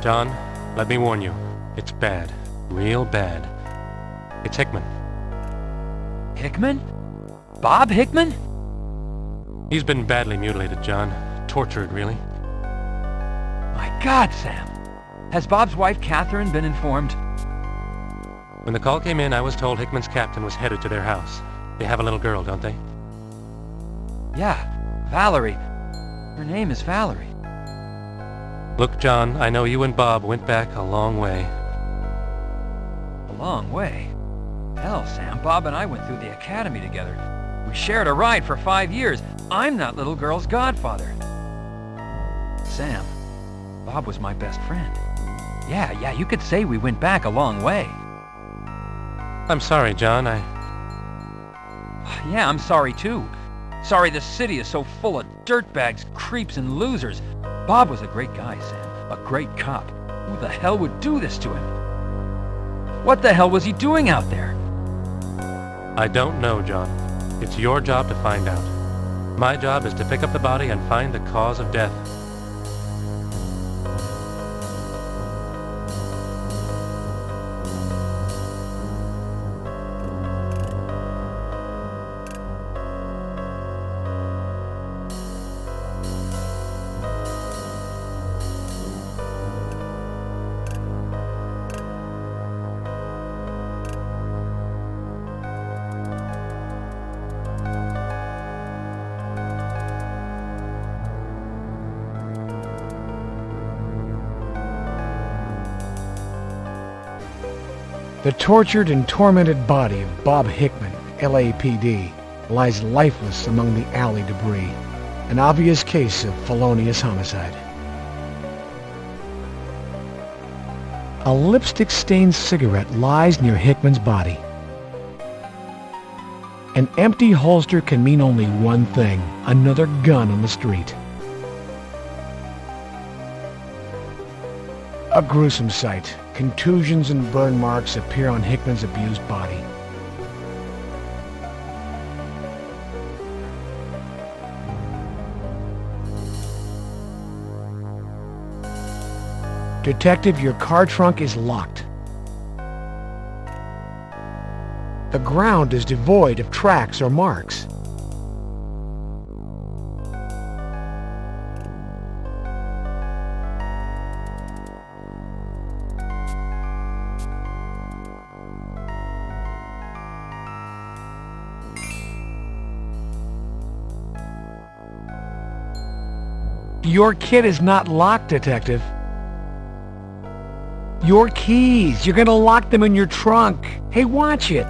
John, let me warn you. It's bad. Real bad. It's Hickman. Hickman? Bob Hickman? He's been badly mutilated, John. Tortured, really. My God, Sam. Has Bob's wife, Catherine, been informed? When the call came in, I was told Hickman's captain was headed to their house. They have a little girl, don't they? Yeah, Valerie. Her name is Valerie. Look, John, I know you and Bob went back a long way. A long way? Hell, Sam, Bob and I went through the academy together. We shared a ride for 5 years. I'm that little girl's godfather. Sam, Bob was my best friend. Yeah, you could say we went back a long way. I'm sorry, John, Yeah, I'm sorry too. Sorry the city is so full of dirtbags, creeps, and losers. Bob was a great guy, Sam. A great cop. Who the hell would do this to him? What the hell was he doing out there? I don't know, John. It's your job to find out. My job is to pick up the body and find the cause of death. The tortured and tormented body of Bob Hickman, LAPD, lies lifeless among the alley debris, an obvious case of felonious homicide. A lipstick-stained cigarette lies near Hickman's body. An empty holster can mean only one thing: another gun on the street. A gruesome sight. Contusions and burn marks appear on Hickman's abused body. Detective, your car trunk is locked. The ground is devoid of tracks or marks. Your kit is not locked, Detective. Your keys. You're gonna lock them in your trunk. Hey, watch it.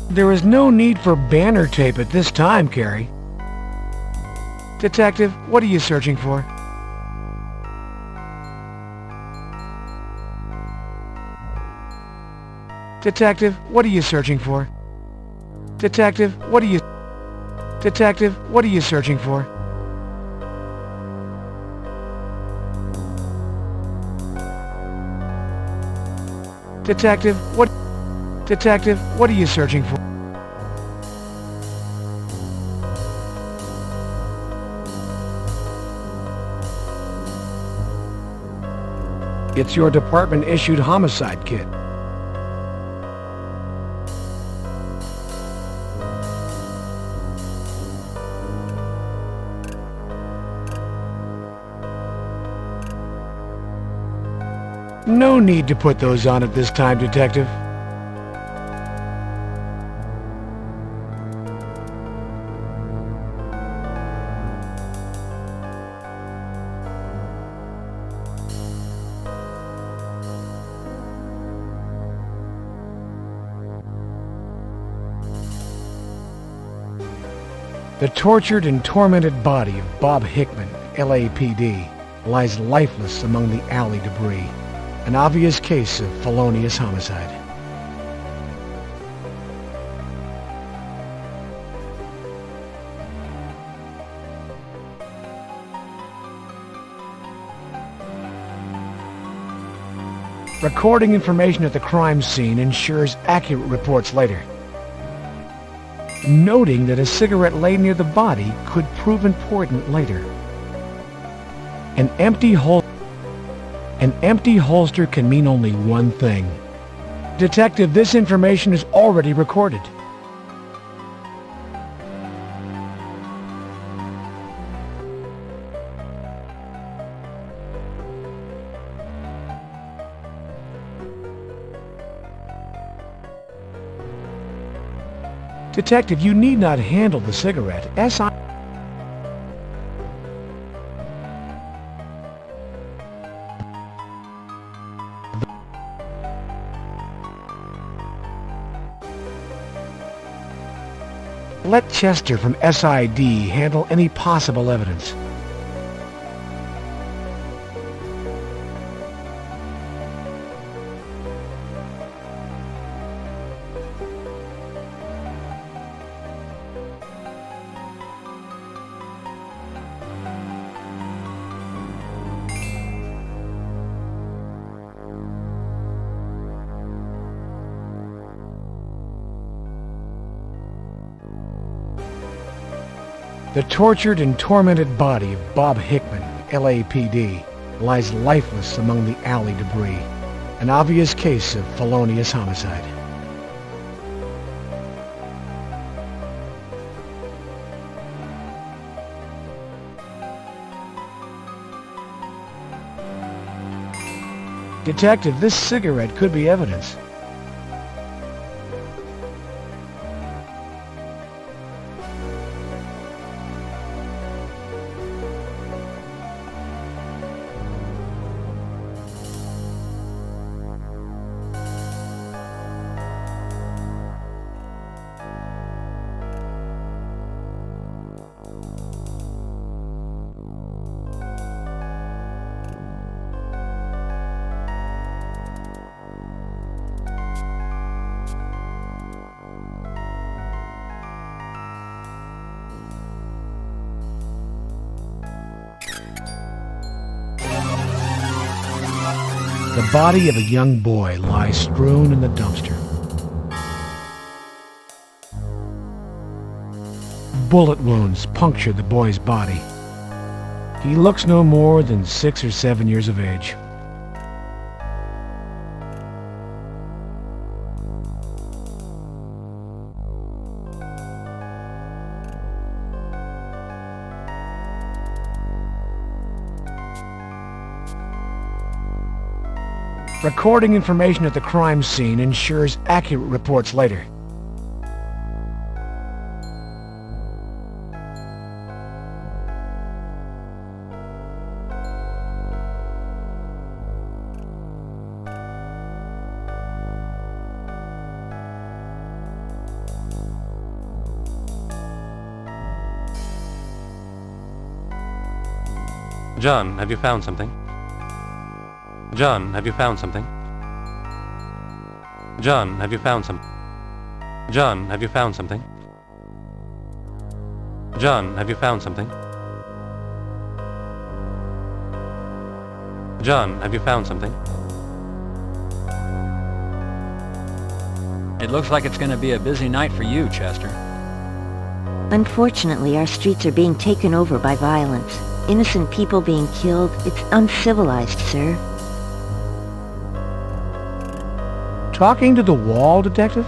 There is no need for banner tape at this time, Carrie. Detective, what are you searching for? Detective, what are you searching for? Detective, what are you... Detective, what are you searching for? Detective, what... Detective, what are you searching for? It's your department-issued homicide kit. No need to put those on at this time, Detective. The tortured and tormented body of Bob Hickman, LAPD, lies lifeless among the alley debris, an obvious case of felonious homicide. Recording information at the crime scene ensures accurate reports later. noting that a cigarette lay near the body could prove important later. An empty holster can mean only one thing. Detective, this information is already recorded. Detective, you need not handle the cigarette. S.I. Let Chester from SID handle any possible evidence. The tortured and tormented body of Bob Hickman, LAPD, lies lifeless among the alley debris, an obvious case of felonious homicide. Detective, this cigarette could be evidence. The body of a young boy lies strewn in the dumpster. Bullet wounds puncture the boy's body. He looks no more than 6 or 7 years of age. Recording information at the crime scene ensures accurate reports later. John, have you found something? John, have you found something? John, have you found something? John, have you found something? John, have you found something? John, have you found something? It looks like it's going to be a busy night for you, Chester. Unfortunately, our streets are being taken over by violence. Innocent people being killed. It's uncivilized, sir. Talking to the wall, Detective?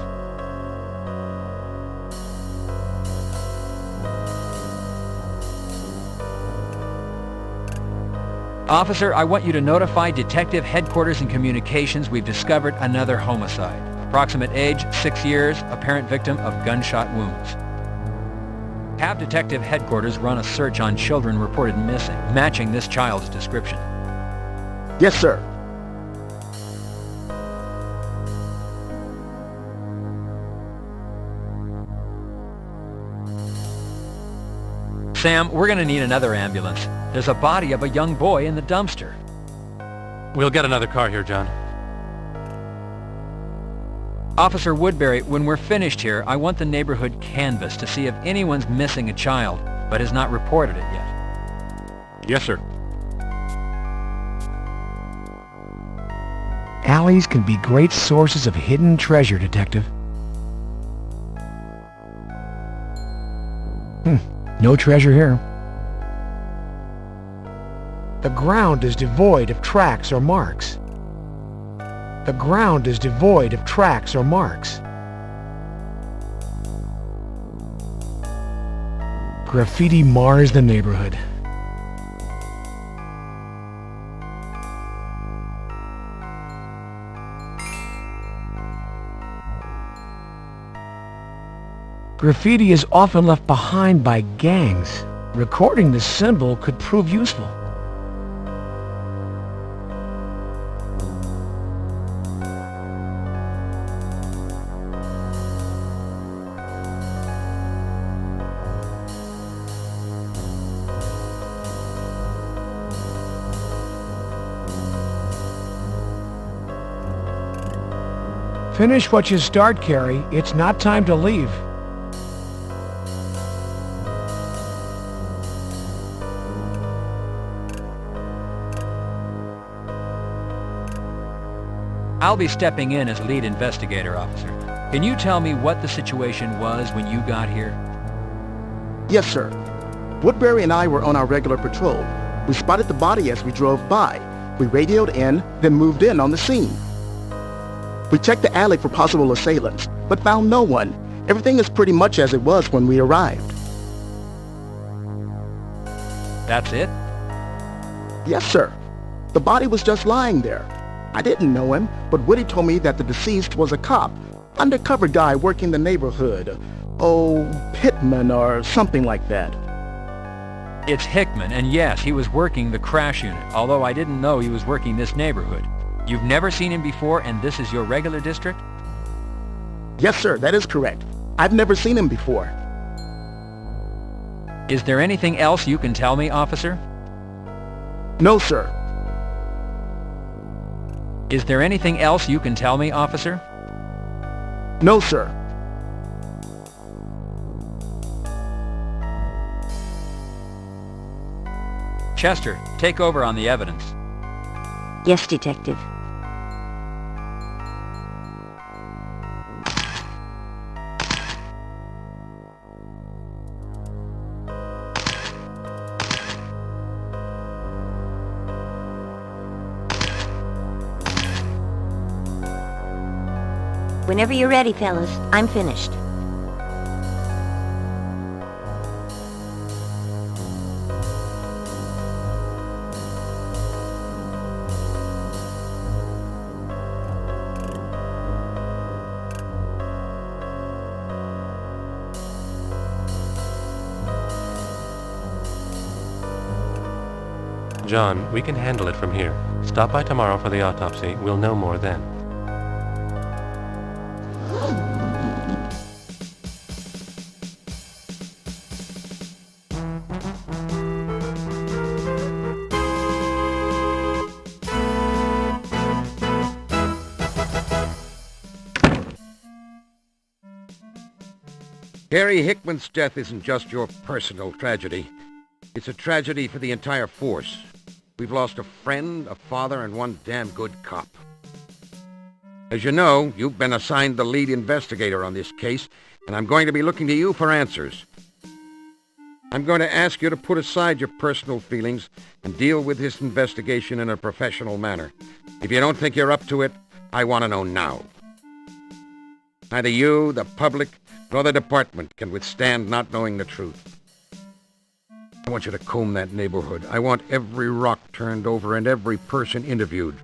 Officer, I want you to notify Detective Headquarters and Communications we've discovered another homicide. Approximate age, 6 years, apparent victim of gunshot wounds. Have Detective Headquarters run a search on children reported missing, matching this child's description. Yes, sir. Sam, we're going to need another ambulance. There's a body of a young boy in the dumpster. We'll get another car here, John. Officer Woodbury, when we're finished here, I want the neighborhood canvassed to see if anyone's missing a child, but has not reported it yet. Yes, sir. Alleys can be great sources of hidden treasure, Detective. No treasure here. The ground is devoid of tracks or marks. The ground is devoid of tracks or marks. Graffiti mars the neighborhood. Graffiti is often left behind by gangs. Recording the symbol could prove useful. Finish what you start, Carrie. It's not time to leave. I'll be stepping in as lead investigator, officer. Can you tell me what the situation was when you got here? Yes, sir. Woodbury and I were on our regular patrol. We spotted the body as we drove by. We radioed in, then moved in on the scene. We checked the alley for possible assailants, but found no one. Everything is pretty much as it was when we arrived. That's it? Yes, sir. The body was just lying there. I didn't know him, but Woody told me that the deceased was a cop, undercover guy working the neighborhood. Oh, Pittman or something like that. It's Hickman, and yes, he was working the crash unit, although I didn't know he was working this neighborhood. You've never seen him before, and this is your regular district? Yes, sir, that is correct. I've never seen him before. Is there anything else you can tell me, officer? No, sir. Is there anything else you can tell me, officer? No, sir. Chester, take over on the evidence. Yes, Detective. Whenever you're ready, fellas, I'm finished. John, we can handle it from here. Stop by tomorrow for the autopsy. We'll know more then. Harry Hickman's death isn't just your personal tragedy. It's a tragedy for the entire force. We've lost a friend, a father, and one damn good cop. As you know, you've been assigned the lead investigator on this case, and I'm going to be looking to you for answers. I'm going to ask you to put aside your personal feelings and deal with this investigation in a professional manner. If you don't think you're up to it, I want to know now. Neither you, the public, nor the department can withstand not knowing the truth. I want you to comb that neighborhood. I want every rock turned over and every person interviewed.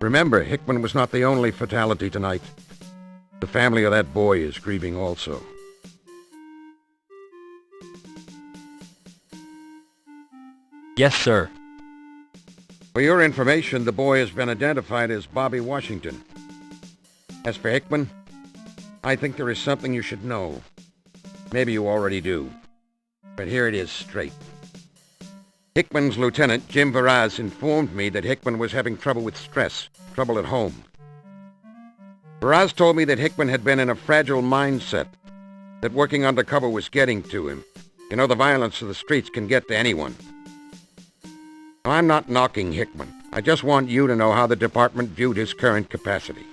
Remember, Hickman was not the only fatality tonight. The family of that boy is grieving also. Yes, sir. For your information, the boy has been identified as Bobby Washington. As for Hickman, I think there is something you should know. Maybe you already do. But here it is straight. Hickman's lieutenant, Jim Varaz, informed me that Hickman was having trouble with stress, trouble at home. Varaz told me that Hickman had been in a fragile mindset, that working undercover was getting to him. You know, the violence of the streets can get to anyone. Now, I'm not knocking Hickman. I just want you to know how the department viewed his current capacity.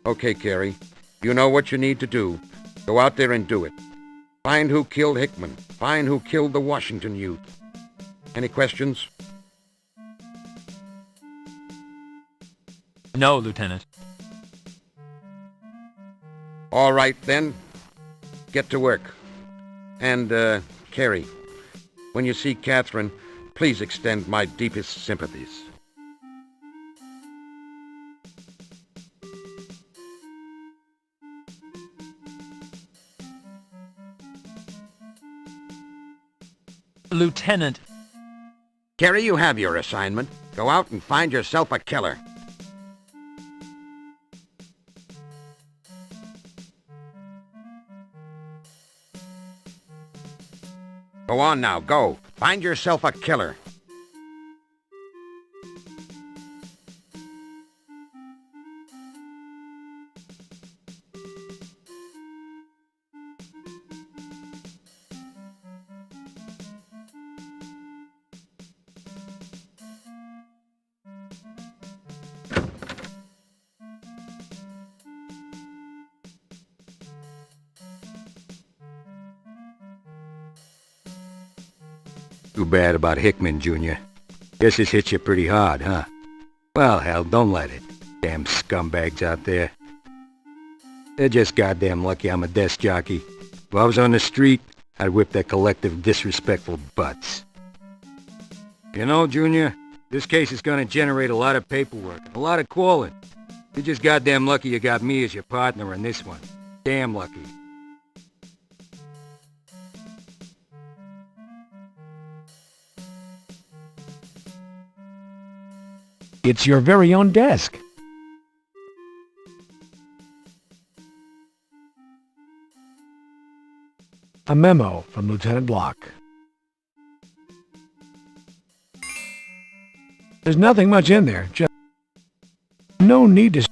Okay, Carrie, you know what you need to do. Go out there and do it. Find who killed Hickman. Find who killed the Washington youth. Any questions? No, Lieutenant. All right, then. Get to work. And, Carrie, when you see Catherine, please extend my deepest sympathies. Lieutenant. Carrie, you have your assignment. Go out and find yourself a killer. Go on now, go. Find yourself a killer. Too bad about Hickman, Junior. Guess this hits you pretty hard, huh? Well, hell, don't let it. Damn scumbags out there. They're just goddamn lucky I'm a desk jockey. If I was on the street, I'd whip their collective disrespectful butts. You know, Junior, this case is gonna generate a lot of paperwork, a lot of calling. You're just goddamn lucky you got me as your partner in this one. Damn lucky. It's your very own desk. A memo from Lieutenant Block. There's nothing much in there, just no need to...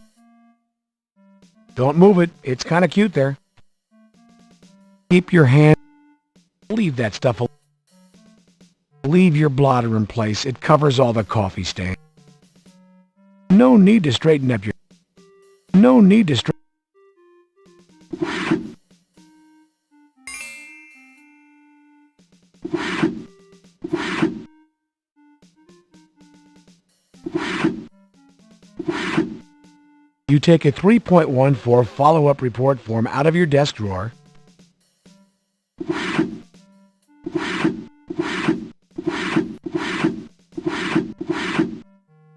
Don't move it, it's kind of cute there. Keep your hand... Leave that stuff alone. Leave your blotter in place, it covers all the coffee stains. No need to straighten up your... No need to straighten... You take a 3.14 follow-up report form out of your desk drawer.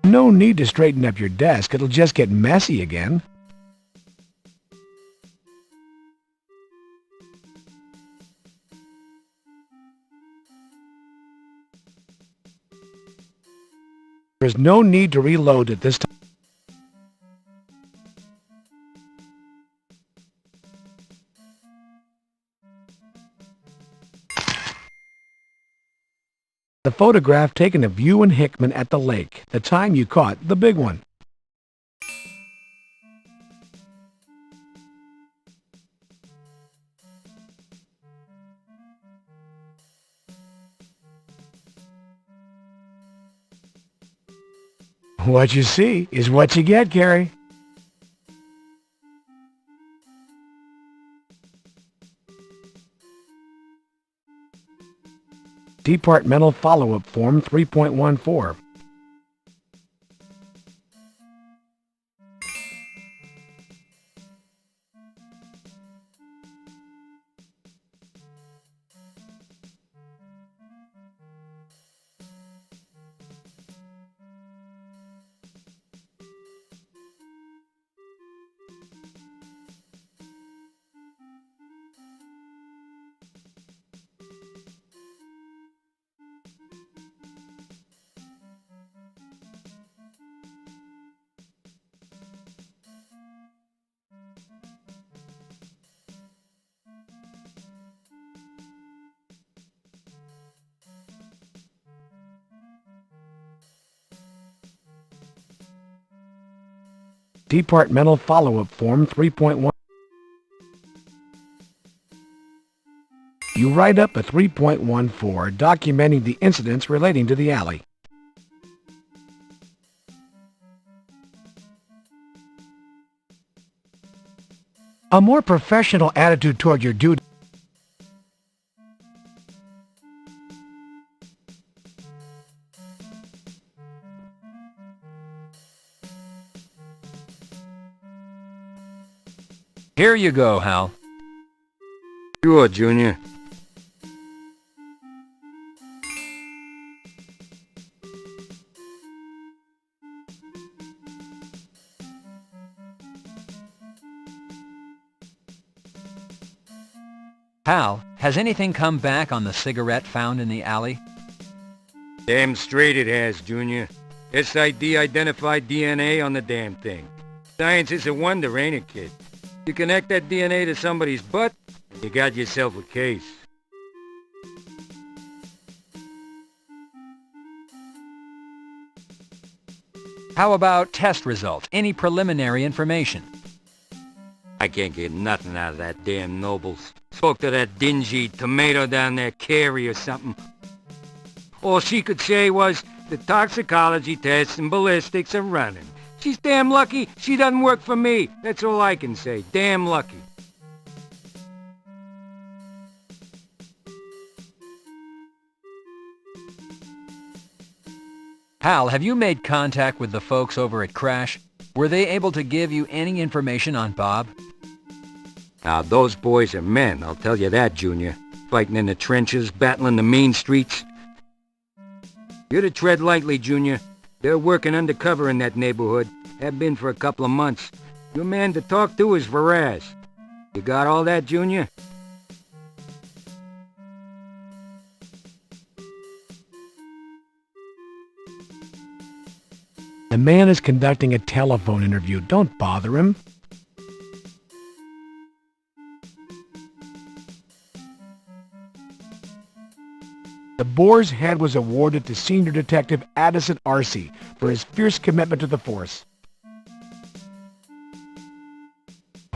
No need to straighten up your desk, it'll just get messy again. There's no need to reload at this time. The photograph taken of you and Hickman at the lake, the time you caught the big one. What you see is what you get, Carrie. Departmental Follow-Up Form 3.14. Departmental Follow-Up Form 3.1. You write up a 3.14 documenting the incidents relating to the alley. A more professional attitude toward your duty. Here you go, Hal. Sure, Junior. Hal, has anything come back on the cigarette found in the alley? Damn straight it has, Junior. SID identified DNA on the damn thing. Science is a wonder, ain't it, kid? You connect that DNA to somebody's butt, and you got yourself a case. How about test results? Any preliminary information? I can't get nothing out of that damn Nobles. Spoke to that dingy tomato down there, Carrie or something. All she could say was, the toxicology tests and ballistics are running. She's damn lucky she doesn't work for me. That's all I can say. Damn lucky. Hal, have you made contact with the folks over at Crash? Were they able to give you any information on Bob? Now, those boys are men, I'll tell you that, Junior. Fighting in the trenches, battling the main streets. You're to tread lightly, Junior. They're working undercover in that neighborhood. Have been for a couple of months. Your man to talk to is Varaz. You got all that, Junior? The man is conducting a telephone interview. Don't bother him. The Boar's Head was awarded to Senior Detective Addison Arcee for his fierce commitment to the force.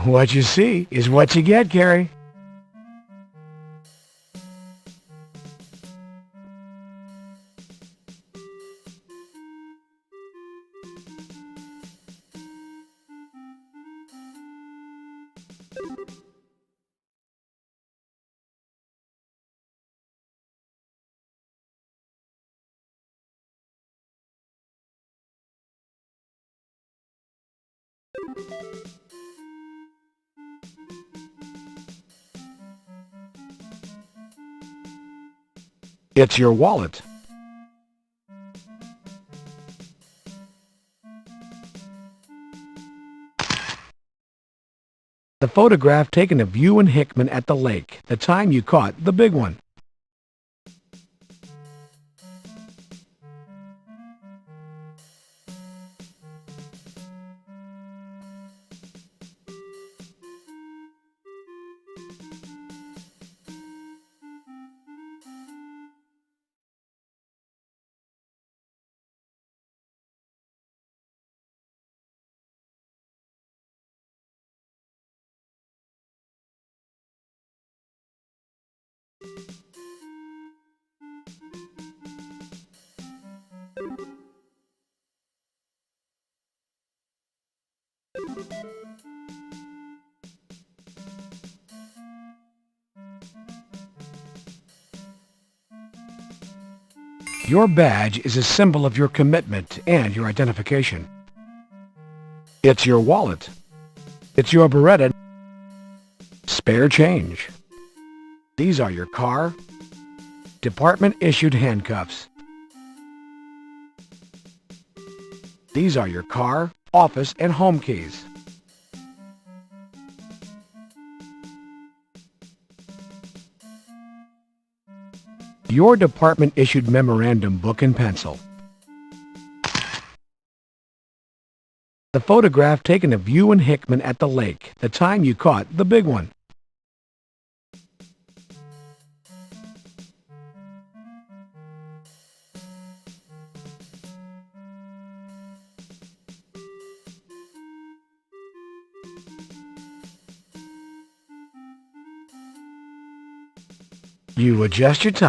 What you see is what you get, Carrie. It's your wallet. The photograph taken of you and Hickman at the lake, the time you caught the big one. Your badge is a symbol of your commitment and your identification. It's your wallet. It's your Beretta. Spare change. These are your car, department-issued handcuffs. These are your car, office, and home keys. Your department-issued memorandum book and pencil. The photograph taken of you and Hickman at the lake, the time you caught the big one. You adjust your time.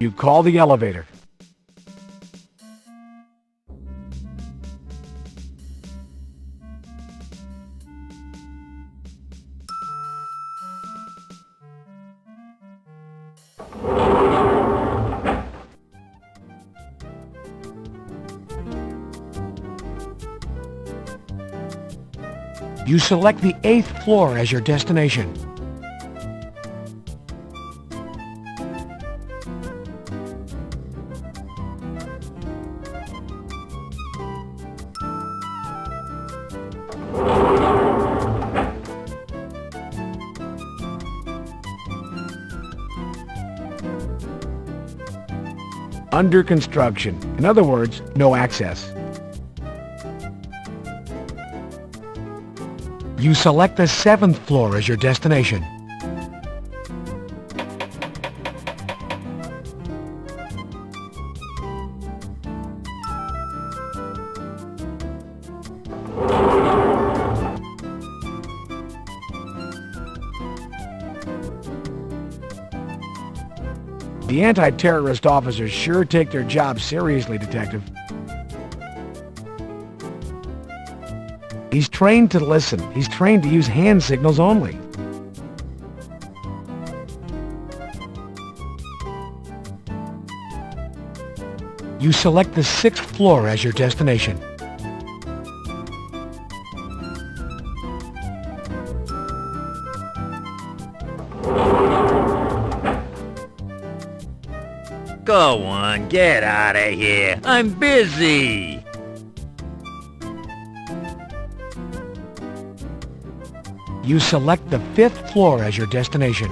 You call the elevator. You select the 8th floor as your destination. Under construction. In other words, no access. You select the 7th floor as your destination. The anti-terrorist officers sure take their job seriously, Detective. He's trained to listen. He's trained to use hand signals only. You select the 6th floor as your destination. Go on, get out of here. I'm busy. You select the 5th floor as your destination.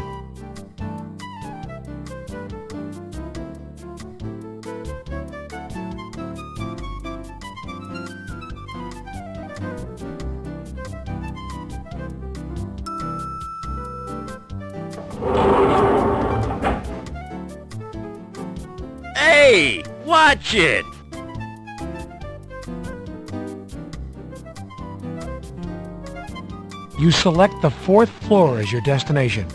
Hey, watch it. You select the 4th floor as your destination.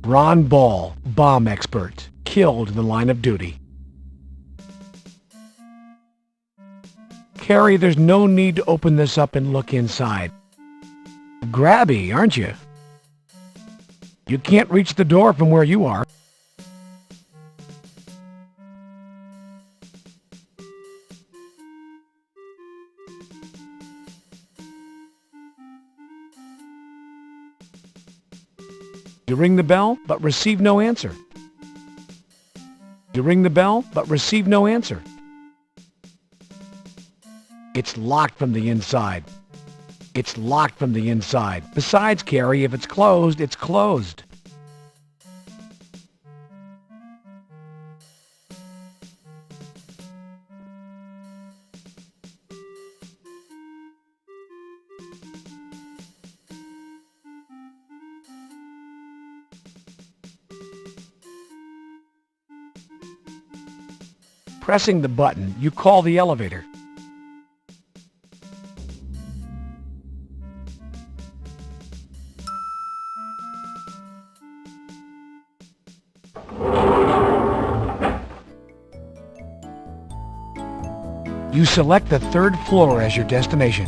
Ron Ball, bomb expert, killed in the line of duty. Carrie, there's no need to open this up and look inside. Grabby, aren't you? You can't reach the door from where you are. You ring the bell, but receive no answer. You ring the bell, but receive no answer. It's locked from the inside. It's locked from the inside. Besides, Carrie, if it's closed, it's closed. Pressing the button, you call the elevator. You select the 3rd floor as your destination.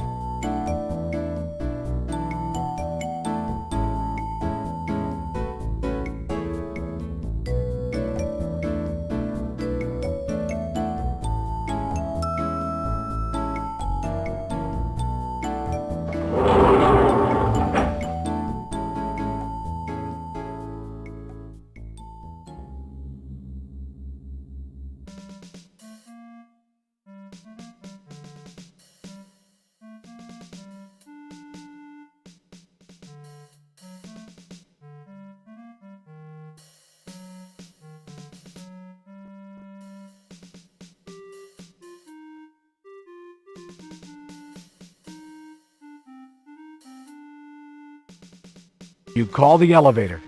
You call the elevator.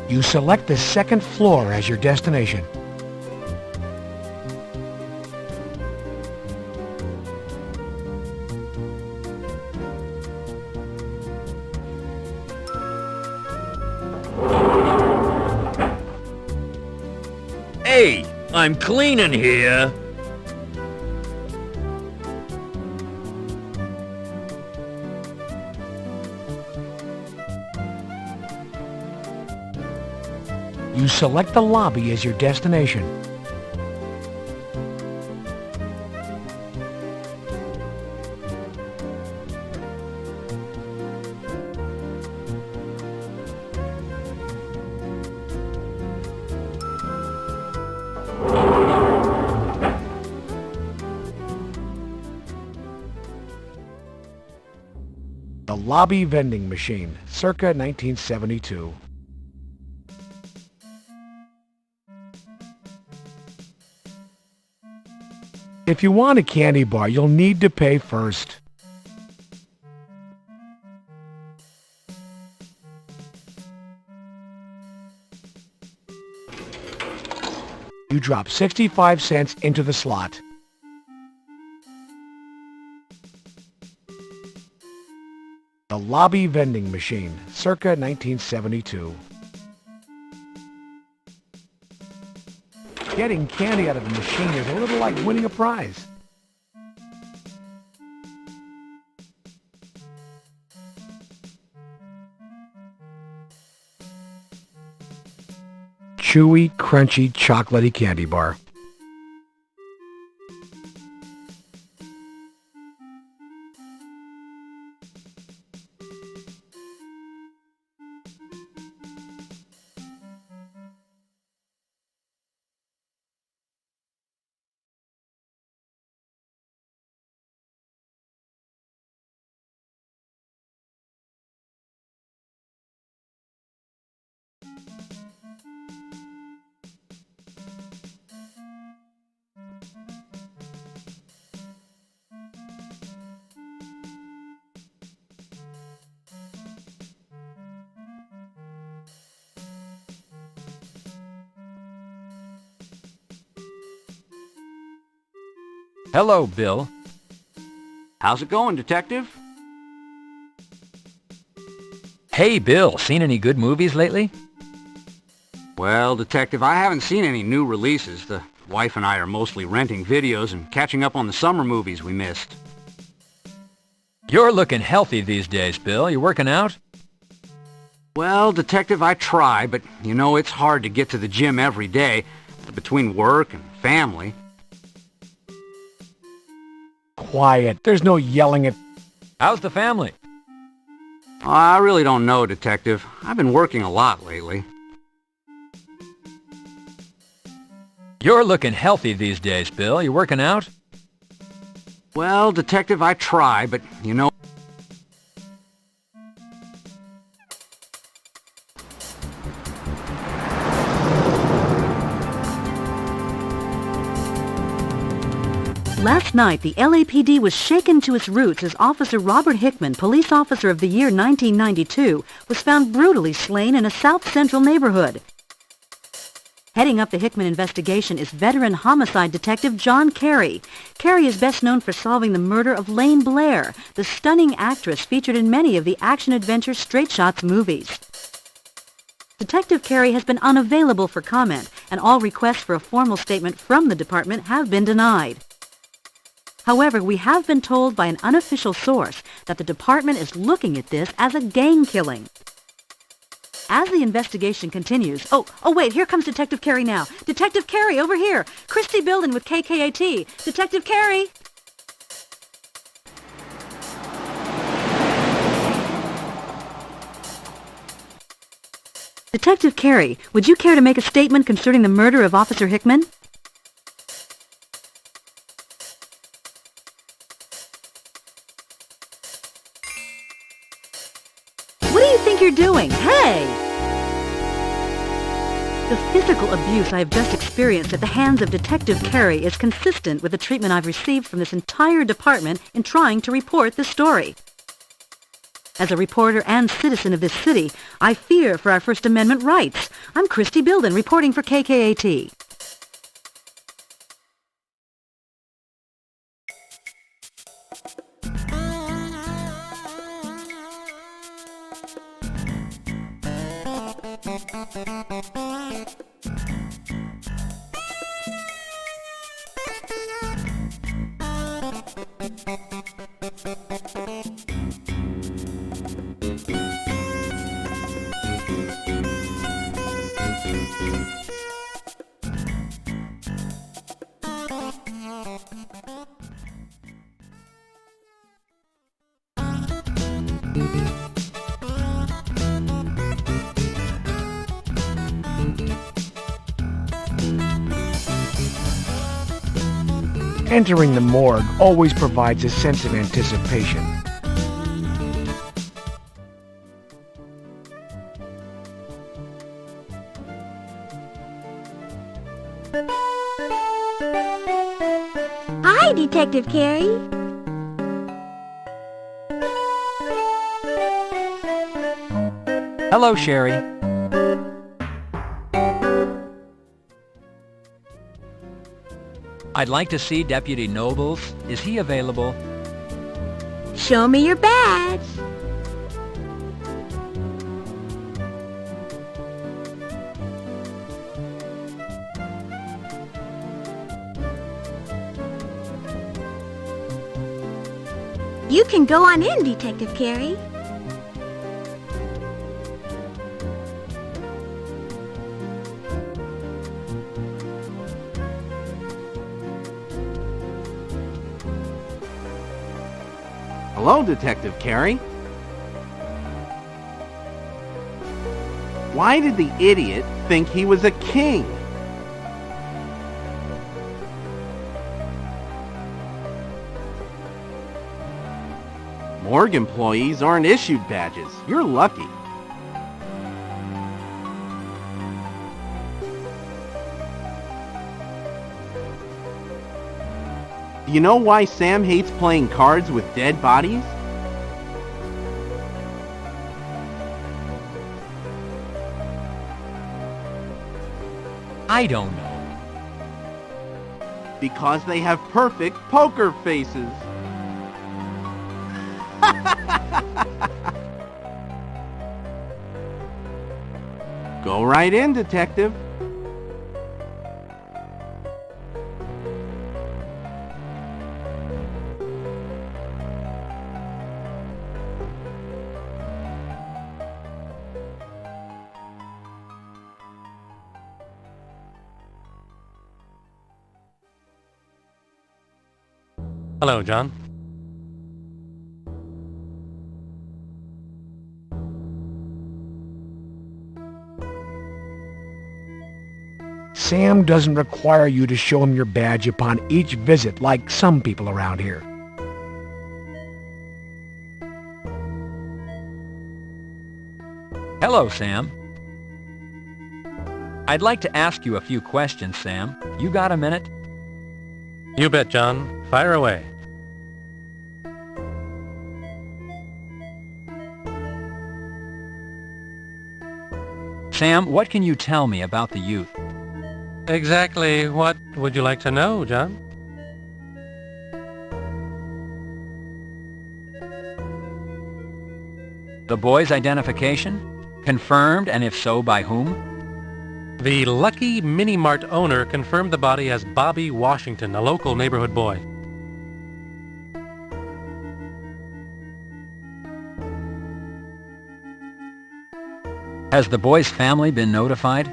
You select the second floor as your destination. Hey, I'm cleaning here. You select the lobby as your destination. The lobby vending machine, circa 1972. If you want a candy bar, you'll need to pay first. You drop 65 cents into the slot. The lobby vending machine, circa 1972. Getting candy out of the machine is a little like winning a prize. Chewy, crunchy, chocolatey candy bar. Hello, Bill. How's it going, Detective? Hey, Bill, seen any good movies lately? Well, Detective, I haven't seen any new releases. The wife and I are mostly renting videos and catching up on the summer movies we missed. You're looking healthy these days, Bill. You working out? Well, Detective, I try, but you know it's hard to get to the gym every day between work and family. Quiet. There's no yelling at... How's the family? I really don't know, Detective. I've been working a lot lately. You're looking healthy these days, Bill. You working out? Well, Detective, I try, but you know... Last night, the LAPD was shaken to its roots as Officer Robert Hickman, Police Officer of the Year 1992, was found brutally slain in a South Central neighborhood. Heading up the Hickman investigation is veteran homicide detective John Carey. Carey is best known for solving the murder of Lane Blair, the stunning actress featured in many of the action-adventure Straight Shots movies. Detective Carey has been unavailable for comment, and all requests for a formal statement from the department have been denied. However, we have been told by an unofficial source that the department is looking at this as a gang killing. As the investigation continues... Oh, wait, here comes Detective Carey now. Detective Carey, over here. Christy Bilden with KKAT. Detective Carey! Detective Carey, would you care to make a statement concerning the murder of Officer Hickman? doing? Hey! The physical abuse I have just experienced at the hands of Detective Carey is consistent with the treatment I've received from this entire department in trying to report this story. As a reporter and citizen of this city, I fear for our First Amendment rights. I'm Christy Bilden, reporting for KKAT. Entering the morgue always provides a sense of anticipation. Hi, Detective Carey. Hello, Sherry. I'd like to see Deputy Nobles. Is he available? Show me your badge. You can go on in, Detective Carey. Hello, Detective Carey. Why did the idiot think he was a king? Morgue employees aren't issued badges. You're lucky. Do you know why Sam hates playing cards with dead bodies? I don't know. Because they have perfect poker faces. Go right in, Detective. Hello, John. Sam doesn't require you to show him your badge upon each visit like some people around here. Hello, Sam. I'd like to ask you a few questions, Sam. You got a minute? You bet, John. Fire away. Sam, what can you tell me about the youth? Exactly what would you like to know, John? The boy's identification? Confirmed, and if so, by whom? The Lucky Mini Mart owner confirmed the body as Bobby Washington, a local neighborhood boy. Has the boy's family been notified?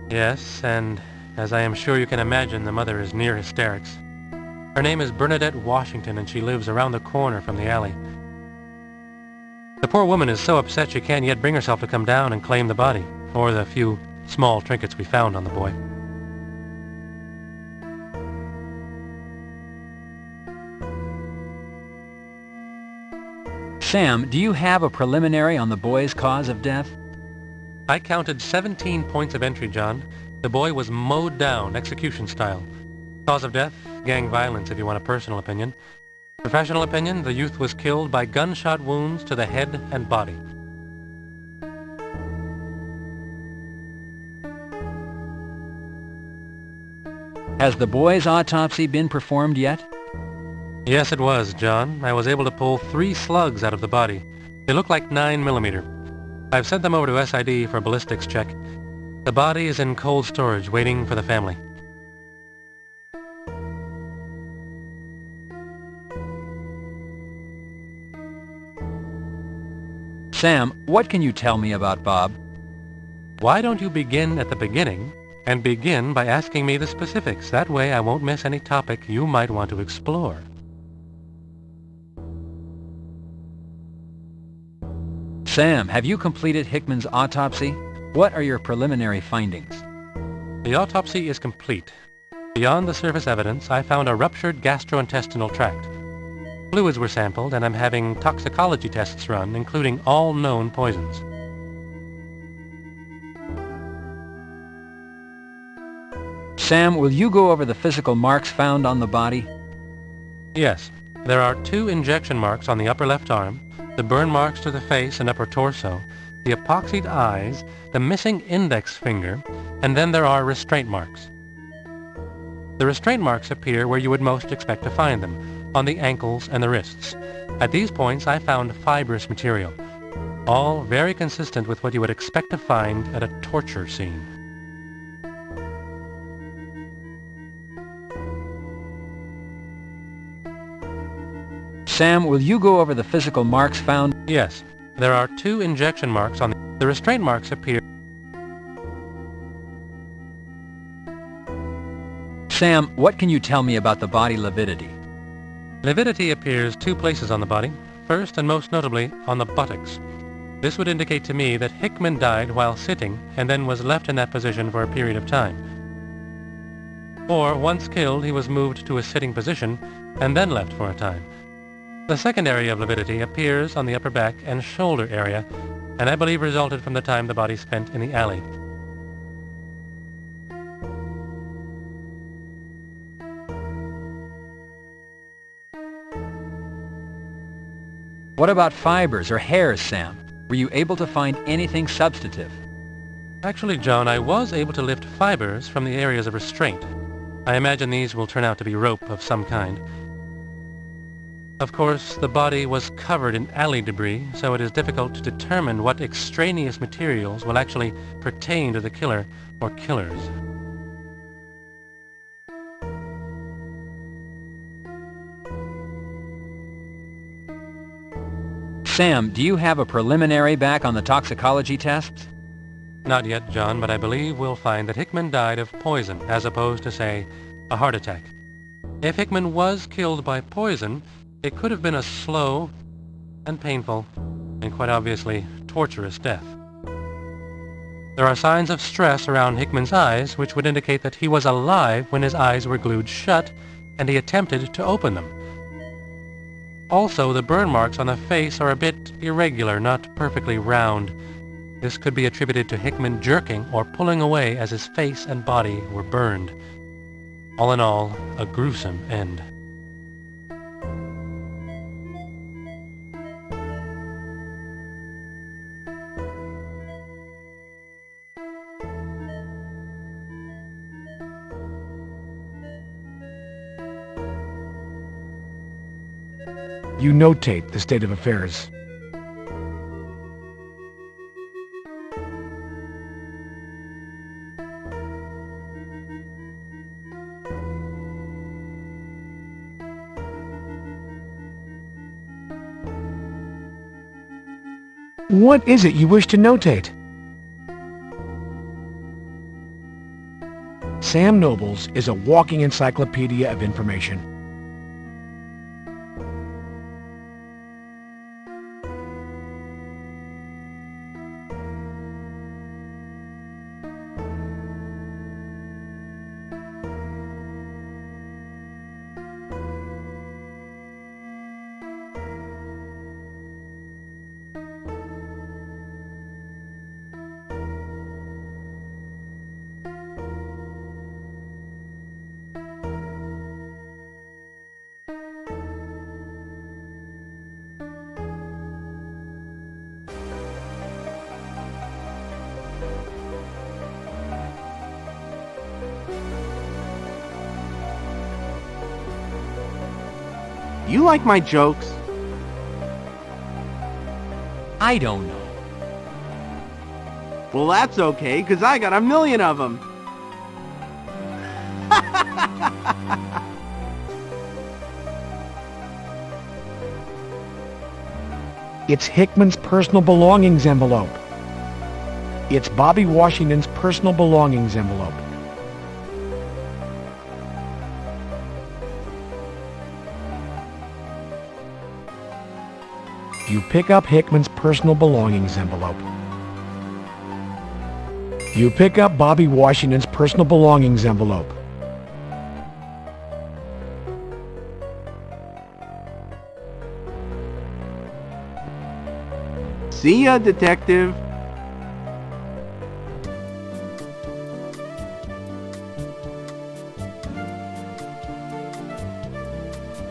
Yes, and as I am sure you can imagine, the mother is near hysterics. Her name is Bernadette Washington, and she lives around the corner from the alley. The poor woman is so upset she can't yet bring herself to come down and claim the body, or the few small trinkets we found on the boy. Sam, do you have a preliminary on the boy's cause of death? I counted 17 points of entry, John. The boy was mowed down, execution style. Cause of death, gang violence if you want a personal opinion. Professional opinion, the youth was killed by gunshot wounds to the head and body. Has the boy's autopsy been performed yet? Yes, it was, John. I was able to pull 3 slugs out of the body. They look like 9mm. I've sent them over to SID for a ballistics check. The body is in cold storage, waiting for the family. Sam, what can you tell me about Bob? Why don't you begin at the beginning and begin by asking me the specifics? That way I won't miss any topic you might want to explore. Sam, have you completed Hickman's autopsy? What are your preliminary findings? The autopsy is complete. Beyond the surface evidence, I found a ruptured gastrointestinal tract. Fluids were sampled, and I'm having toxicology tests run, including all known poisons. Sam, will you go over the physical marks found on the body? Yes. There are 2 injection marks on the upper left arm, the burn marks to the face and upper torso, the epoxied eyes, the missing index finger, and then there are restraint marks. The restraint marks appear where you would most expect to find them, on the ankles and the wrists. At these points, I found fibrous material, all very consistent with what you would expect to find at a torture scene. Sam, will you go over the physical marks found? Yes. There are 2 injection marks on the restraint marks appear. Sam, what can you tell me about the body lividity? Lividity appears 2 places on the body, first and most notably on the buttocks. This would indicate to me that Hickman died while sitting and then was left in that position for a period of time. Or, once killed, he was moved to a sitting position and then left for a time. The second area of lividity appears on the upper back and shoulder area, and I believe resulted from the time the body spent in the alley. What about fibers or hairs, Sam? Were you able to find anything substantive? Actually, John, I was able to lift fibers from the areas of restraint. I imagine these will turn out to be rope of some kind. Of course, the body was covered in alley debris, so it is difficult to determine what extraneous materials will actually pertain to the killer or killers. Sam, do you have a preliminary back on the toxicology tests? Not yet, John, but I believe we'll find that Hickman died of poison, as opposed to, say, a heart attack. If Hickman was killed by poison, it could have been a slow and painful, and quite obviously torturous death. There are signs of stress around Hickman's eyes, which would indicate that he was alive when his eyes were glued shut, and he attempted to open them. Also, the burn marks on the face are a bit irregular, not perfectly round. This could be attributed to Hickman jerking or pulling away as his face and body were burned. All in all, a gruesome end. You notate the state of affairs. What is it you wish to notate? Sam Nobles is a walking encyclopedia of information. You like my jokes? I don't know. Well, that's okay, 'cause I got 1,000,000 of them. It's Hickman's personal belongings envelope. It's Bobby Washington's personal belongings envelope. You pick up Hickman's personal belongings envelope. You pick up Bobby Washington's personal belongings envelope. See ya, detective.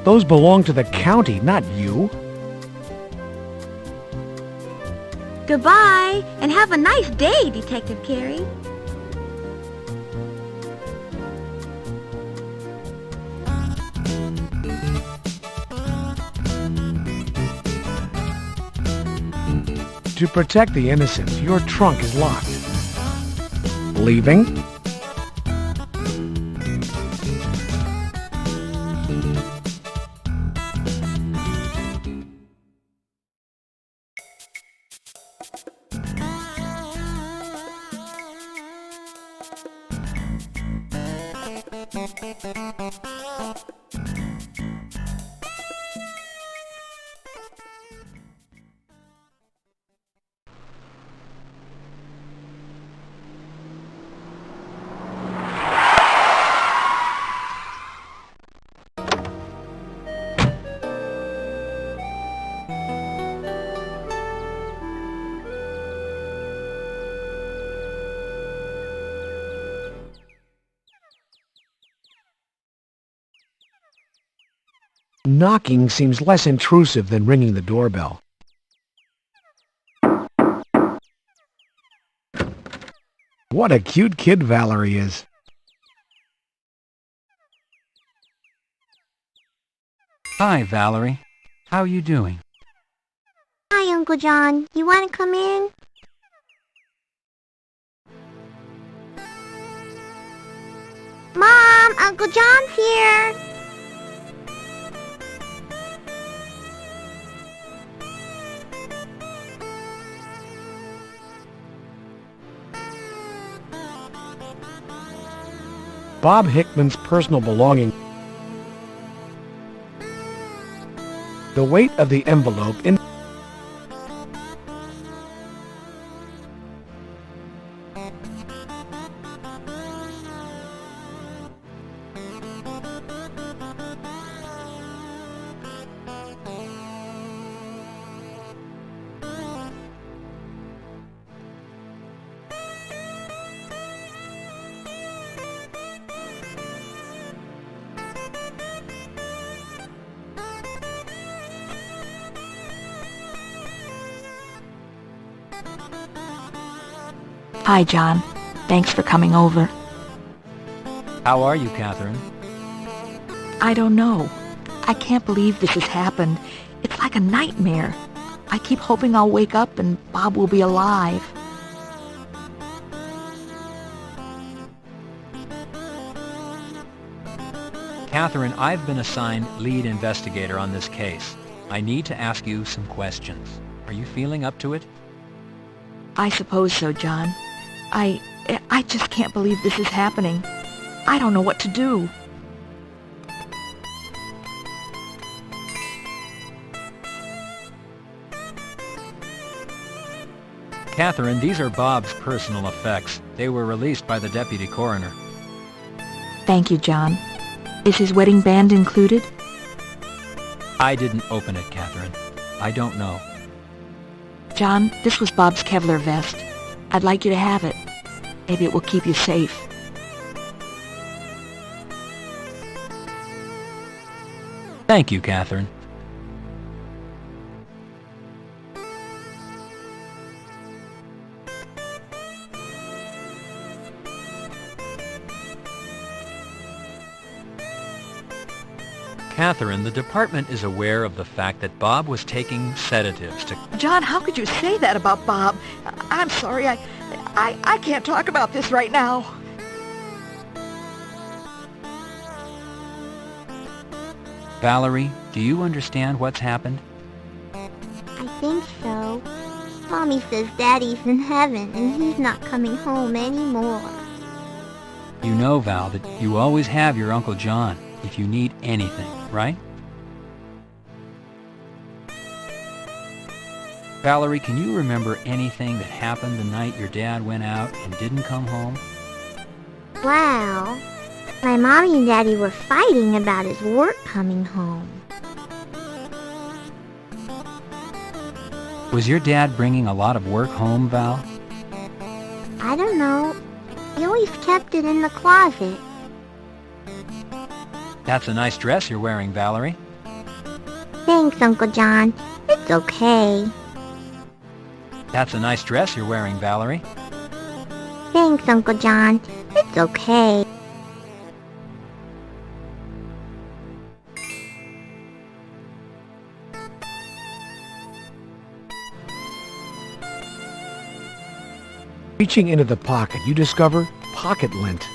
Those belong to the county, not you. Goodbye, and have a nice day, Detective Carey. To protect the innocent, your trunk is locked. Leaving? Knocking seems less intrusive than ringing the doorbell. What a cute kid Valerie is. Hi, Valerie. How you doing? Hi, Uncle John. You want to come in? Mom, Uncle John's here. Bob Hickman's personal belongings. The weight of the envelope in Hi, John. Thanks for coming over. How are you, Catherine? I don't know. I can't believe this has happened. It's like a nightmare. I keep hoping I'll wake up and Bob will be alive. Catherine, I've been assigned lead investigator on this case. I need to ask you some questions. Are you feeling up to it? I suppose so, John. I just can't believe this is happening. I don't know what to do. Catherine, these are Bob's personal effects. They were released by the deputy coroner. Thank you, John. Is his wedding band included? I didn't open it, Catherine. I don't know. John, this was Bob's Kevlar vest. I'd like you to have it. Maybe it will keep you safe. Thank you, Catherine. Catherine, the department is aware of the fact that Bob was taking sedatives to... John, how could you say that about Bob? I'm sorry, I can't talk about this right now. Valerie, do you understand what's happened? I think so. Mommy says Daddy's in heaven and he's not coming home anymore. You know, Val, that you always have your Uncle John if you need anything, right? Valerie, can you remember anything that happened the night your dad went out and didn't come home? Well, my mommy and Daddy were fighting about his work coming home. Was your dad bringing a lot of work home, Val? I don't know. He always kept it in the closet. That's a nice dress you're wearing, Valerie. Thanks, Uncle John. It's okay. That's a nice dress you're wearing, Valerie. Thanks, Uncle John. It's okay. Reaching into the pocket, you discover pocket lint.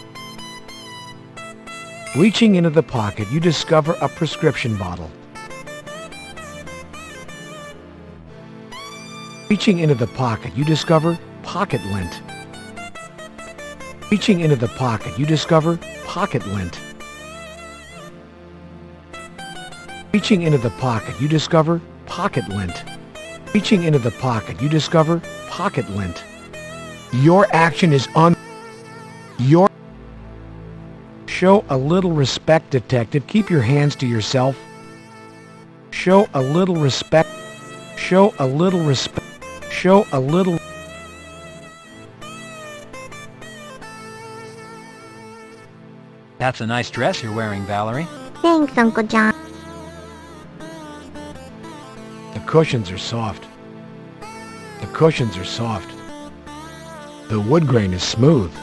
Reaching into the pocket, you discover a prescription bottle. Reaching into the pocket, you discover pocket lint. Reaching into the pocket, you discover pocket lint. Reaching into the pocket, you discover pocket lint. Reaching into the pocket, you discover pocket lint. Your action is your... Show a little respect, detective. Keep your hands to yourself. Show a little respect. Show a little respect. Show a little... That's a nice dress you're wearing, Valerie. Thanks, Uncle John. The cushions are soft. The cushions are soft. The wood grain is smooth.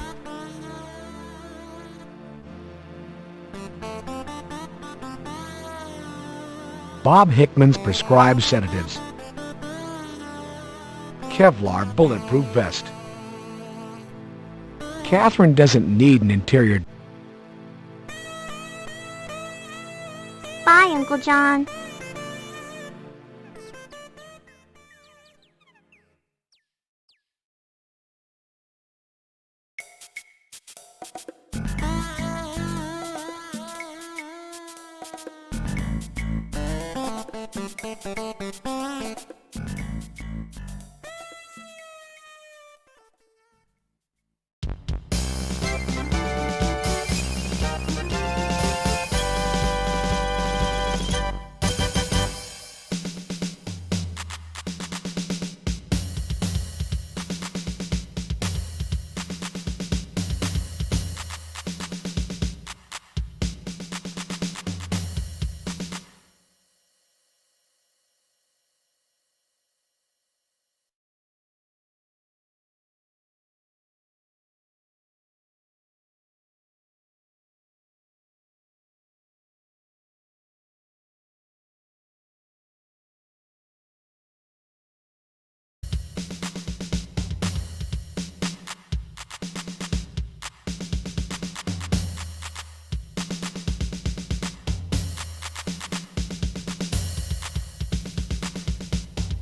Bob Hickman's prescribed sedatives. Kevlar bulletproof vest. Catherine doesn't need an interior. Bye, Uncle John.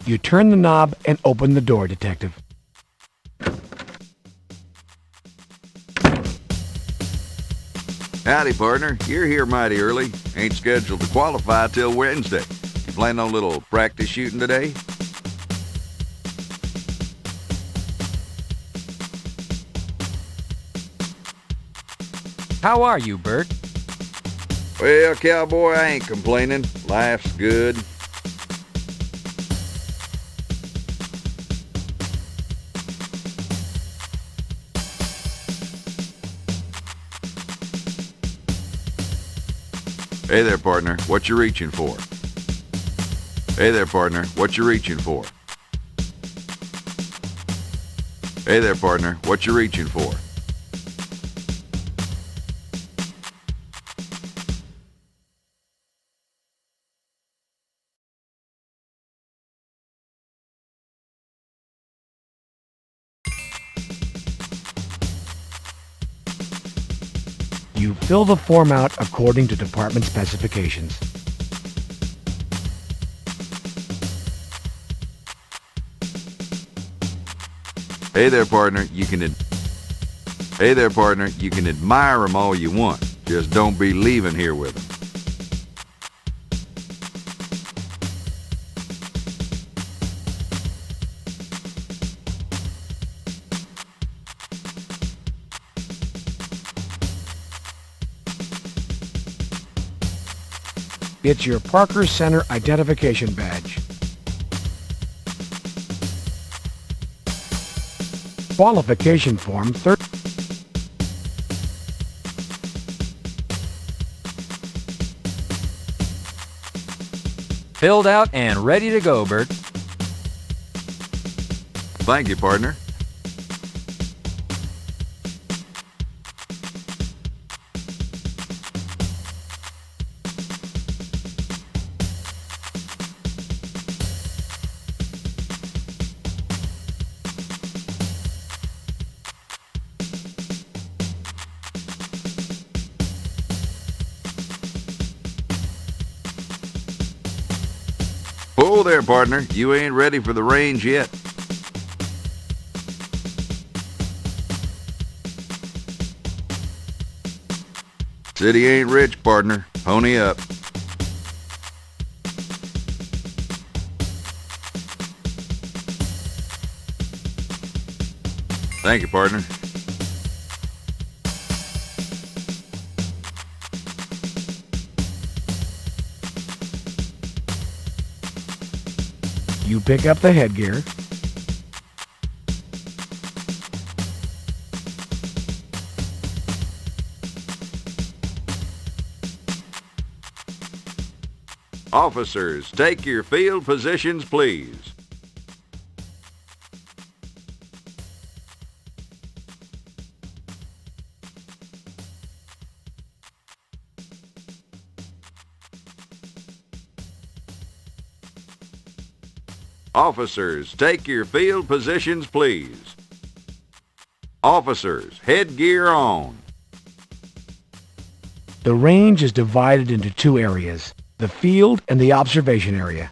You turn the knob and open the door, detective. Howdy, partner. You're here mighty early. Ain't scheduled to qualify till Wednesday. You planning on a little practice shooting today? How are you, Bert? Well, cowboy, I ain't complaining. Life's good. Hey there, partner. What you reaching for? Hey there, partner. What you reaching for? Hey there, partner. What you reaching for? You fill the form out according to department specifications. Hey there, partner. You can admire them all you want. Just don't be leaving here with them. It's your Parker Center identification badge. Qualification form 30. Filled out and ready to go, Bert. Thank you, partner. Whoa there, partner. You ain't ready for the range yet. City ain't rich, partner. Pony up. Thank you, partner. You pick up the headgear. Officers, take your field positions, please. Officers, take your field positions, please. Officers, headgear on. The range is divided into two areas, the field and the observation area.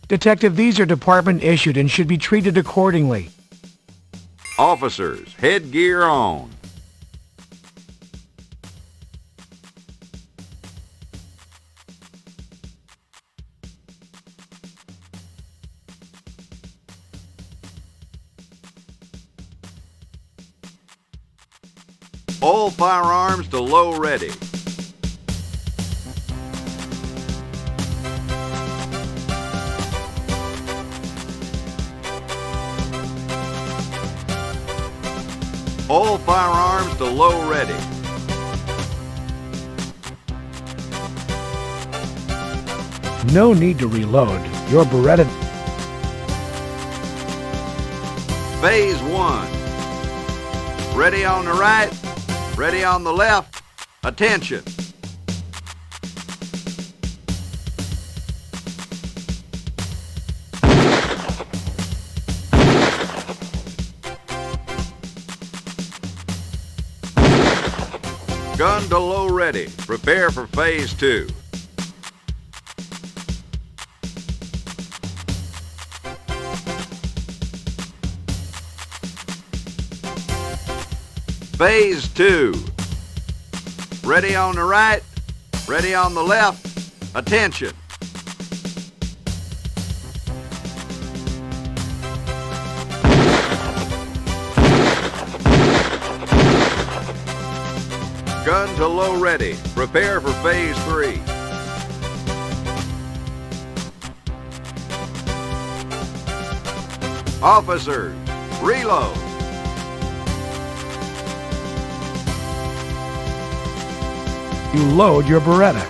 Detective, these are department issued and should be treated accordingly. Officers, headgear on. All firearms to low ready. All firearms to low ready. No need to reload. Your Beretta. Phase 1. Ready on the right. Ready on the left. Attention. Gun to low ready. Prepare for phase 2. Phase 2. Ready on the right, ready on the left. Attention. Gun to low ready. Prepare for phase 3. Officers, reload. You load your Beretta.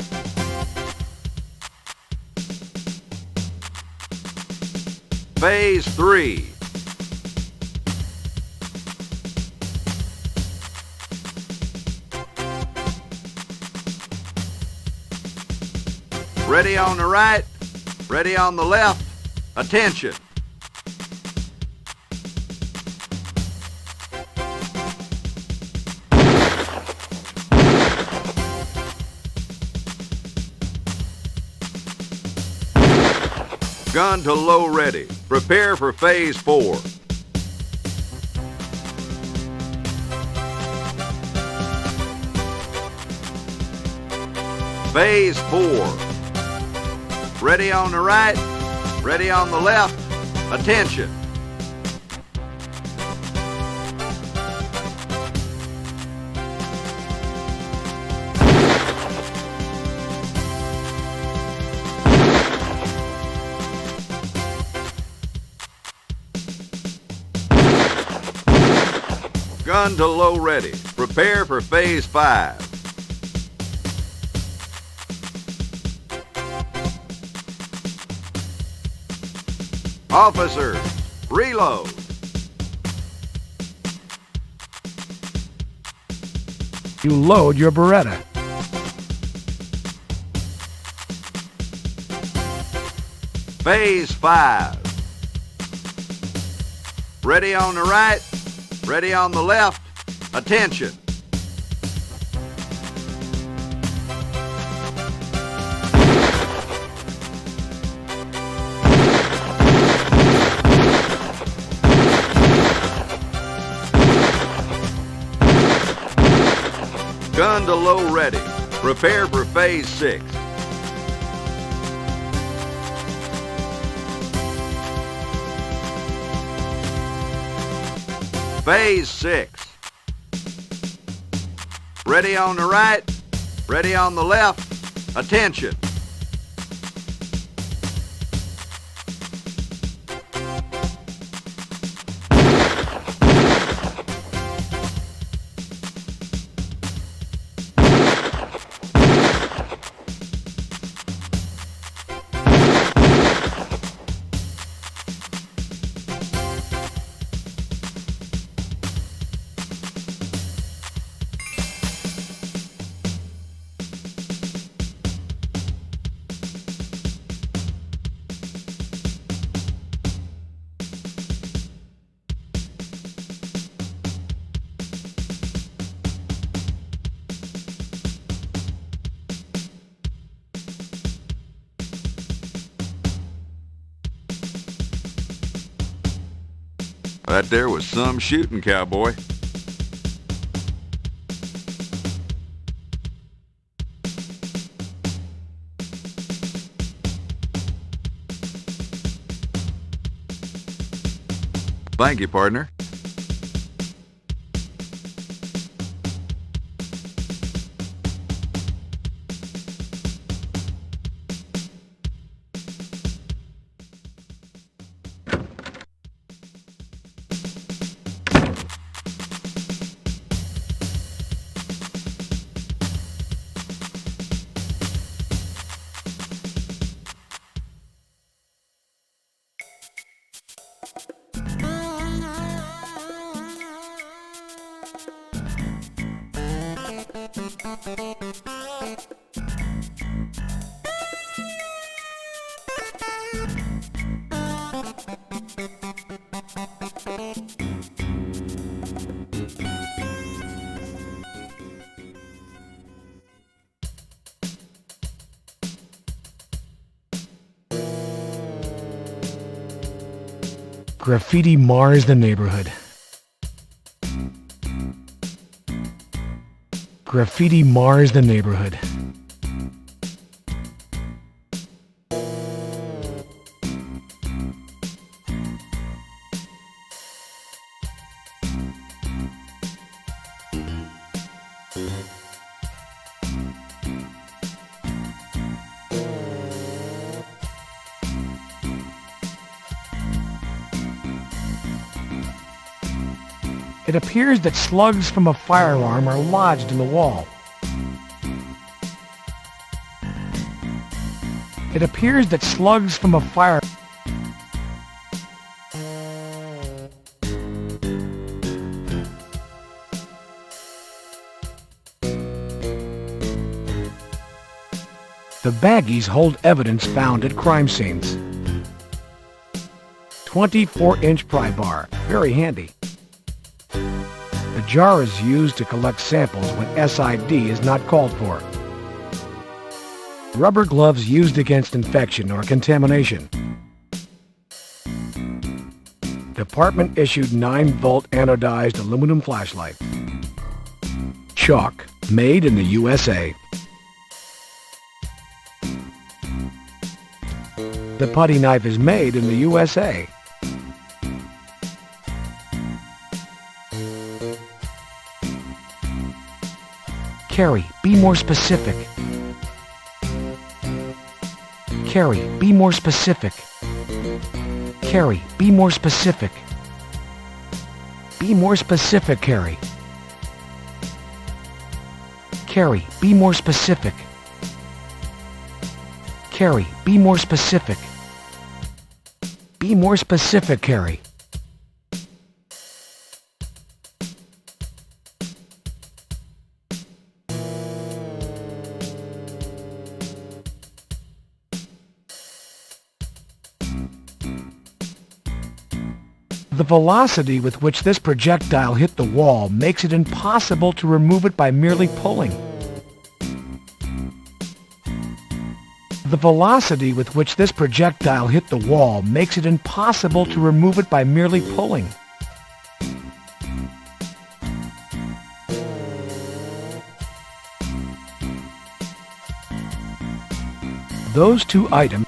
Phase 3. Ready on the right, ready on the left. Attention! Gun to low ready. Prepare for phase 4. Phase 4. Ready on the right, ready on the left. Attention. Gun to low ready. Prepare for phase 5. Officers, reload. You load your Beretta. Phase 5. Ready on the right, ready on the left. Attention. Gun to low ready. Prepare for phase 6. Phase 6. Ready on the right, ready on the left. Attention. That there was some shooting, cowboy. Thank you, partner. Graffiti mars the neighborhood. Graffiti mars the neighborhood. It appears that slugs from a firearm are lodged in the wall. It appears that slugs from a fire... The baggies hold evidence found at crime scenes. 24-inch pry bar. Very handy. The jar is used to collect samples when SID is not called for. Rubber gloves used against infection or contamination. Department-issued 9-volt anodized aluminum flashlight. Chalk, made in the USA. The putty knife is made in the USA. Carrie, be more specific. Carrie, be more specific. Carrie, be more specific. Be more specific, Carrie. Carrie, be more specific. Carrie, be more specific. Be more specific, Carrie. The velocity with which this projectile hit the wall makes it impossible to remove it by merely pulling. The velocity with which this projectile hit the wall makes it impossible to remove it by merely pulling. Those two items.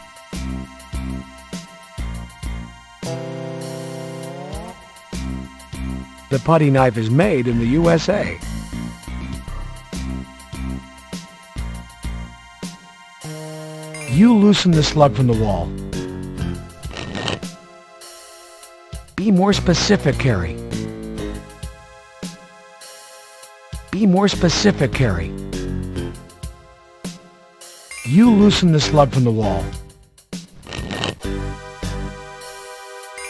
The putty knife is made in the USA. You loosen the slug from the wall. Be more specific, Carrie. Be more specific, Carrie. You loosen the slug from the wall.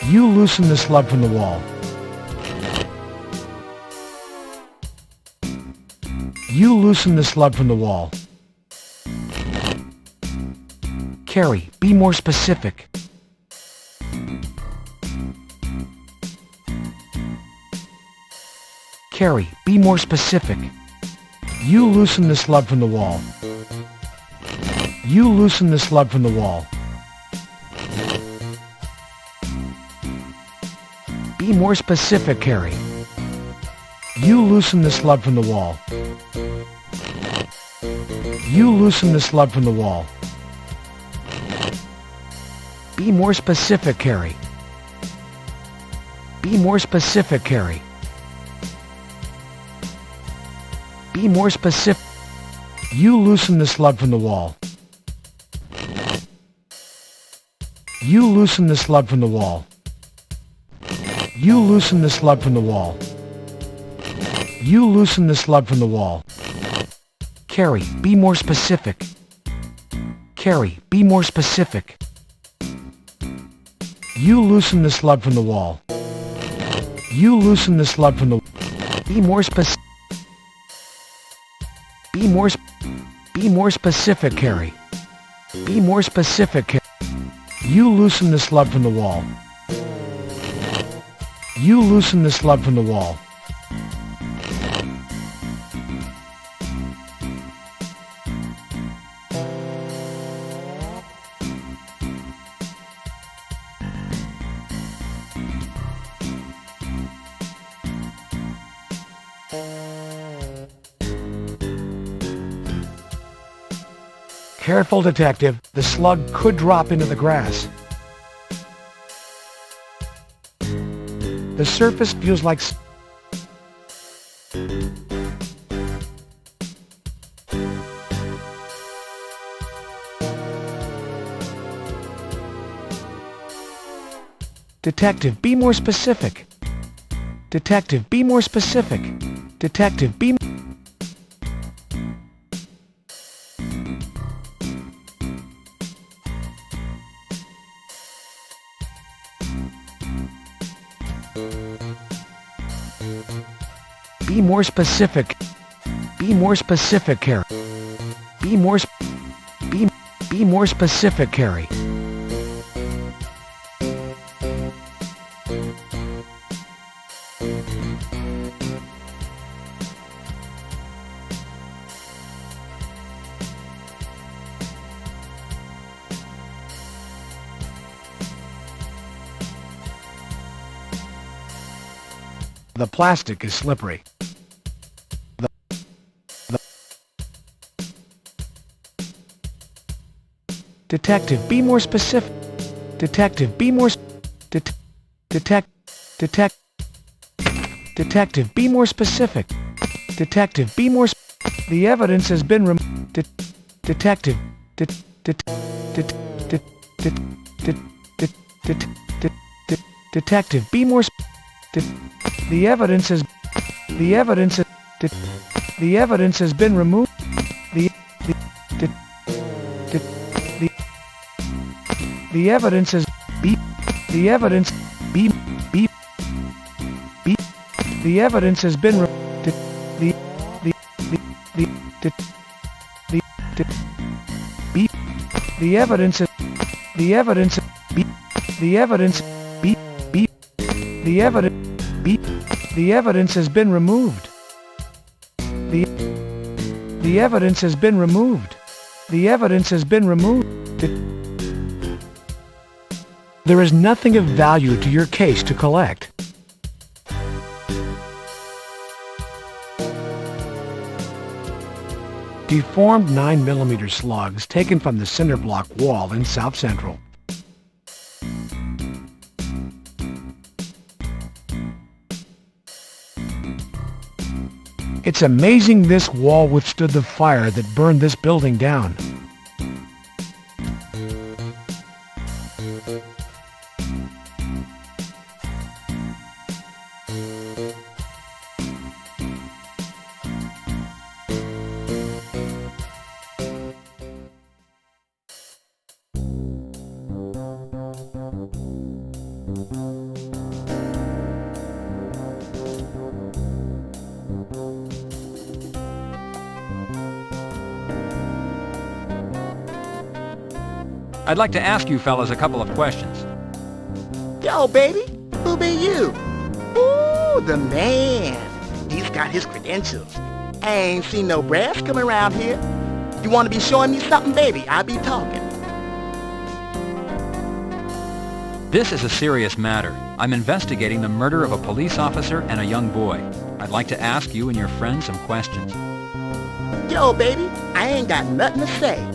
You loosen the slug from the wall. You loosen the slug from the wall. Carrie, be more specific. Carrie, be more specific. You loosen the slug from the wall. You loosen the slug from the wall. Be more specific, Carrie. You loosen the slug from the wall. You loosen the slug from the wall. Be more specific, Carrie. Be more specific, Carrie. Be more specific. You loosen the slug from the wall. You loosen the slug from the wall. You loosen the slug from the wall. You loosen the slug from the wall. Carrie, be more specific. Carrie, be more specific. You loosen the slug from the wall. You loosen the slug from the... Be more specific. Be more specific, Carrie. Be more specific, Carrie. You loosen the slug from the wall. You loosen the slug from the wall. Careful, detective. The slug could drop into the grass. The surface feels like... Detective, be more specific. Detective, be more specific. Detective, be... Be more specific. Be more specific, Carrie. Be more specific, Carrie. The plastic is slippery. Detective, be more specific. Detective, be more Detective, be more specific. Detective, be more The evidence has been Detective. Detective, be more The evidence has been removed. The evidence is the evidence the evidence has been the evidence is the evidence the evidence the evidence the evidence has been removed. The evidence has been removed. The evidence has been removed. There is nothing of value to your case to collect. Deformed 9mm slugs taken from the cinder block wall in South Central. It's amazing this wall withstood the fire that burned this building down. I'd like to ask you fellas a couple of questions. Yo, baby, who be you? Ooh, the man. He's got his credentials. I ain't seen no brass coming around here. You want to be showing me something, baby? I be talking. This is a serious matter. I'm investigating the murder of a police officer and a young boy. I'd like to ask you and your friends some questions. Yo, baby, I ain't got nothing to say.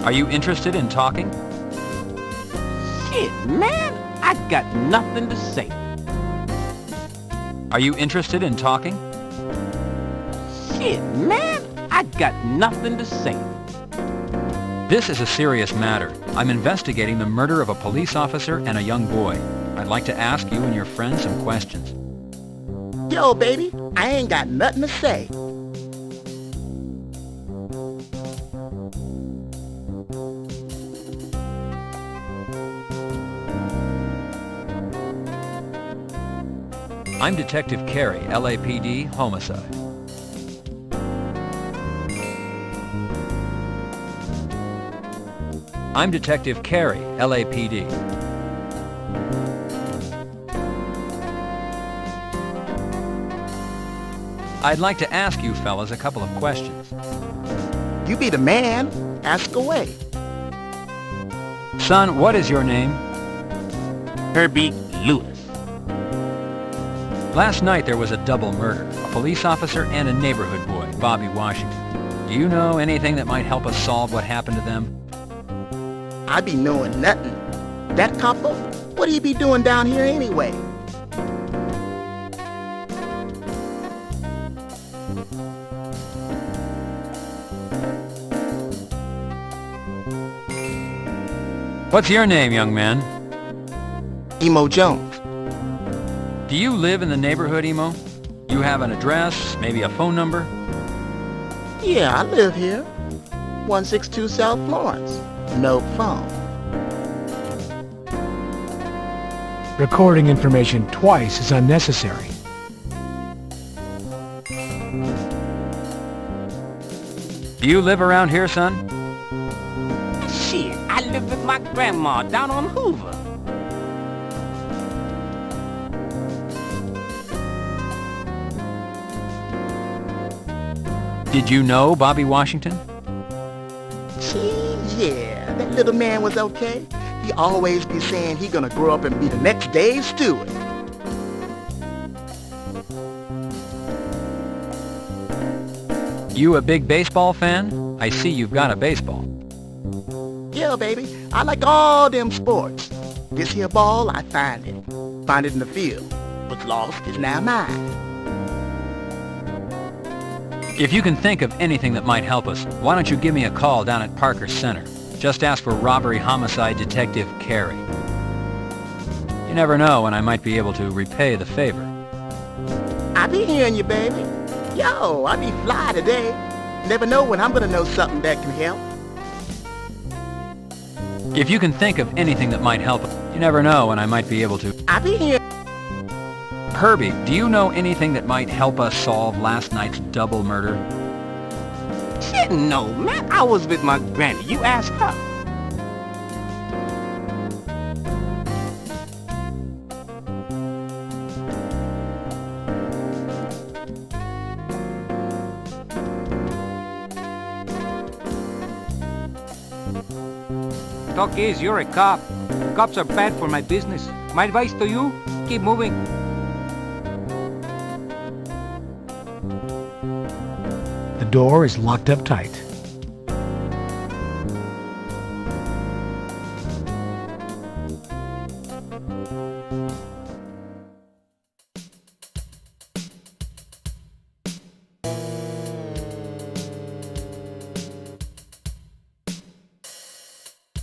Are you interested in talking? Shit, man, I got nothing to say. Are you interested in talking? Shit, man, I got nothing to say. This is a serious matter. I'm investigating the murder of a police officer and a young boy. I'd like to ask you and your friends some questions. Yo, baby, I ain't got nothing to say. I'm Detective Carey, LAPD, Homicide. I'm Detective Carey, LAPD. I'd like to ask you fellas a couple of questions. You be the man. Ask away. Son, what is your name? Herbie Lewis. Last night there was a double murder, a police officer and a neighborhood boy, Bobby Washington. Do you know anything that might help us solve what happened to them? I be knowing nothing. That couple? What do you be doing down here anyway? What's your name, young man? Emo Jones. Do you live in the neighborhood, Emo? You have an address, maybe a phone number? Yeah, I live here. 162 South Florence. No phone. Recording information twice is unnecessary. Do you live around here, son? Shit, I live with my grandma down on Hoover. Did you know Bobby Washington? Gee, yeah, that little man was okay. He always be saying he gonna grow up and be the next Dave Stewart. You a big baseball fan? I see you've got a baseball. Yeah, baby. I like all them sports. This here ball, I find it. Find it in the field. What's lost is now mine. If you can think of anything that might help us, why don't you give me a call down at Parker Center? Just ask for robbery homicide detective Carey. You never know when I might be able to repay the favor. I be hearing you, baby. Yo, I be fly today. Never know when I'm gonna know something that can help. If you can think of anything that might help, you never know when I might be able to. I be hearing... Herbie, do you know anything that might help us solve last night's double murder? Shit, no, man. I was with my granny. You ask her. Talk is, you're a cop. Cops are bad for my business. My advice to you, keep moving. The door is locked up tight.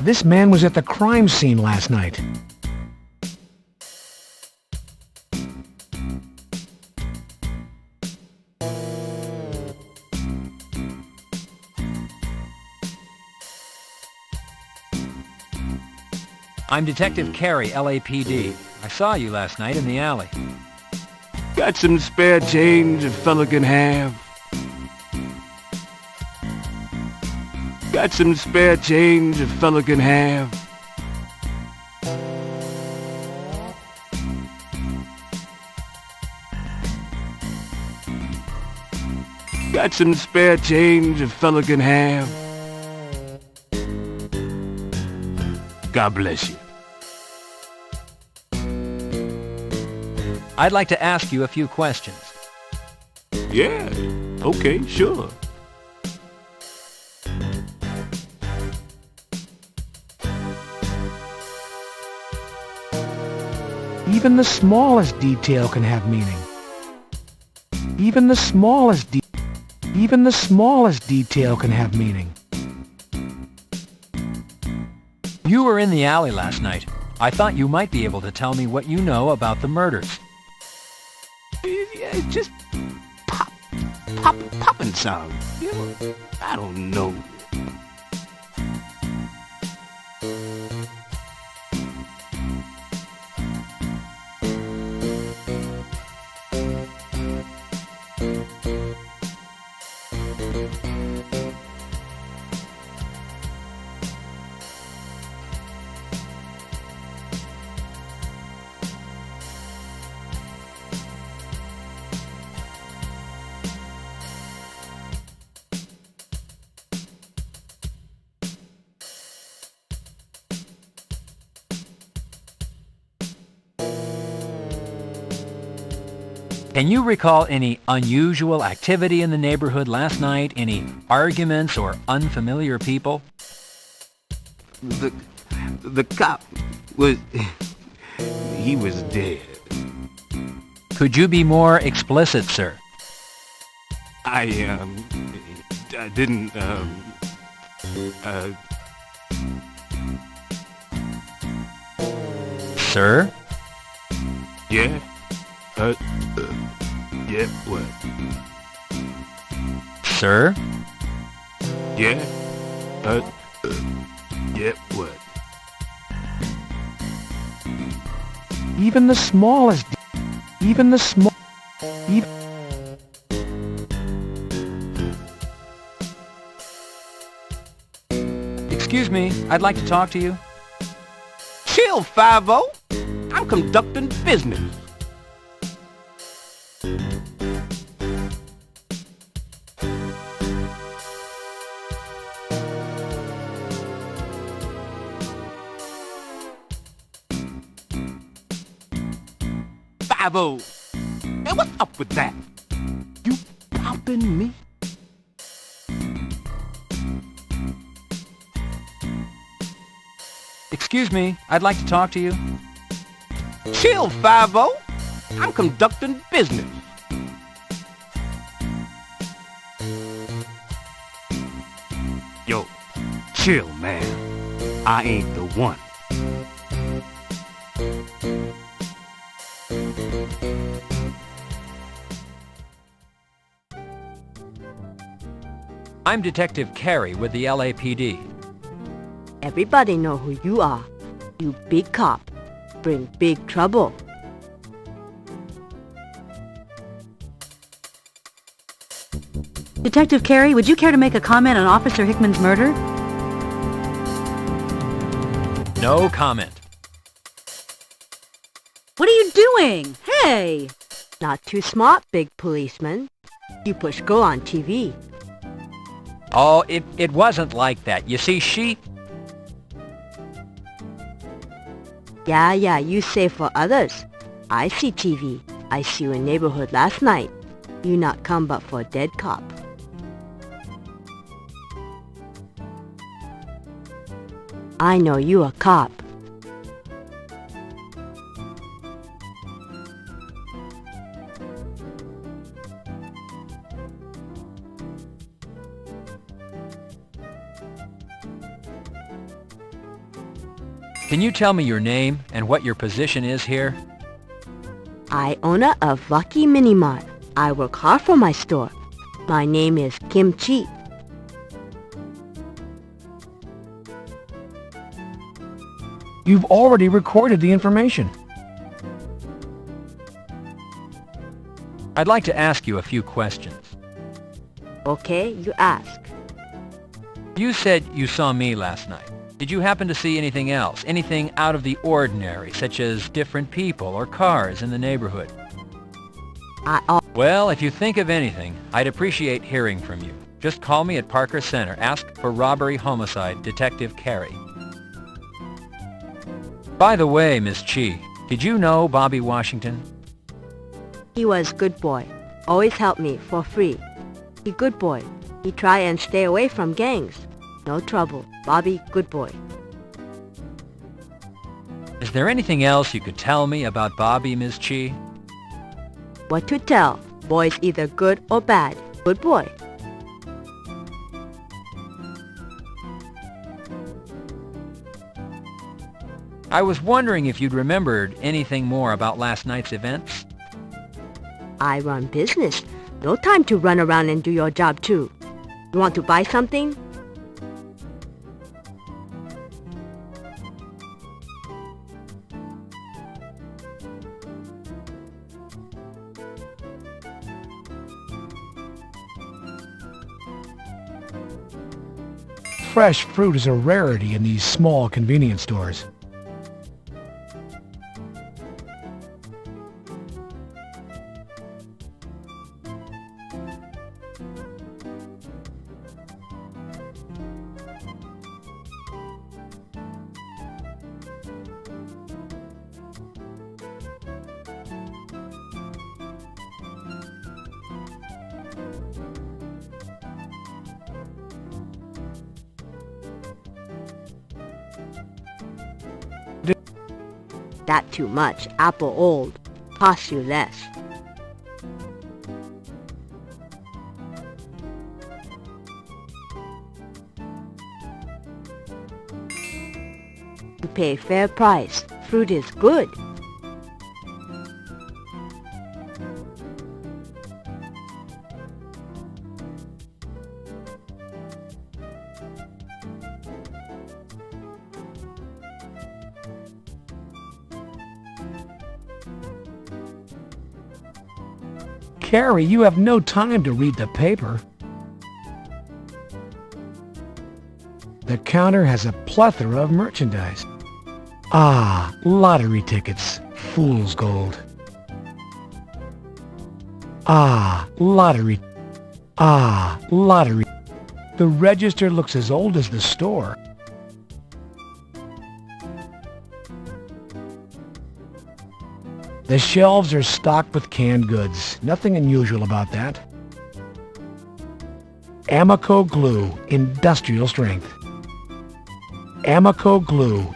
This man was at the crime scene last night. I'm Detective Carey, LAPD. I saw you last night in the alley. Got some spare change a fella can have? Got some spare change a fella can have? Got some spare change a fella can have? God bless you. I'd like to ask you a few questions. Yeah, okay, sure. Even the smallest detail can have meaning. Even the smallest detail can have meaning. You were in the alley last night. I thought you might be able to tell me what you know about the murders. Yeah, it's just popping sound. You know, I don't know. Can you recall any unusual activity in the neighborhood last night? Any arguments or unfamiliar people? The cop was... he was dead. Could you be more explicit, sir? I didn't, Sir? Yeah? Yeah, what? Sir? Yeah? Yeah, what? Even the smallest, Excuse me, I'd like to talk to you. Chill, 5-0. I'm conducting business. Hey, what's up with that? You popping me? Excuse me, I'd like to talk to you. Chill, 5-0. I'm conducting business. Yo, chill, man. I ain't the one. I'm Detective Carey with the LAPD. Everybody know who you are. You big cop. Bring big trouble. Detective Carey, would you care to make a comment on Officer Hickman's murder? No comment. What are you doing? Hey! Not too smart, big policeman. You push go on TV. Oh, it wasn't like that. You see, she... Yeah, you say for others. I see TV. I see you in neighborhood last night. You not come but for a dead cop. I know you a cop. Can you tell me your name and what your position is here? I owner of Lucky Mini Mart. I work hard for my store. My name is Kimchi. You've already recorded the information. I'd like to ask you a few questions. Okay, you ask. You said you saw me last night. Did you happen to see anything else? Anything out of the ordinary, such as different people or cars in the neighborhood? Well, if you think of anything, I'd appreciate hearing from you. Just call me at Parker Center. Ask for Robbery Homicide, Detective Carey. By the way, Miss Chi, did you know Bobby Washington? He was good boy. Always help me for free. He good boy. He try and stay away from gangs. No trouble. Bobby, good boy. Is there anything else you could tell me about Bobby, Miss Chi? What to tell? Boy's either good or bad. Good boy. I was wondering if you'd remembered anything more about last night's events? I run business. No time to run around and do your job too. You want to buy something? Fresh fruit is a rarity in these small convenience stores. That too much. Apple old. Cost you less. You pay fair price. Fruit is good. Carey, you have no time to read the paper. The counter has a plethora of merchandise. Ah, lottery tickets, fool's gold. Ah, lottery. Ah, lottery. The register looks as old as the store. The shelves are stocked with canned goods. Nothing unusual about that. Amico glue, industrial strength. Amico glue,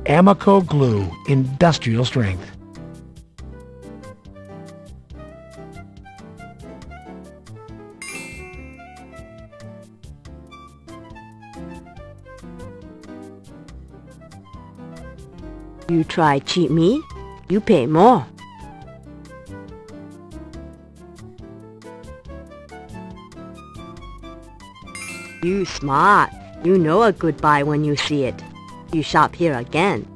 Amico glue, industrial strength. You try cheat me, you pay more. You smart. You know a good buy when you see it. You shop here again.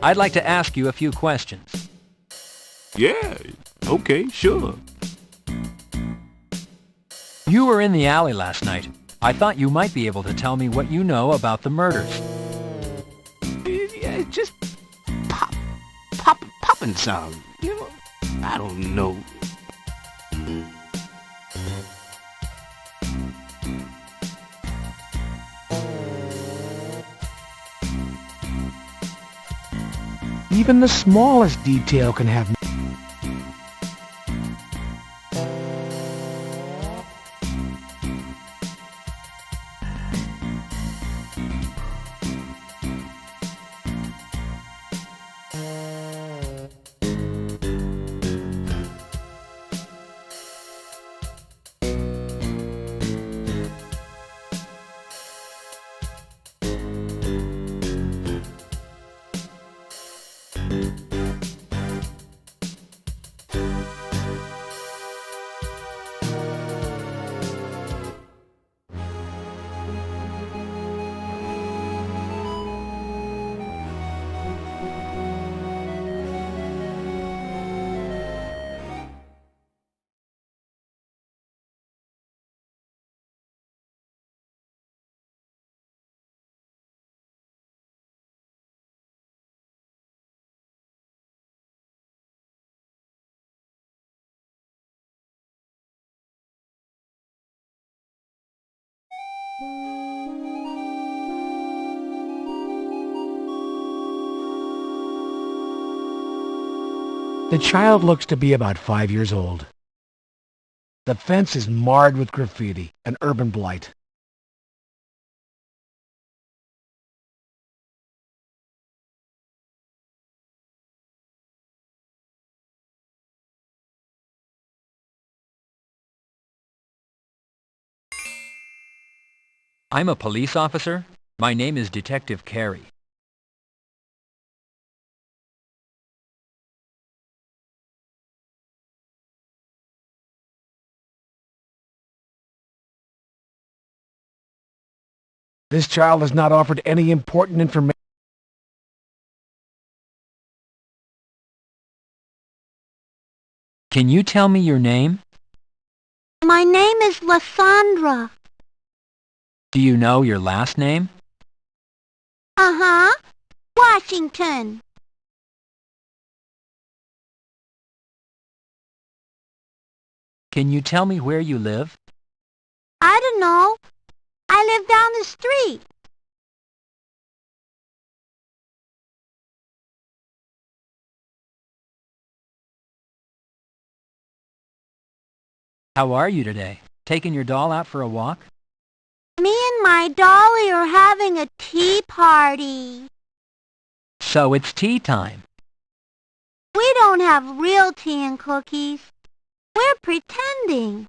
I'd like to ask you a few questions. Yeah, okay, sure. You were in the alley last night. I thought you might be able to tell me what you know about the murders. Yeah, just popping sound. You know, I don't know. Even the smallest detail can have... The child looks to be about 5 years old. The fence is marred with graffiti, an urban blight. I'm a police officer. My name is Detective Carey. This child has not offered any important information. Can you tell me your name? My name is Lysandra. Do you know your last name? Uh-huh. Washington. Can you tell me where you live? I don't know. I live down the street. How are you today? Taking your doll out for a walk? Me and my dolly are having a tea party. So it's tea time. We don't have real tea and cookies. We're pretending.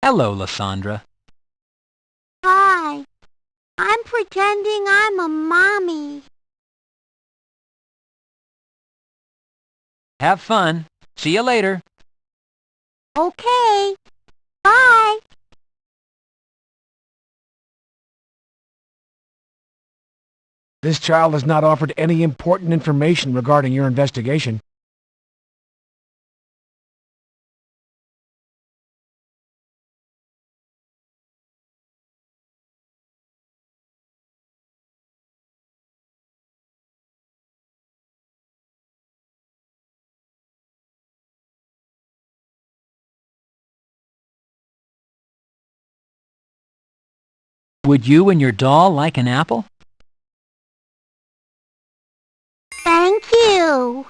Hello, Lysandra. Hi. I'm pretending I'm a mommy. Have fun. See you later. Okay. Bye. This child has not offered any important information regarding your investigation. Would you and your doll like an apple? Thank you.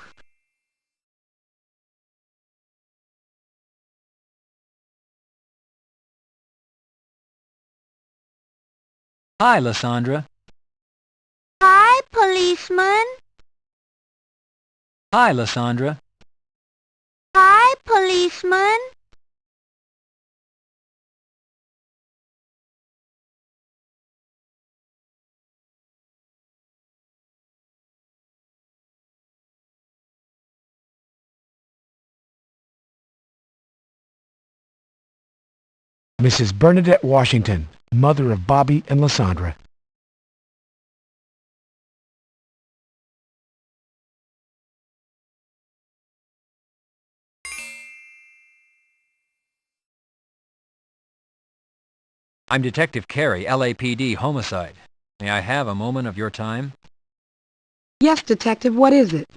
Hi, Lysandra. Hi, policeman. Hi, Lysandra. Hi, policeman. Mrs. Bernadette Washington, mother of Bobby and Lysandra. I'm Detective Carey, LAPD Homicide. May I have a moment of your time? Yes, Detective, what is it?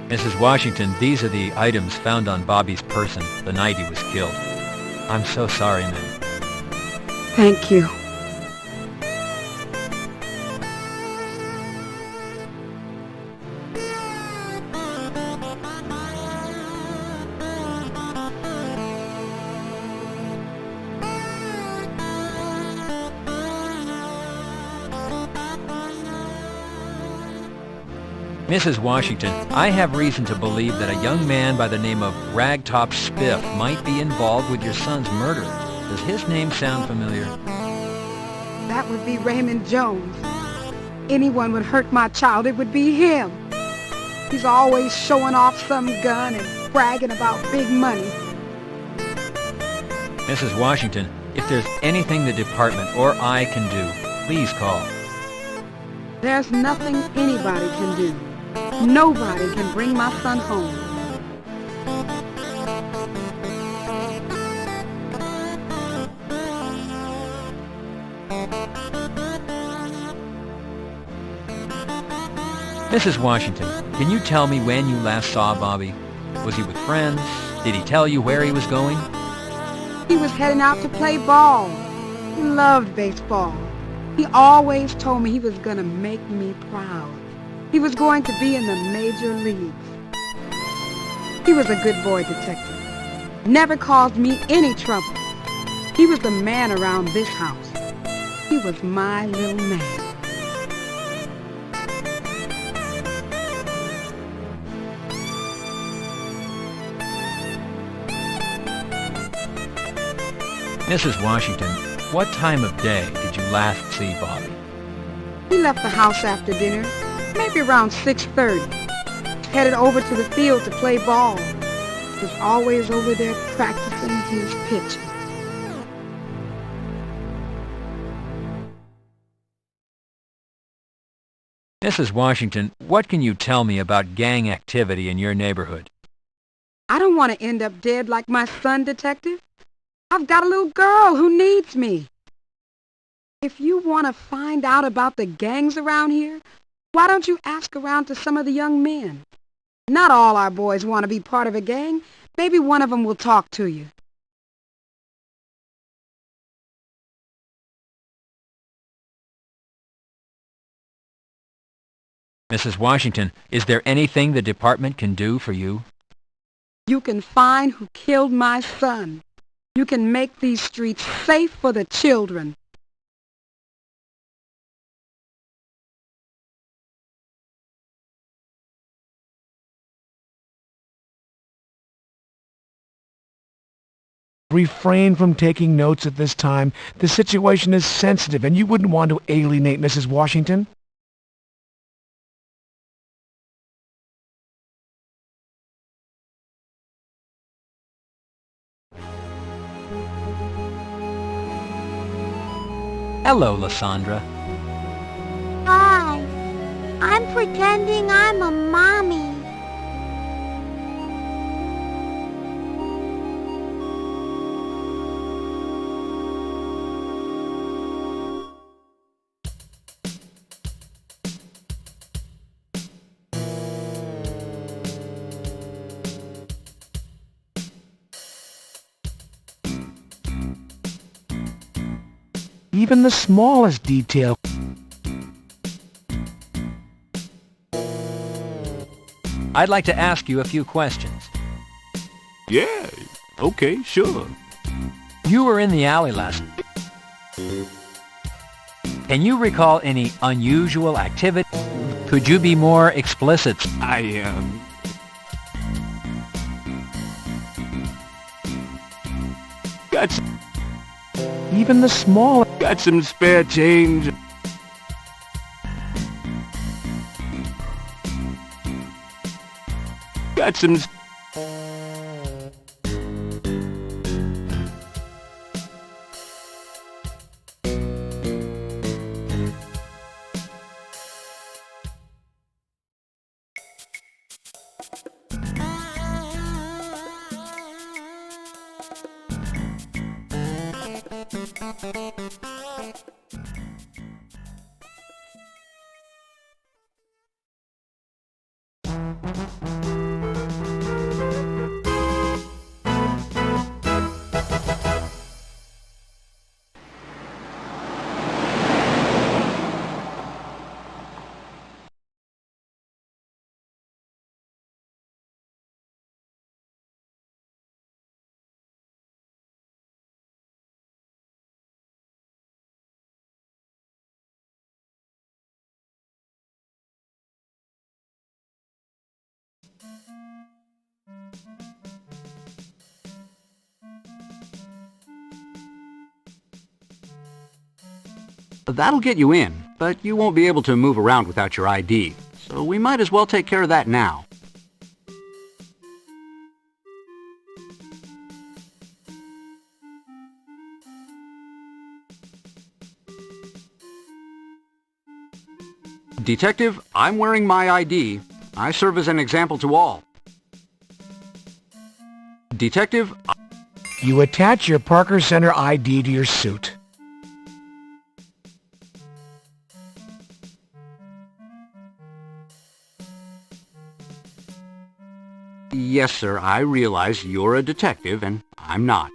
Mrs. Washington, these are the items found on Bobby's person the night he was killed. I'm so sorry, ma'am. Thank you. Mrs. Washington, I have reason to believe that a young man by the name of Ragtop Spiff might be involved with your son's murder. Does his name sound familiar? That would be Raymond Jones. Anyone would hurt my child, it would be him. He's always showing off some gun and bragging about big money. Mrs. Washington, if there's anything the department or I can do, please call. There's nothing anybody can do. Nobody can bring my son home. Mrs. Washington, can you tell me when you last saw Bobby? Was he with friends? Did he tell you where he was going? He was heading out to play ball. He loved baseball. He always told me he was going to make me proud. He was going to be in the major leagues. He was a good boy, Detective. Never caused me any trouble. He was the man around this house. He was my little man. Mrs. Washington, what time of day did you last see Bobby? He left the house after dinner, maybe around 6:30. Headed over to the field to play ball. He was always over there practicing his pitching. Mrs. Washington, what can you tell me about gang activity in your neighborhood? I don't want to end up dead like my son, Detective. I've got a little girl who needs me. If you want to find out about the gangs around here, why don't you ask around to some of the young men? Not all our boys want to be part of a gang. Maybe one of them will talk to you. Mrs. Washington, is there anything the department can do for you? You can find who killed my son. You can make these streets safe for the children. Refrain from taking notes at this time. The situation is sensitive, and you wouldn't want to alienate Mrs. Washington. Hello, Lysandra. Hi. I'm pretending I'm a mommy. Even the smallest detail. I'd like to ask you a few questions. Yeah, okay, sure. You were in the alley last night. Can you recall any unusual activity? Could you be more explicit? Got some, Even the small. got some spare change. Got some. That'll get you in, but you won't be able to move around without your ID, so we might as well take care of that now. Detective, I'm wearing my ID. I serve as an example to all. Detective, You attach your Parker Center ID to your suit. Yes, sir, I realize you're a detective and I'm not.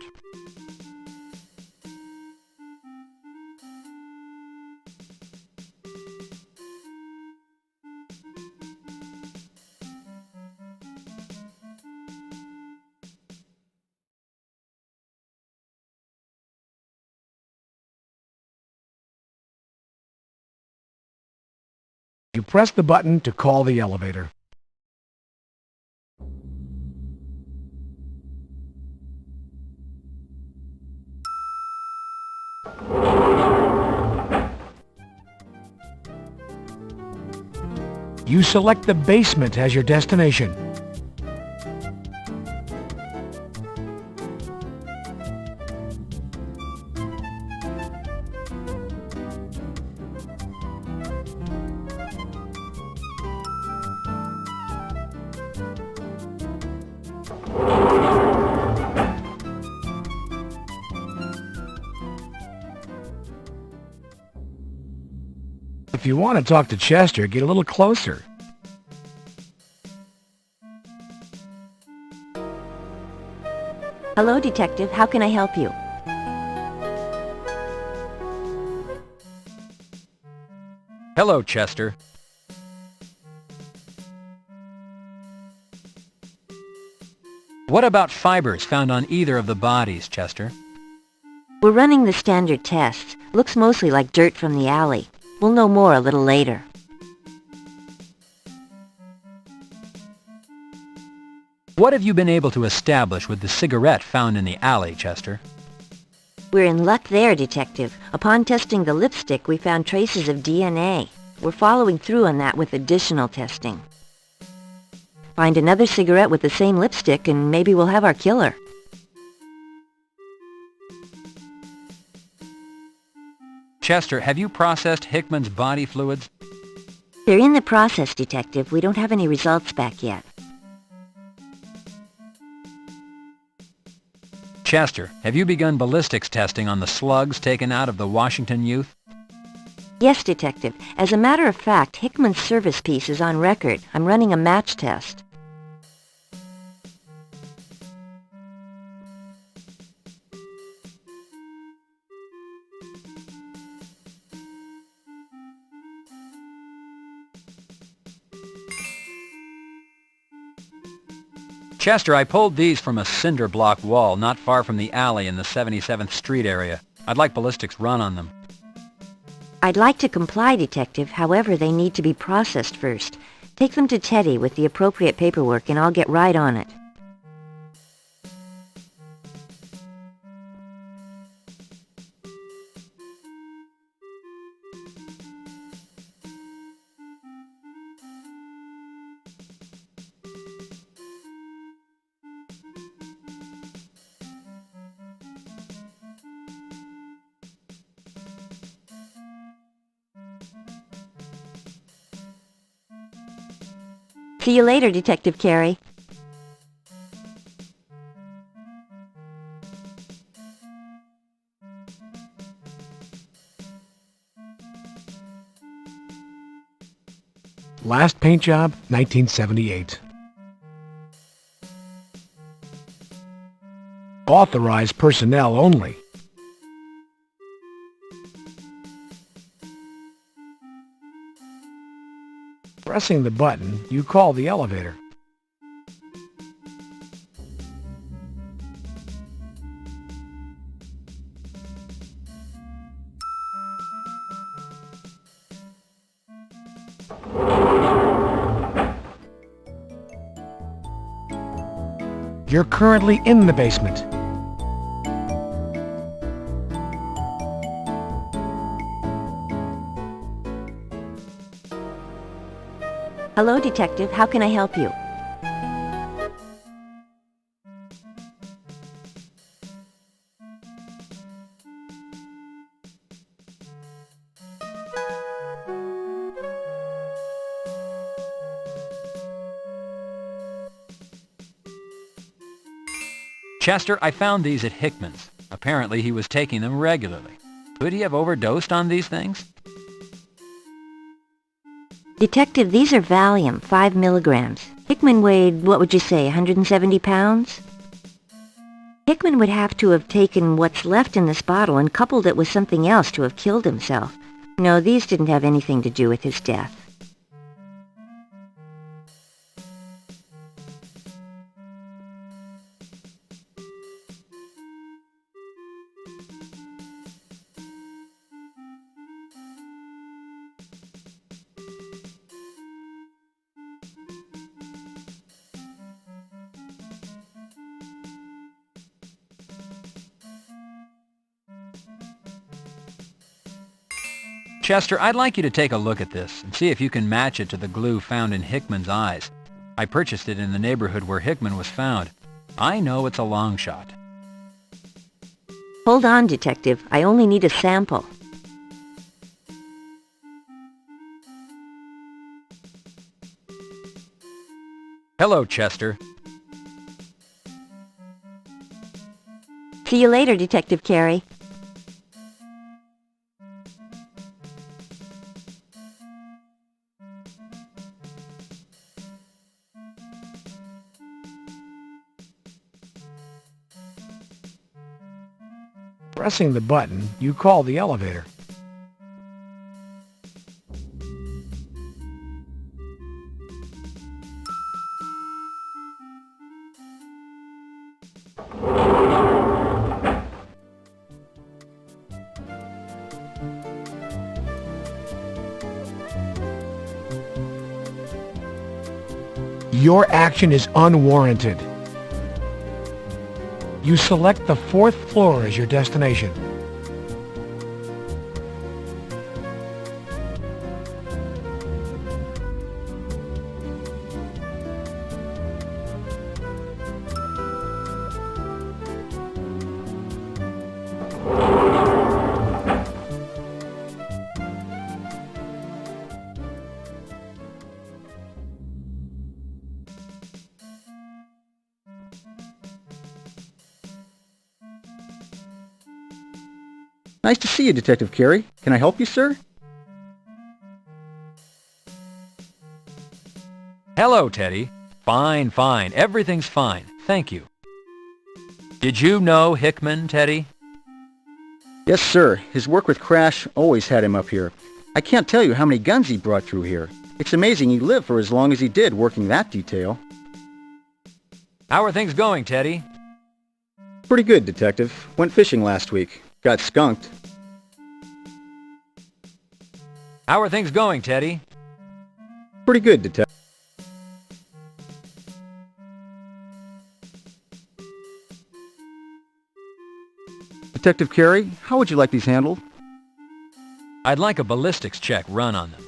You press the button to call the elevator. You select the basement as your destination. If you want to talk to Chester, get a little closer. Hello, Detective. How can I help you? Hello, Chester. What about fibers found on either of the bodies, Chester? We're running the standard tests. Looks mostly like dirt from the alley. We'll know more a little later. What have you been able to establish with the cigarette found in the alley, Chester? We're in luck there, Detective. Upon testing the lipstick, we found traces of DNA. We're following through on that with additional testing. Find another cigarette with the same lipstick and maybe we'll have our killer. Chester, have you processed Hickman's body fluids? They're in the process, Detective. We don't have any results back yet. Chester, have you begun ballistics testing on the slugs taken out of the Washington youth? Yes, Detective. As a matter of fact, Hickman's service piece is on record. I'm running a match test. Chester, I pulled these from a cinder block wall not far from the alley in the 77th Street area. I'd like ballistics run on them. I'd like to comply, Detective. However, they need to be processed first. Take them to Teddy with the appropriate paperwork and I'll get right on it. See you later, Detective Carey. Last paint job, 1978. Authorized personnel only. Pressing the button, you call the elevator. You're currently in the basement. Hello, Detective. How can I help you? Chester, I found these at Hickman's. Apparently he was taking them regularly. Could he have overdosed on these things? Detective, these are Valium, 5 milligrams. Hickman weighed, what would you say, 170 pounds? Hickman would have to have taken what's left in this bottle and coupled it with something else to have killed himself. No, these didn't have anything to do with his death. Chester, I'd like you to take a look at this and see if you can match it to the glue found in Hickman's eyes. I purchased it in the neighborhood where Hickman was found. I know it's a long shot. Hold on, Detective. I only need a sample. Hello, Chester. See you later, Detective Carey. Pressing the button, you call the elevator. Your action is unwarranted. You select the 4th floor as your destination. Nice to see you, Detective Carey. Can I help you, sir? Hello, Teddy. Fine, fine. Everything's fine. Thank you. Did you know Hickman, Teddy? Yes, sir. His work with Crash always had him up here. I can't tell you how many guns he brought through here. It's amazing he lived for as long as he did working that detail. How are things going, Teddy? Pretty good, Detective. Went fishing last week. Got skunked. How are things going, Teddy? Pretty good, Detective. Detective Carey, how would you like these handled? I'd like a ballistics check run on them.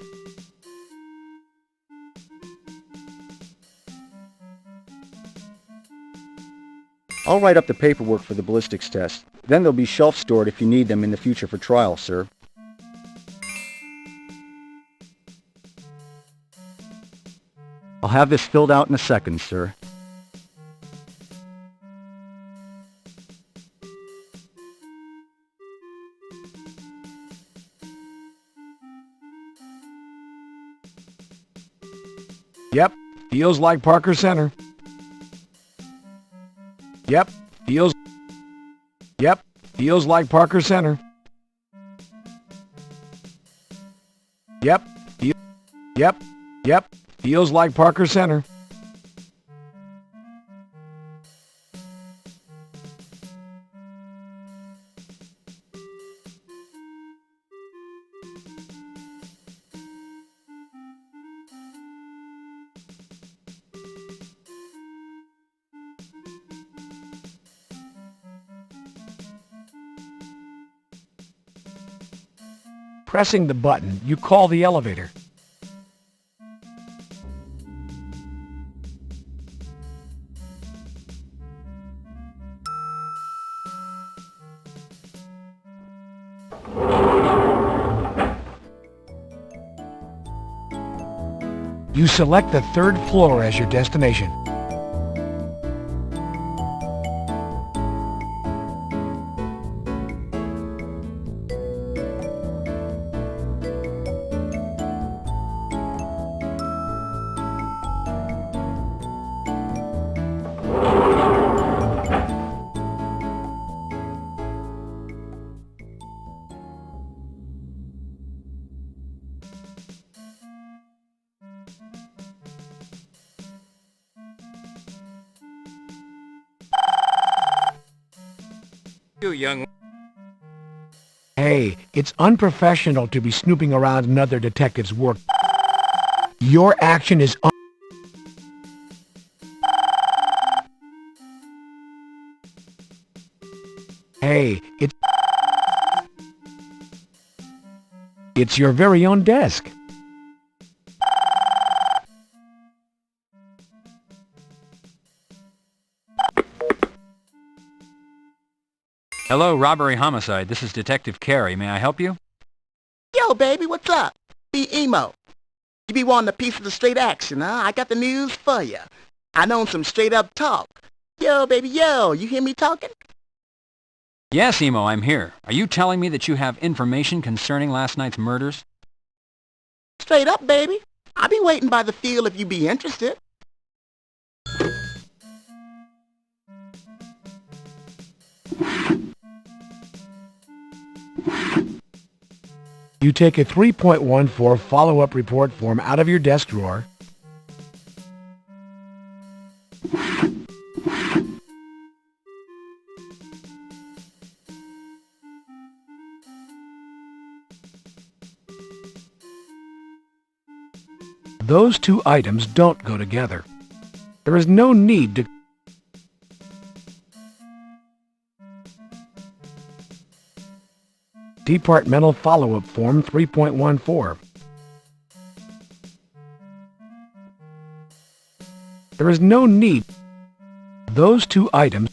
I'll write up the paperwork for the ballistics test. Then they'll be shelf-stored if you need them in the future for trial, sir. I'll have this filled out in a second, sir. Yep, feels like Parker Center. Yep, feels like Parker Center. Yep, feels like Parker Center. Pressing the button, you call the elevator. You select the third floor as your destination. You young... Hey, it's unprofessional to be snooping around another detective's work. Your action is Hey, it's your very own desk. Hello, robbery homicide. This is Detective Carey. May I help you? Yo, baby, what's up? Be emo. You be wanting a piece of the straight action, huh? I got the news for you. I know some straight up talk. Yo, baby, yo, you hear me talking? Yes, Emo, I'm here. Are you telling me that you have information concerning last night's murders? Straight up, baby. I'll be waiting by the field if you be interested. You take a 3.14 follow-up report form out of your desk drawer. Those two items don't go together. There is no need to... Departmental Follow-Up Form 3.14. There is no need. Those two items.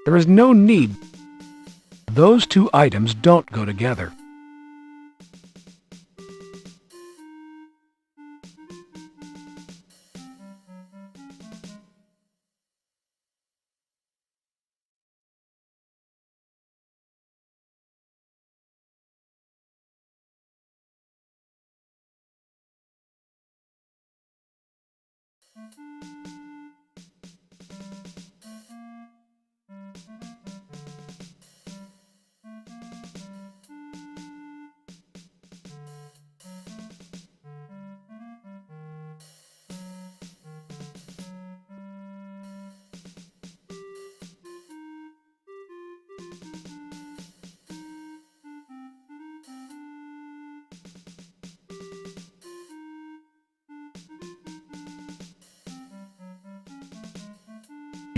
There is no need. Those two items don't go together.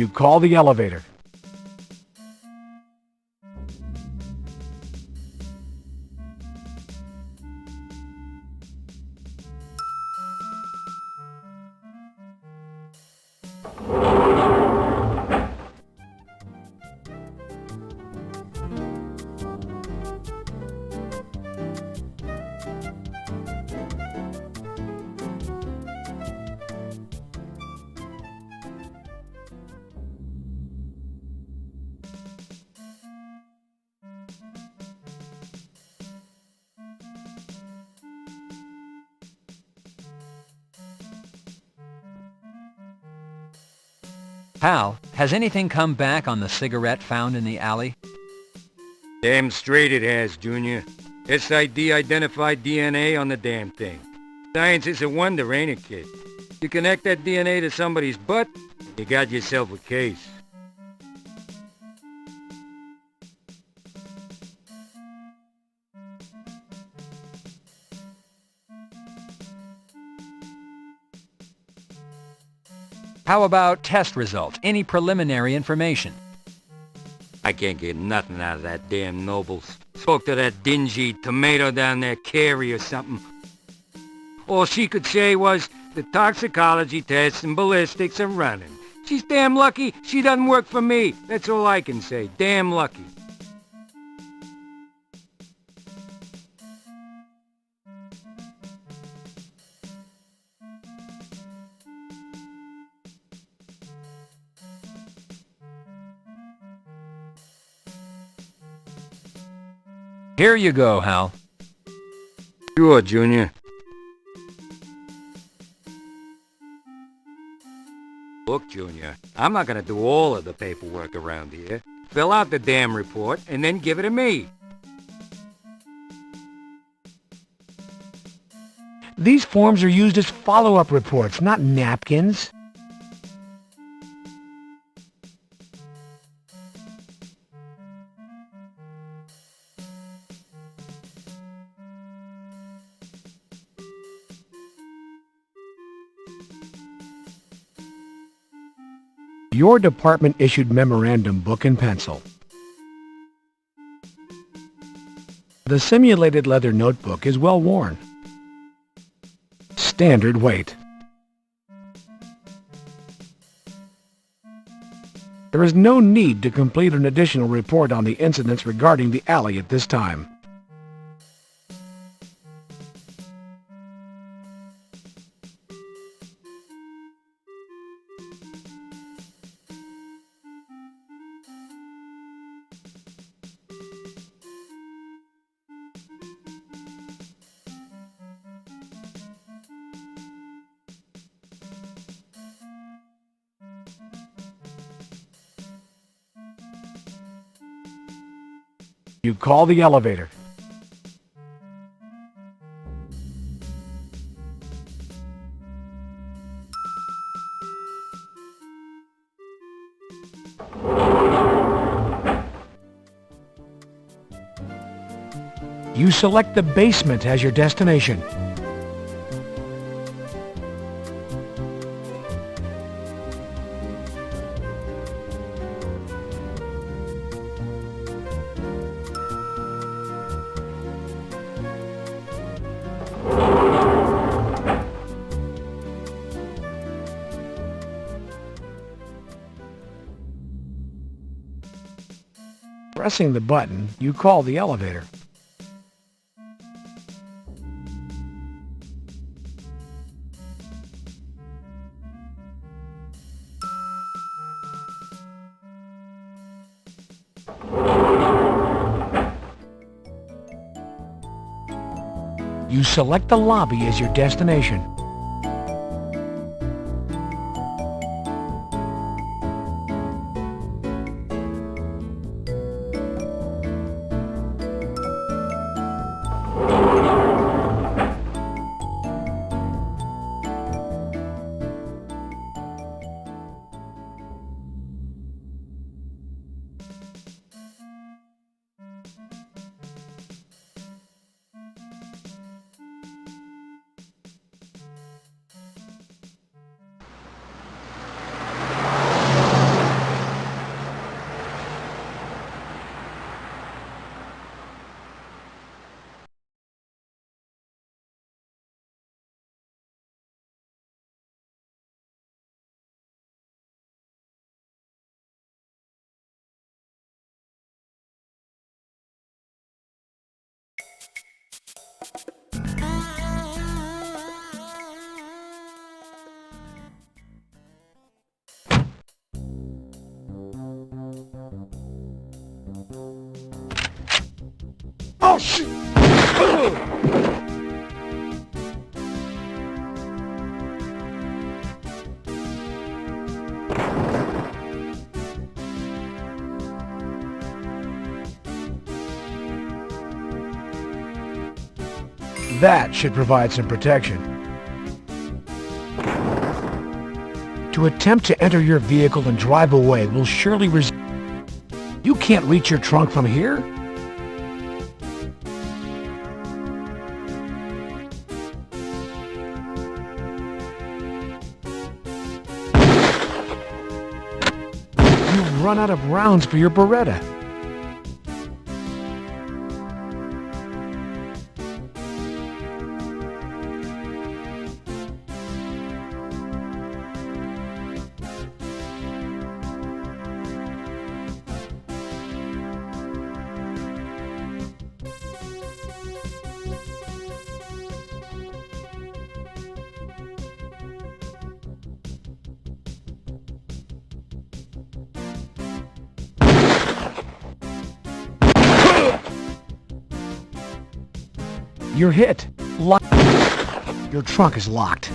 You call the elevator. Hal, has anything come back on the cigarette found in the alley? Damn straight it has, Junior. SID identified DNA on the damn thing. Science is a wonder, ain't it, kid? You connect that DNA to somebody's butt, you got yourself a case. How about test results? Any preliminary information? I can't get nothing out of that damn Nobles. Spoke to that dingy tomato down there, Carey or something. All she could say was, the toxicology tests and ballistics are running. She's damn lucky she doesn't work for me. That's all I can say. Damn lucky. Here you go, Hal. Sure, Junior. Look, Junior, I'm not gonna do all of the paperwork around here. Fill out the damn report and then give it to me. These forms are used as follow-up reports, not napkins. Your department issued memorandum book and pencil. The simulated leather notebook is well worn. Standard weight. There is no need to complete an additional report on the incidents regarding the alley at this time. You call the elevator. You select the basement as your destination. Pressing the button, you call the elevator. You select the lobby as your destination. Oh, shit! That should provide some protection. To attempt to enter your vehicle and drive away will surely You can't reach your trunk from here? You've run out of rounds for your Beretta. You're hit. Your trunk is locked.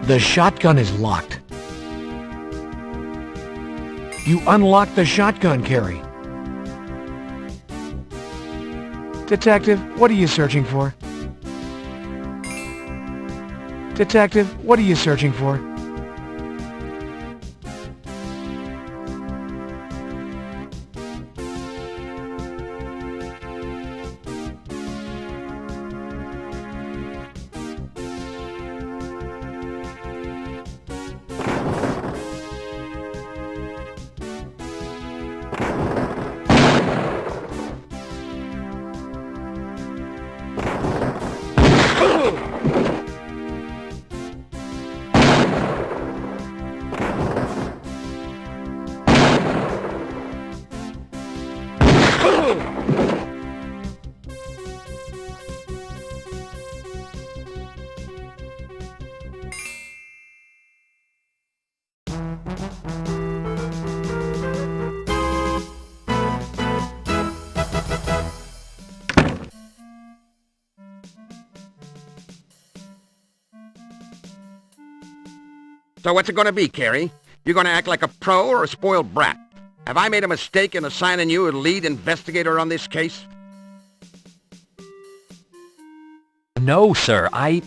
The shotgun is locked. You unlocked the shotgun, Carrie. Detective, what are you searching for? Detective, what are you searching for? So what's it gonna be, Carrie? You gonna act like a pro or a spoiled brat? Have I made a mistake in assigning you a lead investigator on this case? No, sir, I'll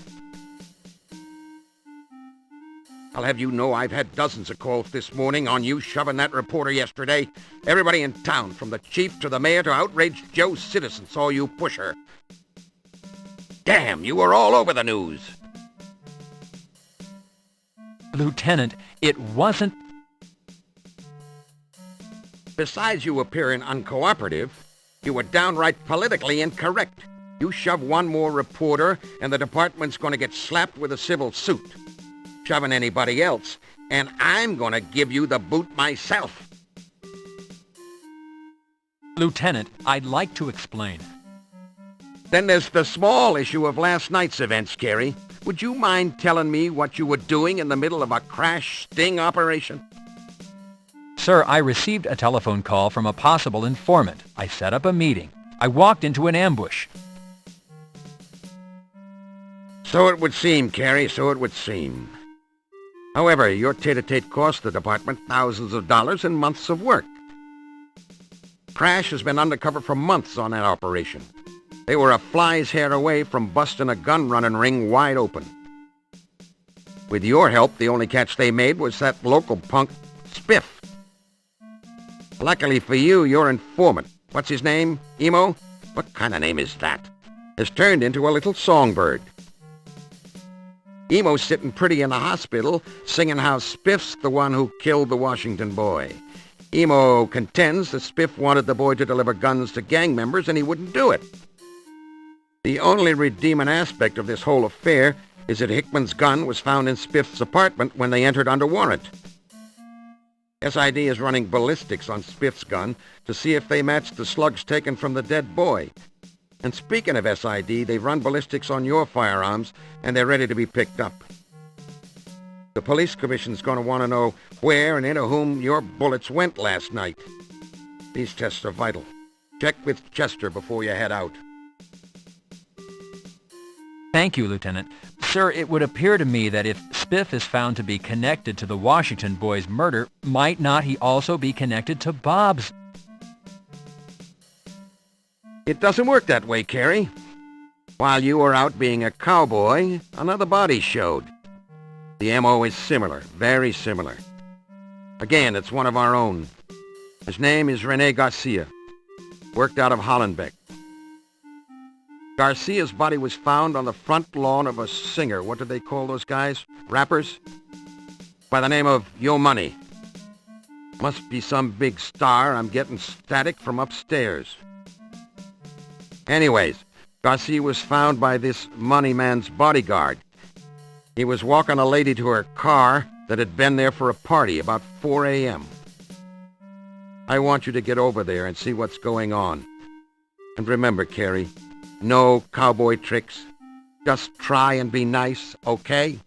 have you know I've had dozens of calls this morning on you shoving that reporter yesterday. Everybody in town, from the chief to the mayor to outraged Joe citizen, saw you push her. Damn, you were all over the news. Lieutenant, it wasn't... Besides you appearing uncooperative, you were downright politically incorrect. You shove one more reporter, and the department's going to get slapped with a civil suit. Shoving anybody else, and I'm going to give you the boot myself. Lieutenant, I'd like to explain. Then there's the small issue of last night's events, Carrie. Would you mind telling me what you were doing in the middle of a crash sting operation? Sir, I received a telephone call from a possible informant. I set up a meeting. I walked into an ambush. So it would seem, Carrie, so it would seem. However, your tete-a-tete cost the department thousands of dollars and months of work. Crash has been undercover for months on that operation. They were a fly's hair away from busting a gun-running ring wide open. With your help, the only catch they made was that local punk, Spiff. Luckily for you, your informant, what's his name, Emo? What kind of name is that? Has turned into a little songbird. Emo's sitting pretty in the hospital, singing how Spiff's the one who killed the Washington boy. Emo contends that Spiff wanted the boy to deliver guns to gang members, and he wouldn't do it. The only redeeming aspect of this whole affair is that Hickman's gun was found in Spiff's apartment when they entered under warrant. SID is running ballistics on Spiff's gun to see if they match the slugs taken from the dead boy. And speaking of SID, they've run ballistics on your firearms, and they're ready to be picked up. The police commission's going to want to know where and into whom your bullets went last night. These tests are vital. Check with Chester before you head out. Thank you, Lieutenant. Sir, it would appear to me that if Spiff is found to be connected to the Washington boys' murder, might not he also be connected to Bob's? It doesn't work that way, Carrie. While you were out being a cowboy, another body showed. The M.O. is similar, very similar. Again, it's one of our own. His name is Rene Garcia. Worked out of Hollenbeck. Garcia's body was found on the front lawn of a singer. What do they call those guys? Rappers? By the name of Yo Money. Must be some big star. I'm getting static from upstairs. Anyways, Garcia was found by this money man's bodyguard. He was walking a lady to her car that had been there for a party about 4 a.m. I want you to get over there and see what's going on. And remember, Carrie, no cowboy tricks. Just try and be nice, okay?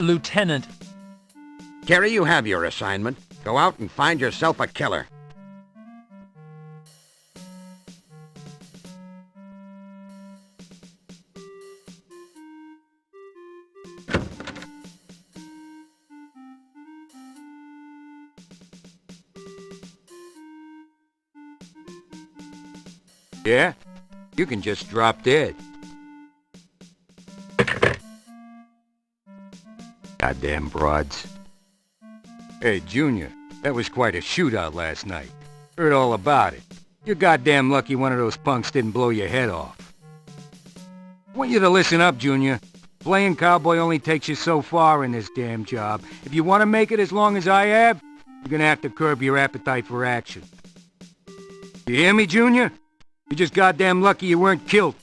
Lieutenant. Carrie, you have your assignment. Go out and find yourself a killer. Yeah? You can just drop dead. Goddamn broads. Hey, Junior, that was quite a shootout last night. Heard all about it. You're goddamn lucky one of those punks didn't blow your head off. I want you to listen up, Junior. Playing cowboy only takes you so far in this damn job. If you want to make it as long as I have, you're gonna have to curb your appetite for action. You hear me, Junior? You're just goddamn lucky you weren't killed.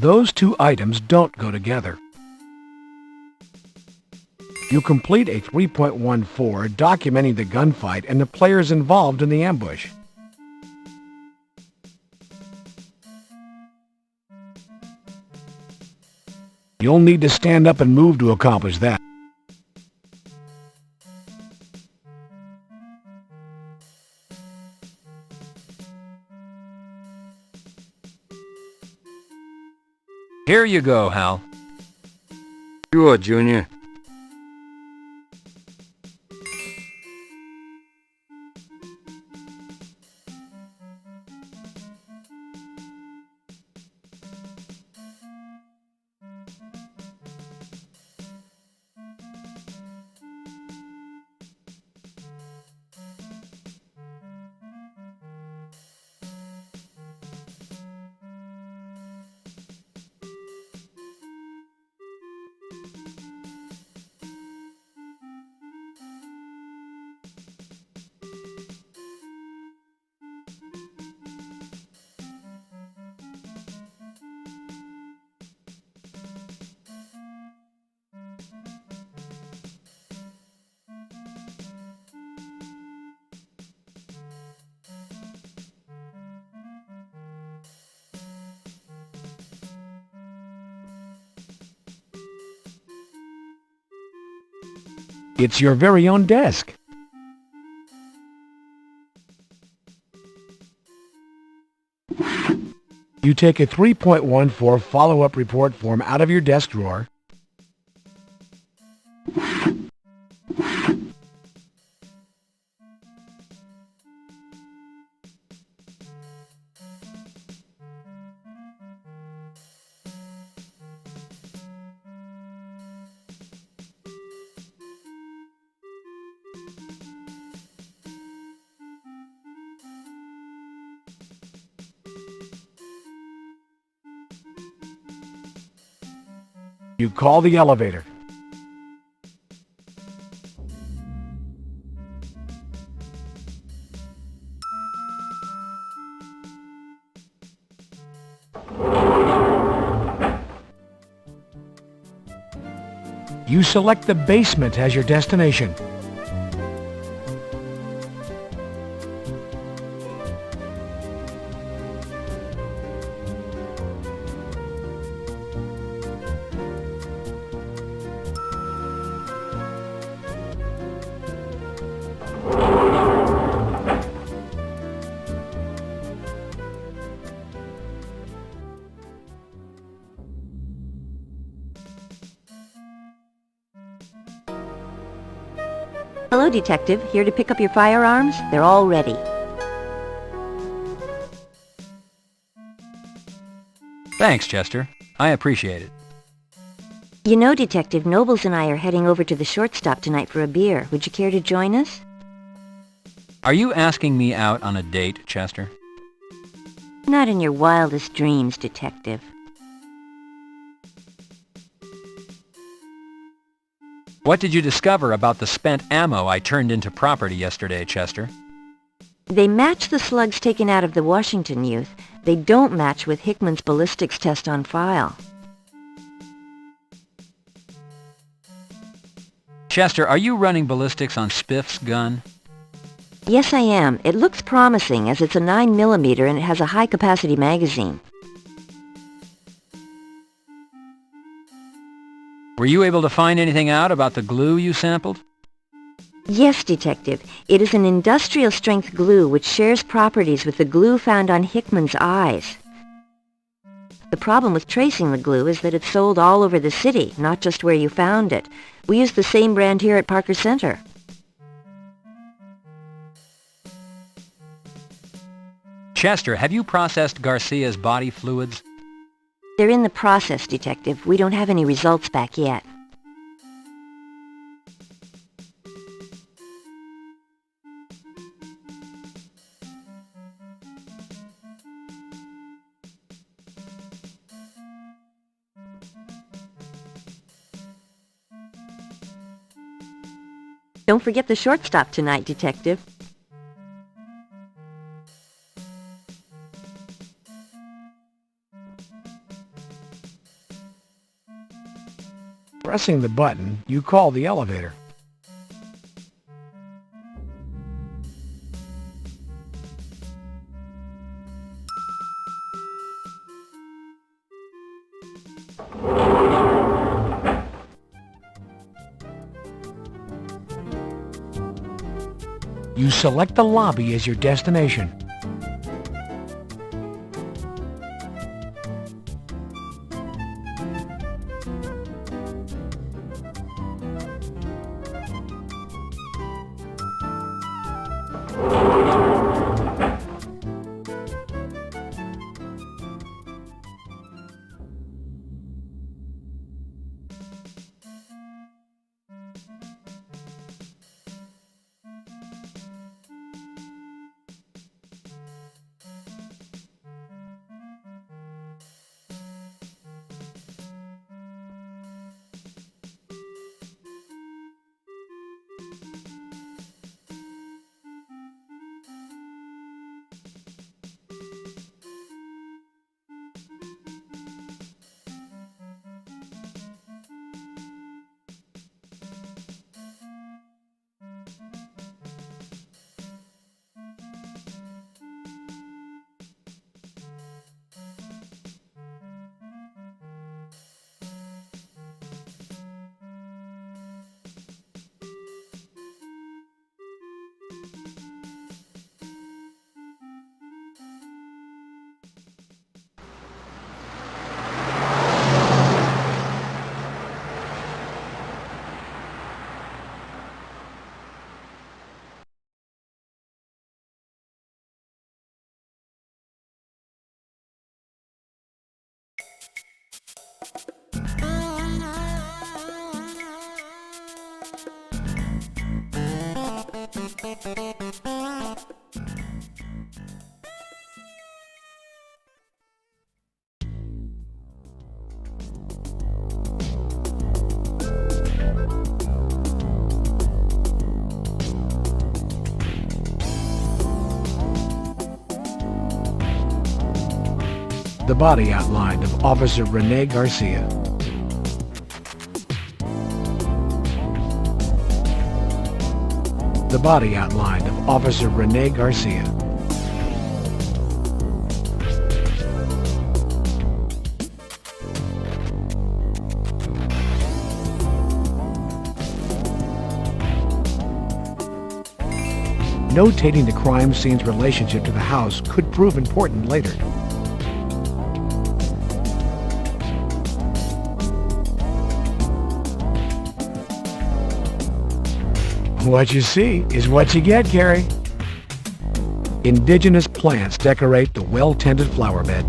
Those two items don't go together. You complete a 3.14 documenting the gunfight and the players involved in the ambush. You'll need to stand up and move to accomplish that. Here you go, Hal. Sure, Junior. It's your very own desk. You take a 3.14 follow-up report form out of your desk drawer, You call the elevator. You select the basement as your destination. Hello, Detective. Here to pick up your firearms? They're all ready. Thanks, Chester. I appreciate it. You know, Detective, Nobles and I are heading over to the shortstop tonight for a beer. Would you care to join us? Are you asking me out on a date, Chester? Not in your wildest dreams, Detective. What did you discover about the spent ammo I turned into property yesterday, Chester? They match the slugs taken out of the Washington youth. They don't match with Hickman's ballistics test on file. Chester, are you running ballistics on Spiff's gun? Yes, I am. It looks promising as it's a 9mm and it has a high-capacity magazine. Were you able to find anything out about the glue you sampled? Yes, Detective. It is an industrial-strength glue which shares properties with the glue found on Hickman's eyes. The problem with tracing the glue is that it's sold all over the city, not just where you found it. We use the same brand here at Parker Center. Chester, have you processed Garcia's body fluids? They're in the process, Detective. We don't have any results back yet. Don't forget the shortstop tonight, Detective. Pressing the button, you call the elevator. You select the lobby as your destination. The body outline of Officer Rene Garcia. The body outline of Officer Rene Garcia. Notating the crime scene's relationship to the house could prove important later. What you see is what you get, Carrie. Indigenous plants decorate the well-tended flower bed.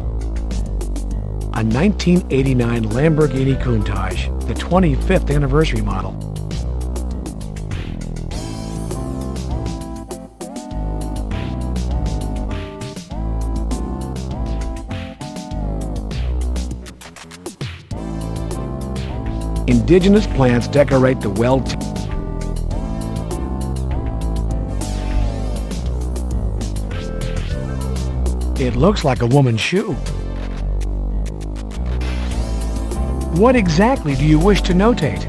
A 1989 Lamborghini Countach, the 25th anniversary model. Indigenous plants decorate the It looks like a woman's shoe. What exactly do you wish to notate?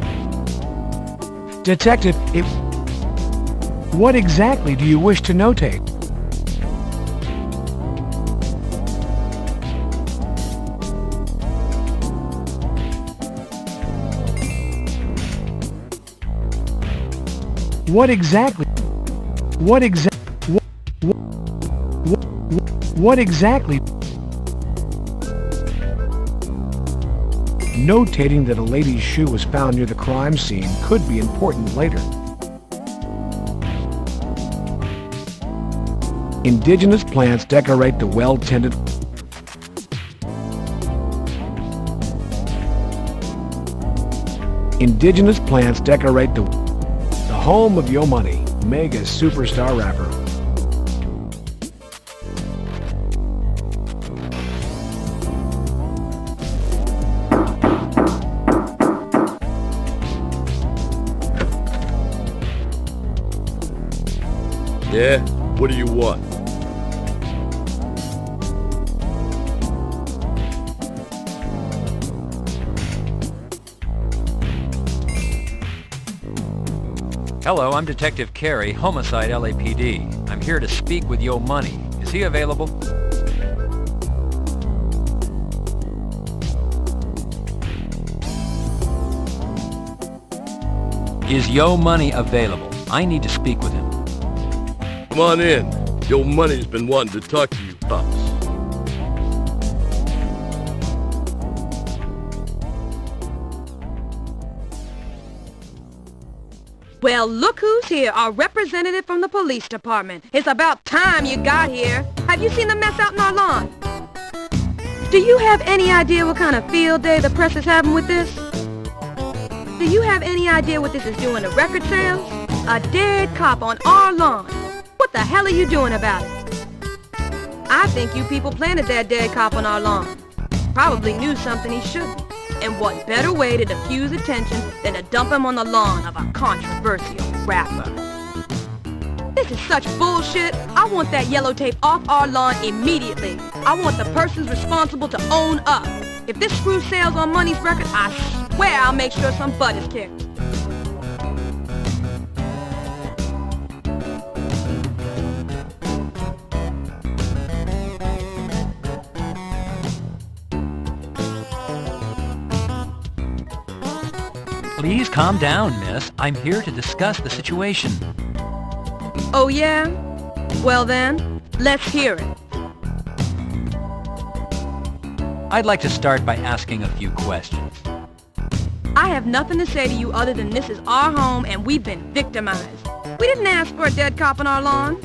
Detective, What exactly do you wish to notate? What exactly? Notating that a lady's shoe was found near the crime scene could be important later. Indigenous plants decorate the well-tended. Indigenous plants decorate the home of Yo Money, mega superstar rapper. Yeah? What do you want? Hello, I'm Detective Carey, Homicide LAPD. I'm here to speak with Yo Money. Is he available? Is Yo Money available? I need to speak with him. Come on in. Yo Money's been wanting to talk to you, Pops. Well, look who's here, our representative from the police department. It's about time you got here. Have you seen the mess out in our lawn? Do you have any idea what kind of field day the press is having with this? Do you have any idea what this is doing to record sales? A dead cop on our lawn. What the hell are you doing about it? I think you people planted that dead cop on our lawn. Probably knew something he shouldn't. And what better way to diffuse attention than to dump him on the lawn of a controversial rapper? This is such bullshit. I want that yellow tape off our lawn immediately. I want the persons responsible to own up. If this screws sales on Money's record, I swear I'll make sure some butt is kicked. Please calm down, miss. I'm here to discuss the situation. Oh yeah? Well then, let's hear it. I'd like to start by asking a few questions. I have nothing to say to you other than this is our home and we've been victimized. We didn't ask for a dead cop on our lawn.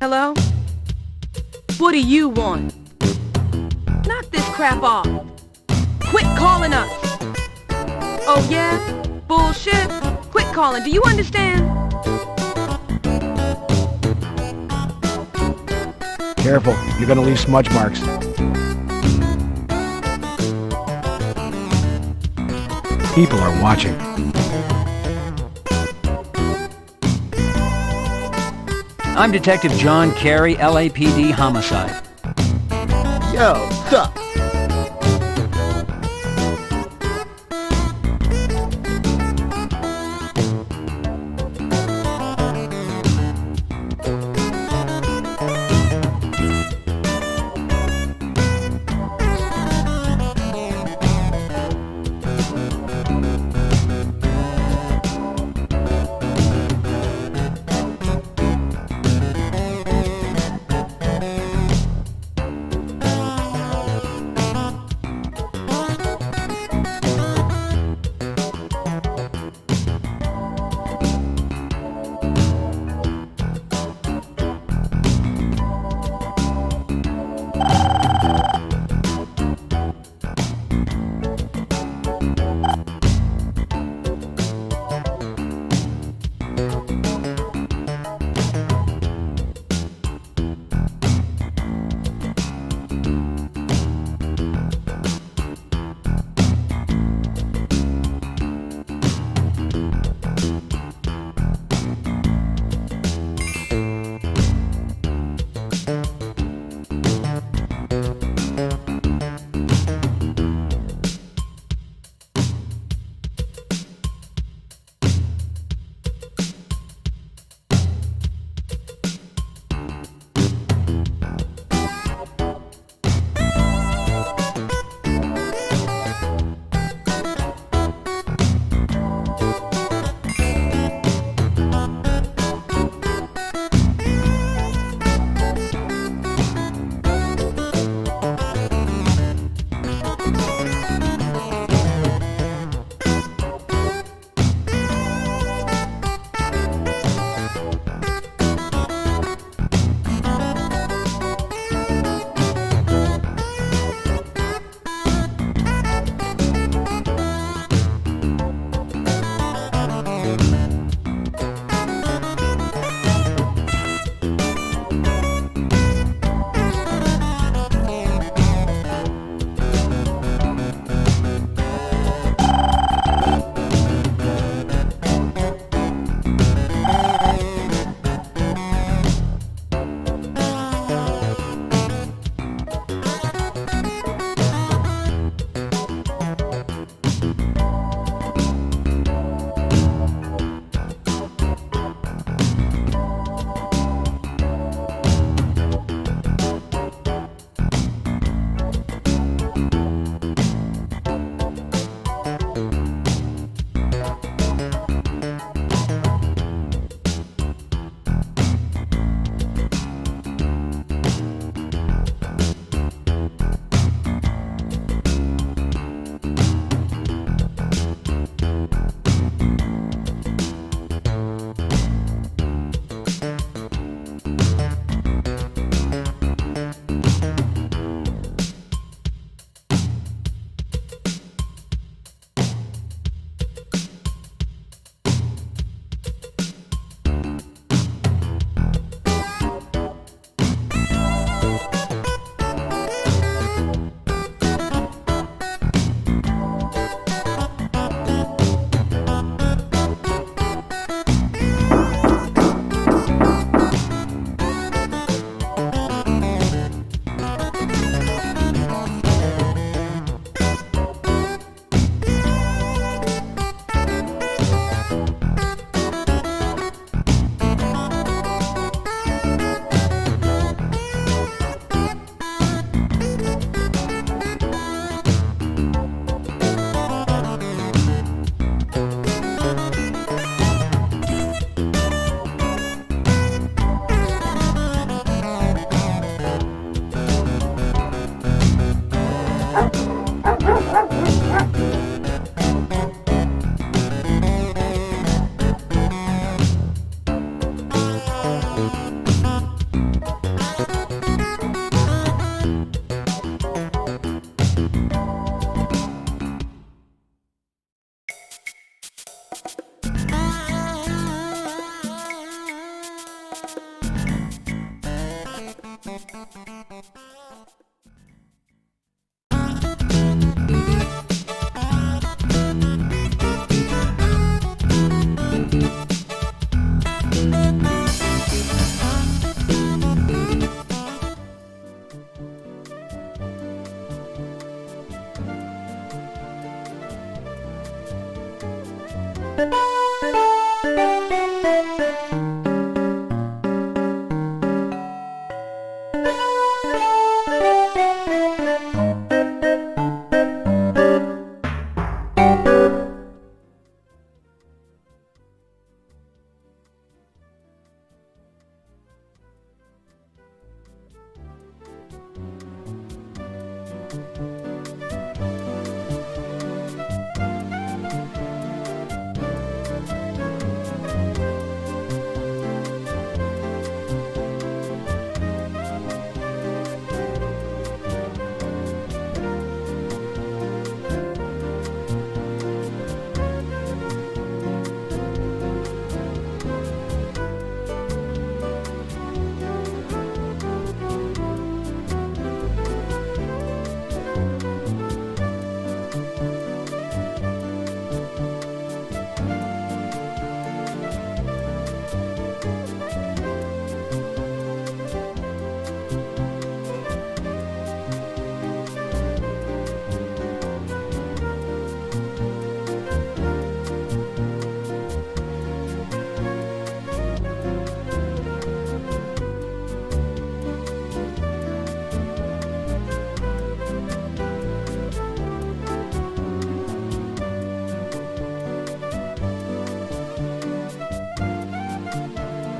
Hello? What do you want? Knock this crap off. Quit calling us. Oh yeah? Bullshit. Quit calling. Do you understand? Careful, you're gonna leave smudge marks. People are watching. I'm Detective John Carey, LAPD Homicide. Yo, sup?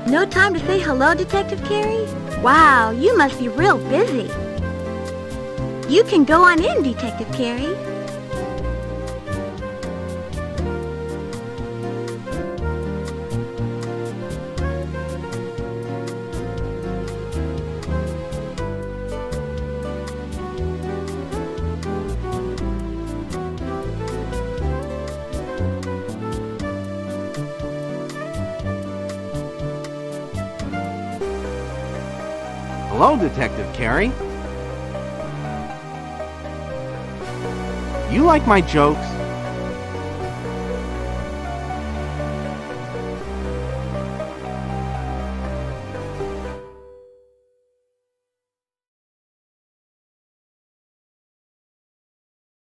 No time to say hello, Detective Carey? Wow, you must be real busy. You can go on in, Detective Carey. Hello, Detective Carey. You like my jokes?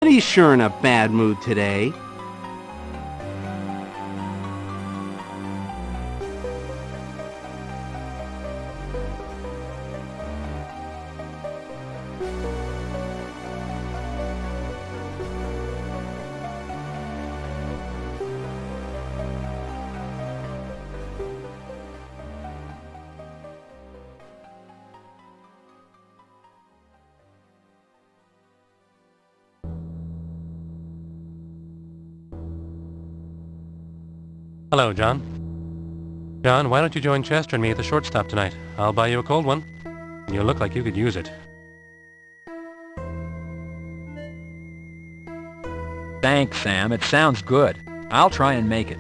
He's sure in a bad mood today. Hello, John. John, why don't you join Chester and me at the shortstop tonight? I'll buy you a cold one. You look like you could use it. Thanks, Sam. It sounds good. I'll try and make it.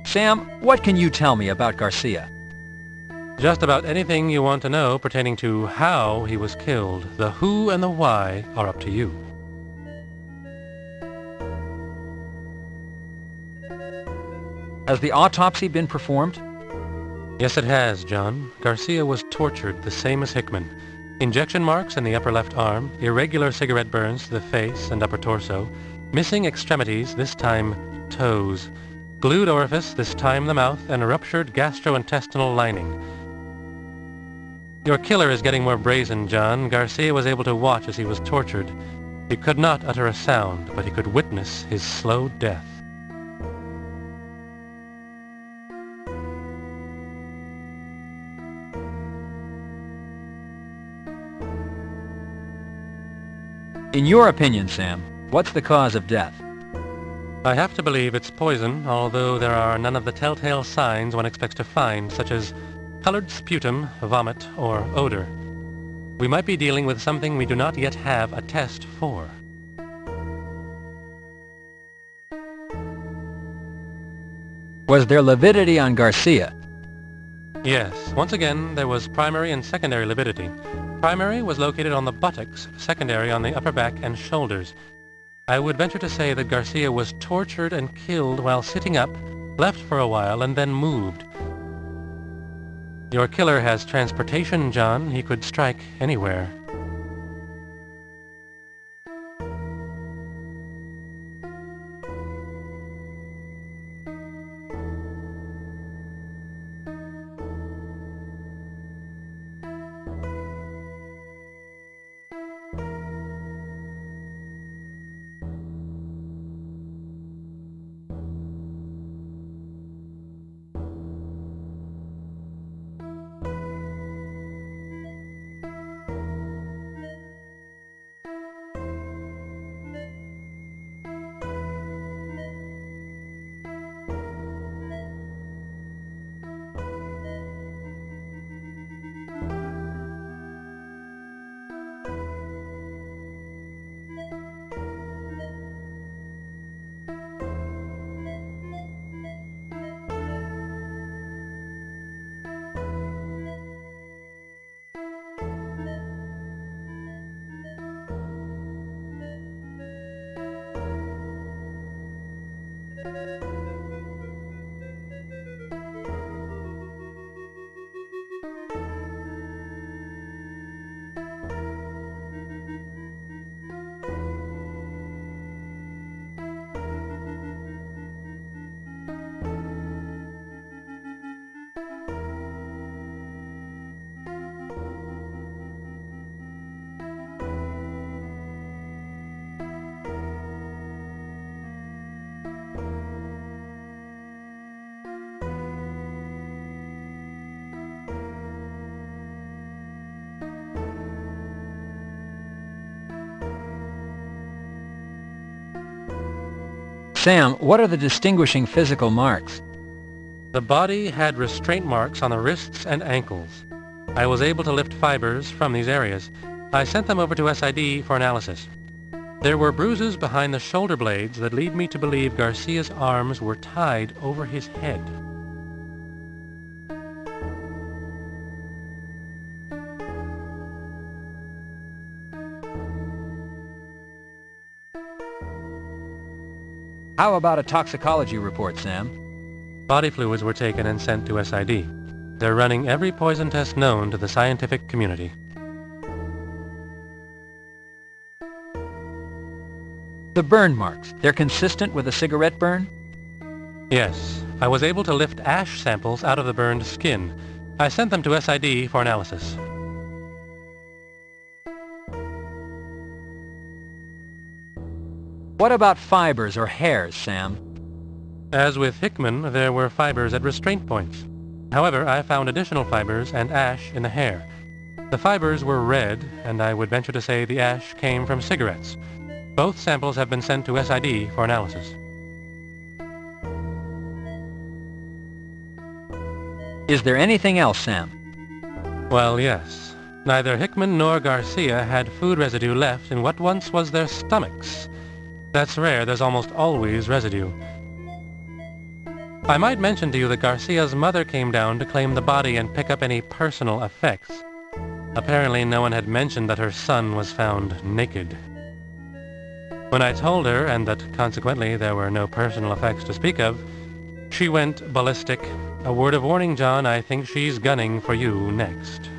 Sam, what can you tell me about Garcia? Just about anything you want to know pertaining to how he was killed. The who and the why are up to you. Has the autopsy been performed? Yes, it has, John. Garcia was tortured the same as Hickman. Injection marks in the upper left arm, irregular cigarette burns to the face and upper torso, missing extremities, this time toes, glued orifice, this time the mouth, and a ruptured gastrointestinal lining. Your killer is getting more brazen, John. Garcia was able to watch as he was tortured. He could not utter a sound, but he could witness his slow death. In your opinion, Sam, what's the cause of death? I have to believe it's poison, although there are none of the telltale signs one expects to find, such as colored sputum, vomit, or odor. We might be dealing with something we do not yet have a test for. Was there lividity on Garcia? Yes, once again, there was primary and secondary lividity. Primary was located on the buttocks, secondary on the upper back and shoulders. I would venture to say that Garcia was tortured and killed while sitting up, left for a while, and then moved. Your killer has transportation, John. He could strike anywhere. Sam, what are the distinguishing physical marks? The body had restraint marks on the wrists and ankles. I was able to lift fibers from these areas. I sent them over to SID for analysis. There were bruises behind the shoulder blades that lead me to believe Garcia's arms were tied over his head. How about a toxicology report, Sam? Body fluids were taken and sent to SID. They're running every poison test known to the scientific community. The burn marks, they're consistent with a cigarette burn? Yes, I was able to lift ash samples out of the burned skin. I sent them to SID for analysis. What about fibers or hairs, Sam? As with Hickman, there were fibers at restraint points. However, I found additional fibers and ash in the hair. The fibers were red, and I would venture to say the ash came from cigarettes. Both samples have been sent to SID for analysis. Is there anything else, Sam? Well, yes. Neither Hickman nor Garcia had food residue left in what once was their stomachs. That's rare. There's almost always residue. I might mention to you that Garcia's mother came down to claim the body and pick up any personal effects. Apparently no one had mentioned that her son was found naked. When I told her, and that consequently there were no personal effects to speak of, she went ballistic. A word of warning, John, I think she's gunning for you next.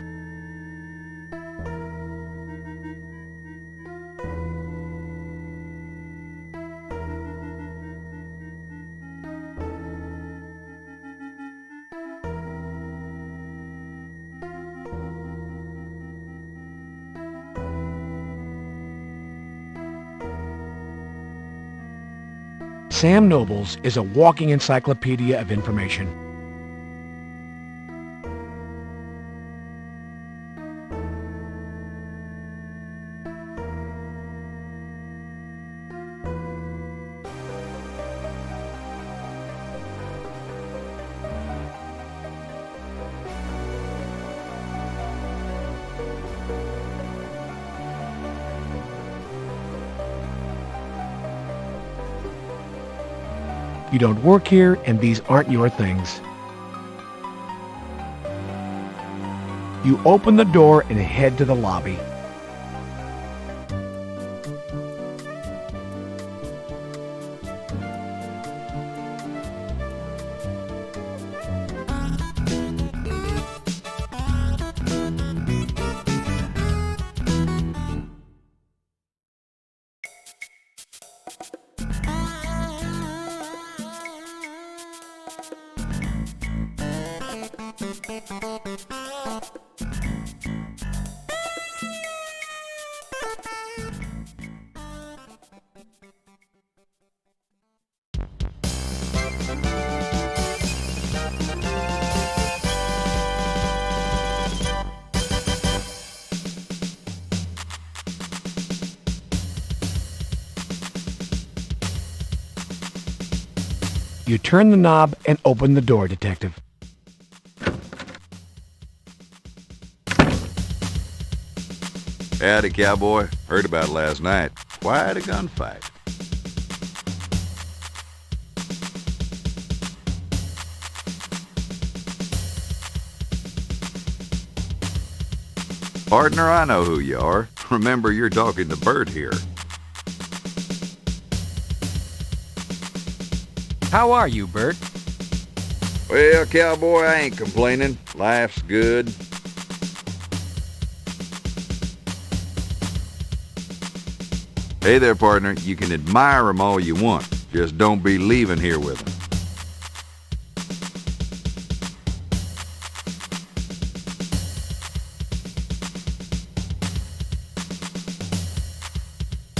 Sam Nobles is a walking encyclopedia of information. You don't work here, and these aren't your things. You open the door and head to the lobby. You turn the knob and open the door, Detective. Howdy, cowboy. Heard about it last night. Quite a gunfight. Partner, I know who you are. Remember, you're talking to Bert here. How are you, Bert? Well, cowboy, I ain't complaining. Life's good. Hey there, partner. You can admire 'em all you want. Just don't be leaving here with 'em.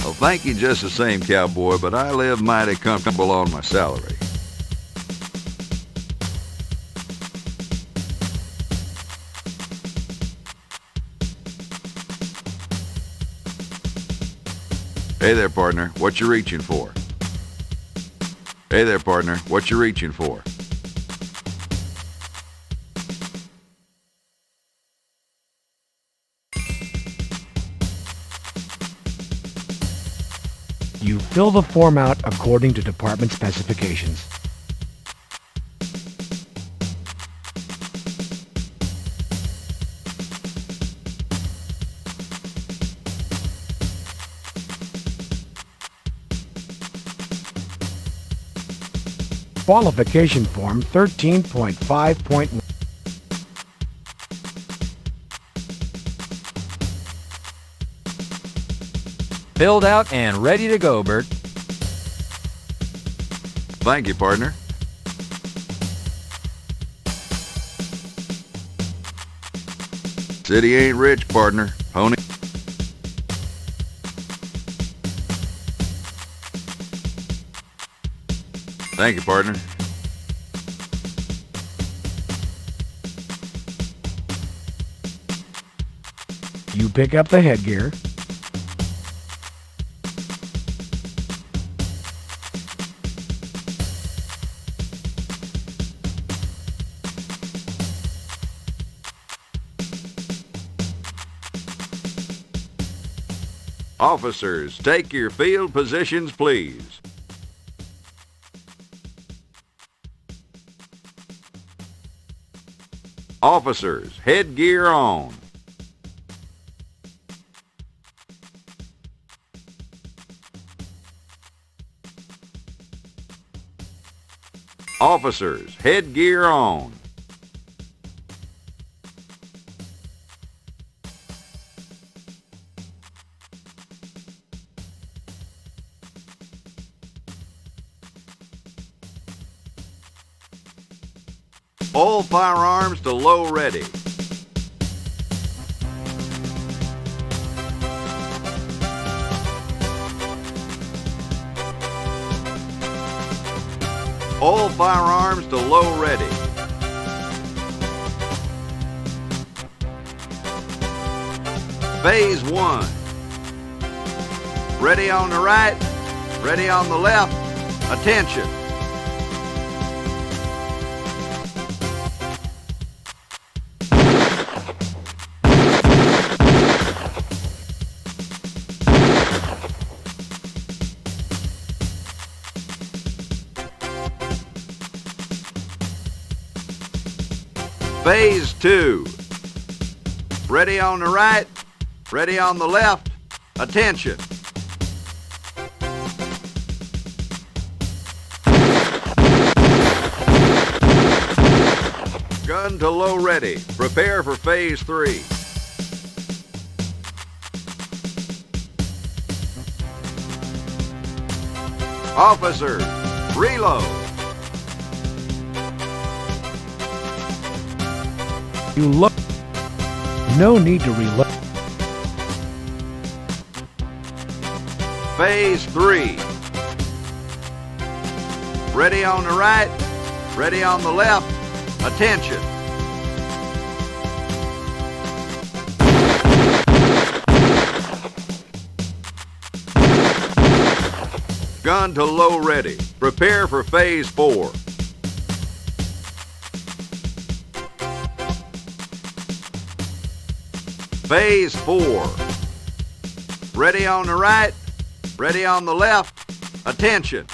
Well, thank you just the same, cowboy, but I live mighty comfortable on my salary. Hey there, partner. What you reaching for? Hey there, partner. What you reaching for? You fill the form out according to department specifications. Qualification Form 13.5.1. Filled out and ready to go, Bert. Thank you, partner. City ain't rich, partner. Pony. Thank you, partner. You pick up the headgear. Officers, take your field positions, please. Officers, headgear on. Officers, headgear on. All firearms to low ready. All firearms to low ready. Phase 1. Ready on the right, ready on the left. Attention. Phase 2. Ready on the right, ready on the left, attention. Gun to low ready. Prepare for Phase 3. Officers, reload. You look. No need to reload. Phase 3. Ready on the right, ready on the left, attention. Gun to low ready. Prepare for Phase 4. Phase 4. Ready on the right, ready on the left, attention.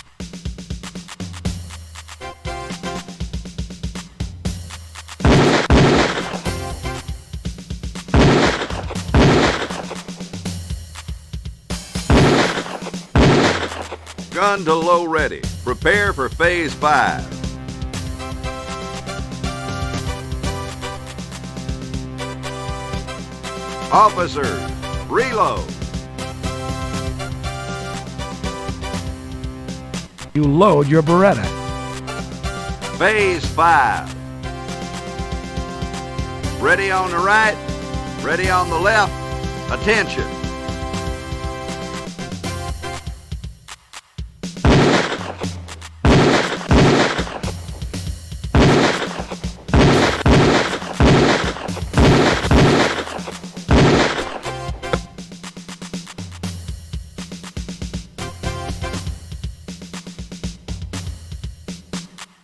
Gun to low ready. Prepare for Phase 5. Officers, reload. You load your Beretta. Phase 5. Ready on the right, ready on the left, attention.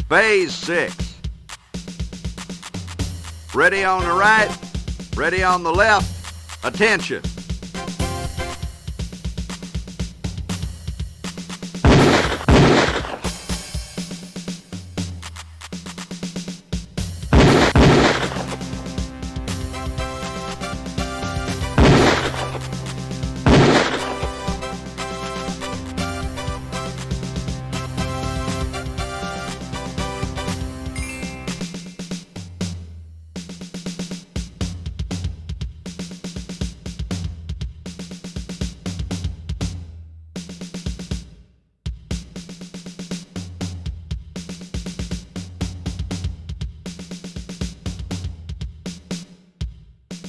Phase 6. Ready on the right, ready on the left, attention.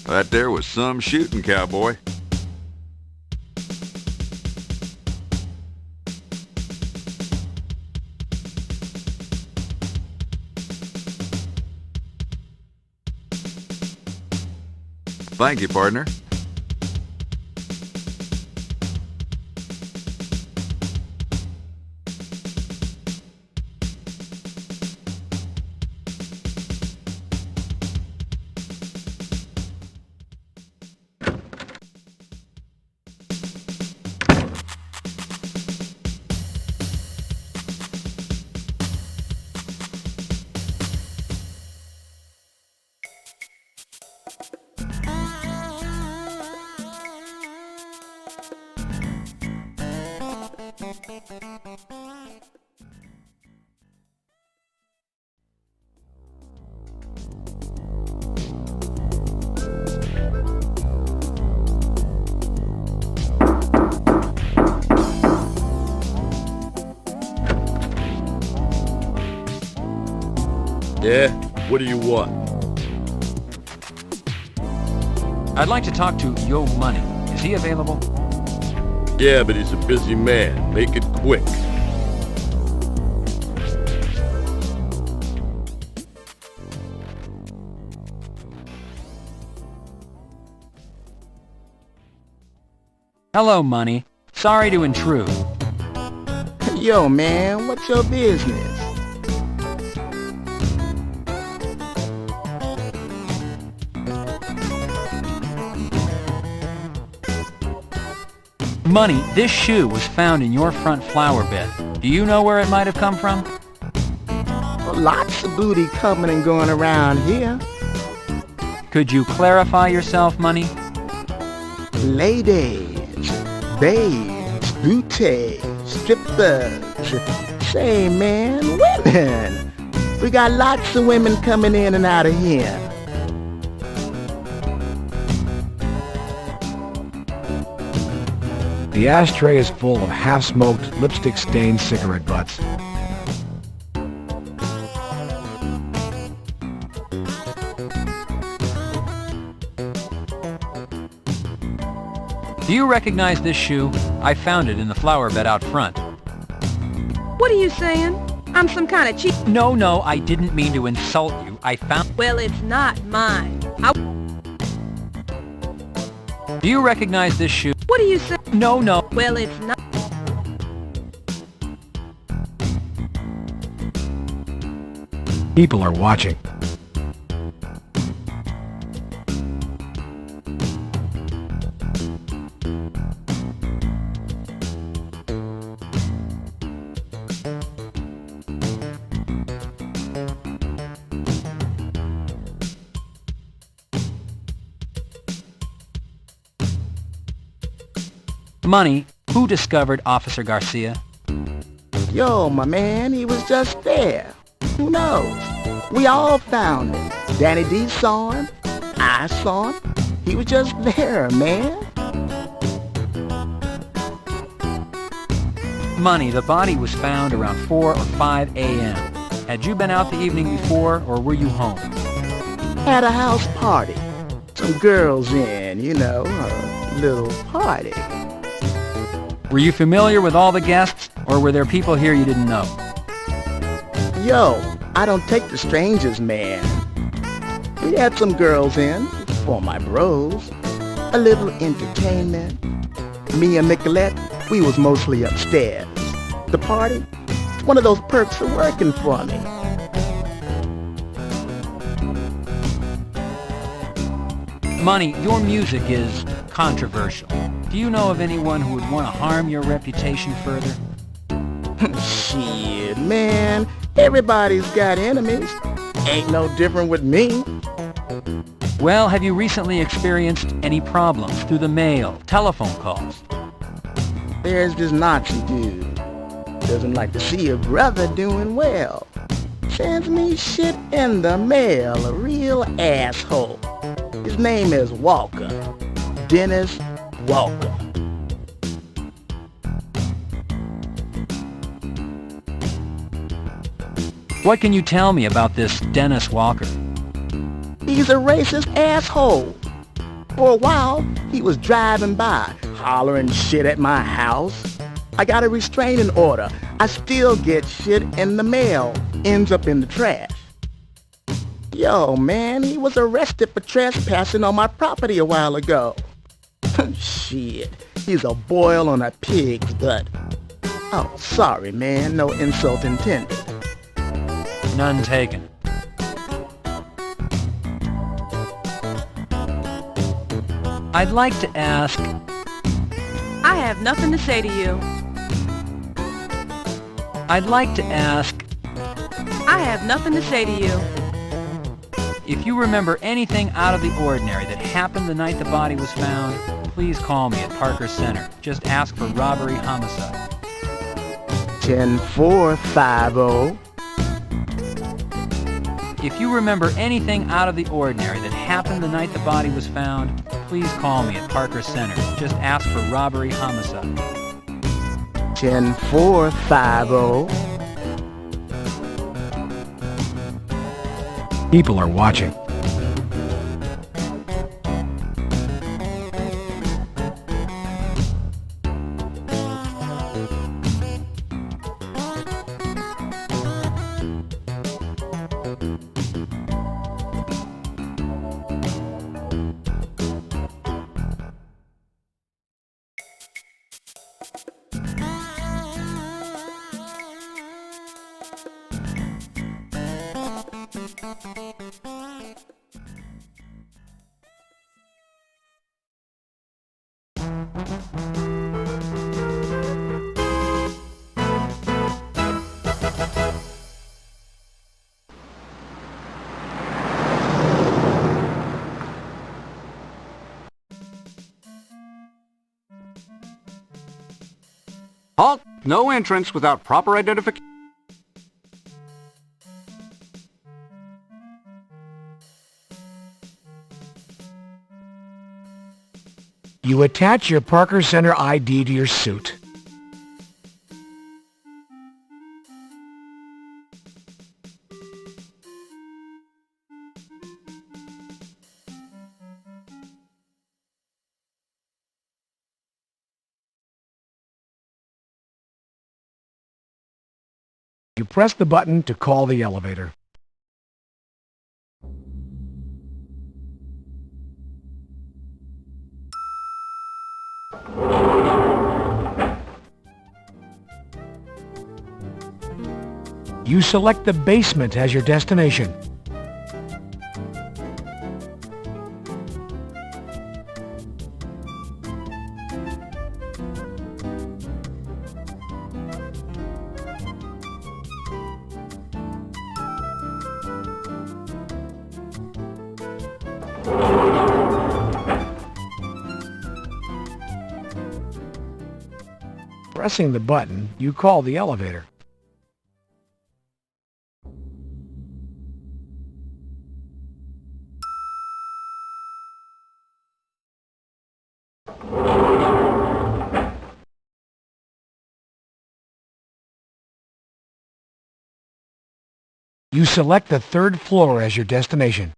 That there was some shooting, cowboy. Thank you, partner. Yeah? What do you want? I'd like to talk to Yo Money. Is he available? Yeah, but he's a busy man. Make it quick. Hello, Money. Sorry to intrude. Yo, man, what's your business? Money, this shoe was found in your front flower bed. Do you know where it might have come from? Well, lots of booty coming and going around here. Could you clarify yourself, Money? Ladies, babes, booties, strippers. Say, man, women. We got lots of women coming in and out of here. The ashtray is full of half-smoked, lipstick-stained cigarette butts. Do you recognize this shoe? I found it in the flower bed out front. What are you saying? I'm some kind of cheap... No, I didn't mean to insult you. I found... Well, it's not mine. Do you recognize this shoe? What are you saying? No. Well, it's not... People are watching. Money, who discovered Officer Garcia? Yo, my man, he was just there. Who knows? We all found him. Danny D saw him. I saw him. He was just there, man. Money, the body was found around 4 or 5 a.m. Had you been out the evening before, or were you home? Had a house party. Some girls in, you know, a little party. Were you familiar with all the guests, or were there people here you didn't know? Yo, I don't take the strangers, man. We had some girls in, for my bros. A little entertainment. Me and Nicolette, we was mostly upstairs. The party, one of those perks of working for me. Money, your music is controversial. Do you know of anyone who would want to harm your reputation further? Shit, man. Everybody's got enemies. Ain't no different with me. Well, have you recently experienced any problems through the mail, telephone calls? There's this Nazi dude. Doesn't like to see a brother doing well. Sends me shit in the mail, a real asshole. His name is Walker. Dennis Walker. What can you tell me about this Dennis Walker? He's a racist asshole. For a while, he was driving by, hollering shit at my house. I got a restraining order. I still get shit in the mail. Ends up in the trash. Yo, man, he was arrested for trespassing on my property a while ago. Shit, he's a boil on a pig's butt. Oh, sorry, man, no insult intended. None taken. I'd like to ask... I have nothing to say to you. I'd like to ask... I have nothing to say to you. If you remember anything out of the ordinary that happened the night the body was found, please call me at Parker Center. Just ask for robbery homicide. 10450. If you remember anything out of the ordinary that happened the night the body was found, please call me at Parker Center. Just ask for robbery homicide. 10450. People are watching. Halt! No entrance without proper identification. You attach your Parker Center ID to your suit. You press the button to call the elevator. You select the basement as your destination. Pressing the button, you call the elevator. You select the third floor as your destination.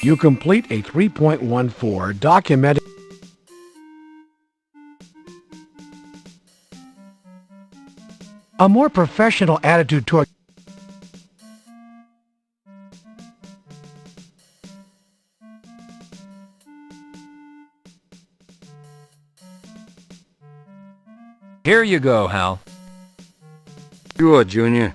You complete a 3.14 documented. A more professional attitude toward. Here you go, Hal. Sure, Junior.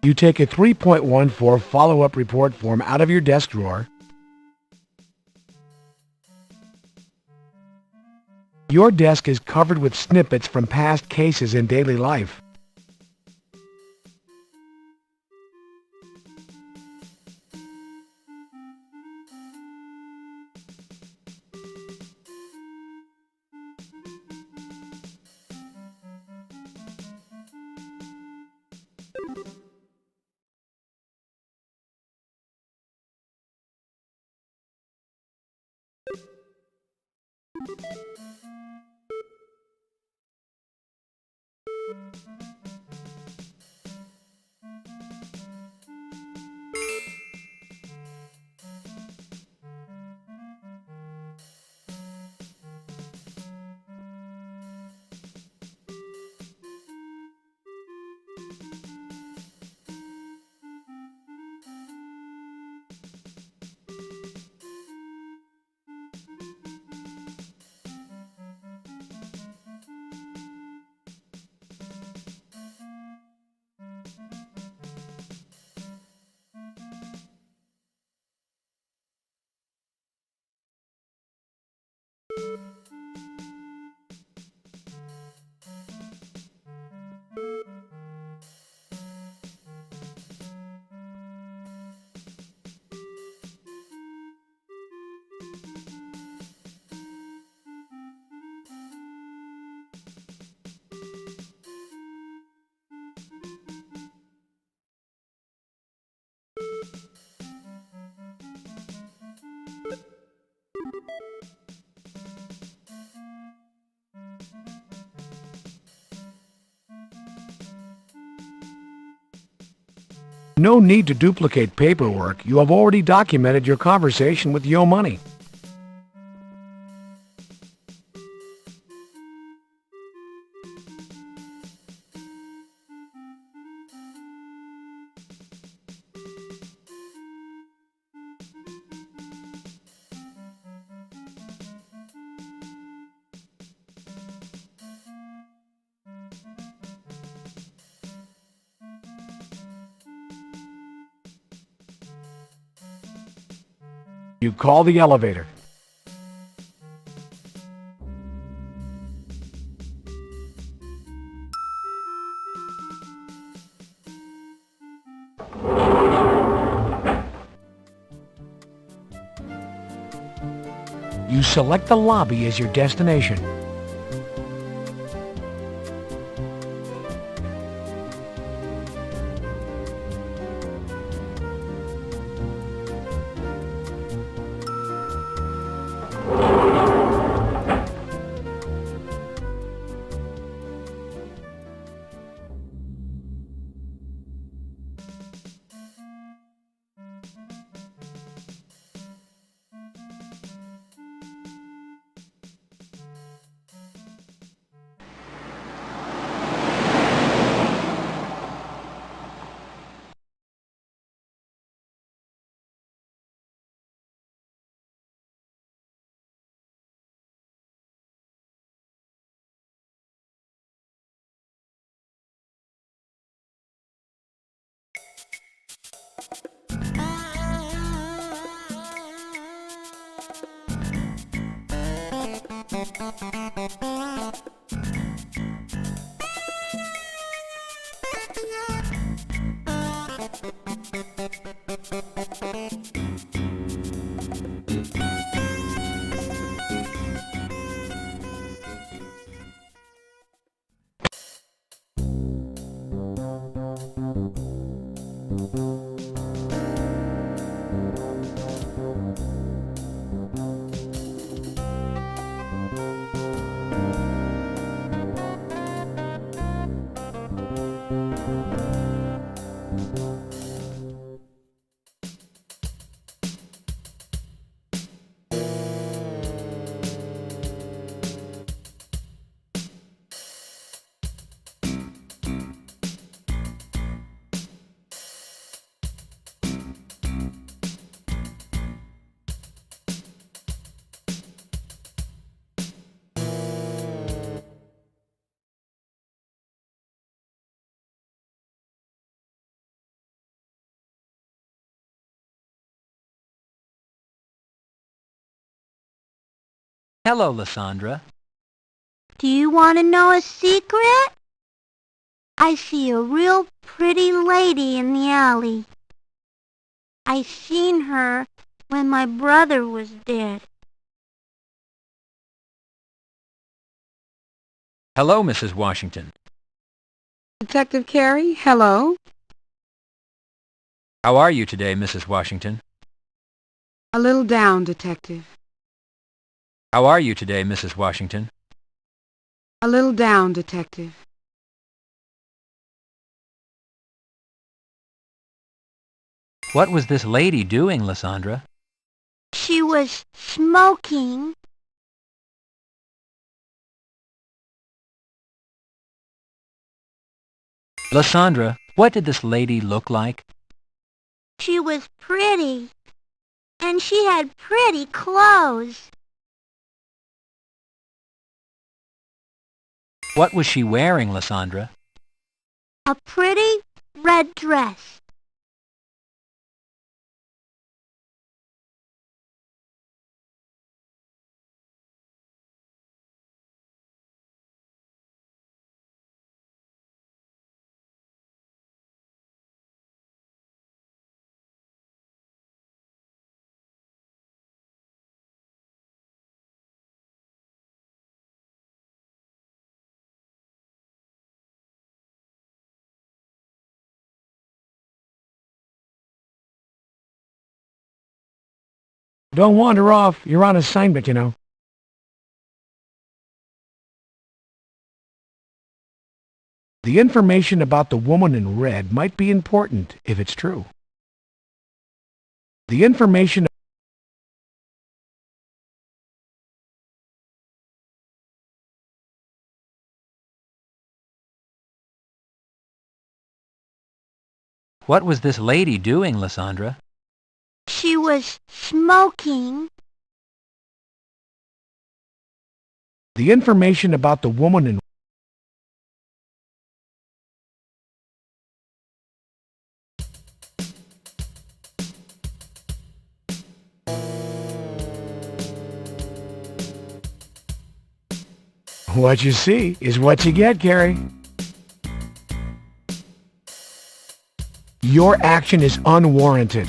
You take a 3.14 follow-up report form out of your desk drawer. Your desk is covered with snippets from past cases in daily life. No need to duplicate paperwork. You have already documented your conversation with Yo Money. You call the elevator. You select the lobby as your destination. Hello, Lysandra. Do you want to know a secret? I see a real pretty lady in the alley. I seen her when my brother was dead. Hello, Mrs. Washington. Detective Carey, hello. How are you today, Mrs. Washington? A little down, Detective. How are you today, Mrs. Washington? A little down, Detective. What was this lady doing, Lysandra? She was smoking. Lysandra, what did this lady look like? She was pretty. And she had pretty clothes. What was she wearing, Lysandra? A pretty red dress. Don't wander off. You're on assignment, you know. The information about the woman in red might be important if it's true. The information What was this lady doing, Lysandra? She was smoking. The information about the woman in What you see is what you get, Carrie. Your action is unwarranted.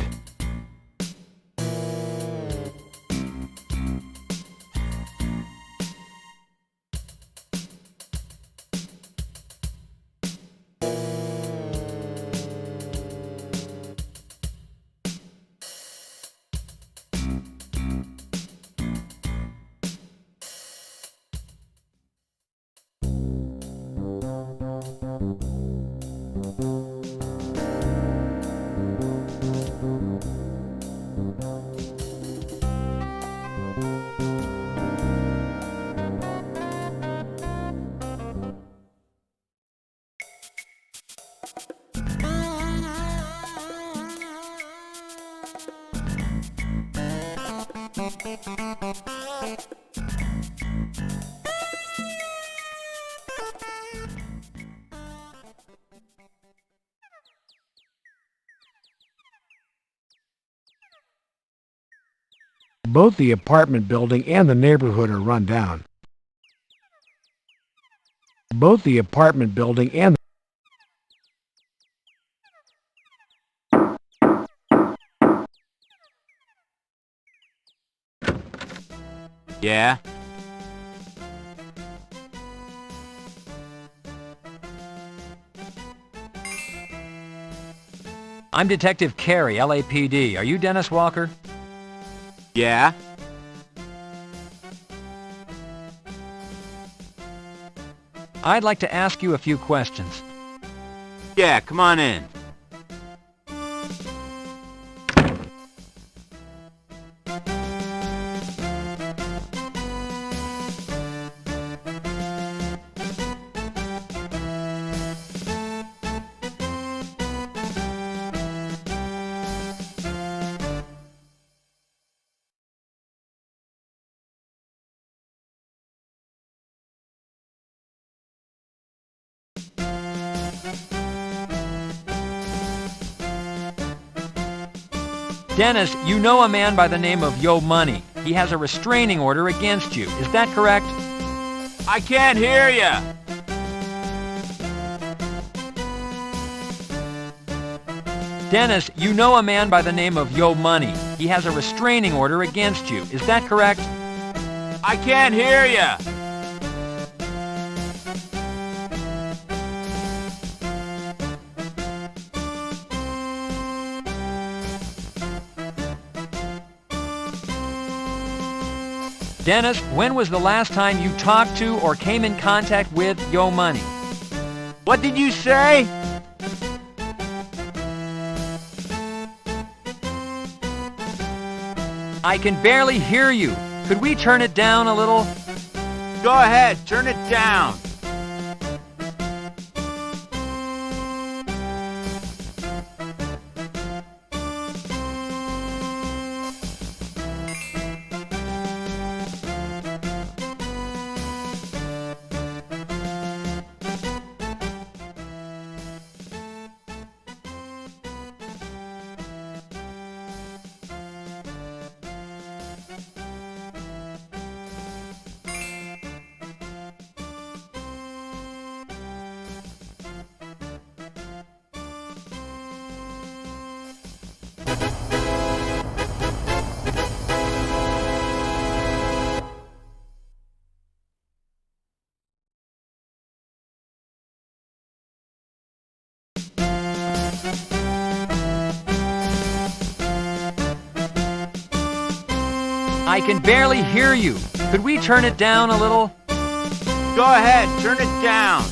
Both the apartment building and the neighborhood are run down. Both the apartment building and Yeah? I'm Detective Carey, LAPD. Are you Dennis Walker? Yeah? I'd like to ask you a few questions. Yeah, come on in. Dennis, you know a man by the name of Yo Money. He has a restraining order against you. Is that correct? I can't hear ya! Dennis, you know a man by the name of Yo Money. He has a restraining order against you. Is that correct? I can't hear ya! Dennis, when was the last time you talked to or came in contact with Yo Money? What did you say? I can barely hear you. Could we turn it down a little? Go ahead, turn it down. I can barely hear you. Could we turn it down a little? Go ahead, turn it down.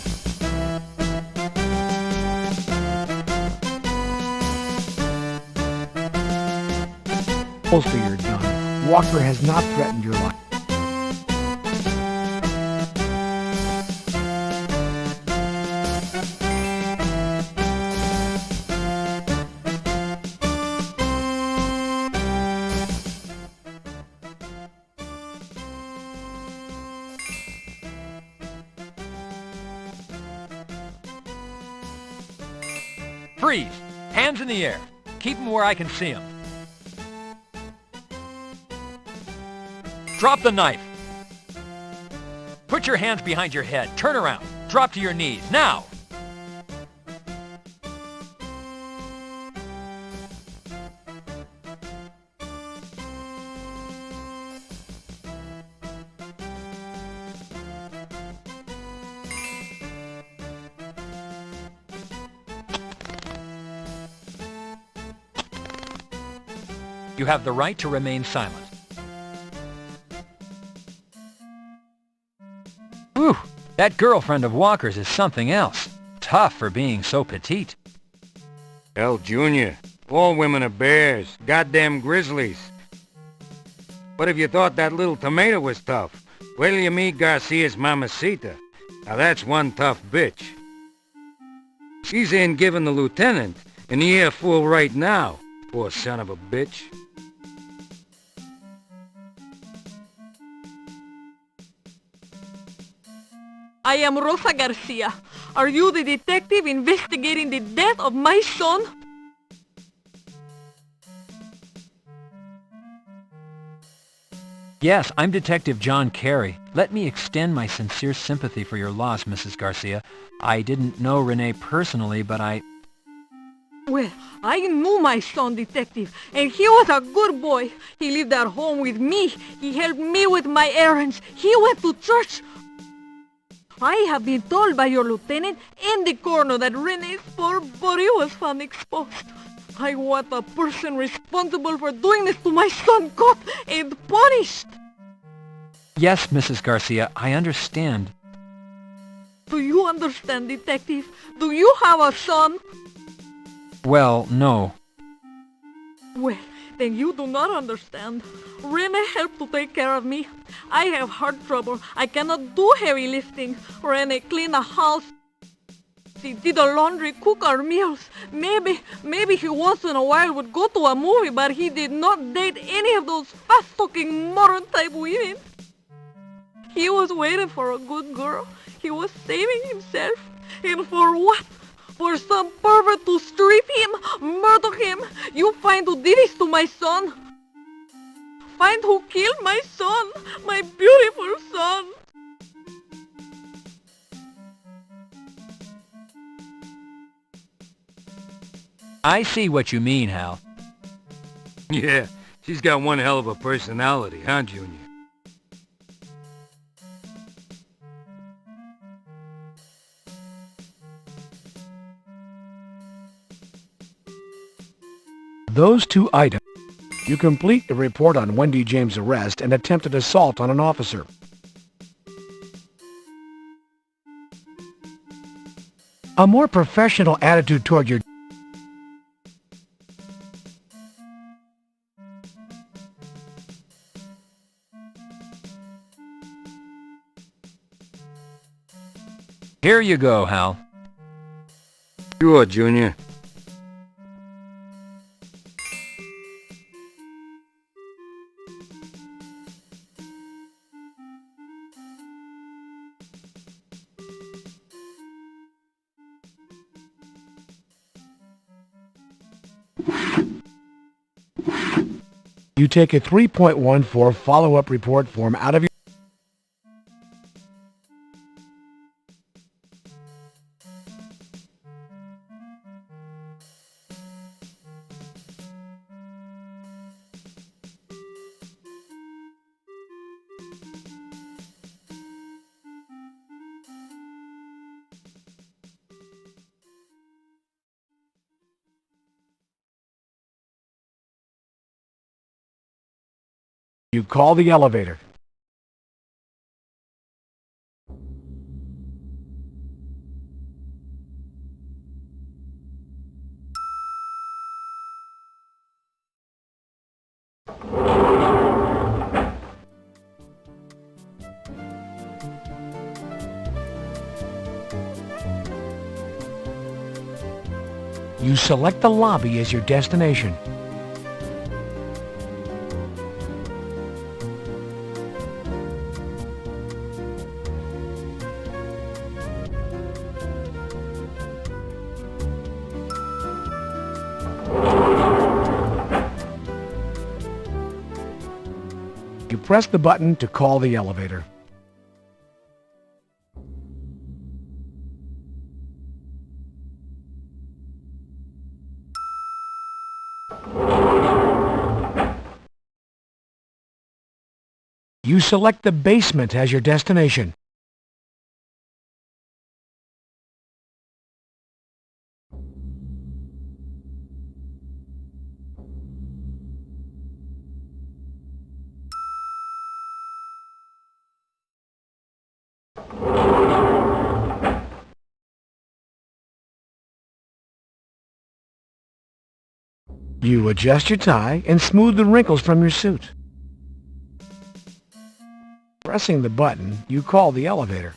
Mostly you're done. Walker has not threatened your life. Freeze! Hands in the air. Keep them where I can see them. Drop the knife. Put your hands behind your head. Turn around. Drop to your knees. Now! You have the right to remain silent. Whew, that girlfriend of Walker's is something else. Tough for being so petite. Hell, Junior, all women are bears, goddamn grizzlies. What if you thought that little tomato was tough? Wait till you meet Garcia's mamacita. Now that's one tough bitch. She's in giving the lieutenant an earful right now, poor son of a bitch. I am Rosa Garcia. Are you the detective investigating the death of my son? Yes, I'm Detective John Carey. Let me extend my sincere sympathy for your loss, Mrs. Garcia. I didn't know Renee personally, but Well, I knew my son, Detective, and he was a good boy. He lived at home with me. He helped me with my errands. He went to church. I have been told by your lieutenant and the coroner that Renee's poor body was found exposed. I want the person responsible for doing this to my son caught and punished. Yes, Mrs. Garcia, I understand. Do you understand, Detective? Do you have a son? Well, no. Well, then you do not understand. Rene helped to take care of me. I have heart trouble. I cannot do heavy lifting. Rene cleaned the house. He did the laundry, cook our meals. Maybe he once in a while would go to a movie, but he did not date any of those fast-talking modern-type women. He was waiting for a good girl. He was saving himself. And for what? For some pervert to strip him, murder him. You find who did this to my son. Find who killed my son, my beautiful son. I see what you mean, Hal. Yeah, she's got one hell of a personality, huh, Junior? Those two items. You complete the report on Wendy James' arrest and attempted assault on an officer. A more professional attitude toward your... Here you go, Hal. Sure, Junior. You take a 3.14 follow-up report form out of your... You call the elevator. You select the lobby as your destination. You press the button to call the elevator. You select the basement as your destination. You adjust your tie and smooth the wrinkles from your suit. Pressing the button, you call the elevator.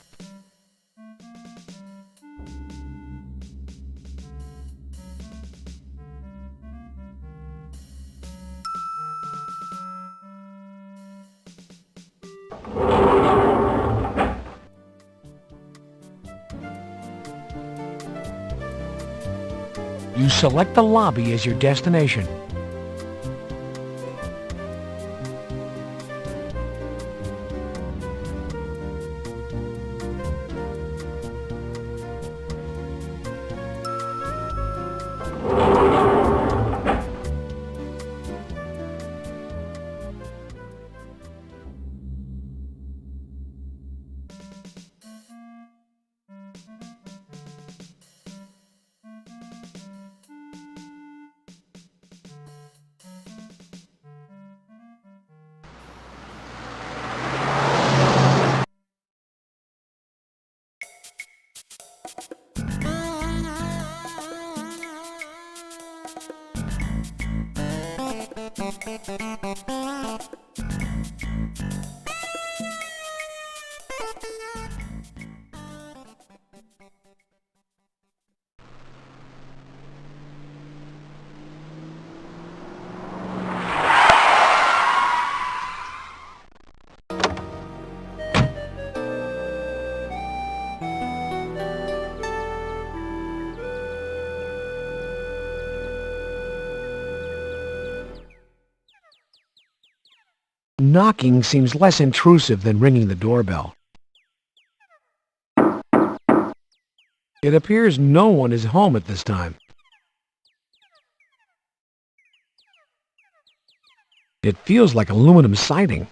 You select the lobby as your destination. Knocking seems less intrusive than ringing the doorbell. It appears no one is home at this time. It feels like aluminum siding.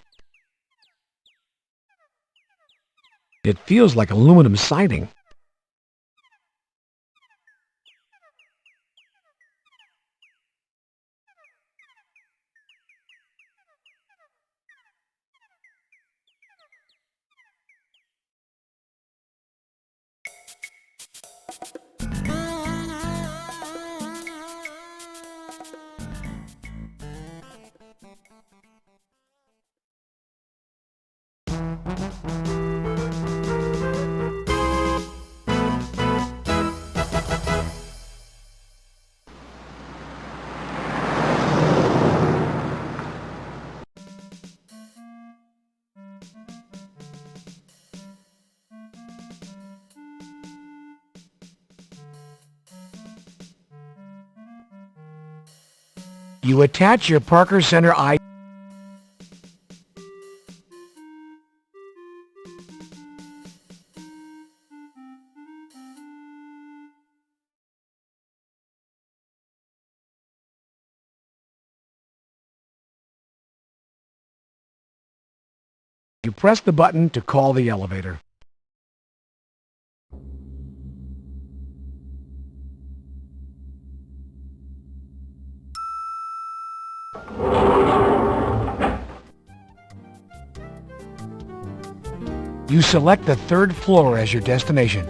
It feels like aluminum siding. You attach your Parker Center ID. You press the button to call the elevator. You select the third floor as your destination.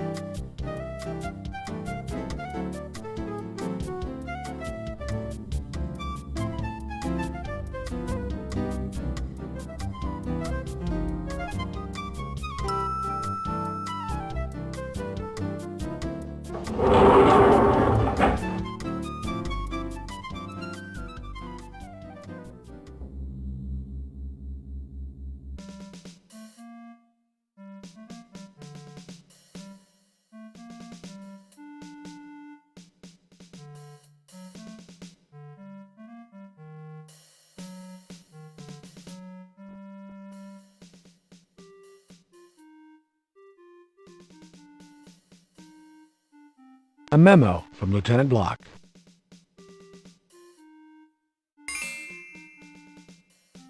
A memo from Lieutenant Block.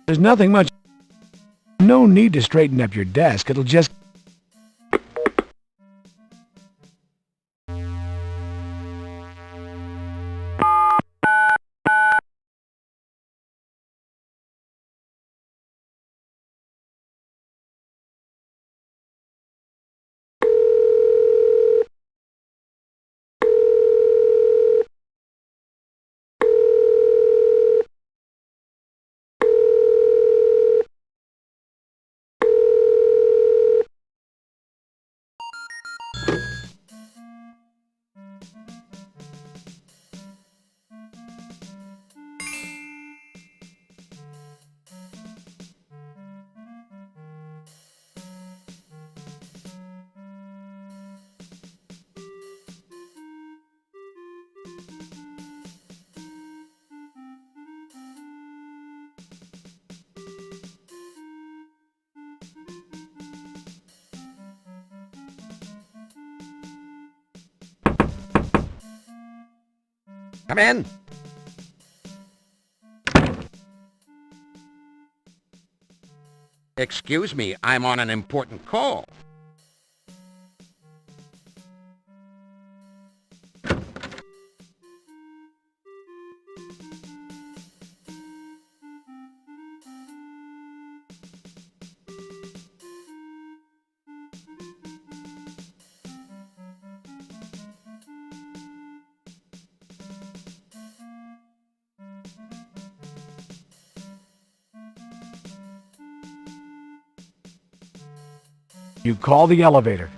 There's nothing much. No need to straighten up your desk. It'll just... Come in. Excuse me, I'm on an important call. You call the elevator.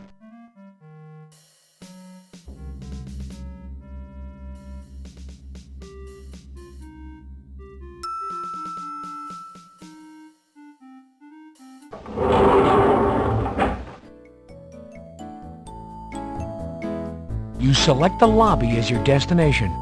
You select the lobby as your destination.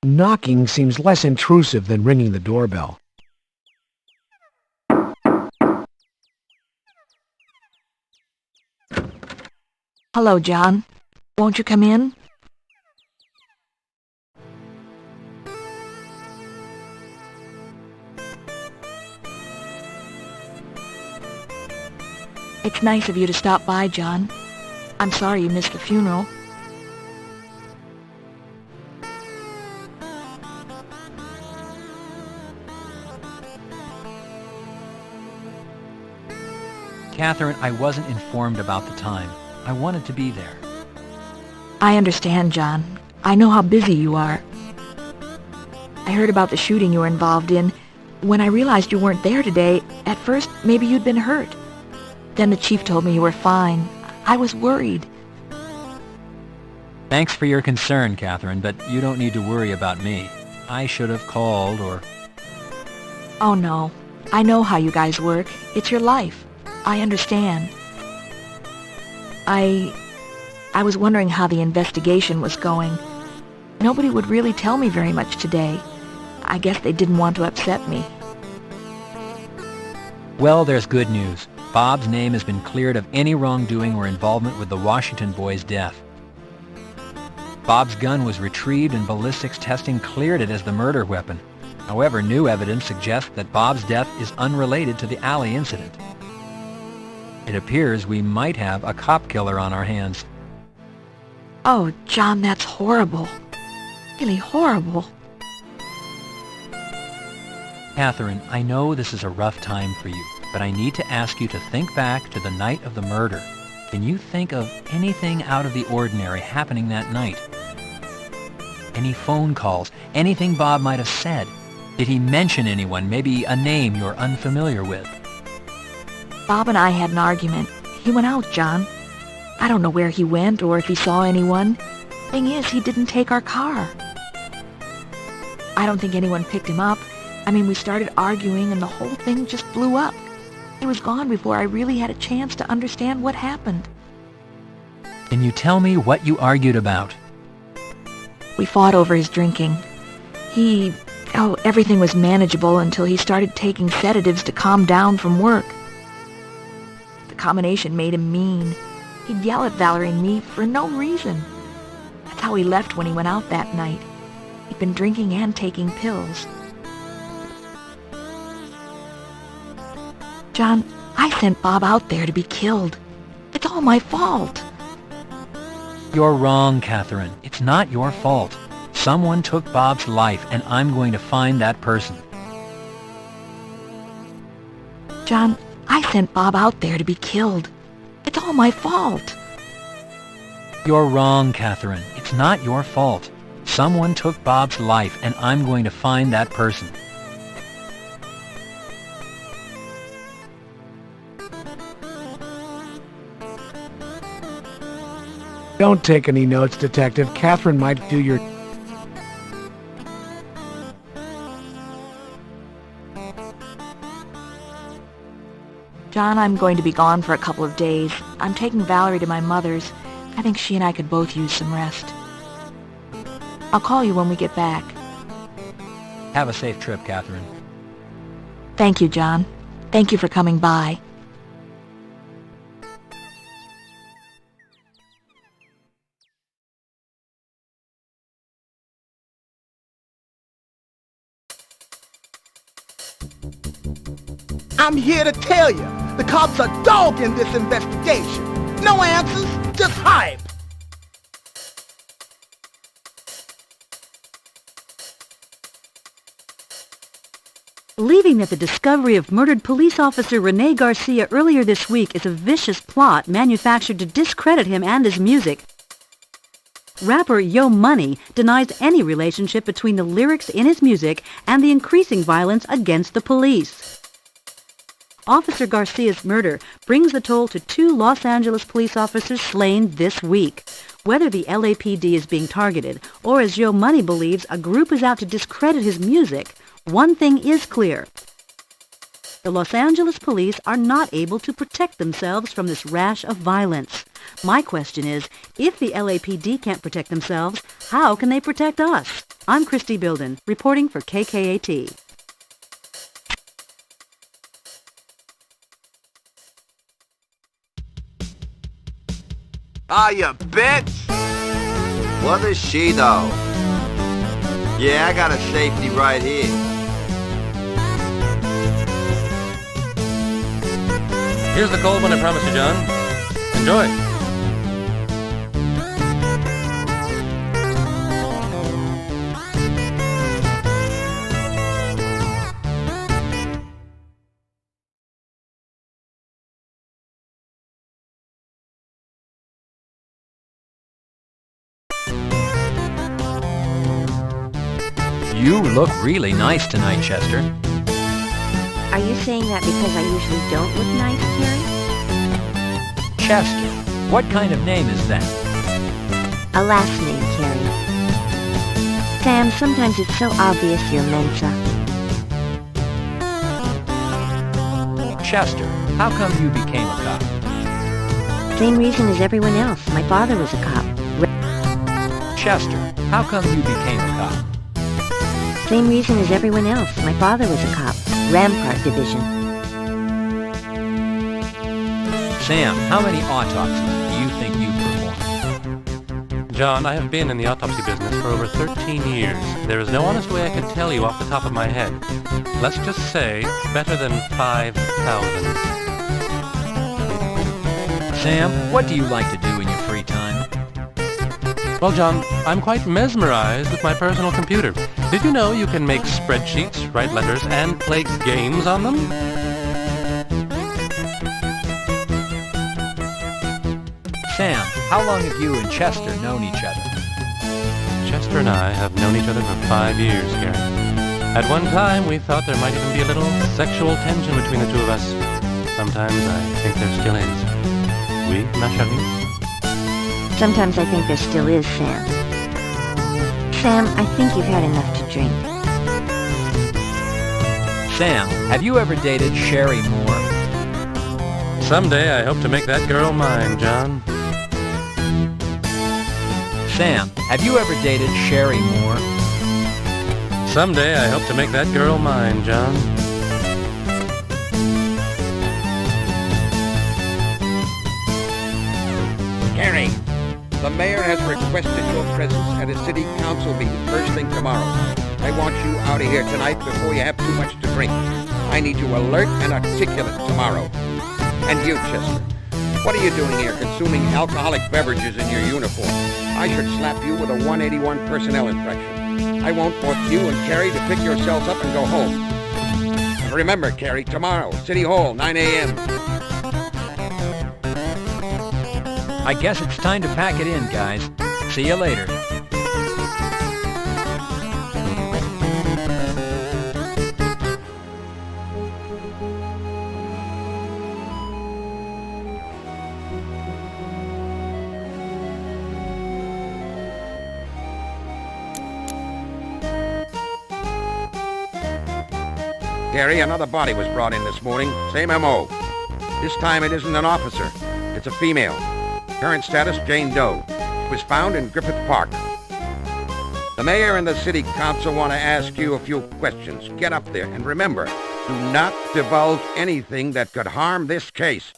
Knocking seems less intrusive than ringing the doorbell. Hello, John. Won't you come in? It's nice of you to stop by, John. I'm sorry you missed the funeral. Catherine, I wasn't informed about the time. I wanted to be there. I understand, John. I know how busy you are. I heard about the shooting you were involved in. When I realized you weren't there today, at first, maybe you'd been hurt. Then the chief told me you were fine. I was worried. Thanks for your concern, Catherine, but you don't need to worry about me. I should have called or... Oh, no. I know how you guys work. It's your life. I understand. I was wondering how the investigation was going. Nobody would really tell me very much today. I guess they didn't want to upset me. Well, there's good news. Bob's name has been cleared of any wrongdoing or involvement with the Washington boy's death. Bob's gun was retrieved and ballistics testing cleared it as the murder weapon. However, new evidence suggests that Bob's death is unrelated to the alley incident. It appears we might have a cop killer on our hands. Oh, John, that's horrible. Really horrible. Catherine, I know this is a rough time for you, but I need to ask you to think back to the night of the murder. Can you think of anything out of the ordinary happening that night? Any phone calls? Anything Bob might have said? Did he mention anyone, maybe a name you're unfamiliar with? Bob and I had an argument. He went out, John. I don't know where he went or if he saw anyone. Thing is, he didn't take our car. I don't think anyone picked him up. I mean, we started arguing and the whole thing just blew up. He was gone before I really had a chance to understand what happened. Can you tell me what you argued about? We fought over his drinking. Everything was manageable until he started taking sedatives to calm down from work. The combination made him mean. He'd yell at Valerie and me for no reason. That's how he left when he went out that night. He'd been drinking and taking pills. John, I sent Bob out there to be killed. It's all my fault. You're wrong, Catherine. It's not your fault. Someone took Bob's life, and I'm going to find that person. John, I sent Bob out there to be killed. It's all my fault. You're wrong, Catherine. It's not your fault. Someone took Bob's life, and I'm going to find that person. Don't take any notes, Detective. Catherine might do your... John, I'm going to be gone for a couple of days. I'm taking Valerie to my mother's. I think she and I could both use some rest. I'll call you when we get back. Have a safe trip, Catherine. Thank you, John. Thank you for coming by. I'm here to tell you, the cops are dogging this investigation. No answers, just hype. Believing that the discovery of murdered police officer Rene Garcia earlier this week is a vicious plot manufactured to discredit him and his music, rapper Yo Money denies any relationship between the lyrics in his music and the increasing violence against the police. Officer Garcia's murder brings the toll to 2 Los Angeles police officers slain this week. Whether the LAPD is being targeted, or as Yo Money believes a group is out to discredit his music, one thing is clear. The Los Angeles police are not able to protect themselves from this rash of violence. My question is, if the LAPD can't protect themselves, how can they protect us? I'm Christy Bilden, reporting for KKAT. Ah, you bitch! What is she, though? Yeah, I got a safety right here. Here's the cold one I promised you, John. Enjoy. You look really nice tonight, Chester. Are you saying that because I usually don't look nice, Carrie? Chester. What kind of name is that? A last name, Carrie. Sam, sometimes it's so obvious you're Mensa. Chester, how come you became a cop? Same reason as everyone else. My father was a cop. Chester, how come you became a cop? Same reason as everyone else. My father was a cop. Rampart Division. Sam, how many autopsies do you think you performed? John, I have been in the autopsy business for over 13 years. There is no honest way I can tell you off the top of my head. Let's just say better than 5,000. Sam, what do you like to do in your free time? Well, John, I'm quite mesmerized with my personal computer. Did you know you can make spreadsheets, write letters, and play games on them? Sam, how long have you and Chester known each other? Chester and I have known each other for 5 years, Gary. At one time, we thought there might even be a little sexual tension between the two of us. Sometimes I think there still is. Oui, ma chérie? Sometimes I think there still is, Sam. Sam, I think you've had enough to drink. Sam, have you ever dated Sherry Moore? Someday I hope to make that girl mine, John. Sam, have you ever dated Sherry Moore? Someday I hope to make that girl mine, John. Gary, the mayor has requested your presence at a city council meeting first thing tomorrow. I want you out of here tonight before you have too much to drink. I need you alert and articulate tomorrow. And you, Chester, what are you doing here consuming alcoholic beverages in your uniform? I should slap you with a 181 personnel infraction. I won't force you and Carrie to pick yourselves up and go home. And remember, Carrie, tomorrow, City Hall, 9 a.m. I guess it's time to pack it in, guys. See you later. Gary, another body was brought in this morning. Same M.O. This time it isn't an officer. It's a female. Current status, Jane Doe. She was found in Griffith Park. The mayor and the city council want to ask you a few questions. Get up there, and remember, do not divulge anything that could harm this case.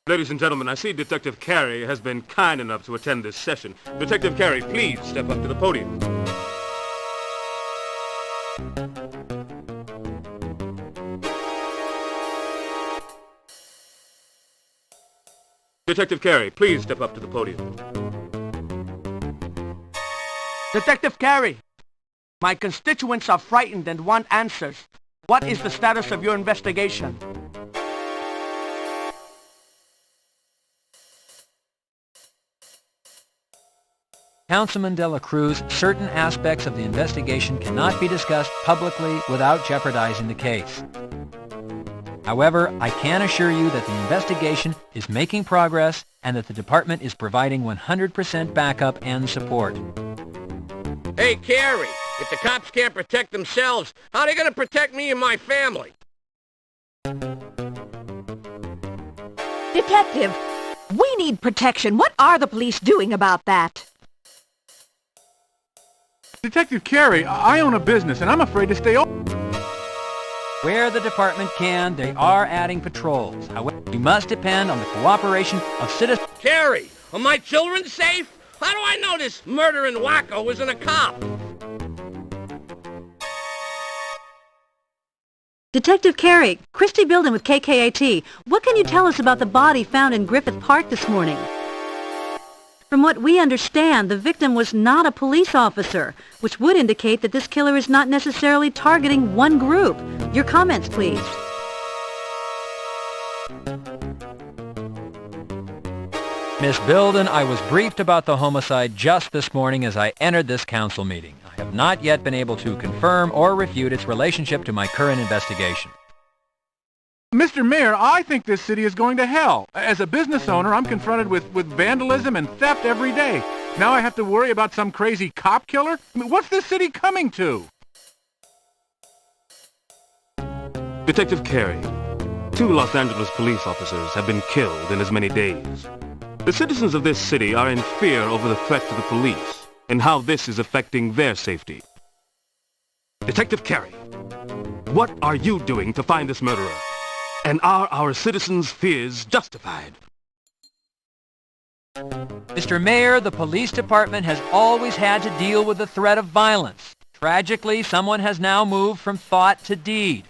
Ladies and gentlemen, I see Detective Carey has been kind enough to attend this session. Detective Carey, please step up to the podium. Detective Carey, please step up to the podium. Detective Carey, my constituents are frightened and want answers. What is the status of your investigation? Councilman De La Cruz, certain aspects of the investigation cannot be discussed publicly without jeopardizing the case. However, I can assure you that the investigation is making progress and that the department is providing 100% backup and support. Hey, Carrie, if the cops can't protect themselves, how are they going to protect me and my family? Detective, we need protection. What are the police doing about that? Detective Carey, I own a business and I'm afraid to stay open. Where the department can, they are adding patrols. However, we must depend on the cooperation of citizens. Carrie, are my children safe? How do I know this murdering wacko isn't a cop? Detective Carey, Christy Bilden with KKAT. What can you tell us about the body found in Griffith Park this morning? From what we understand, the victim was not a police officer, which would indicate that this killer is not necessarily targeting one group. Your comments, please. Miss Bilden, I was briefed about the homicide just this morning as I entered this council meeting. I have not yet been able to confirm or refute its relationship to my current investigation. Mr. Mayor, I think this city is going to hell. As a business owner, I'm confronted with vandalism and theft every day. Now I have to worry about some crazy cop killer? I mean, what's this city coming to? Detective Carey, 2 Los Angeles police officers have been killed in as many days. The citizens of this city are in fear over the threat to the police and how this is affecting their safety. Detective Carey, what are you doing to find this murderer? And are our citizens' fears justified? Mr. Mayor, the police department has always had to deal with the threat of violence. Tragically, someone has now moved from thought to deed.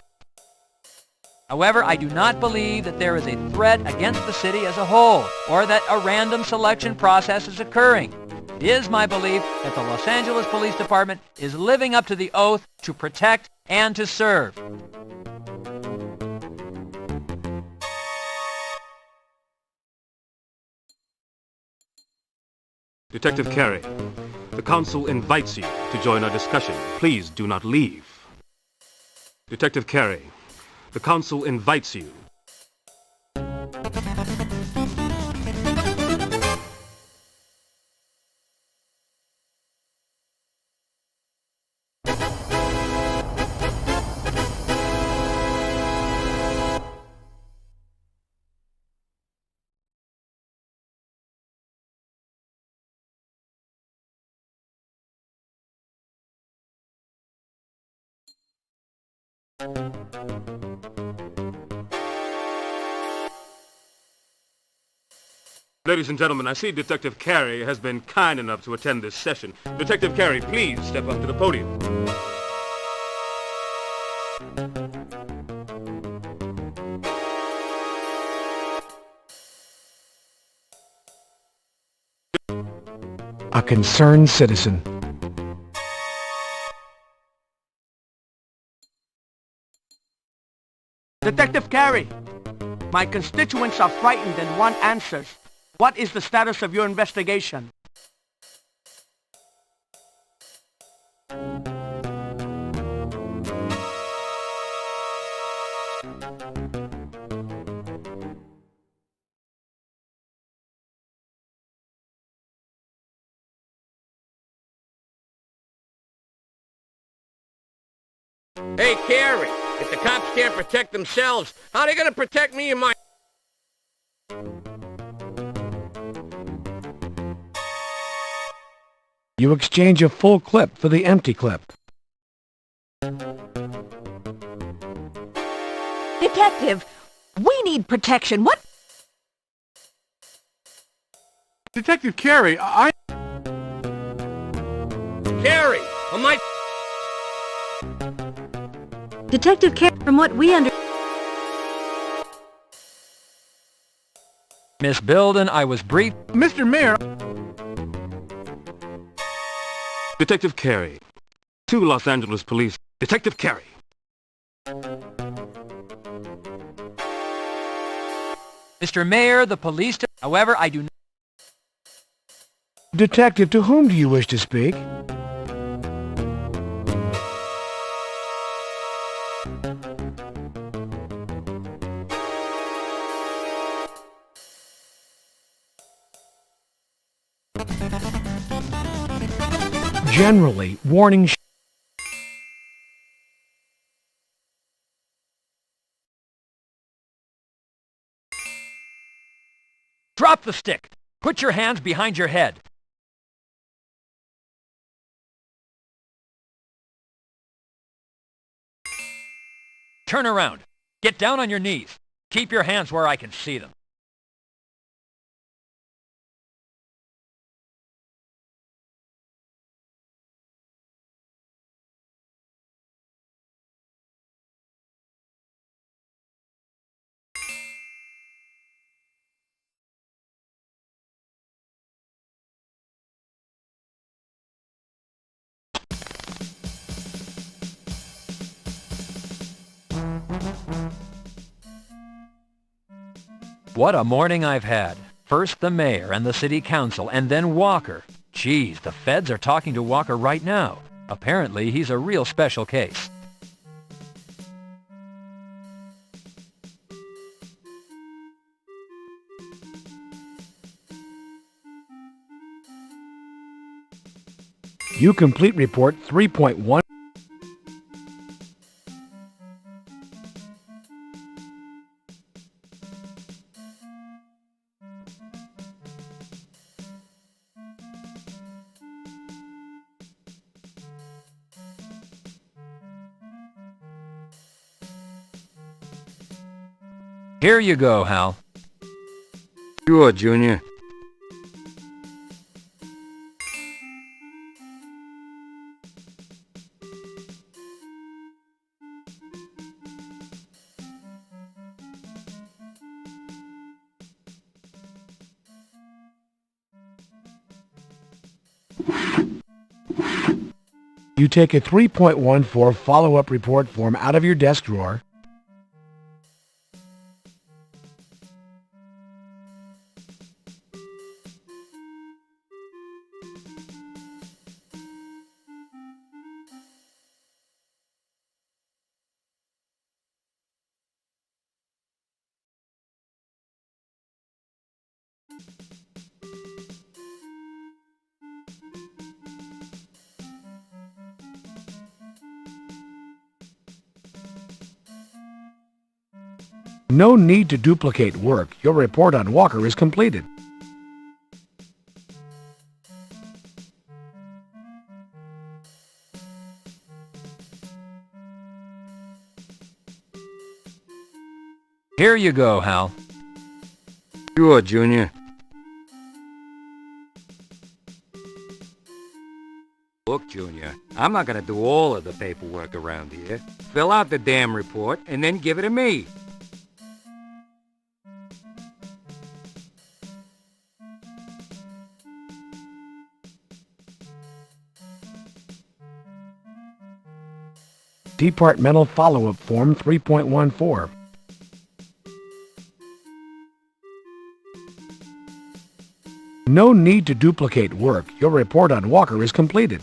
However, I do not believe that there is a threat against the city as a whole, or that a random selection process is occurring. It is my belief that the Los Angeles Police Department is living up to the oath to protect and to serve. Detective Carey, the council invites you to join our discussion. Please do not leave. Detective Carey, the council invites you. Ladies and gentlemen, I see Detective Carey has been kind enough to attend this session. Detective Carey, please step up to the podium. A concerned citizen. Detective Carey, my constituents are frightened and want answers. What is the status of your investigation? Hey, Carey, if the cops can't protect themselves, how are they gonna protect me and my... You exchange a full clip for the empty clip. Detective, we need protection. What? Detective Carey, Carey, on my... Detective Carey, from what we understand... Miss Bilden, I was briefed... Mr. Mayor... Detective Carey, 2 Los Angeles police... Detective Carey! Mr. Mayor, the police... However, I do not... Detective, to whom do you wish to speak? Generally, warning Drop the stick! Put your hands behind your head! Turn around. Get down on your knees. Keep your hands where I can see them. What a morning I've had. First the mayor and the city council, and then Walker. Geez, the feds are talking to Walker right now. Apparently, he's a real special case. You complete report 3.1. Here you go, Hal. Sure, Junior. You take a 3.14 follow-up report form out of your desk drawer. No need to duplicate work. Your report on Walker is completed. Here you go, Hal. Sure, Junior. Look, Junior, I'm not gonna do all of the paperwork around here. Fill out the damn report and then give it to me. Departmental follow-up form 3.14. No need to duplicate work. Your report on Walker is completed.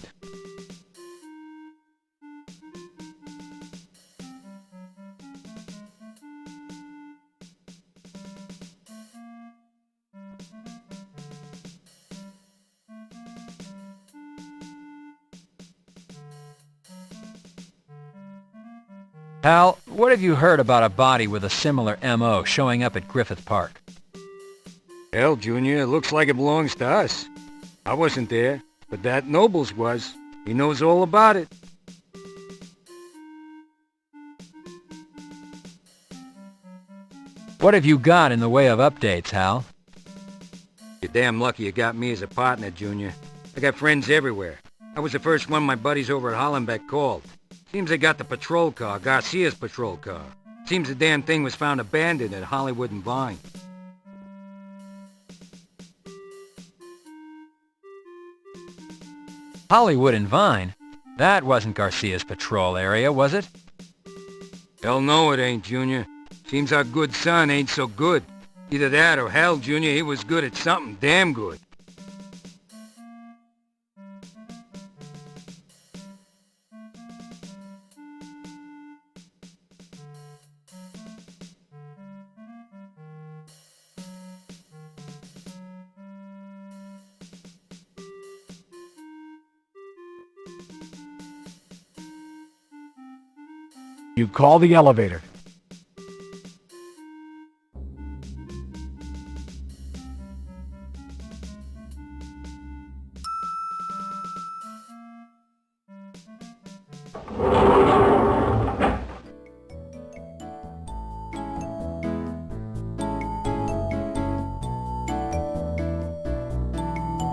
Hal, what have you heard about a body with a similar M.O. showing up at Griffith Park? Hell, Junior, it looks like it belongs to us. I wasn't there, but that Nobles was. He knows all about it. What have you got in the way of updates, Hal? You're damn lucky you got me as a partner, Junior. I got friends everywhere. I was the first one my buddies over at Hollenbeck called. Seems they got the patrol car, Garcia's patrol car. Seems the damn thing was found abandoned at Hollywood and Vine. Hollywood and Vine? That wasn't Garcia's patrol area, was it? Hell no it ain't, Junior. Seems our good son ain't so good. Either that or hell, Junior, he was good at something damn good. You call the elevator.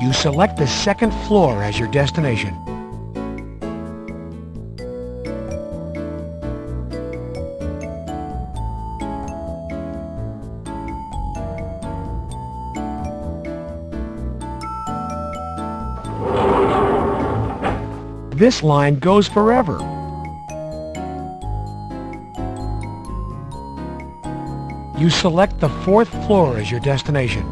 You select the second floor as your destination. This line goes forever. You select the fourth floor as your destination.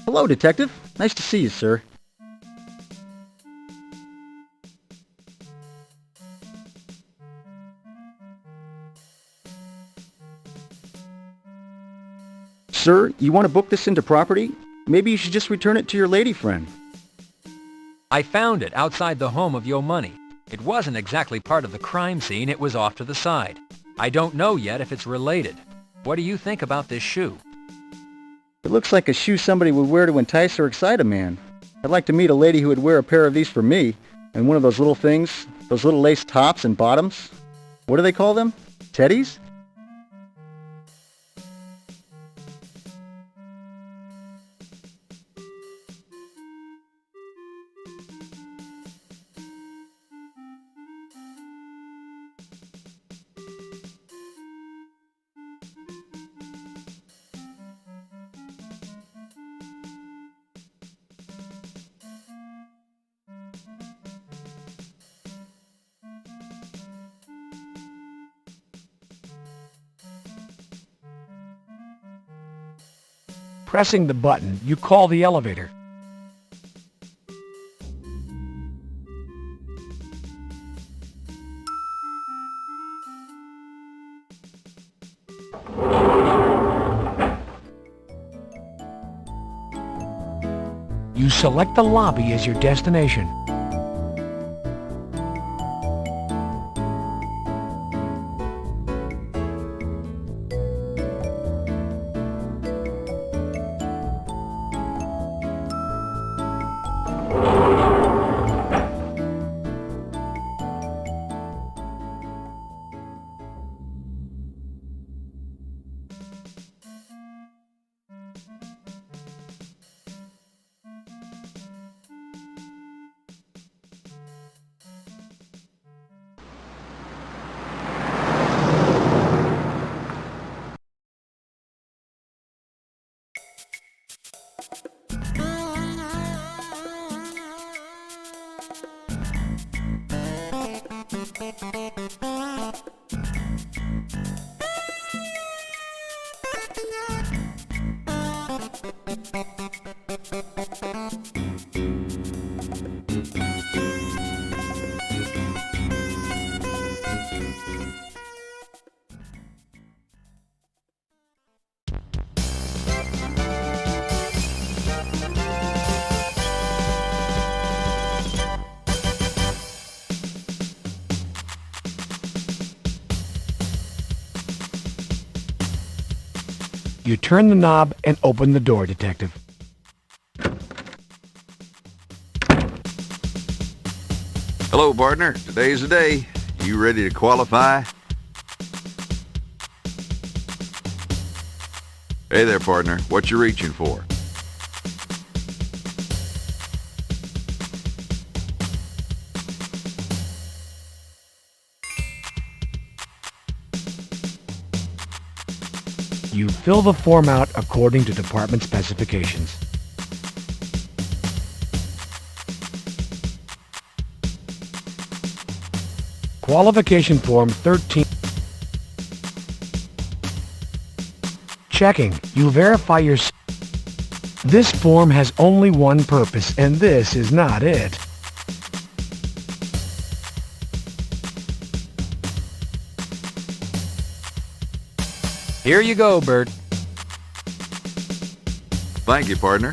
Hello, Detective. Nice to see you, sir. Sir, you want to book this into property? Maybe you should just return it to your lady friend. I found it outside the home of Yo Money. It wasn't exactly part of the crime scene, it was off to the side. I don't know yet if it's related. What do you think about this shoe? It looks like a shoe somebody would wear to entice or excite a man. I'd like to meet a lady who would wear a pair of these for me, and one of those little things, those little lace tops and bottoms. What do they call them? Teddies? Pressing the button, you call the elevator. You select the lobby as your destination. You turn the knob and open the door, Detective. Hello, partner. Today's the day. You ready to qualify? Hey there, partner. What you reaching for? You fill the form out according to department specifications. Qualification Form 13. Checking. You verify your... This form has only one purpose, and this is not it. Here you go, Bert. Thank you, partner.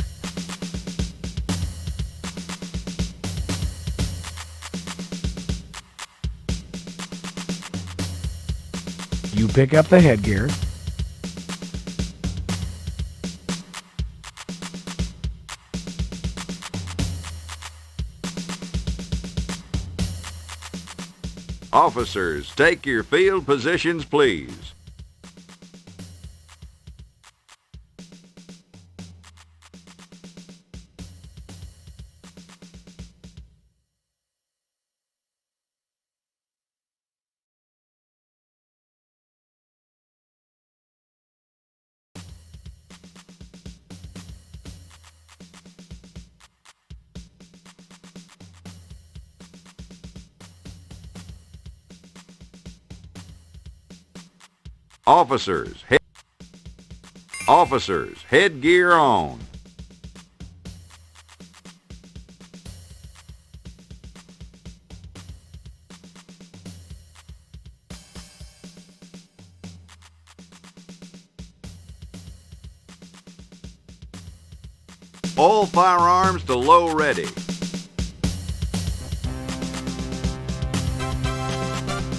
You pick up the headgear. Officers, take your field positions, please. Officers, headgear on. All firearms to low ready.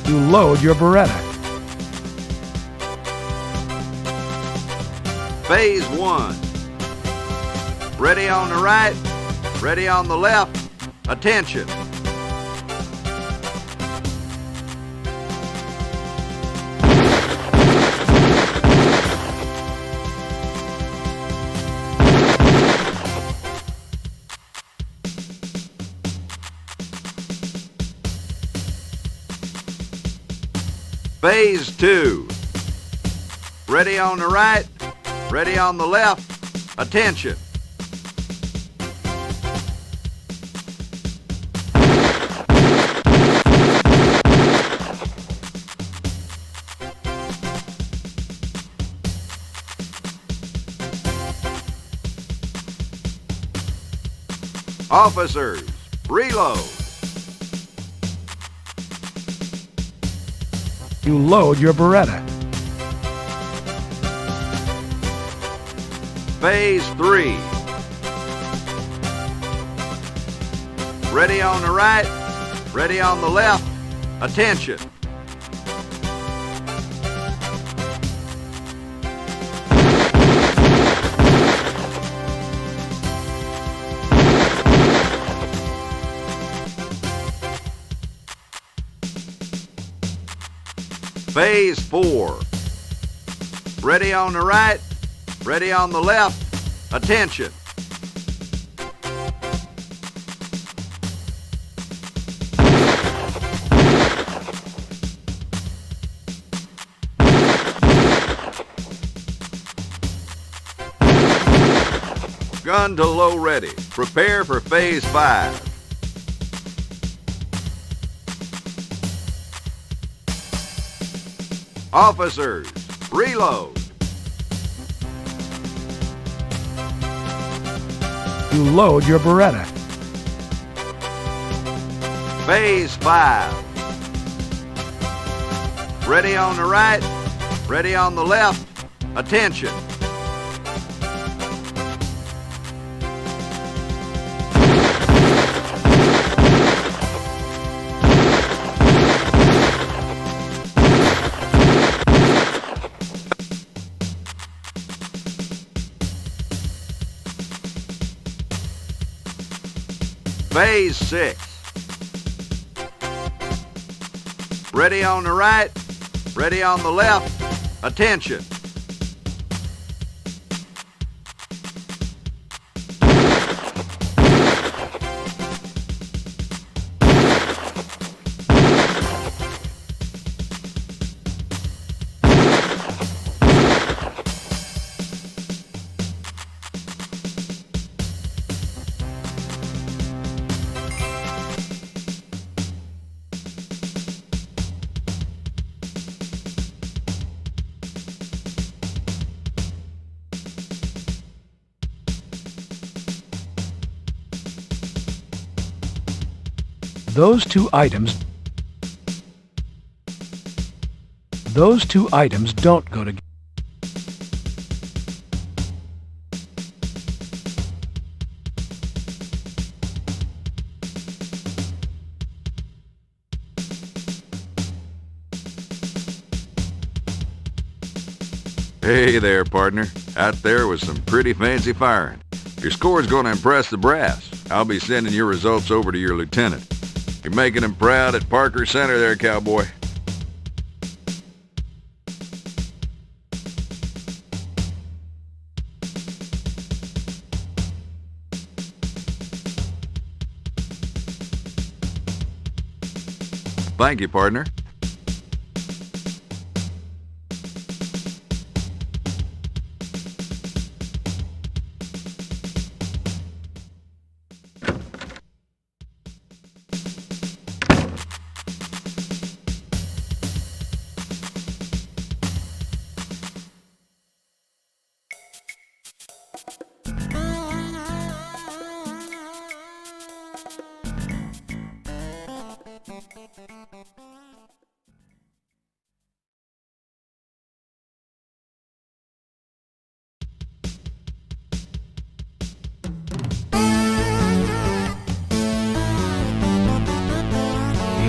You load your Beretta. Phase 1. Ready on the right, ready on the left. Attention. Phase 2. Ready on the right, ready on the left. Attention. Officers, reload. You load your Beretta. Phase 3. Ready on the right, ready on the left. Attention. Phase 4. Ready on the right, ready on the left. Attention. Gun to low ready. Prepare for Phase 5. Officers, reload. You load your Beretta. Phase 5. Ready on the right, ready on the left. Attention. Phase 6. Ready on the right, ready on the left. Attention. Those two items don't go together. Hey there, partner. Out there was some pretty fancy firing. Your score's going to impress the brass. I'll be sending your results over to your lieutenant. You're making him proud at Parker Center there, cowboy. Thank you, partner.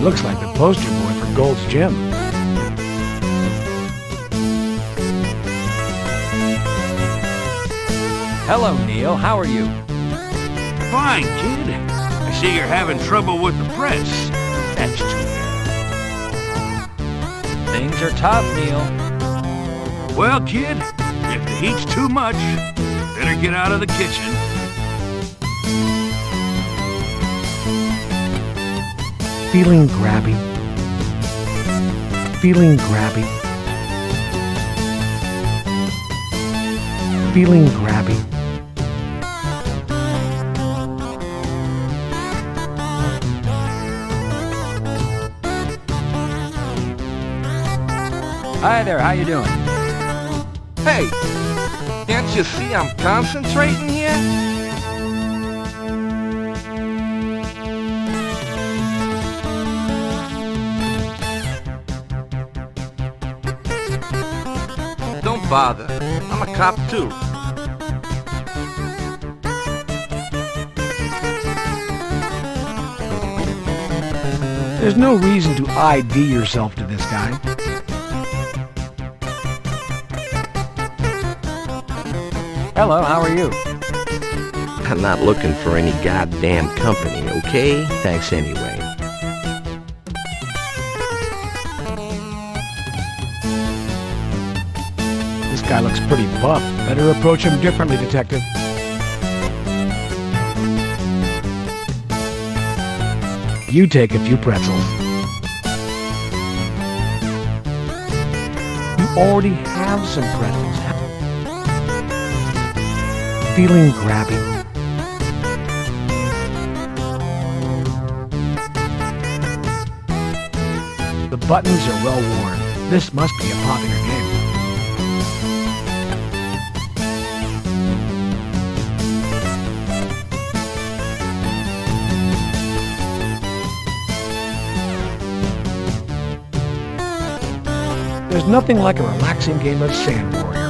looks like the poster boy for Gold's Gym. Hello, Neil. How are you? Fine, kid. I see you're having trouble with the press. That's too bad. Things are tough, Neil. Well, kid, if the heat's too much, better get out of the kitchen. Feeling grabby. Feeling grabby. Feeling grabby. Hi there, how you doing? Hey, can't you see I'm concentrating here? Don't bother. I'm a cop too. There's no reason to ID yourself to this guy. Hello, how are you? I'm not looking for any goddamn company, okay? Thanks anyway. This guy looks pretty buff. Better approach him differently, Detective. You take a few pretzels. You already have some pretzels. Feeling grabby. The buttons are well worn. This must be a popular game. There's nothing like a relaxing game of Sand Warrior.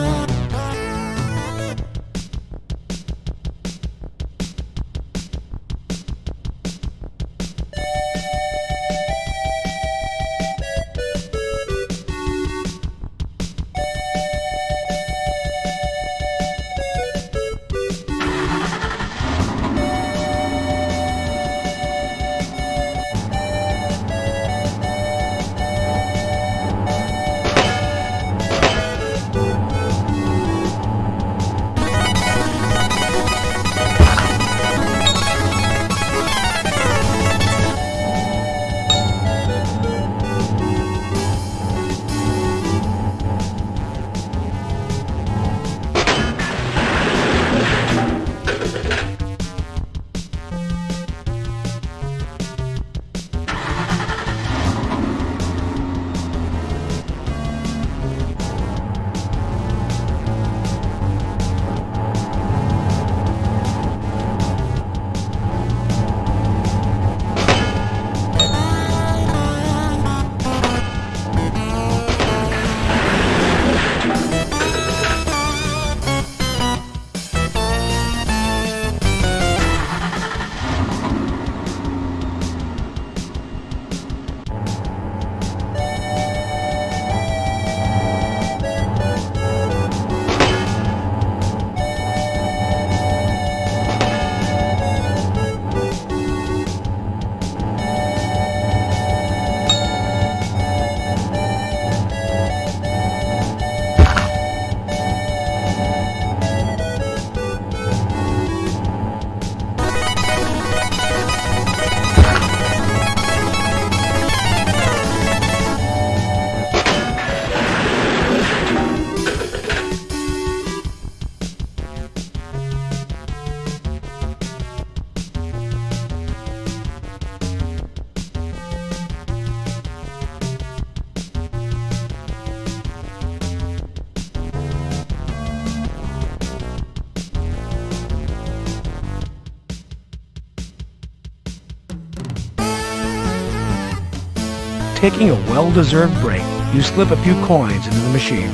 Taking a well-deserved break, you slip a few coins into the machine.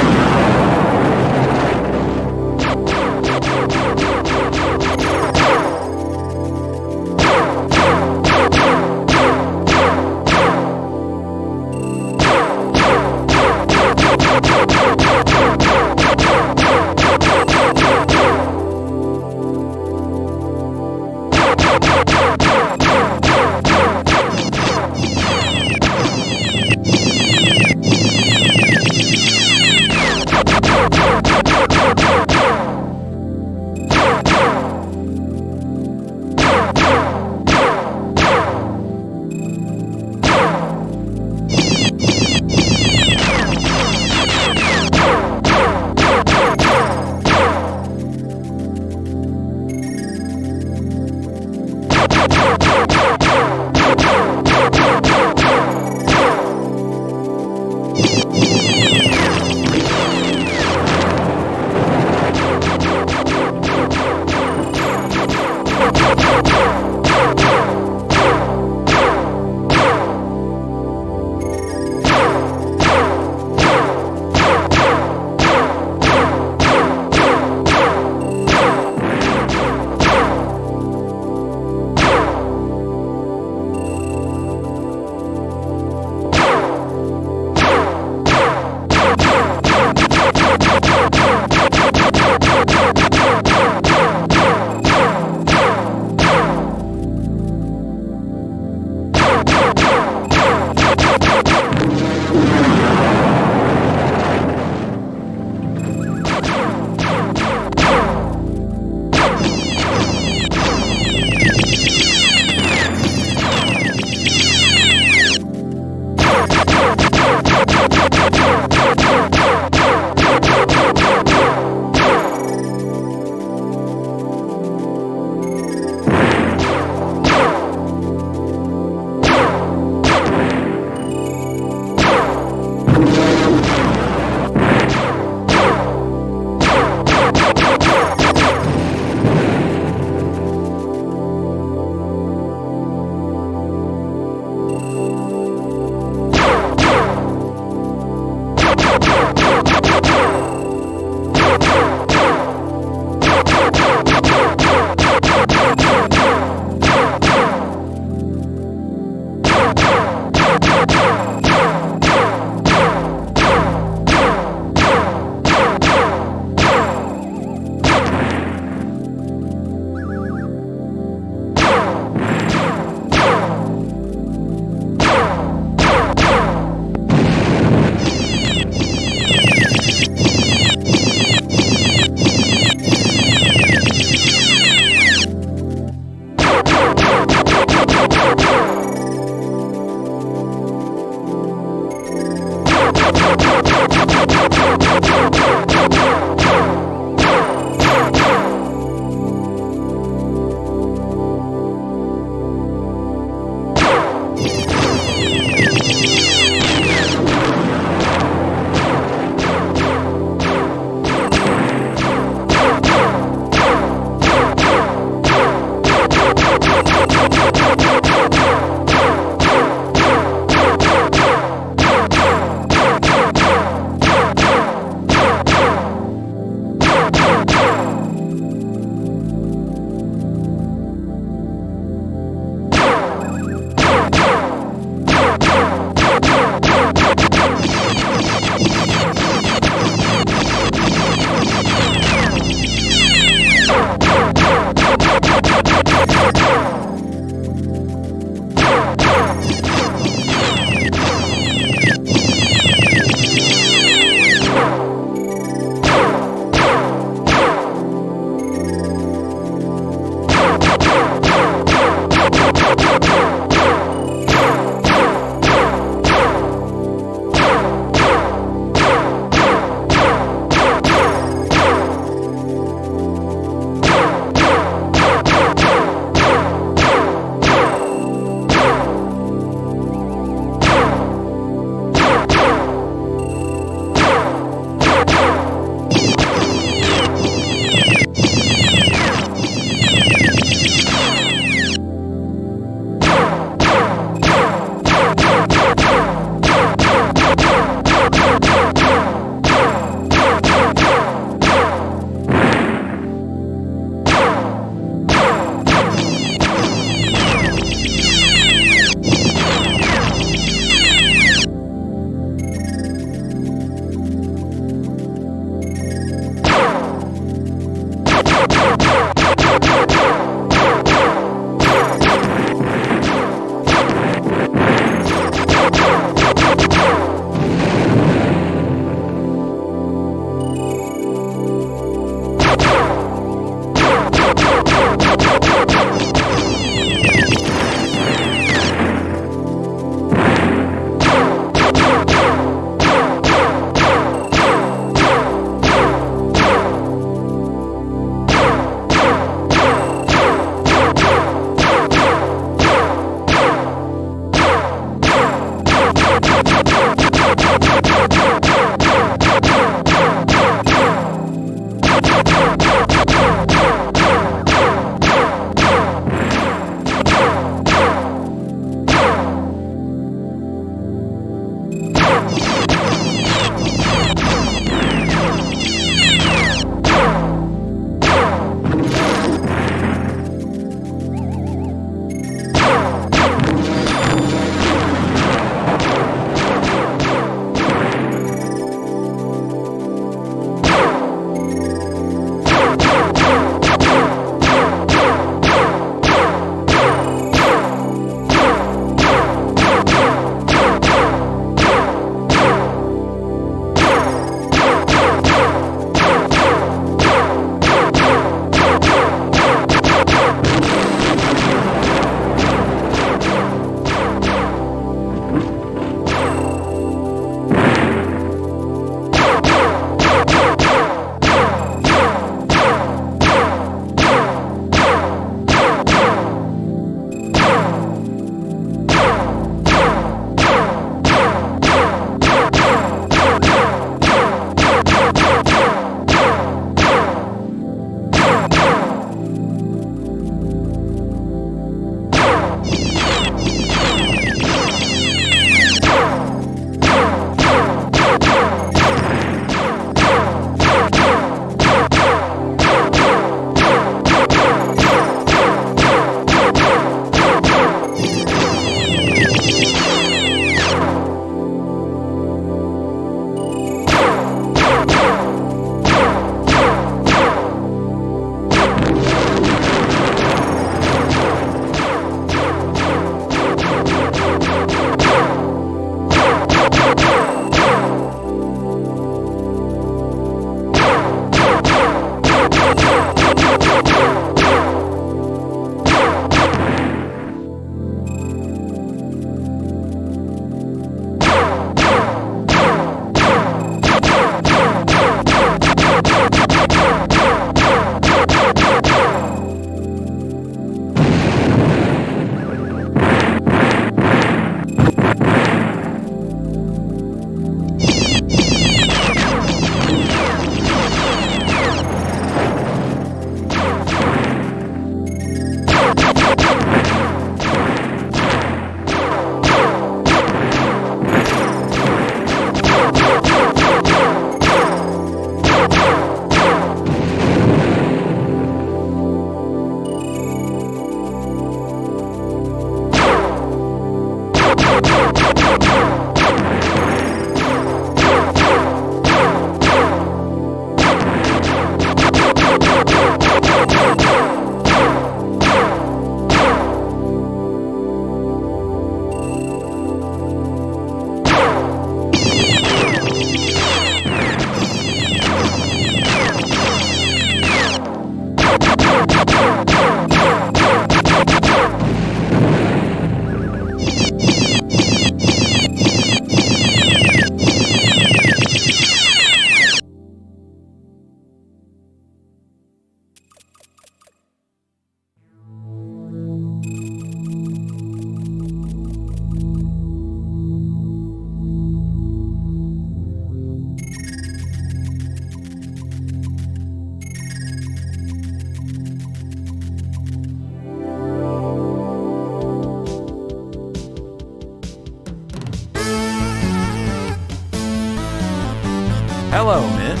Hello, Miss.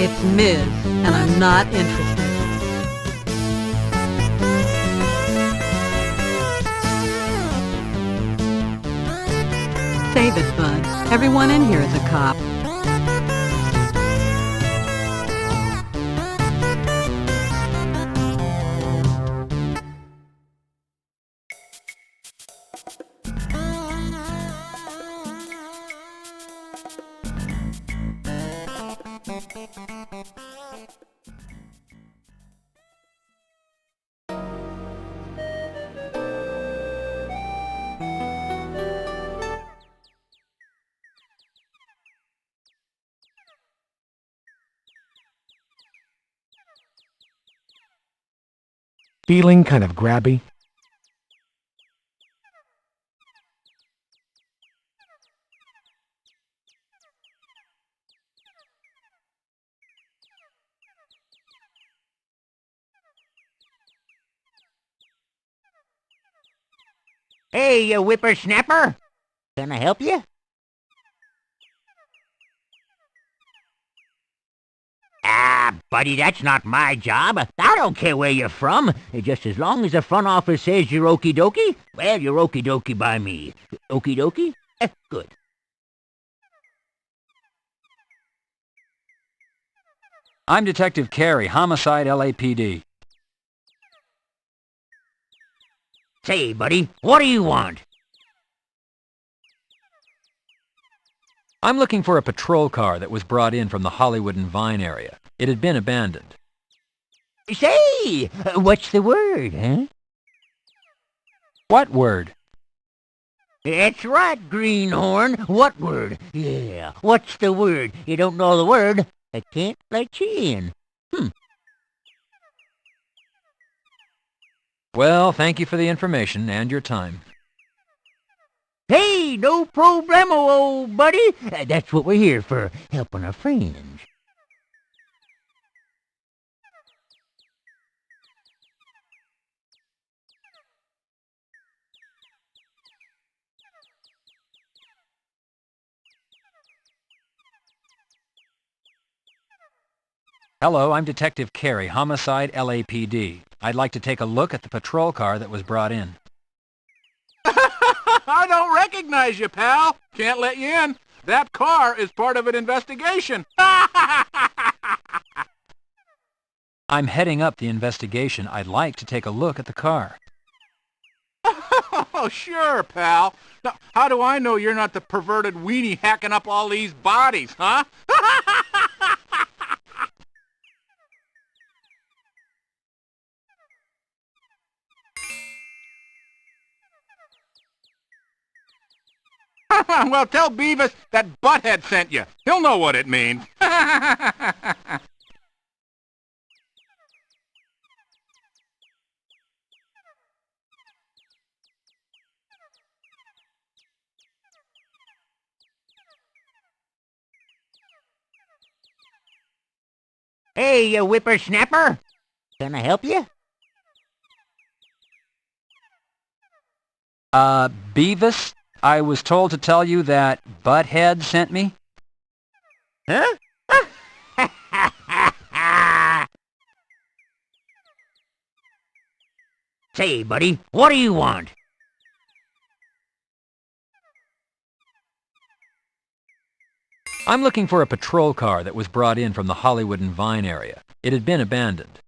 It's Ms., and I'm not interested. Save it, bud. Everyone in here is a cop. Feeling kind of grabby? Hey, you whippersnapper! Can I help you? Ah, buddy, that's not my job. I don't care where you're from. Just as long as the front office says you're okie dokie, well, you're okie dokie by me. Okie dokie? Good. I'm Detective Carey, Homicide LAPD. Say, buddy, what do you want? I'm looking for a patrol car that was brought in from the Hollywood and Vine area. It had been abandoned. Say, what's the word, huh? What word? That's right, Greenhorn. What word? Yeah, what's the word? You don't know the word, I can't let you in. Well, thank you for the information and your time. Hey, no problemo, old buddy. That's what we're here for, helping our friends. Hello, I'm Detective Carey, Homicide LAPD. I'd like to take a look at the patrol car that was brought in. I don't recognize you, pal. Can't let you in. That car is part of an investigation. I'm heading up the investigation. I'd like to take a look at the car. Oh, sure, pal. Now, how do I know you're not the perverted weenie hacking up all these bodies, huh? Well, tell Beavis that Butthead sent you. He'll know what it means. Hey, you whippersnapper! Can I help you? Beavis, I was told to tell you that Butthead sent me. Huh? Say, buddy, what do you want? I'm looking for a patrol car that was brought in from the Hollywood and Vine area. It had been abandoned.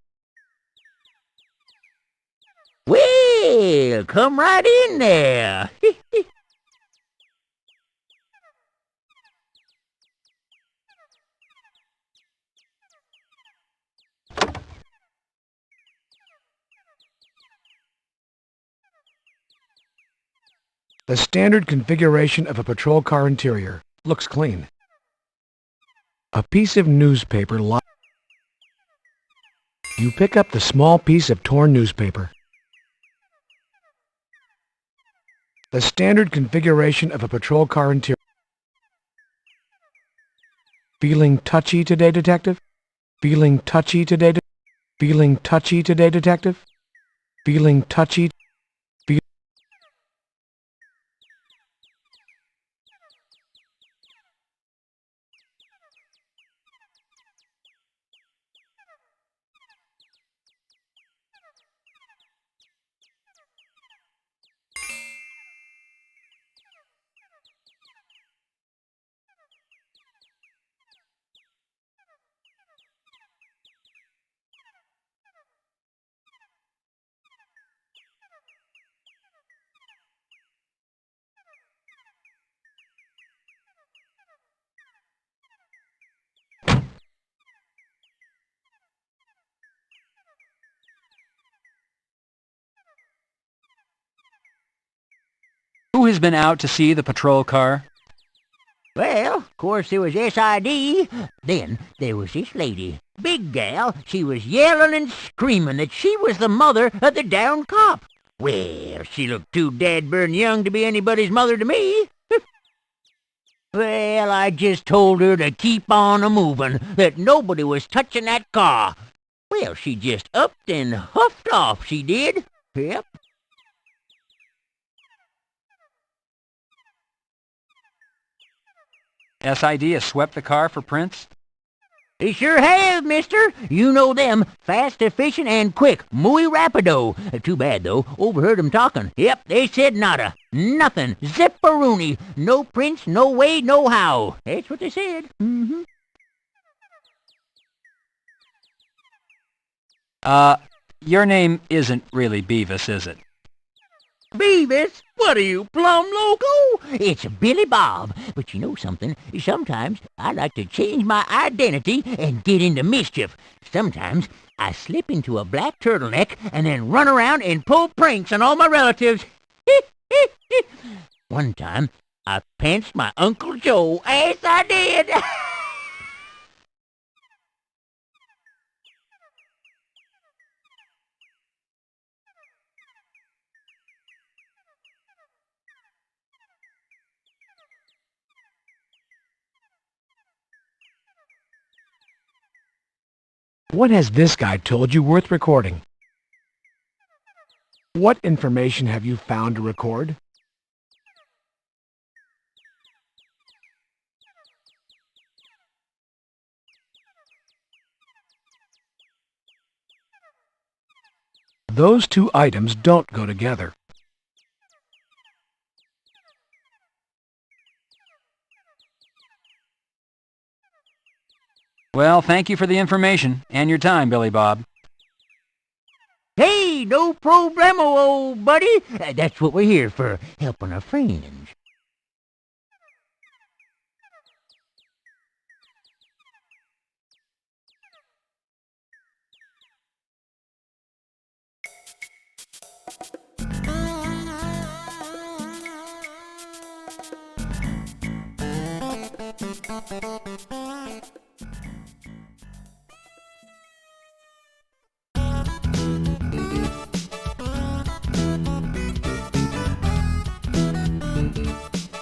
Well, come right in there. The standard configuration of a patrol car interior looks clean. A piece of newspaper You pick up the small piece of torn newspaper. The standard configuration of a patrol car interior. Feeling touchy today, Detective? Feeling touchy today? Feeling touchy today, Detective? Feeling touchy? Who has been out to see the patrol car? Well, of course there was SID. Then there was this lady. Big gal. She was yelling and screaming that she was the mother of the downed cop. Well, she looked too dad-burn young to be anybody's mother to me. Well, I just told her to keep on a-moving, that nobody was touching that car. Well, she just upped and huffed off, she did. Yep. SID has swept the car for prints? They sure have, mister. You know them. Fast, efficient, and quick. Muy rapido. Too bad, though. Overheard 'em talking. Yep, they said nada. Nothing. Zipperoonie. No prints, no way, no how. That's what they said. Mm-hmm. Your name isn't really Beavis, is it? Beavis? What are you, plumb loco? It's Billy Bob. But you know something? Sometimes I like to change my identity and get into mischief. Sometimes I slip into a black turtleneck and then run around and pull pranks on all my relatives. One time, I pantsed my Uncle Joe. Yes, I did. What has this guy told you worth recording? What information have you found to record? Those two items don't go together. Well, thank you for the information and your time, Billy Bob. Hey, no problemo, old buddy. That's what we're here for, helping our friends.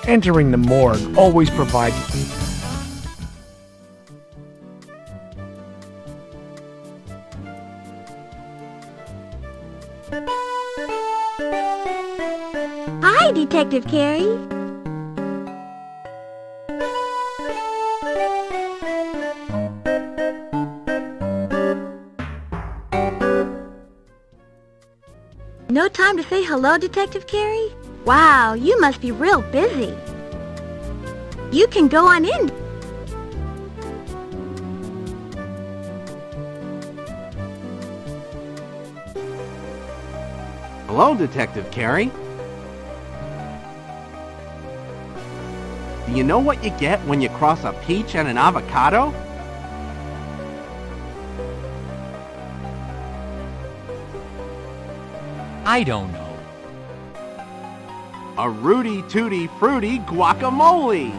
Entering the morgue always provides... Hi, Detective Carey. No time to say hello, Detective Carey? Wow, you must be real busy. You can go on in. Hello, Detective Carey. Do you know what you get when you cross a peach and an avocado? I don't know. A Rooty Tooty Fruity Guacamole!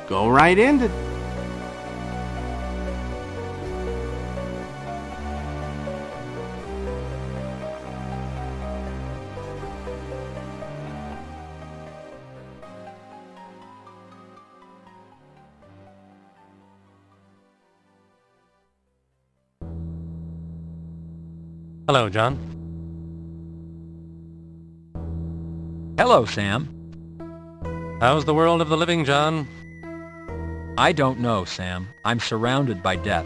Go right into... Hello, John. Hello, Sam. How's the world of the living, John? I don't know, Sam. I'm surrounded by death.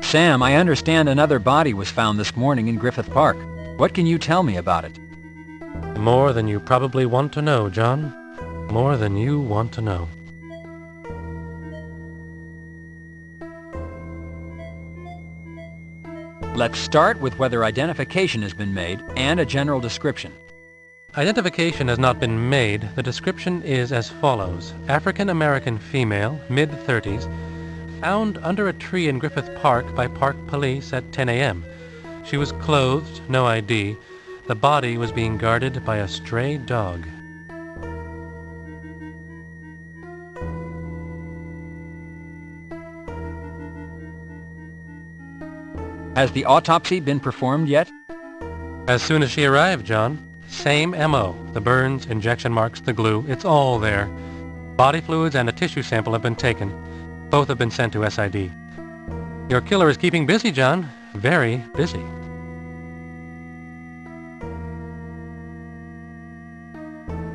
Sam, I understand another body was found this morning in Griffith Park. What can you tell me about it? More than you probably want to know, John. More than you want to know. Let's start with whether identification has been made and a general description. Identification has not been made. The description is as follows. African-American female, mid-30s, found under a tree in Griffith Park by Park Police at 10 a.m. She was clothed, no ID. The body was being guarded by a stray dog. Has the autopsy been performed yet? As soon as she arrived, John. Same M.O. The burns, injection marks, the glue, it's all there. Body fluids and a tissue sample have been taken. Both have been sent to SID. Your killer is keeping busy, John. Very busy.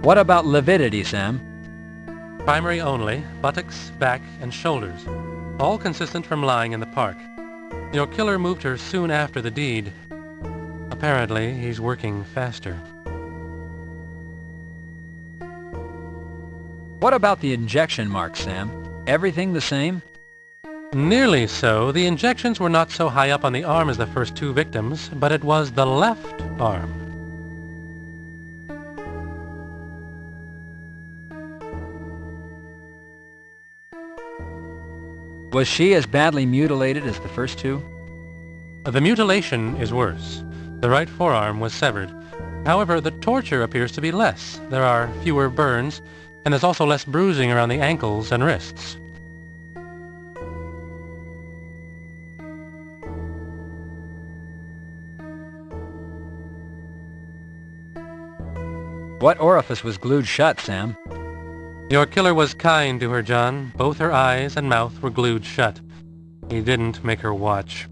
What about lividity, Sam? Primary only, buttocks, back, and shoulders. All consistent from lying in the park. Your killer moved her soon after the deed. Apparently, he's working faster. What about the injection marks, Sam? Everything the same? Nearly so. The injections were not so high up on the arm as the first two victims, but it was the left arm. Was she as badly mutilated as the first two? The mutilation is worse. The right forearm was severed. However, the torture appears to be less. There are fewer burns, and there's also less bruising around the ankles and wrists. What orifice was glued shut, Sam? Your killer was kind to her, John. Both her eyes and mouth were glued shut. He didn't make her watch.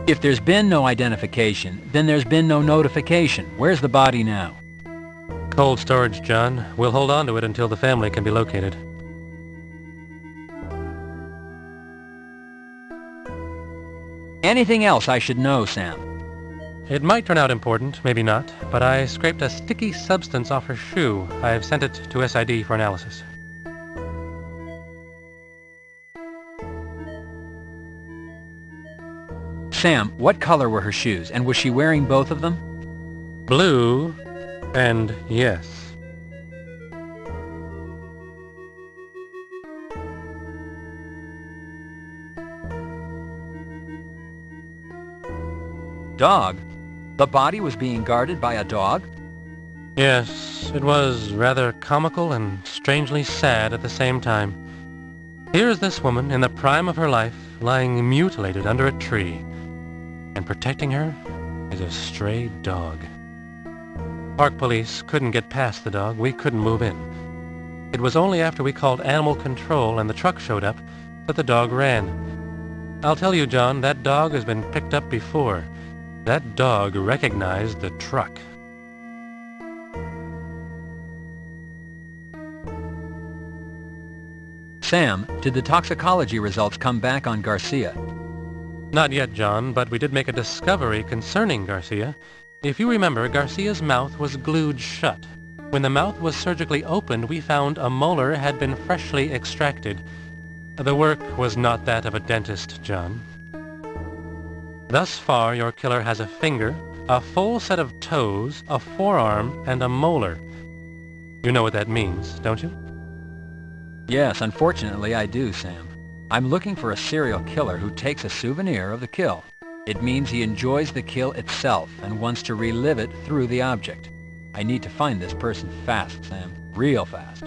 If there's been no identification, then there's been no notification. Where's the body now? Cold storage, John. We'll hold on to it until the family can be located. Anything else I should know, Sam? It might turn out important, maybe not, but I scraped a sticky substance off her shoe. I've sent it to SID for analysis. Sam, what color were her shoes, and was she wearing both of them? Blue and yes. Dog? The body was being guarded by a dog? Yes, it was rather comical and strangely sad at the same time. Here is this woman in the prime of her life, lying mutilated under a tree, and protecting her is a stray dog. Park police couldn't get past the dog. We couldn't move in. It was only after we called animal control and the truck showed up that the dog ran. I'll tell you, John, that dog has been picked up before. That dog recognized the truck. Sam, did the toxicology results come back on Garcia? Not yet, John, but we did make a discovery concerning Garcia. If you remember, Garcia's mouth was glued shut. When the mouth was surgically opened, we found a molar had been freshly extracted. The work was not that of a dentist, John. Thus far, your killer has a finger, a full set of toes, a forearm, and a molar. You know what that means, don't you? Yes, unfortunately I do, Sam. I'm looking for a serial killer who takes a souvenir of the kill. It means he enjoys the kill itself and wants to relive it through the object. I need to find this person fast, Sam. Real fast.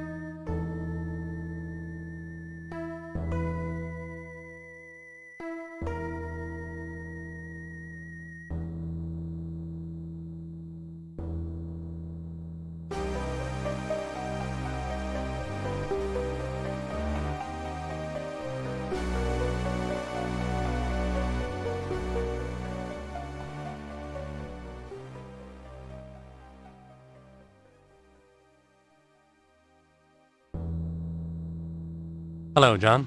Hello, John.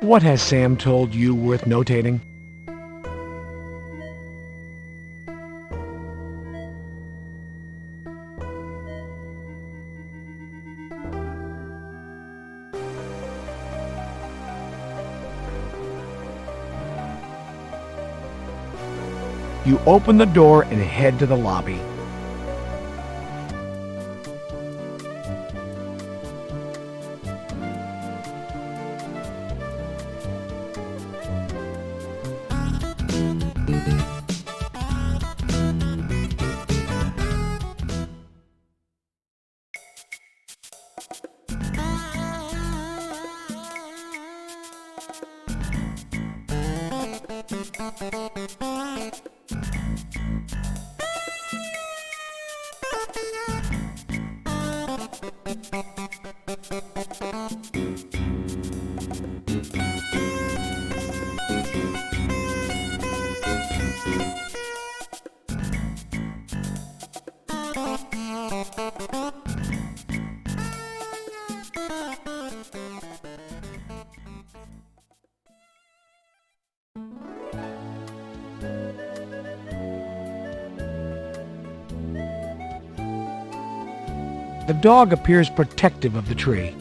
What has Sam told you worth notating? You open the door and head to the lobby. The dog appears protective of the tree.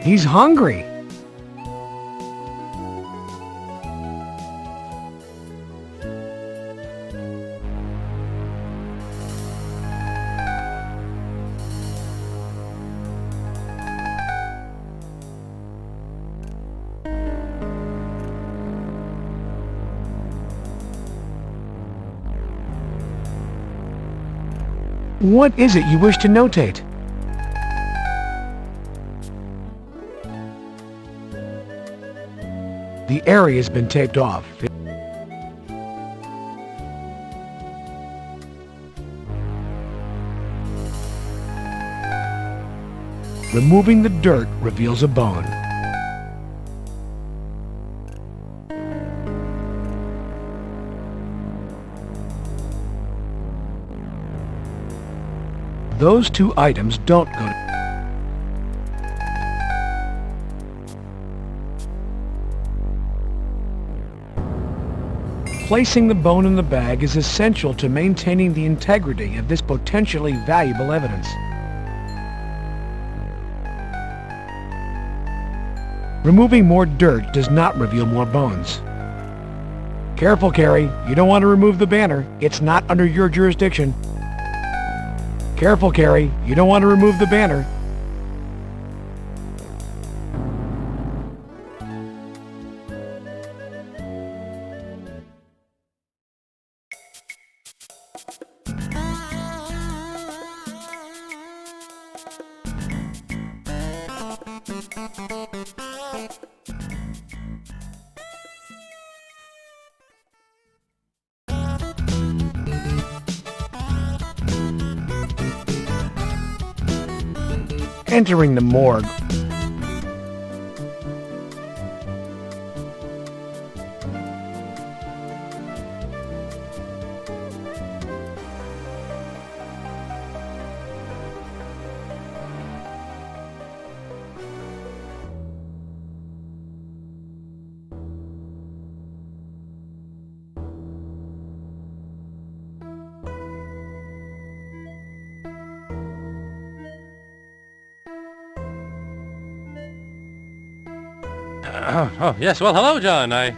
He's hungry. What is it you wish to notate? The area has been taped off. Removing the dirt reveals a bone. Those two items don't go to... Placing the bone in the bag is essential to maintaining the integrity of this potentially valuable evidence. Removing more dirt does not reveal more bones. Careful, Carrie. You don't want to remove the banner. It's not under your jurisdiction. Careful, Carrie. You don't want to remove the banner. Entering the morgue. Yes. Well, hello, John. I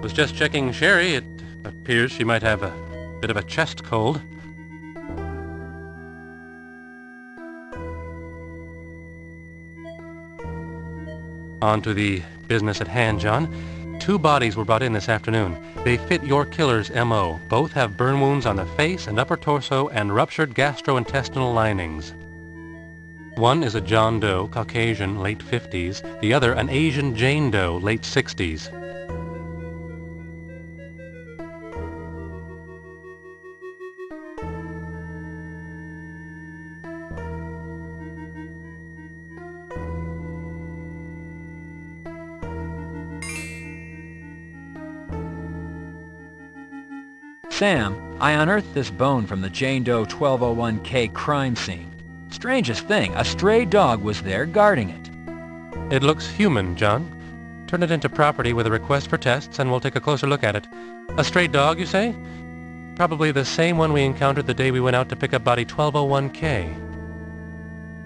was just checking Sherry. It appears she might have a bit of a chest cold. On to the business at hand, John. 2 bodies were brought in this afternoon. They fit your killer's M.O. Both have burn wounds on the face and upper torso and ruptured gastrointestinal linings. One is a John Doe, Caucasian, late 50s. The other, an Asian Jane Doe, late 60s. Sam, I unearthed this bone from the Jane Doe 1201K crime scene. Strangest thing, a stray dog was there guarding it. It looks human, John. Turn it into property with a request for tests and we'll take a closer look at it. A stray dog, you say? Probably the same one we encountered the day we went out to pick up body 1201K.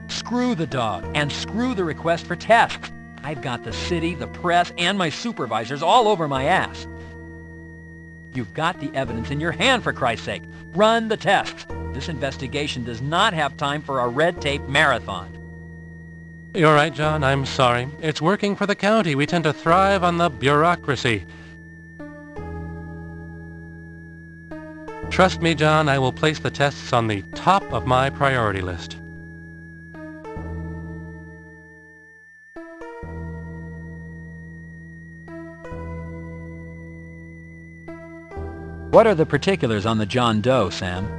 Screw the dog, and screw the request for tests. I've got the city, the press, and my supervisors all over my ass. You've got the evidence in your hand, for Christ's sake. Run the tests. This investigation does not have time for a red tape marathon. You're right, John. I'm sorry. It's working for the county. We tend to thrive on the bureaucracy. Trust me, John, I will place the tests on the top of my priority list. What are the particulars on the John Doe, Sam?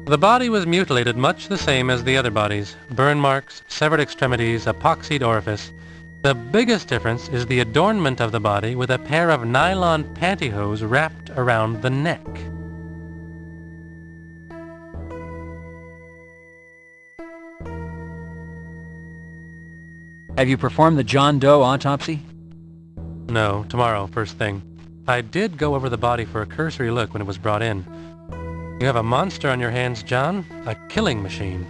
The body was mutilated much the same as the other bodies. Burn marks, severed extremities, epoxied orifice. The biggest difference is the adornment of the body with a pair of nylon pantyhose wrapped around the neck. Have you performed the John Doe autopsy? No, tomorrow, first thing. I did go over the body for a cursory look when it was brought in. You have a monster on your hands, John. A killing machine.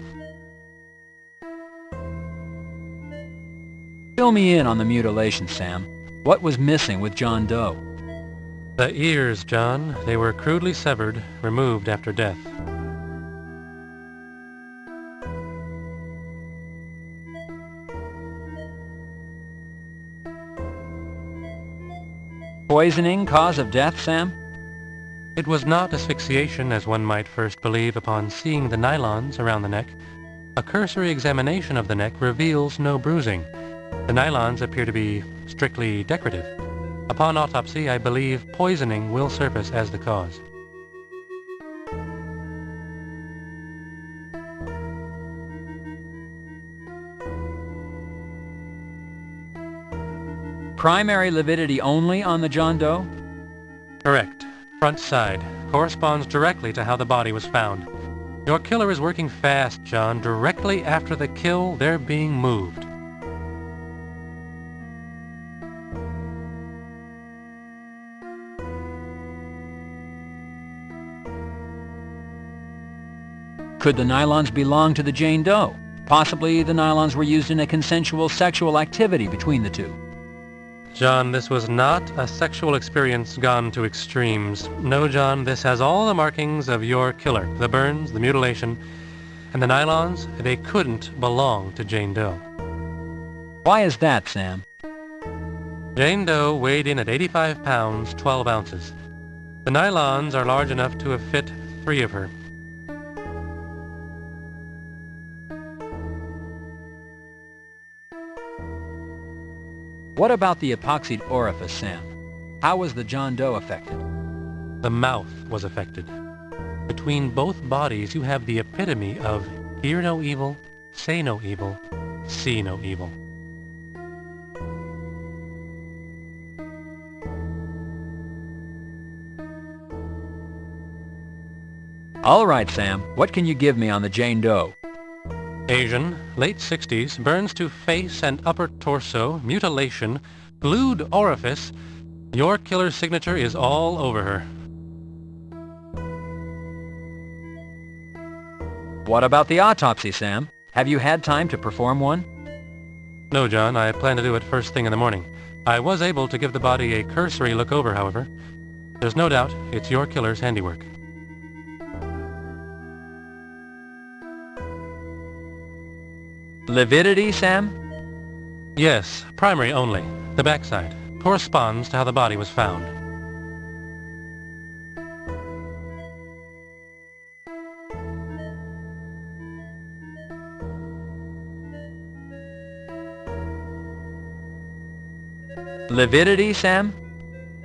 Fill me in on the mutilation, Sam. What was missing with John Doe? The ears, John. They were crudely severed, removed after death. Poisoning cause of death, Sam? It was not asphyxiation as one might first believe upon seeing the nylons around the neck. A cursory examination of the neck reveals no bruising. The nylons appear to be strictly decorative. Upon autopsy, I believe poisoning will surface as the cause. Primary lividity only on the John Doe? Correct. Front side. Corresponds directly to how the body was found. Your killer is working fast, John. Directly after the kill, they're being moved. Could the nylons belong to the Jane Doe? Possibly the nylons were used in a consensual sexual activity between the two. John, this was not a sexual experience gone to extremes. No, John, this has all the markings of your killer. The burns, the mutilation, and the nylons, they couldn't belong to Jane Doe. Why is that, Sam? Jane Doe weighed in at 85 pounds, 12 ounces. The nylons are large enough to have fit 3 of her. What about the epoxied orifice, Sam? How was the John Doe affected? The mouth was affected. Between both bodies you have the epitome of hear no evil, say no evil, see no evil. All right, Sam. What can you give me on the Jane Doe? Asian, late 60s, burns to face and upper torso, mutilation, glued orifice. Your killer's signature is all over her. What about the autopsy, Sam? Have you had time to perform one? No, John, I plan to do it first thing in the morning. I was able to give the body a cursory look over, however. There's no doubt it's your killer's handiwork. Lividity, Sam? Yes, primary only. The backside corresponds to how the body was found. Lividity, Sam?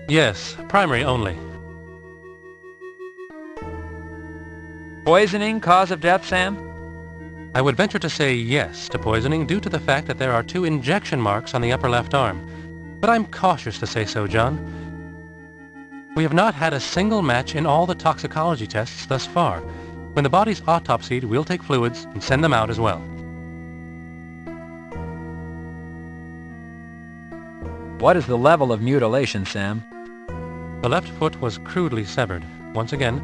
Yes, primary only. Poisoning, cause of death, Sam? I would venture to say yes to poisoning due to the fact that there are 2 injection marks on the upper left arm. But I'm cautious to say so, John. We have not had a single match in all the toxicology tests thus far. When the body's autopsied, we'll take fluids and send them out as well. What is the level of mutilation, Sam? The left foot was crudely severed. Once again,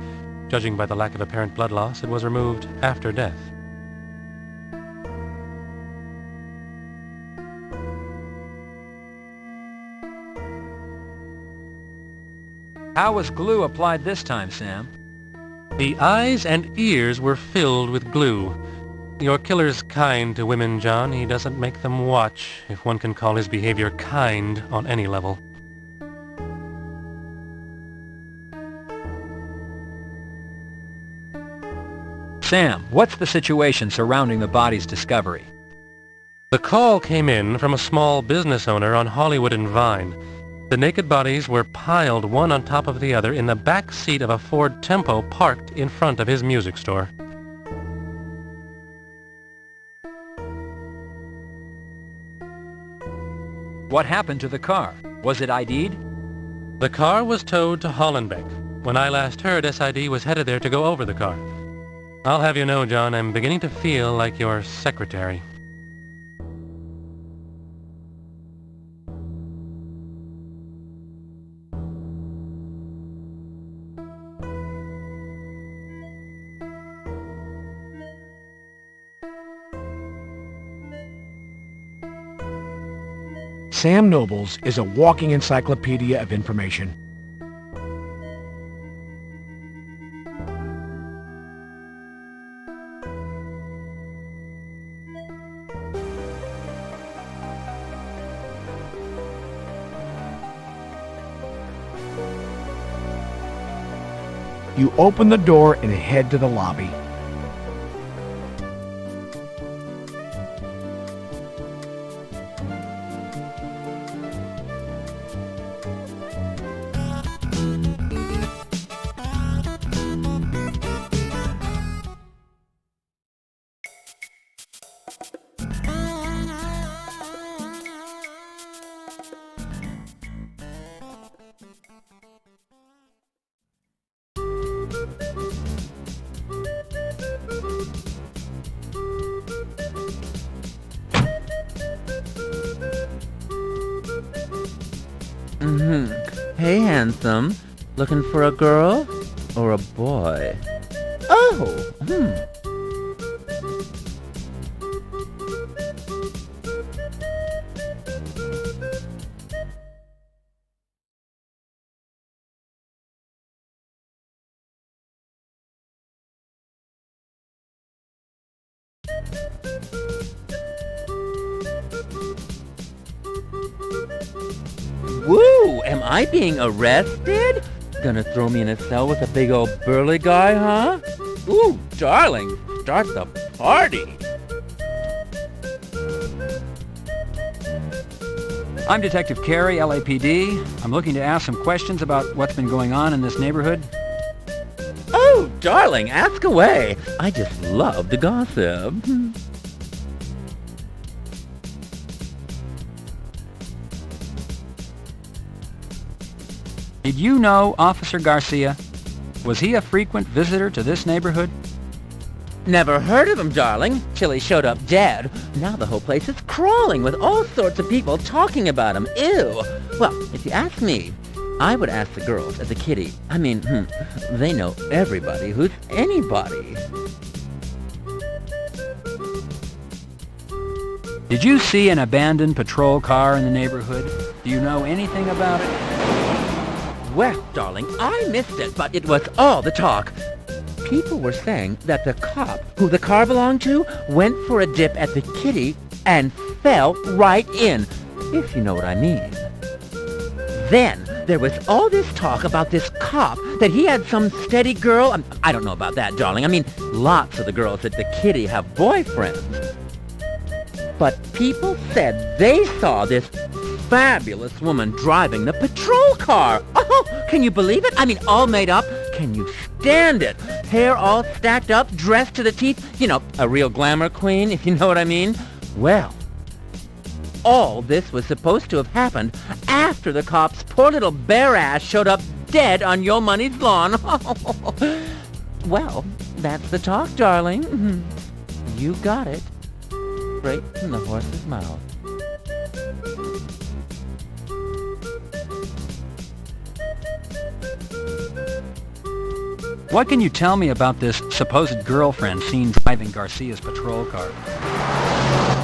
judging by the lack of apparent blood loss, it was removed after death. How was glue applied this time, Sam? The eyes and ears were filled with glue. Your killer's kind to women, John. He doesn't make them watch, if one can call his behavior kind on any level. Sam, what's the situation surrounding the body's discovery? The call came in from a small business owner on Hollywood and Vine. The naked bodies were piled one on top of the other in the back seat of a Ford Tempo parked in front of his music store. What happened to the car? Was it ID'd? The car was towed to Hollenbeck. When I last heard, SID was headed there to go over the car. I'll have you know, John, I'm beginning to feel like your secretary. Sam Nobles is a walking encyclopedia of information. You open the door and head to the lobby. Hey, handsome. Looking for a girl or a boy? Oh, Woo! Am I being arrested? Gonna throw me in a cell with a big old burly guy, huh? Ooh, darling, start the party. I'm Detective Carey, LAPD. I'm looking to ask some questions about what's been going on in this neighborhood. Oh, darling, ask away. I just love the gossip. Did you know Officer Garcia? Was he a frequent visitor to this neighborhood? Never heard of him, darling, till he showed up dead. Now the whole place is crawling with all sorts of people talking about him. Ew. Well, if you ask me, I would ask the girls at the kitty. I mean, they know everybody who's anybody. Did you see an abandoned patrol car in the neighborhood? Do you know anything about it? Well, darling, I missed it, but it was all the talk. People were saying that the cop who the car belonged to went for a dip at the kitty and fell right in, if you know what I mean. Then there was all this talk about this cop, that he had some steady girl. I don't know about that, darling. I mean, lots of the girls at the kitty have boyfriends. But people said they saw this fabulous woman driving the patrol car. Oh, can you believe it? I mean, all made up. Can you stand it? Hair all stacked up, dressed to the teeth. You know, a real glamour queen, if you know what I mean. Well, all this was supposed to have happened after the cop's poor little bare ass showed up dead on Yo Money's lawn. Well, that's the talk, darling. You got it. Straight from the horse's mouth. What can you tell me about this supposed girlfriend seen driving Garcia's patrol car?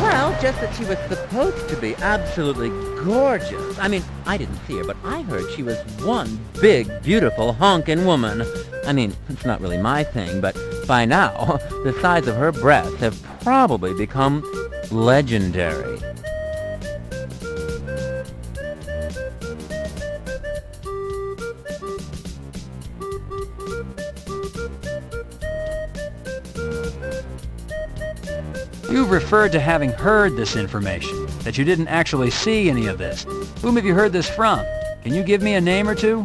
Well, just that she was supposed to be absolutely gorgeous. I mean, I didn't see her, but I heard she was one big, beautiful, honkin' woman. I mean, it's not really my thing, but by now, the size of her breasts have probably become legendary. You've referred to having heard this information, that you didn't actually see any of this. Whom have you heard this from? Can you give me a name or two?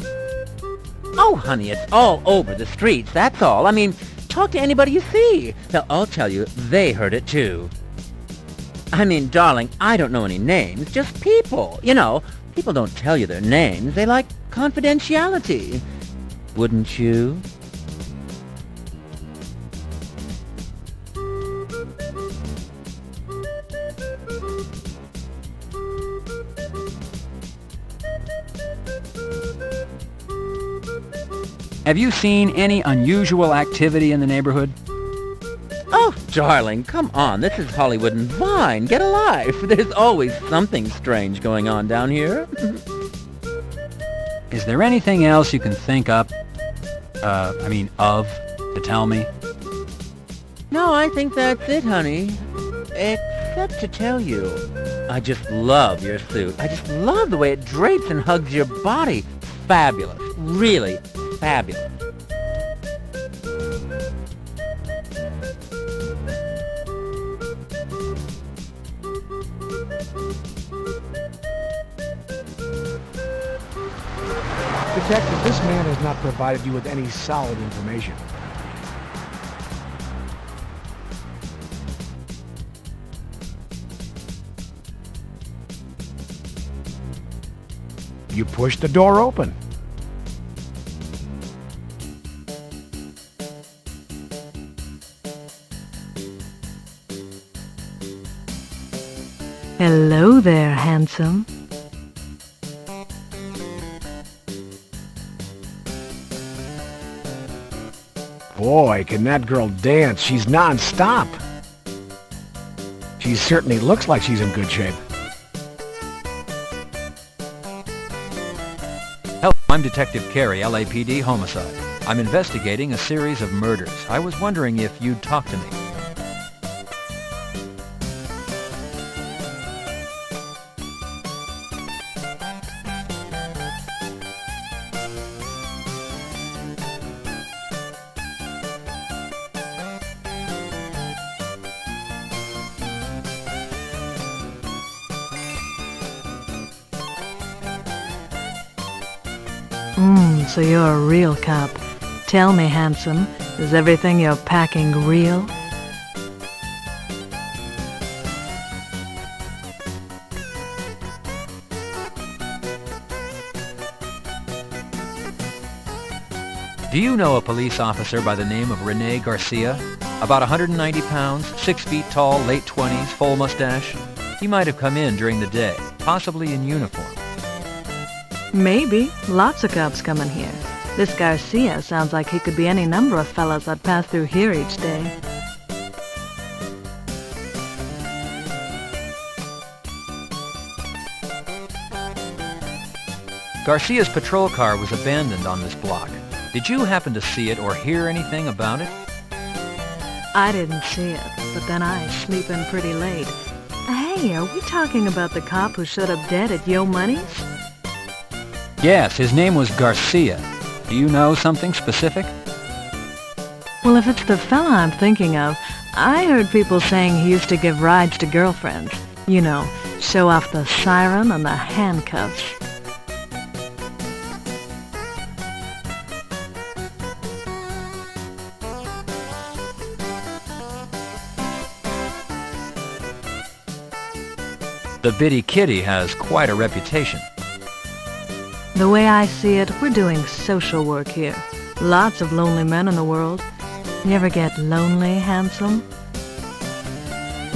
Oh, honey, it's all over the streets, that's all. I mean, talk to anybody you see. They'll all tell you they heard it too. I mean, darling, I don't know any names, just people. You know, people don't tell you their names. They like confidentiality. Wouldn't you? Have you seen any unusual activity in the neighborhood? Oh, darling, come on. This is Hollywood and Vine. Get a life. There's always something strange going on down here. Is there anything else you can think up, to tell me? No, I think that's it, honey. Except to tell you, I just love your suit. I just love the way it drapes and hugs your body. Fabulous. Really fabulous. Detective, this man has not provided you with any solid information. You pushed the door open. Hello there, handsome. Boy, can that girl dance. She's non-stop. She certainly looks like she's in good shape. Hello, I'm Detective Carey, LAPD Homicide. I'm investigating a series of murders. I was wondering if you'd talk to me. So you're a real cop. Tell me, handsome, is everything you're packing real? Do you know a police officer by the name of Rene Garcia? About 190 pounds, 6 feet tall, late 20s, full mustache. He might have come in during the day, possibly in uniform. Maybe. Lots of cops come in here. This Garcia sounds like he could be any number of fellas that pass through here each day. Garcia's patrol car was abandoned on this block. Did you happen to see it or hear anything about it? I didn't see it, but then I sleep in pretty late. Hey, are we talking about the cop who showed up dead at Yo Money's? Yes, his name was Garcia. Do you know something specific? Well, if it's the fella I'm thinking of, I heard people saying he used to give rides to girlfriends. You know, show off the siren and the handcuffs. The Bitty Kitty has quite a reputation. The way I see it, we're doing social work here. Lots of lonely men in the world. You ever get lonely, handsome?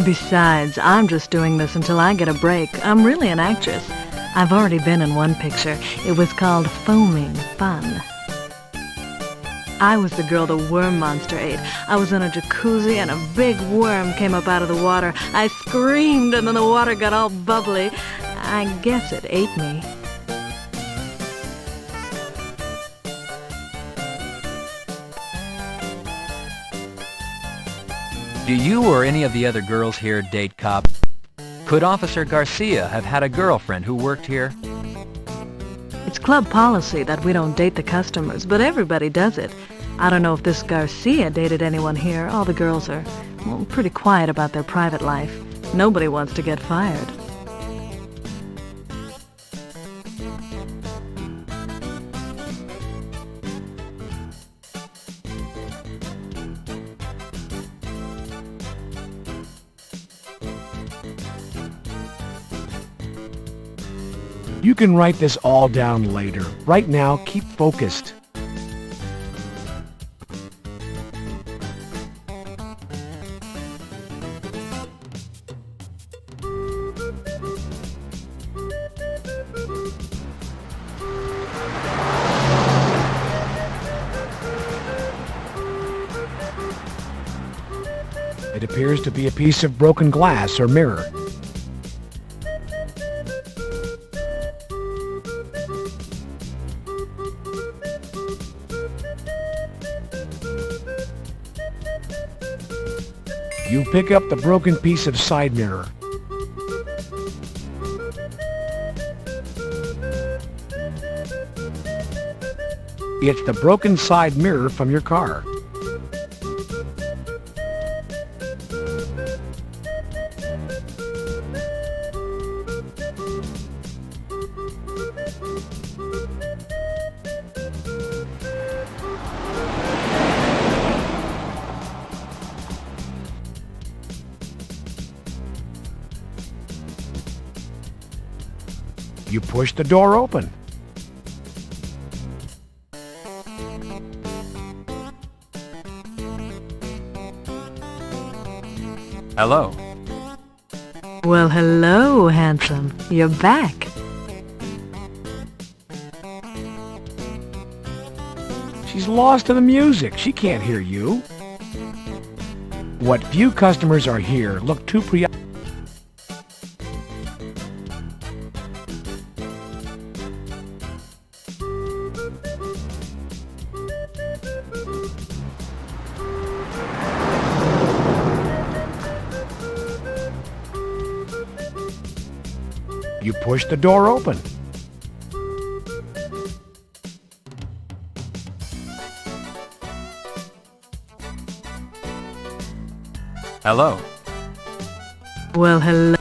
Besides, I'm just doing this until I get a break. I'm really an actress. I've already been in one picture. It was called Foaming Fun. I was the girl the worm monster ate. I was in a jacuzzi and a big worm came up out of the water. I screamed and then the water got all bubbly. I guess it ate me. Do you or any of the other girls here date cops? Could Officer Garcia have had a girlfriend who worked here? It's club policy that we don't date the customers, but everybody does it. I don't know if this Garcia dated anyone here. All the girls are, well, pretty quiet about their private life. Nobody wants to get fired. You can write this all down later. Right now, keep focused. It appears to be a piece of broken glass or mirror. You pick up the broken piece of side mirror. It's the broken side mirror from your car. You push the door open. Hello. Well, hello, handsome. You're back. She's lost in the music. She can't hear you. What few customers are here look too preoccupied. You push the door open. Hello. Well, hello.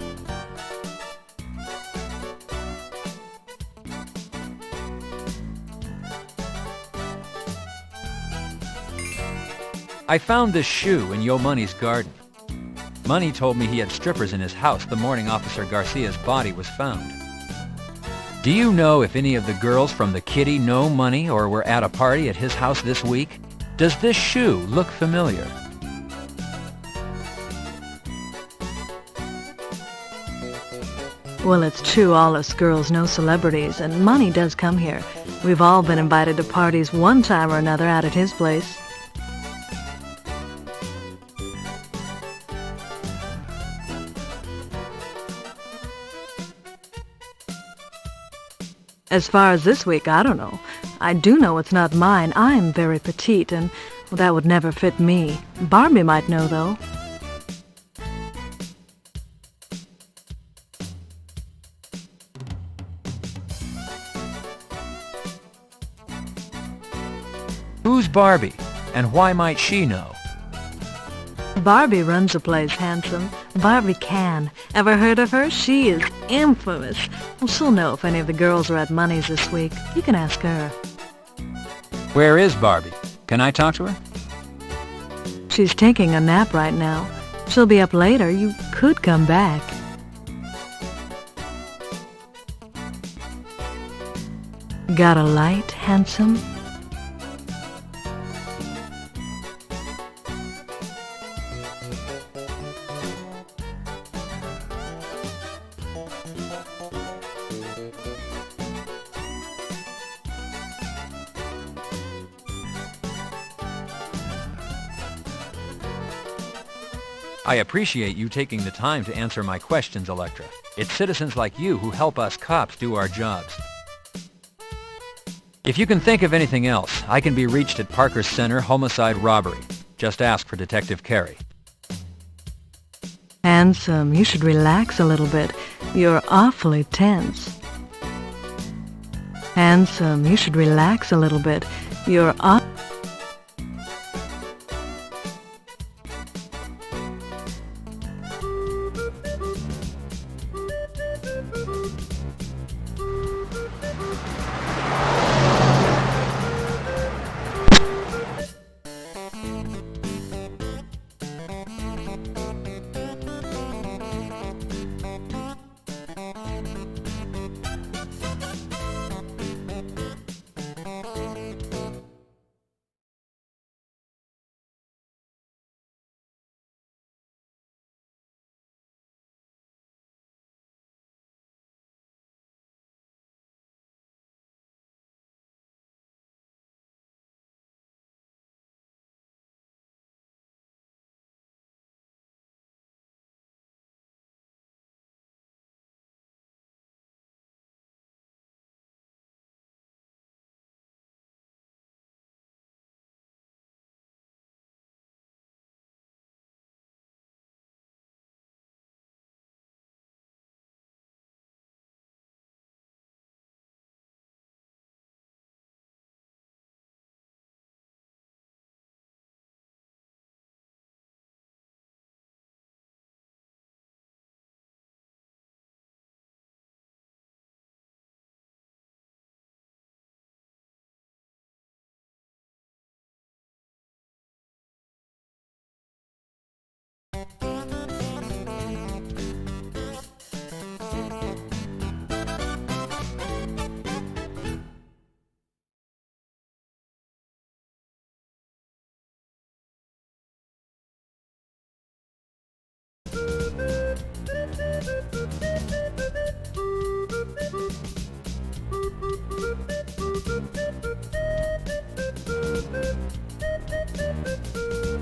I found this shoe in Yo Money's garden. Money told me he had strippers in his house the morning Officer Garcia's body was found. Do you know if any of the girls from the Kitty know Money or were at a party at his house this week? Does this shoe look familiar? Well, it's true all us girls know celebrities, and Money does come here. We've all been invited to parties one time or another out at his place. As far as this week, I don't know. I do know it's not mine. I'm very petite, and well, that would never fit me. Barbie might know, though. Who's Barbie, and why might she know? Barbie runs the place, handsome. Barbie can. Ever heard of her? She is infamous. Well, she'll know if any of the girls are at Money's this week. You can ask her. Where is Barbie? Can I talk to her? She's taking a nap right now. She'll be up later. You could come back. Got a light, handsome? I appreciate you taking the time to answer my questions, Electra. It's citizens like you who help us cops do our jobs. If you can think of anything else, I can be reached at Parker Center Homicide Robbery. Just ask for Detective Carey. Handsome, you should relax a little bit. You're awfully tense. Handsome, you should relax a little bit. You're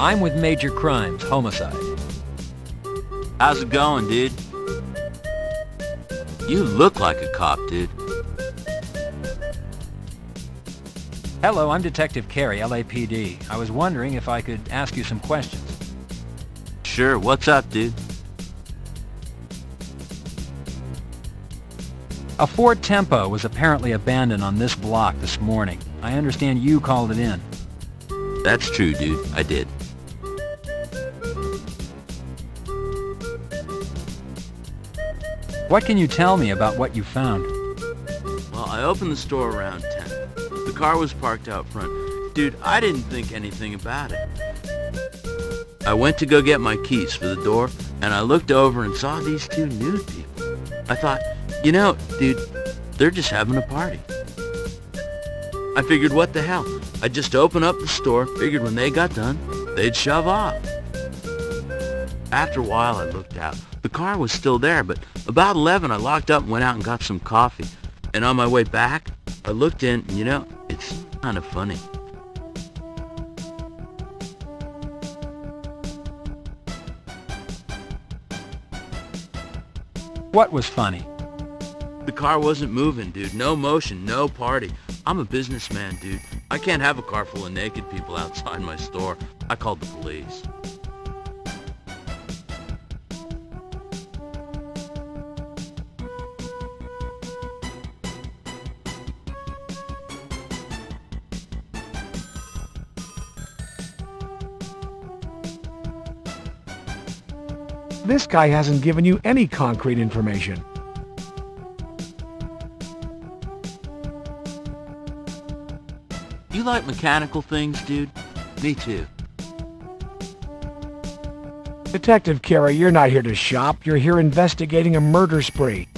I'm with Major Crimes, Homicide. How's it going, dude? You look like a cop, dude. Hello, I'm Detective Carey, LAPD. I was wondering if I could ask you some questions. Sure, what's up, dude? A Ford Tempo was apparently abandoned on this block this morning. I understand you called it in. That's true, dude. I did. What can you tell me about what you found? Well, I opened the store around 10. The car was parked out front. Dude, I didn't think anything about it. I went to go get my keys for the door, and I looked over and saw these two nude people. I thought, you know, dude, they're just having a party. I figured, what the hell? I'd just open up the store, figured when they got done, they'd shove off. After a while, I looked out. The car was still there, but about 11, I locked up and went out and got some coffee. And on my way back, I looked in, and you know, it's kind of funny. What was funny? The car wasn't moving, dude. No motion, no party. I'm a businessman, dude. I can't have a car full of naked people outside my store. I called the police. This guy hasn't given you any concrete information. You like mechanical things, dude? Me too. Detective Carey, you're not here to shop. You're here investigating a murder spree.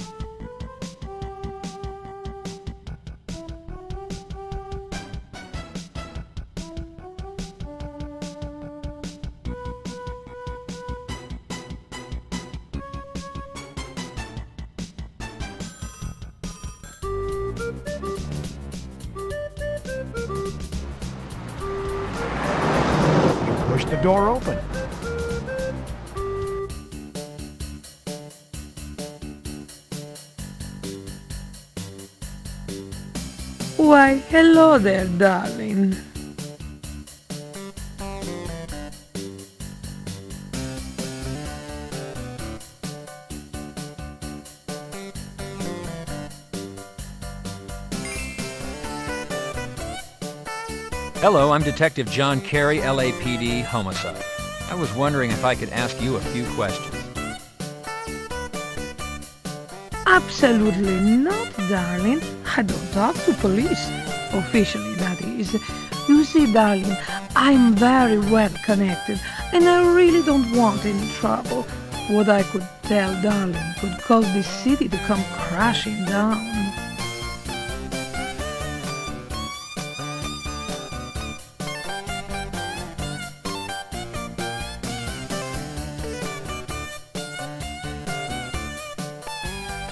Push the door open. Why, hello there, darling. Hello, I'm Detective John Carey, LAPD, Homicide. I was wondering if I could ask you a few questions. Absolutely not, darling. I don't talk to police. Officially, that is. You see, darling, I'm very well connected, and I really don't want any trouble. What I could tell, darling, could cause this city to come crashing down.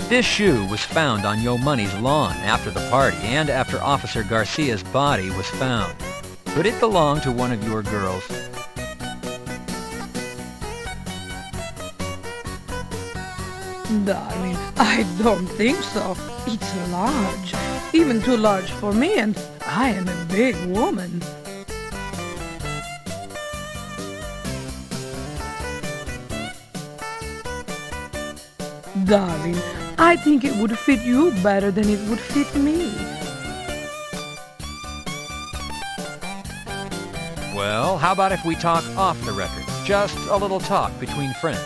This shoe was found on Yo Money's lawn after the party and after Officer Garcia's body was found. Could it belong to one of your girls? Darling, I don't think so. It's large. Even too large for me, and I am a big woman. Darling, I think it would fit you better than it would fit me. Well, how about if we talk off the record? Just a little talk between friends.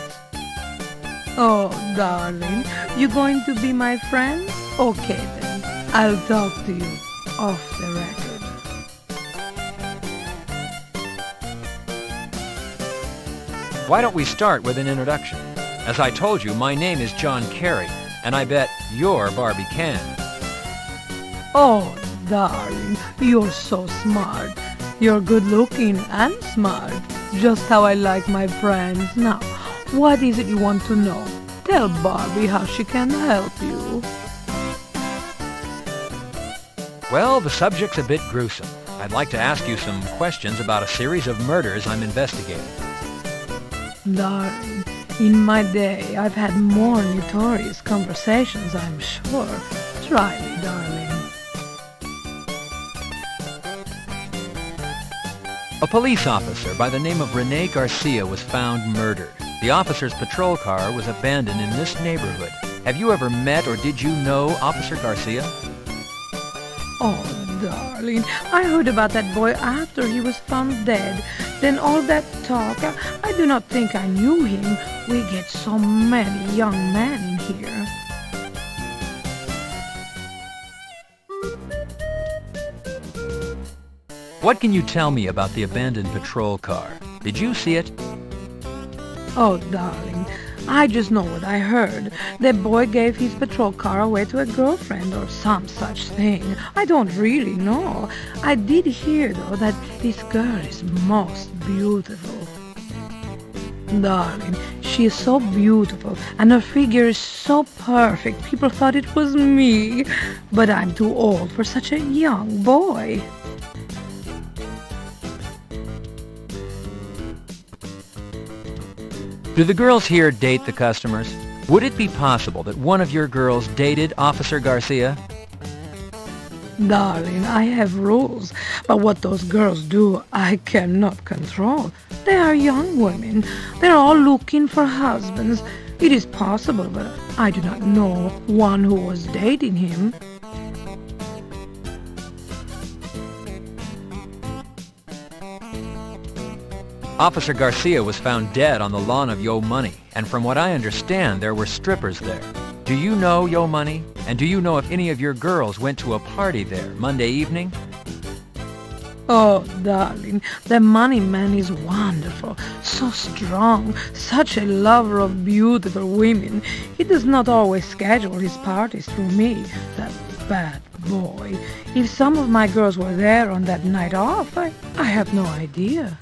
Oh, darling, you going to be my friend? Okay then, I'll talk to you off the record. Why don't we start with an introduction? As I told you, my name is John Carey, and I bet you're Barbie Can. Oh, darling, you're so smart. You're good-looking and smart, just how I like my friends. Now, what is it you want to know? Tell Barbie how she can help you. Well, the subject's a bit gruesome. I'd like to ask you some questions about a series of murders I'm investigating. Darling, in my day, I've had more notorious conversations, I'm sure. Try me, darling. A police officer by the name of Rene Garcia was found murdered. The officer's patrol car was abandoned in this neighborhood. Have you ever met or did you know Officer Garcia? Oh, darling, I heard about that boy after he was found dead. Then all that talk, I do not think I knew him. We get so many young men in here. What can you tell me about the abandoned patrol car? Did you see it? Oh, darling, I just know what I heard. The boy gave his patrol car away to a girlfriend or some such thing. I don't really know. I did hear, though, that this girl is most beautiful. Darling, she is so beautiful, and her figure is so perfect. People thought it was me, but I'm too old for such a young boy. Do the girls here date the customers? Would it be possible that one of your girls dated Officer Garcia? Darling, I have rules, but what those girls do, I cannot control. They are young women. They're all looking for husbands. It is possible, but I do not know one who was dating him. Officer Garcia was found dead on the lawn of Yo Money, and from what I understand, there were strippers there. Do you know Yo Money? And do you know if any of your girls went to a party there Monday evening? Oh, darling, the money man is wonderful, so strong, such a lover of beautiful women. He does not always schedule his parties through me, that bad boy. If some of my girls were there on that night off, I have no idea.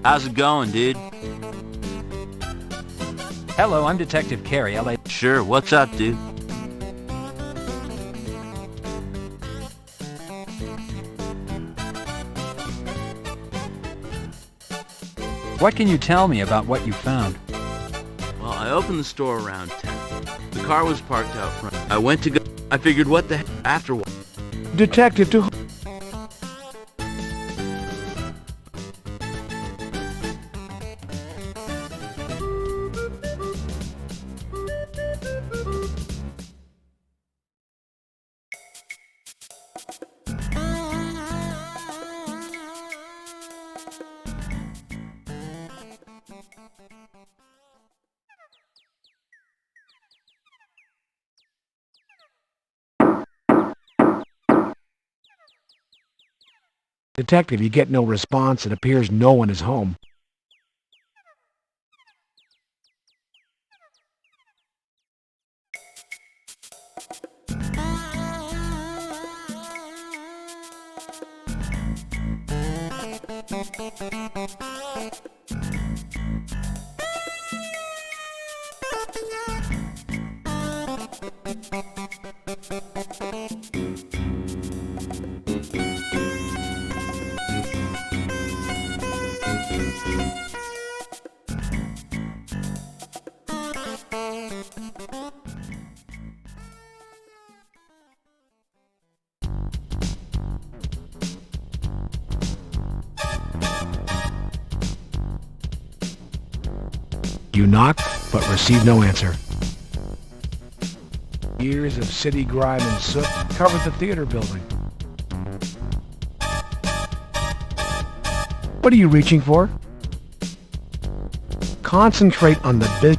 How's it going, dude? Hello, I'm Detective Carey, LA. Sure, what's up, dude? What can you tell me about what you found? Well, I opened the store around 10. The car was parked out front. I went to go. I figured, what the heck? After what? Detective, to... Detective, you get no response. It appears no one is home. You knocked, but received no answer. Years of city grime and soot covered the theater building. What are you reaching for? Concentrate on the big...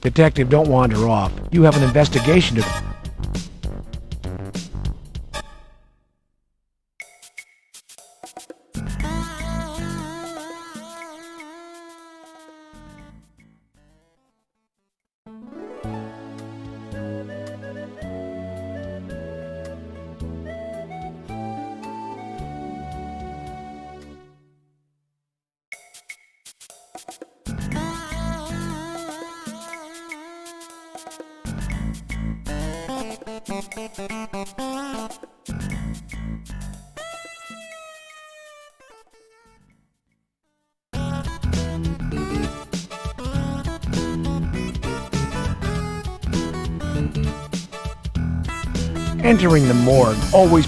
Detective, don't wander off. You have an investigation to... Entering the morgue, always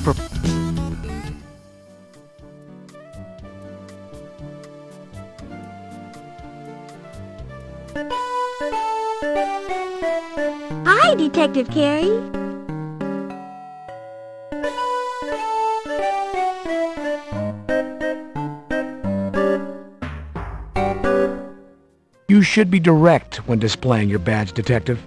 Hi, Detective Carey. You should be direct when displaying your badge, Detective.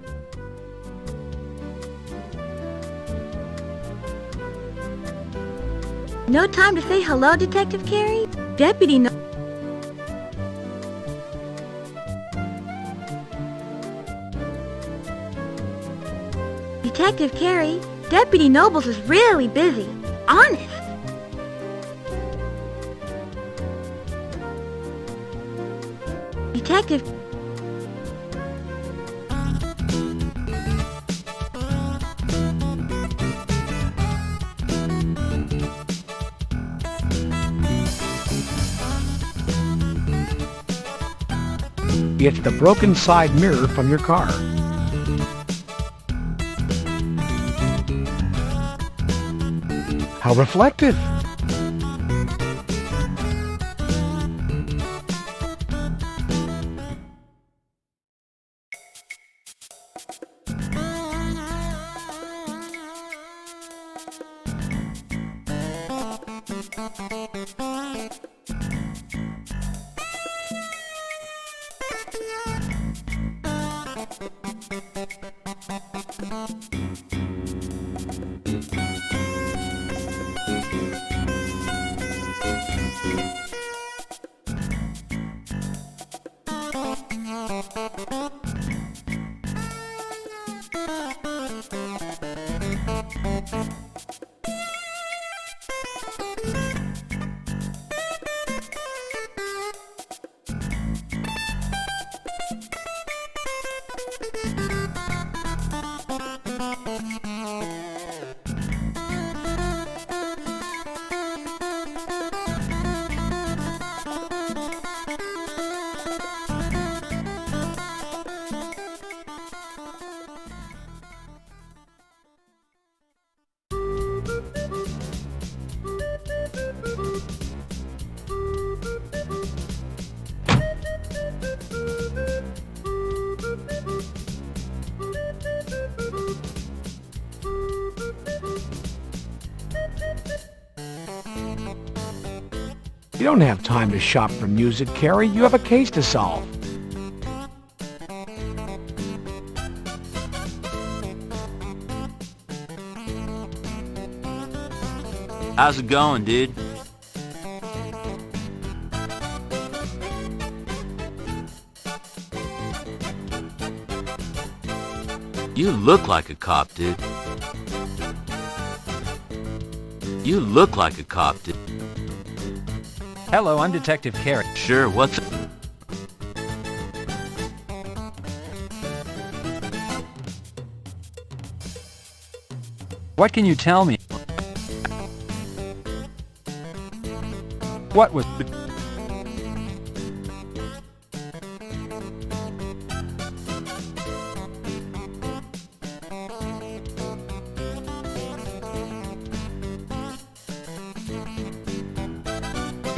No time to say hello, Detective Carey? Deputy no... Detective Carey, Deputy Nobles is really busy. Honest. Detective... It's the broken side mirror from your car. How reflective. You don't have time to shop for music, Carey. You have a case to solve. How's it going, dude? You look like a cop, dude. You look like a cop, dude. Hello, I'm Detective Carey. Sure, what's... What can you tell me? What was...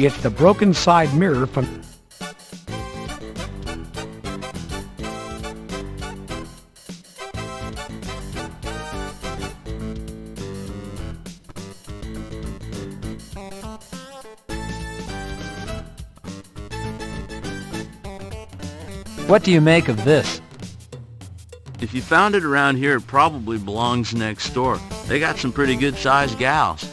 It's the broken side mirror from... What do you make of this? If you found it around here, it probably belongs next door. They got some pretty good-sized gals.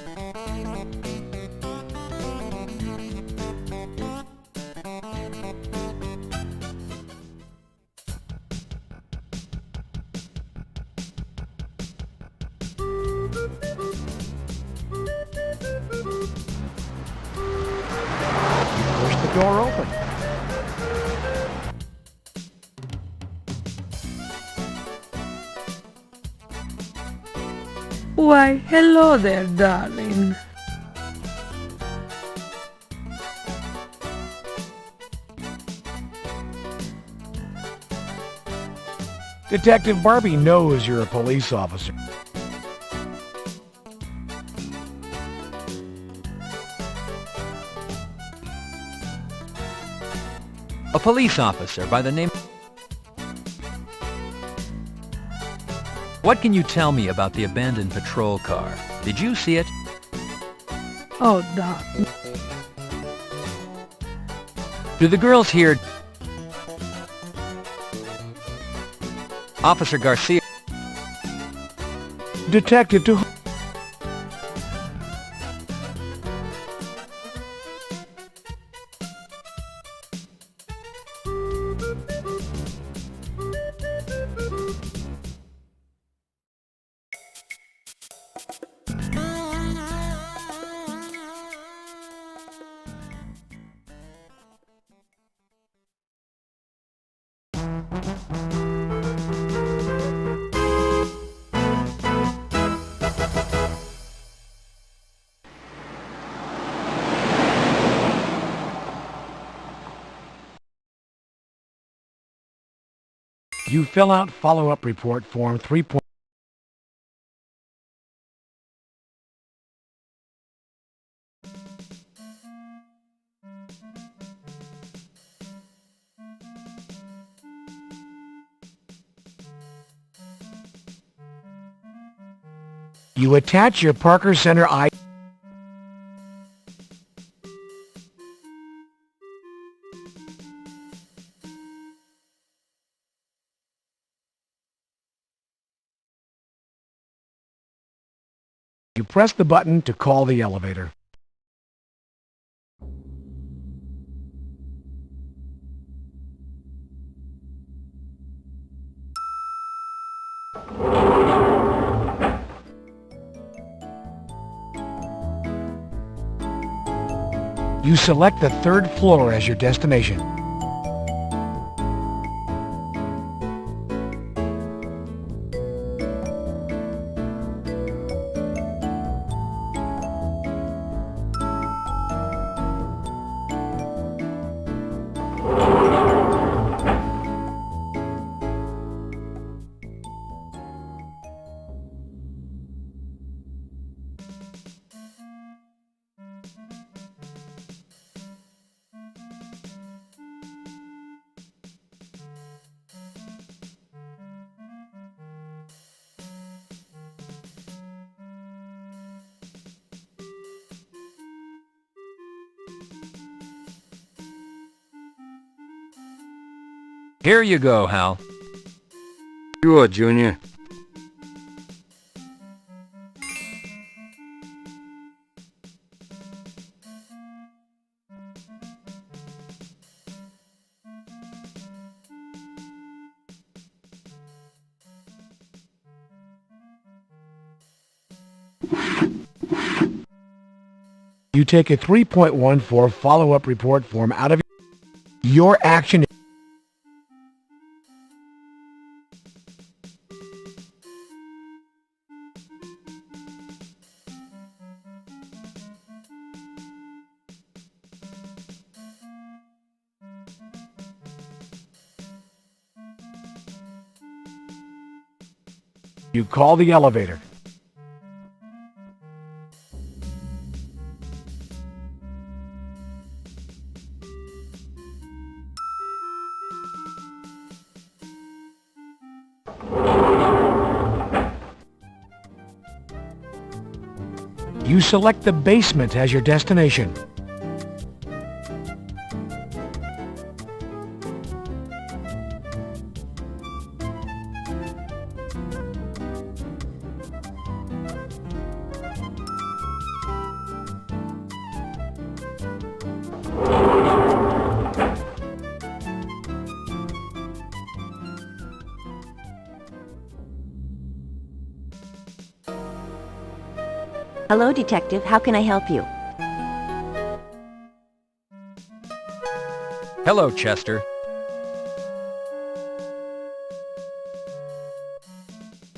Push the door open. Why, hello there, darling. Detective Barbie knows you're a police officer. A police officer by the name... What can you tell me about the abandoned patrol car? Did you see it? Oh, Doc. Do the girls here... Officer Garcia... Detective to... You fill out follow-up report form 3. You attach your Parker Center ID. You press the button to call the elevator. You select the 3rd floor as your destination. Here you go, Hal. Sure, Junior. You take a 3.14 follow-up report form out of your action. You call the elevator. You select the basement as your destination. Hello, Detective. How can I help you? Hello, Chester.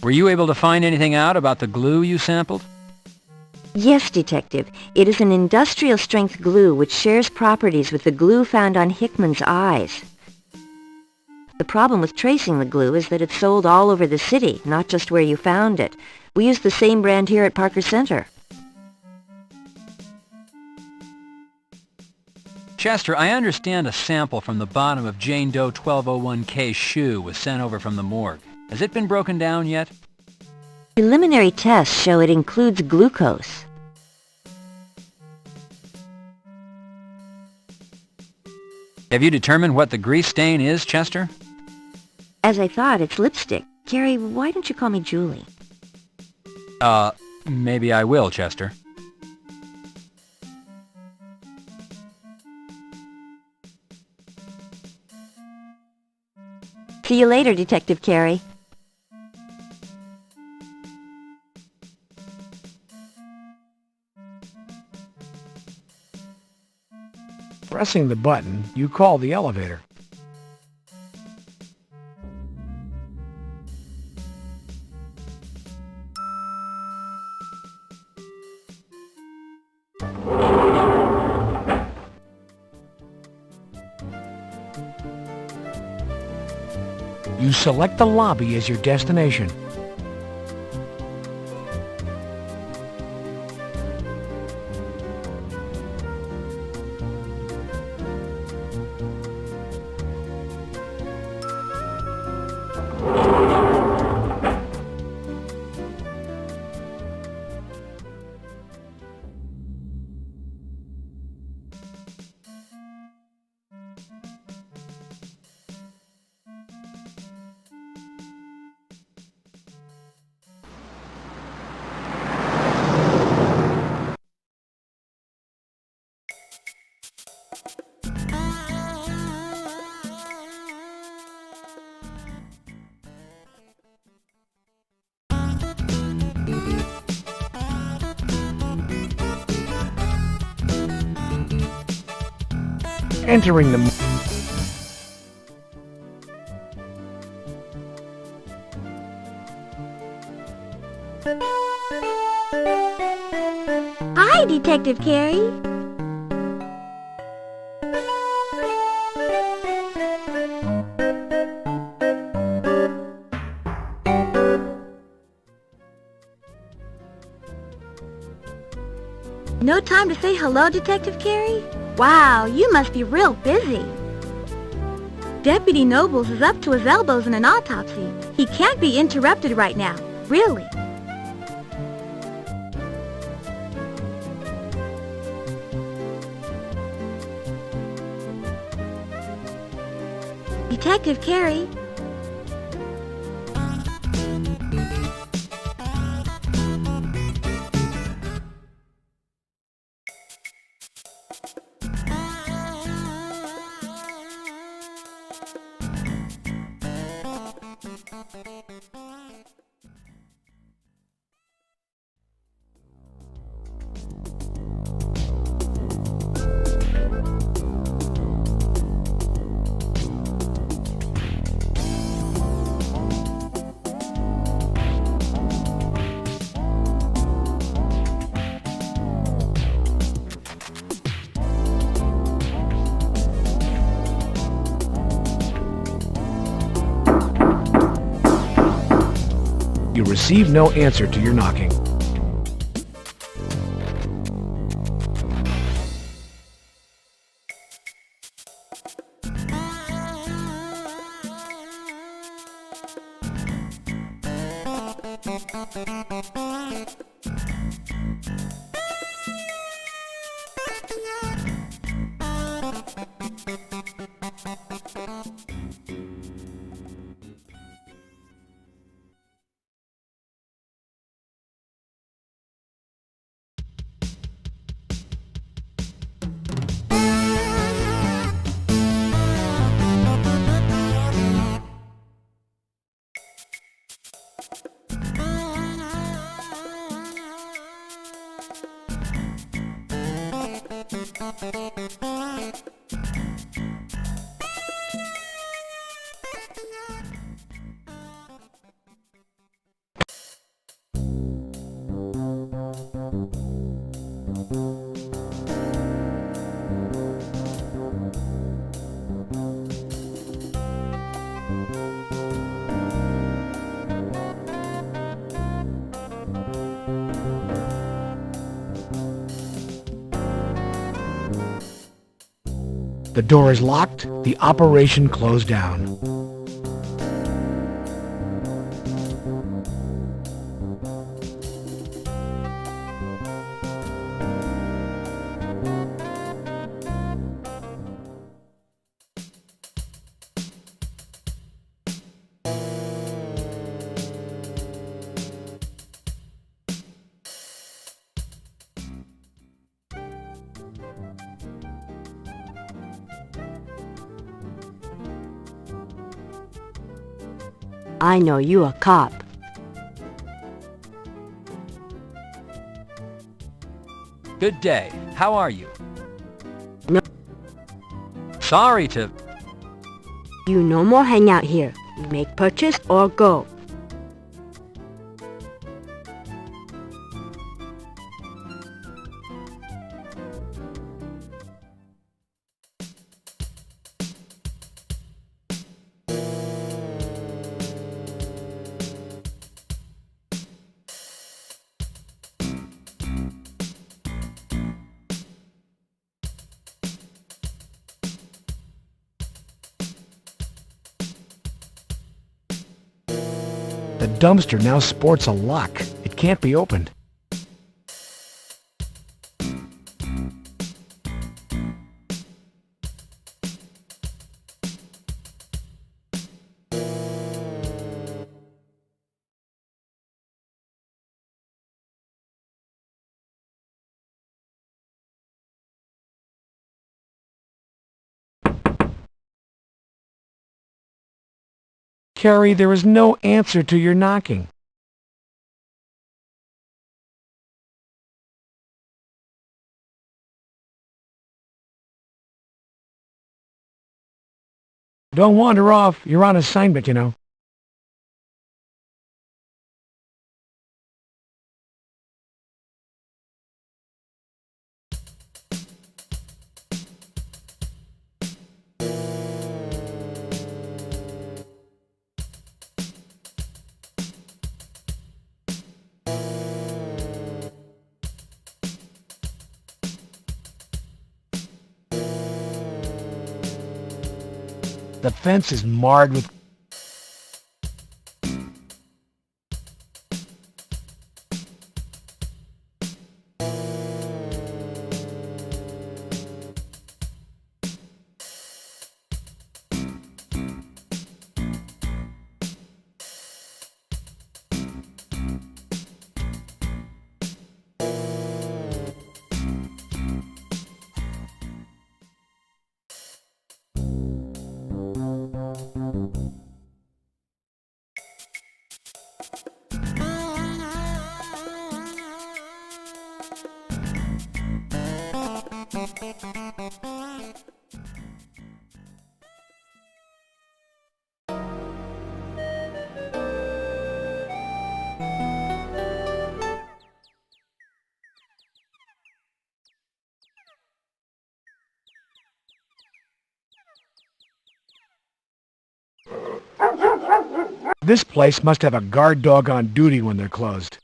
Were you able to find anything out about the glue you sampled? Yes, Detective. It is an industrial-strength glue which shares properties with the glue found on Hickman's eyes. The problem with tracing the glue is that it's sold all over the city, not just where you found it. We use the same brand here at Parker Center. Chester, I understand a sample from the bottom of Jane Doe 1201K's shoe was sent over from the morgue. Has it been broken down yet? Preliminary tests show it includes glucose. Have you determined what the grease stain is, Chester? As I thought, it's lipstick. Carrie, why don't you call me Julie? Maybe I will, Chester. See you later, Detective Carey. Pressing the button, you call the elevator. You select the lobby as your destination. Entering the... Hi, Detective Carey. No time to say hello, Detective Carey? Wow, you must be real busy. Deputy Nobles is up to his elbows in an autopsy. He can't be interrupted right now, really. Detective Carey. You receive no answer to your knocking. The door is locked. The operation closed down. I know you a cop. Good day. How are you? No. Sorry to... You no more hang out here. You make purchase or go. The dumpster now sports a lock. It can't be opened. Carrie, there is no answer to your knocking. Don't wander off. You're on assignment, you know. The fence is marred with... This place must have a guard dog on duty when they're closed.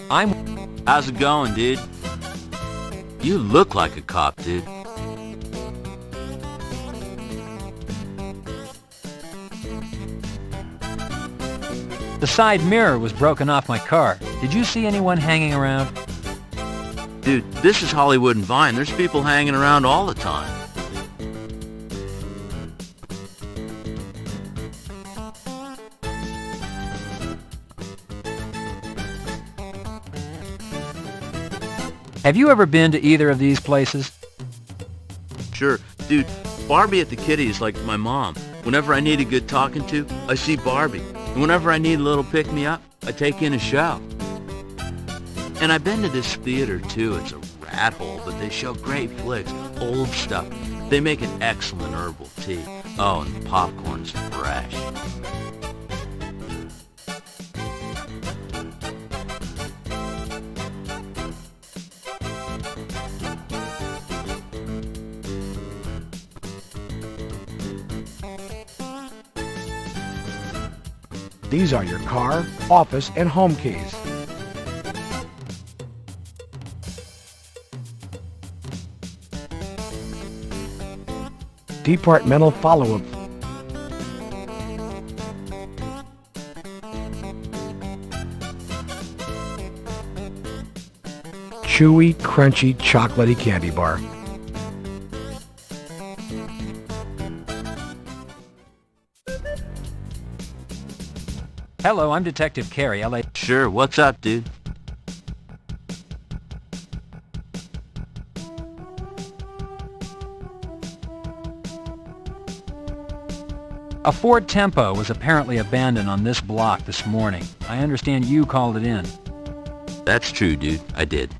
How's it going, dude? You look like a cop, dude. The side mirror was broken off my car. Did you see anyone hanging around? Dude, this is Hollywood and Vine. There's people hanging around all the time. Have you ever been to either of these places? Sure. Dude, Barbie at the Kitty is like my mom. Whenever I need a good talking to, I see Barbie. And whenever I need a little pick-me-up, I take in a show. And I've been to this theater, too. It's a rat hole, but they show great flicks, old stuff. They make an excellent herbal tea. Oh, and the popcorn's fresh. These are your car, office, and home keys. Departmental follow-up. Chewy, crunchy, chocolatey candy bar. Hello, I'm Detective Carey, LA. Sure, what's up, dude? A Ford Tempo was apparently abandoned on this block this morning. I understand you called it in. That's true, dude. I did.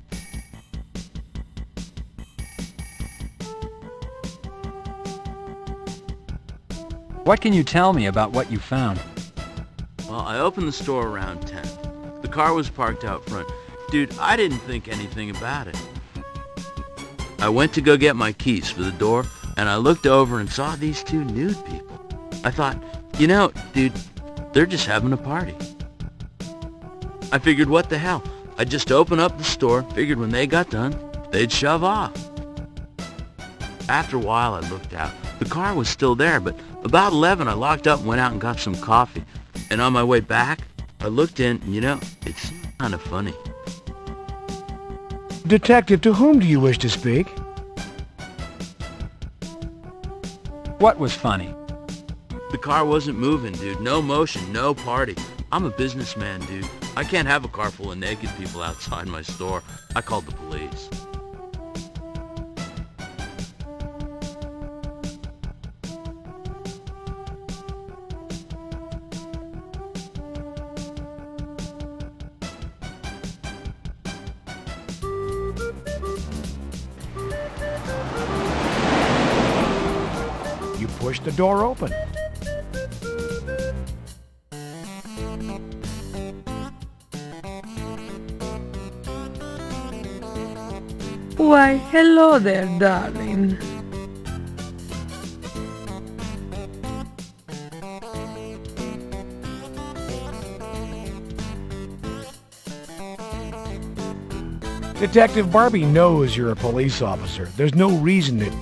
What can you tell me about what you found? Well, I opened the store around 10. The car was parked out front. Dude, I didn't think anything about it. I went to go get my keys for the door, and I looked over and saw these two nude people. I thought, you know, dude, they're just having a party. I figured, what the hell? I'd just open up the store, figured when they got done, they'd shove off. After a while, I looked out. The car was still there, but about 11, I locked up and went out and got some coffee. And on my way back, I looked in, and you know, it's kind of funny. Detective, to whom do you wish to speak? What was funny? The car wasn't moving, dude. No motion, no party. I'm a businessman, dude. I can't have a car full of naked people outside my store. I called the police. You push the door open. Why, hello there, darling. Detective Barbie knows you're a police officer. There's no reason to...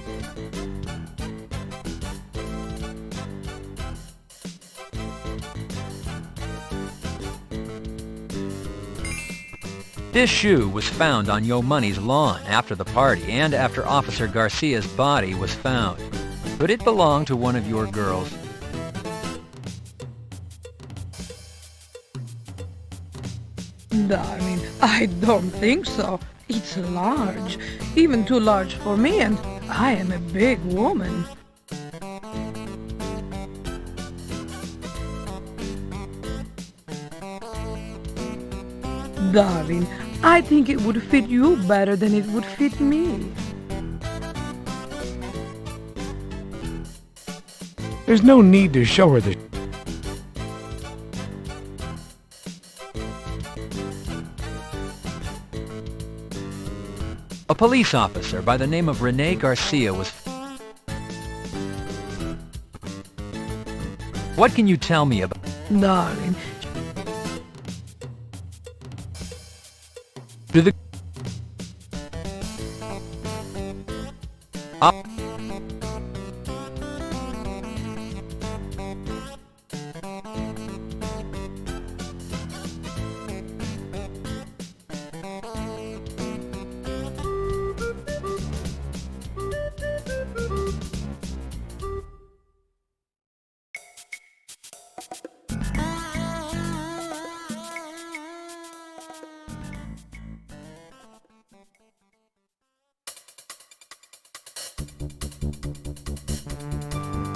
This shoe was found on Yo Money's lawn after the party and after Officer Garcia's body was found. Could it belong to one of your girls? Darling, I don't think so. It's large, even too large for me, and I am a big woman. Darling, I think it would fit you better than it would fit me. There's no need to show her the... A police officer by the name of Rene Garcia was... What can you tell me about... Darling,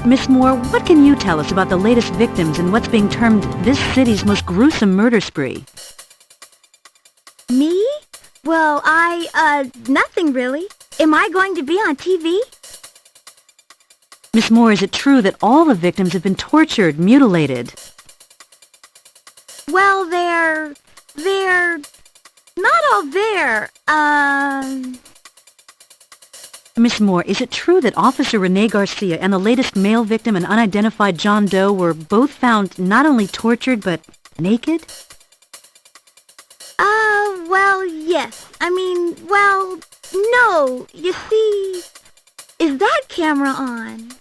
Miss Moore, what can you tell us about the latest victims in what's being termed this city's most gruesome murder spree? Me? Well, nothing really. Am I going to be on TV? Miss Moore, is it true that all the victims have been tortured, mutilated? Well, they're not all there. Miss Moore, is it true that Officer Rene Garcia and the latest male victim, an unidentified John Doe, were both found not only tortured, but naked? Well, yes. Well, no. You see, is that camera on?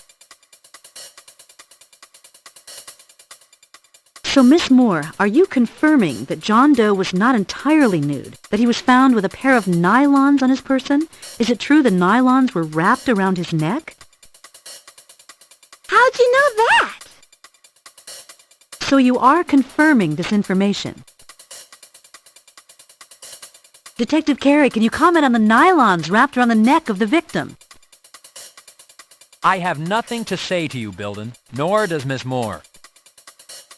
So, Miss Moore, are you confirming that John Doe was not entirely nude, that he was found with a pair of nylons on his person? Is it true the nylons were wrapped around his neck? How'd you know that? So you are confirming this information? Detective Carey, can you comment on the nylons wrapped around the neck of the victim? I have nothing to say to you, Bilden, nor does Miss Moore.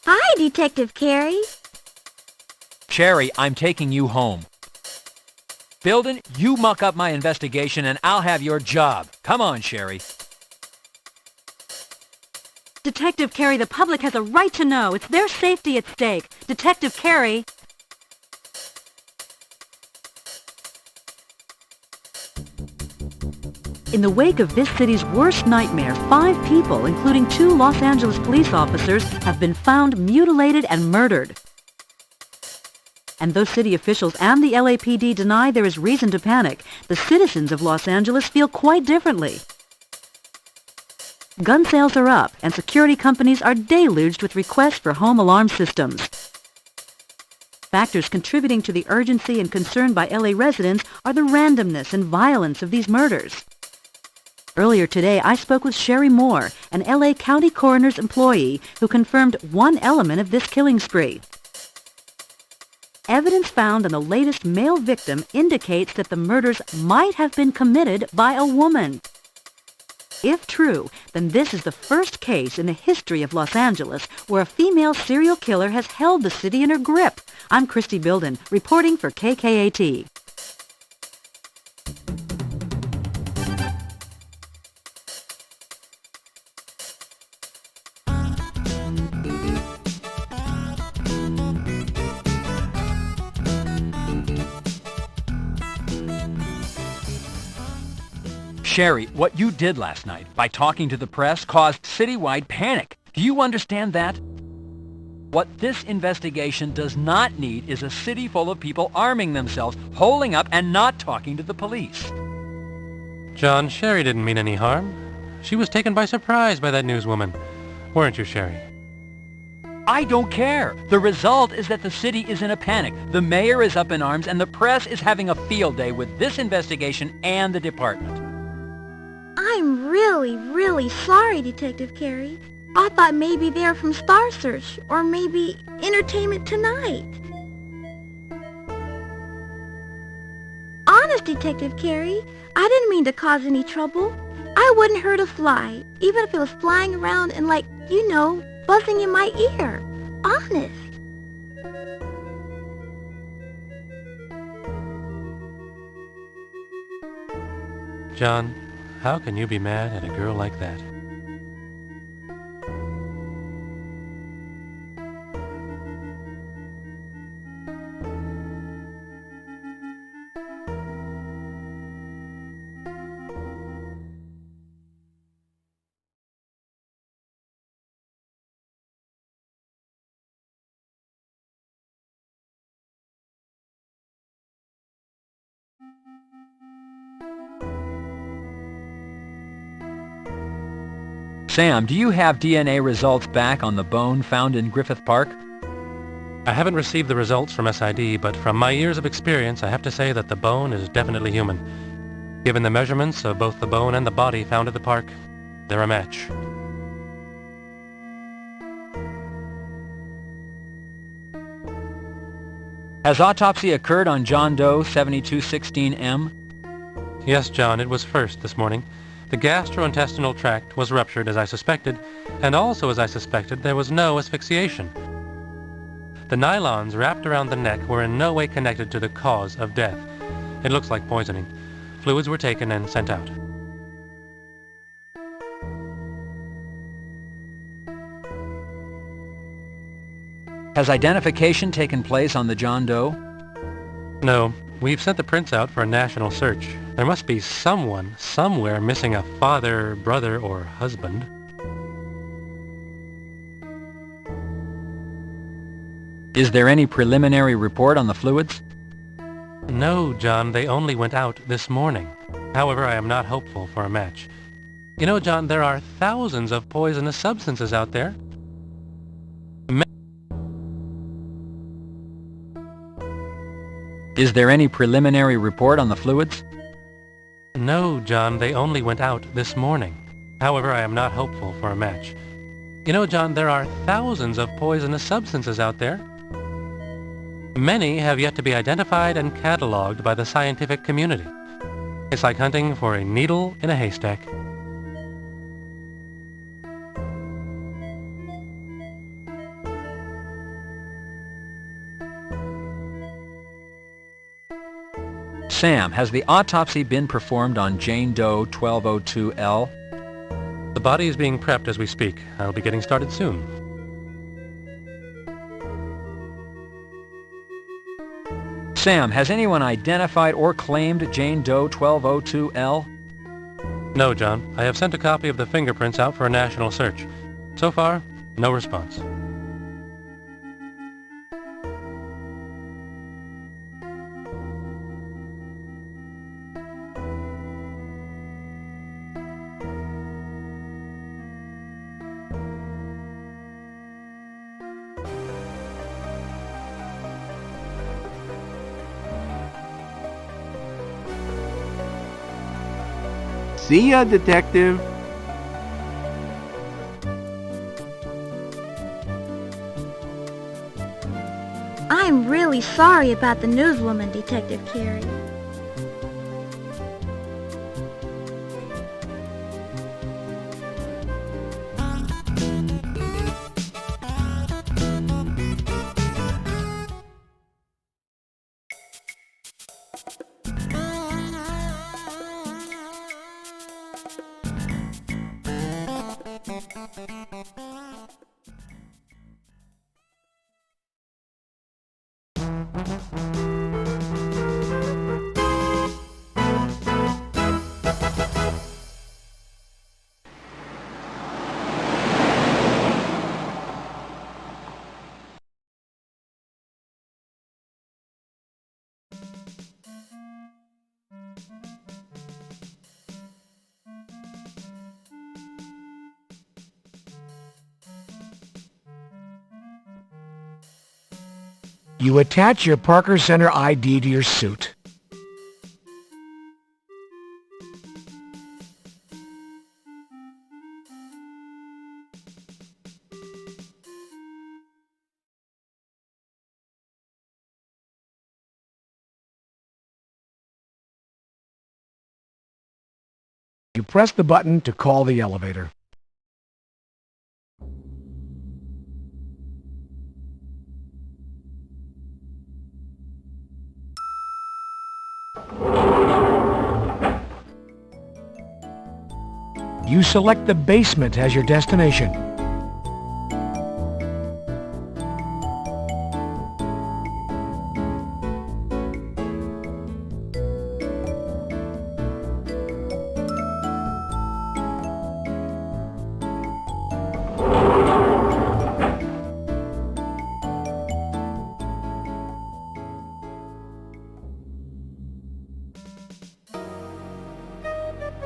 Hi, Detective Carey. Sherry, I'm taking you home. Bilden, you muck up my investigation and I'll have your job. Come on, Sherry. Detective Carey, the public has a right to know. It's their safety at stake. Detective Carey. In the wake of this city's worst nightmare, 5 people, including 2 Los Angeles police officers, have been found mutilated and murdered. And though city officials and the LAPD deny there is reason to panic, the citizens of Los Angeles feel quite differently. Gun sales are up, and security companies are deluged with requests for home alarm systems. Factors contributing to the urgency and concern by LA residents are the randomness and violence of these murders. Earlier today, I spoke with Sherry Moore, an LA County Coroner's employee who confirmed one element of this killing spree. Evidence found on the latest male victim indicates that the murders might have been committed by a woman. If true, then this is the first case in the history of Los Angeles where a female serial killer has held the city in her grip. I'm Christy Bilden, reporting for KKAT. Sherry, what you did last night by talking to the press caused citywide panic. Do you understand that? What this investigation does not need is a city full of people arming themselves, holding up, and not talking to the police. John, Sherry didn't mean any harm. She was taken by surprise by that newswoman. Weren't you, Sherry? I don't care. The result is that the city is in a panic. The mayor is up in arms, and the press is having a field day with this investigation and the department. I'm really, really sorry, Detective Carey. I thought maybe they're from Star Search, or maybe Entertainment Tonight. Honest, Detective Carey, I didn't mean to cause any trouble. I wouldn't hurt a fly, even if it was flying around and buzzing in my ear. Honest. John, how can you be mad at a girl like that? Sam, do you have DNA results back on the bone found in Griffith Park? I haven't received the results from SID, but from my years of experience, I have to say that the bone is definitely human. Given the measurements of both the bone and the body found at the park, they're a match. Has autopsy occurred on John Doe 7216M? Yes, John, it was first this morning. The gastrointestinal tract was ruptured as I suspected, and also as I suspected there was no asphyxiation. The nylons wrapped around the neck were in no way connected to the cause of death. It looks like poisoning. Fluids were taken and sent out. Has identification taken place on the John Doe? No, we've sent the prints out for a national search. There must be someone, somewhere, missing a father, brother, or husband. Is there any preliminary report on the fluids? No, John, they only went out this morning. However, I am not hopeful for a match. You know, John, there are thousands of poisonous substances out there. Is there any preliminary report on the fluids? No, John, they only went out this morning. However, I am not hopeful for a match. You know, John, there are thousands of poisonous substances out there. Many have yet to be identified and cataloged by the scientific community. It's like hunting for a needle in a haystack. Sam, has the autopsy been performed on Jane Doe 1202L? The body is being prepped as we speak. I'll be getting started soon. Sam, has anyone identified or claimed Jane Doe 1202L? No, John. I have sent a copy of the fingerprints out for a national search. So far, no response. See ya, Detective. I'm really sorry about the newswoman, Detective Carey. You attach your Parker Center ID to your suit. You press the button to call the elevator. You select the basement as your destination.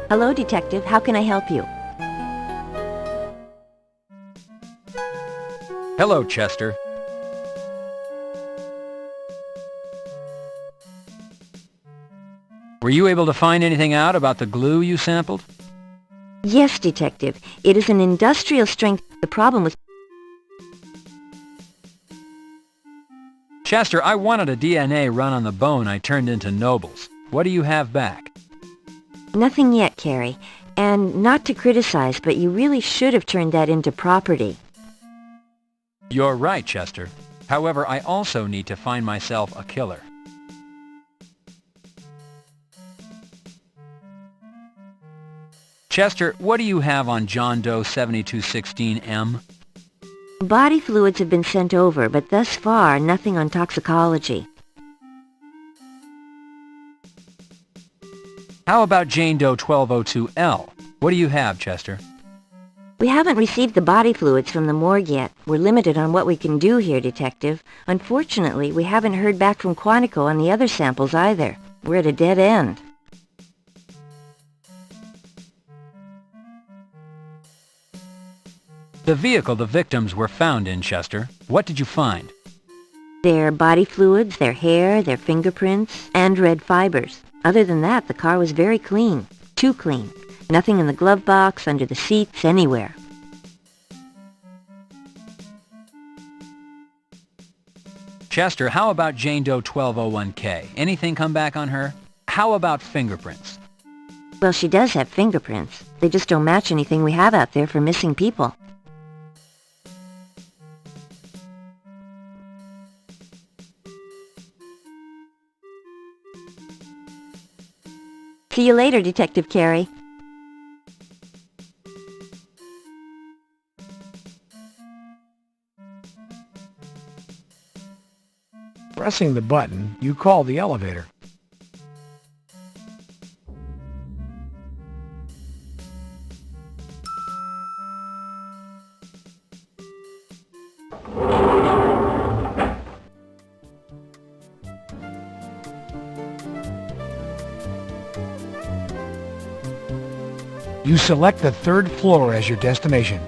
Hello, Detective. How can I help you? Hello, Chester. Were you able to find anything out about the glue you sampled? Yes, Detective. It is an industrial strength. The problem was... Chester, I wanted a DNA run on the bone I turned into Noble's. What do you have back? Nothing yet, Carrie. And not to criticize, but you really should have turned that into property. You're right, Chester. However, I also need to find myself a killer. Chester, what do you have on John Doe 7216M? Body fluids have been sent over, but thus far, nothing on toxicology. How about Jane Doe 1202L? What do you have, Chester? We haven't received the body fluids from the morgue yet. We're limited on what we can do here, Detective. Unfortunately, we haven't heard back from Quantico on the other samples either. We're at a dead end. The vehicle the victims were found in, Chester. What did you find? Their body fluids, their hair, their fingerprints, and red fibers. Other than that, the car was very clean. Too clean. Nothing in the glove box, under the seats, anywhere. Chester, how about Jane Doe 1201K? Anything come back on her? How about fingerprints? Well, she does have fingerprints. They just don't match anything we have out there for missing people. See you later, Detective Carey. Pressing the button, you call the elevator. You select the 3rd floor as your destination.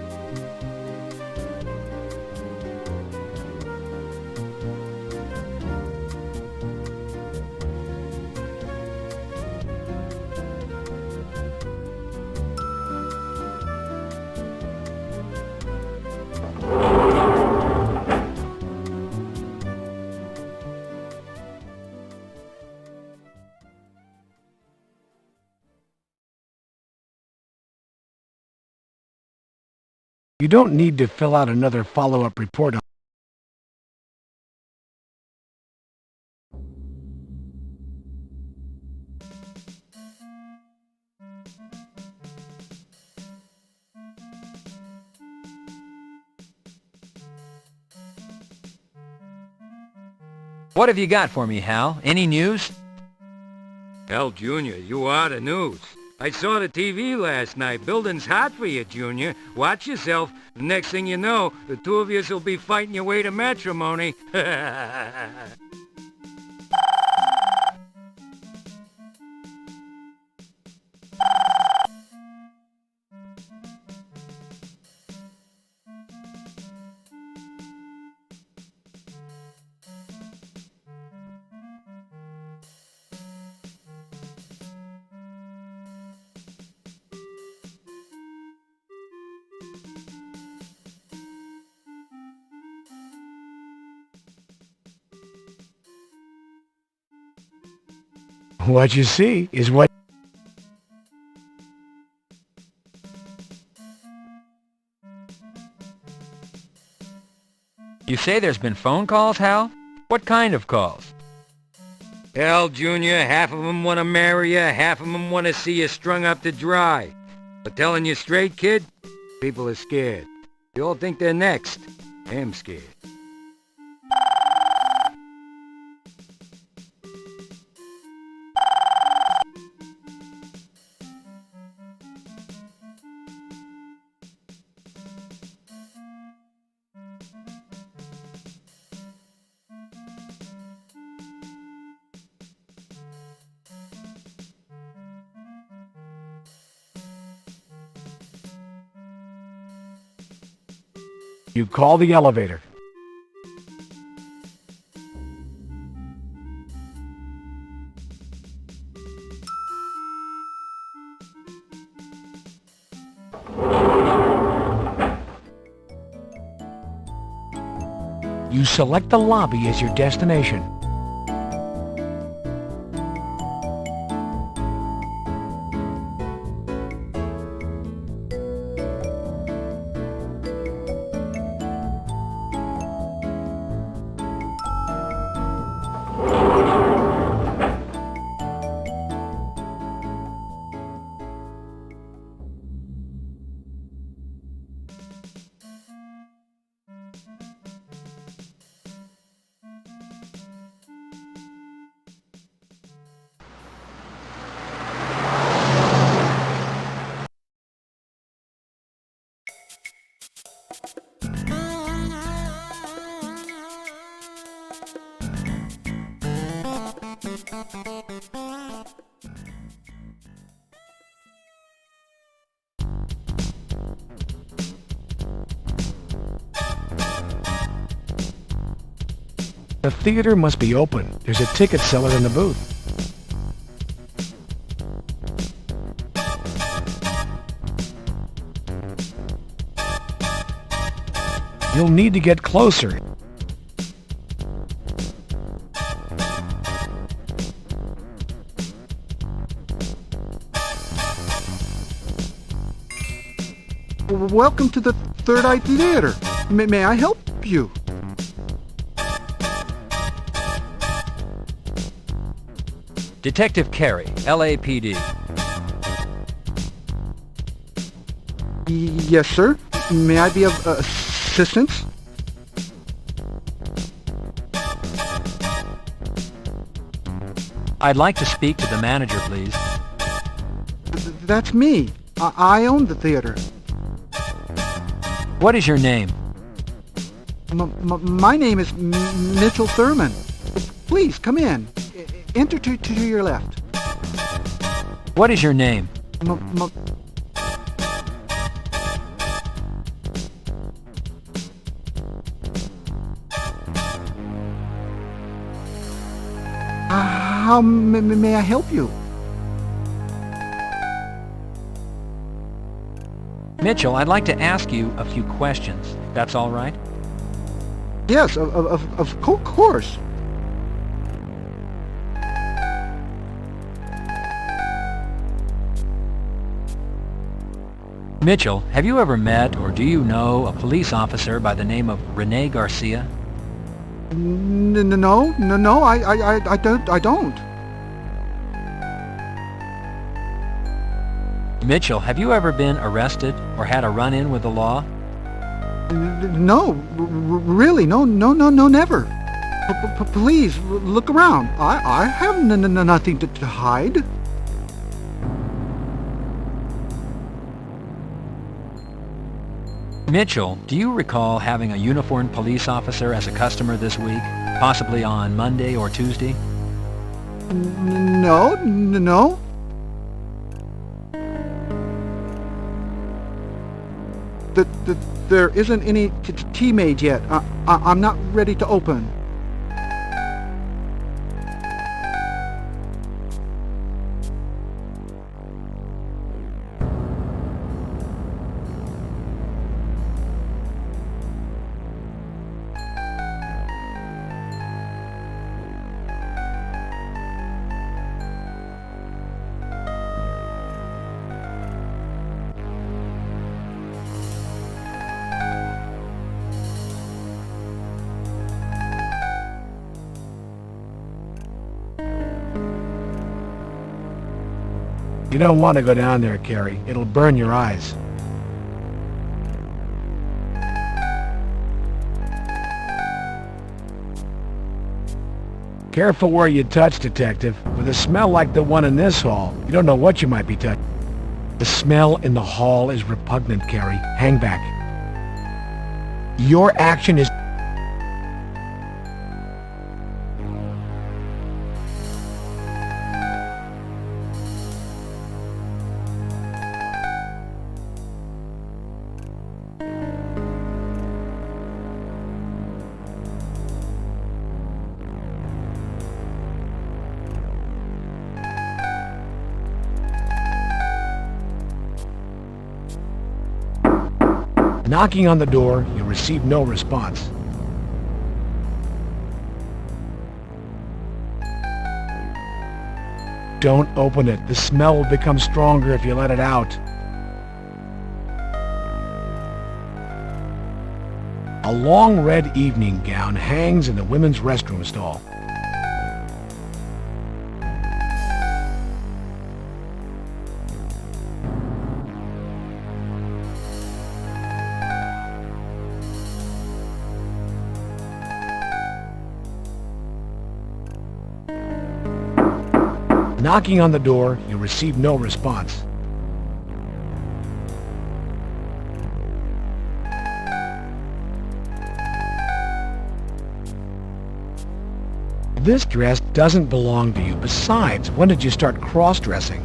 You don't need to fill out another follow-up report on What have you got for me, Hal? Any news? Hell, Junior, you are the news. I saw the TV last night. Building's hot for you, Junior. Watch yourself. The next thing you know, the two of yous will be fighting your way to matrimony. what you see is what... You say there's been phone calls, Hal? What kind of calls? Hell, Junior, half of them want to marry you, half of them want to see you strung up to dry. But telling you straight, kid, people are scared. They all think they're next. I'm scared. You call the elevator. You select the lobby as your destination. The theater must be open. There's a ticket seller in the booth. You'll need to get closer. Welcome to the Third Eye Theater. May I help you? Detective Carey, LAPD. Yes, sir. May I be of assistance? I'd like to speak to the manager, please. That's me. I own the theater. What is your name? My name is Mitchell Thurman. Please, come in. Enter to your left. What is your name? How may I help you? Mitchell, I'd like to ask you a few questions, if that's all right? Yes, of course. Mitchell, have you ever met or do you know a police officer by the name of Rene Garcia? No, I don't. Mitchell, have you ever been arrested or had a run-in with the law? No, really, no, never. Please, look around. I have nothing to hide. Mitchell, do you recall having a uniformed police officer as a customer this week, possibly on Monday or Tuesday? No. There isn't any tea made yet. I'm not ready to open. You don't want to go down there, Carey. It'll burn your eyes. Careful where you touch, Detective. With a smell like the one in this hall, you don't know what you might be touching. The smell in the hall is repugnant, Carey. Hang back. Your action is... Knocking on the door, you receive no response. Don't open it. The smell will become stronger if you let it out. A long red evening gown hangs in the women's restroom stall. Knocking on the door, you receive no response. This dress doesn't belong to you. Besides, when did you start cross-dressing?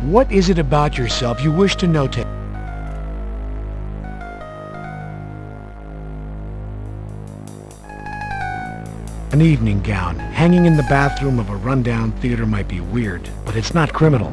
What is it about yourself you wish to notate? An evening gown hanging in the bathroom of a rundown theater might be weird, but it's not criminal.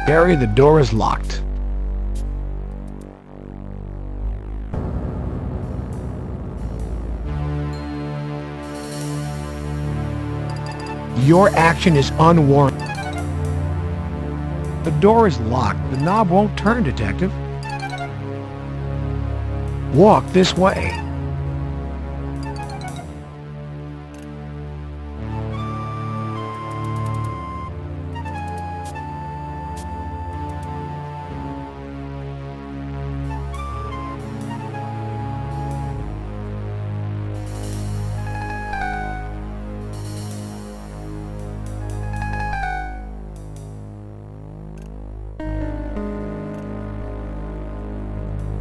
Gary, the door is locked. Your action is unwarranted. The door is locked. The knob won't turn, Detective. Walk this way.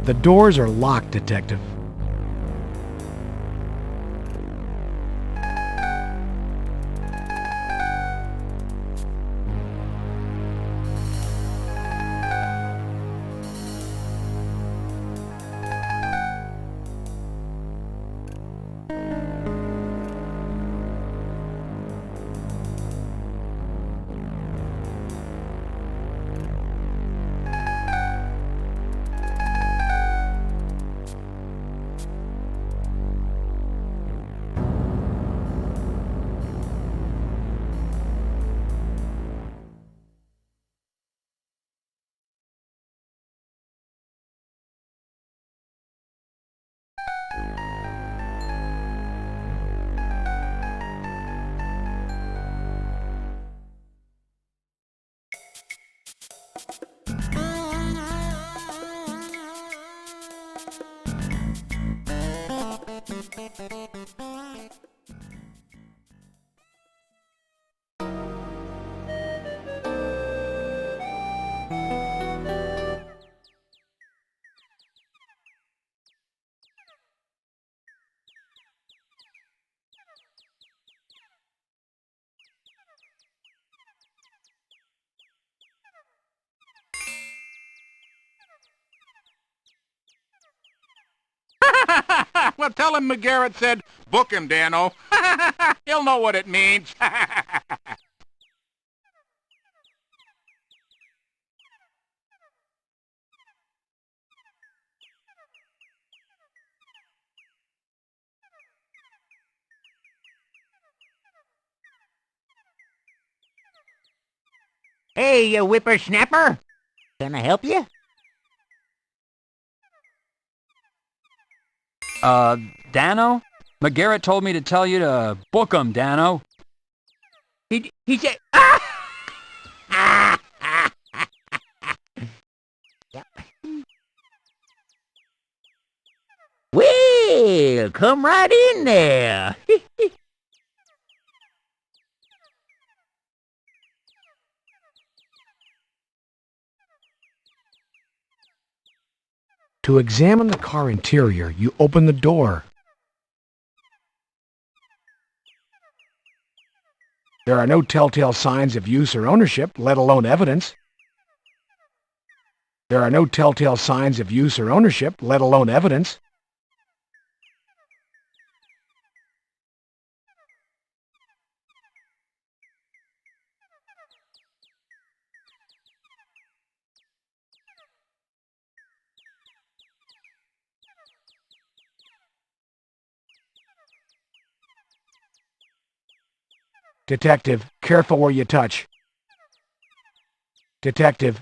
The doors are locked, Detective. Well, tell him McGarrett said, book him, Dano. He'll know what it means. Hey, you whippersnapper! Can I help you? Dano? McGarrett told me to tell you to book 'em, Dano. He said... Well, come right in there. To examine the car interior, you open the door. There are no telltale signs of use or ownership, let alone evidence. There are no telltale signs of use or ownership, let alone evidence. Detective, careful where you touch. Detective,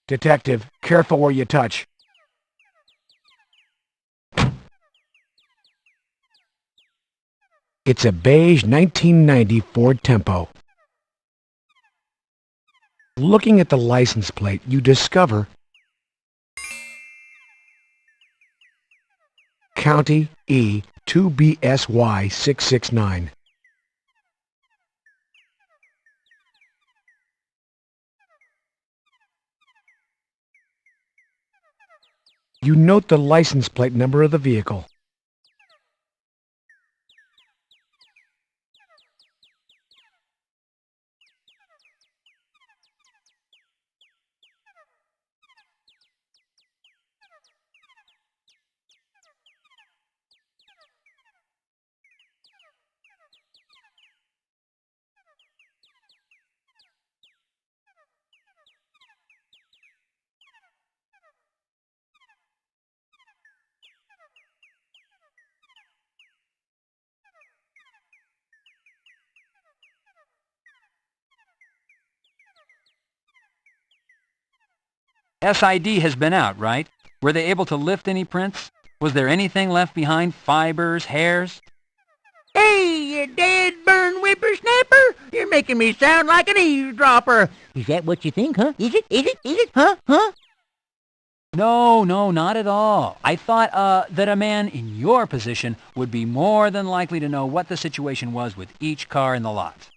Detective, careful where you touch. It's a beige 1990 Ford Tempo. Looking at the license plate, you discover County E 2BSY 669. You note the license plate number of the vehicle. SID has been out, right? Were they able to lift any prints? Was there anything left behind? Fibers, hairs? Hey, you dead-burn whippersnapper! You're making me sound like an eavesdropper. Is that what you think, huh? Is it? Is it? Is it? Huh? Huh? No, not at all. I thought, that a man in your position would be more than likely to know what the situation was with each car in the lot.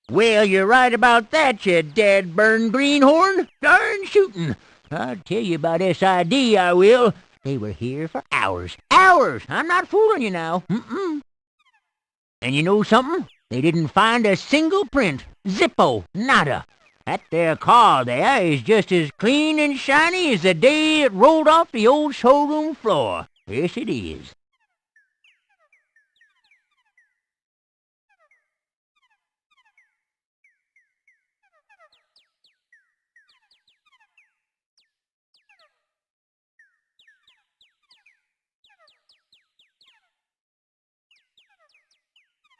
Well, you're right about that, you dead-burn greenhorn. Darn shootin'. I'll tell you about SID, I will. They were here for hours. Hours! I'm not fooling you now. Mm-mm. And you know something? They didn't find a single print. Zippo. Nada. That there car there is just as clean and shiny as the day it rolled off the old showroom floor. Yes, it is.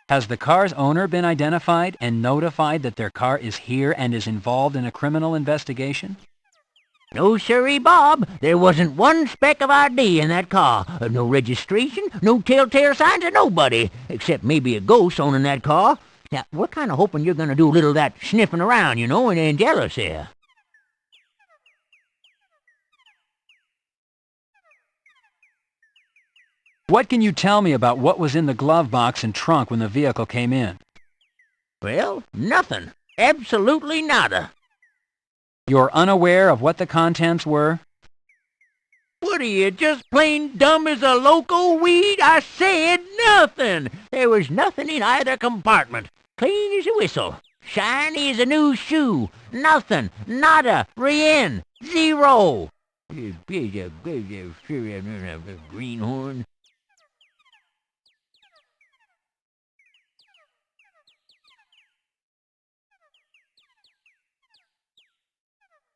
Has the car's owner been identified and notified that their car is here and is involved in a criminal investigation? No, sirree, Bob. There wasn't one speck of ID in that car. No registration, no telltale signs of nobody, except maybe a ghost owning that car. Now, we're kind of hoping you're going to do a little of that sniffing around, you know, and jealous here. What can you tell me about what was in the glove box and trunk when the vehicle came in? Well, nothing. Absolutely nada. You're unaware of what the contents were? What are you, just plain dumb as a loco weed? I said nothing. There was nothing in either compartment. Clean as a whistle. Shiny as a new shoe. Nothing. Nada. Rien. Zero. Greenhorn.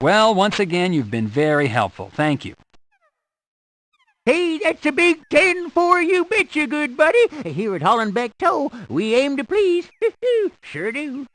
Well, once again, you've been very helpful. Thank you. Hey, that's a big 10 for you, betcha, good buddy. Here at Hollenbeck Tow, we aim to please. Sure do.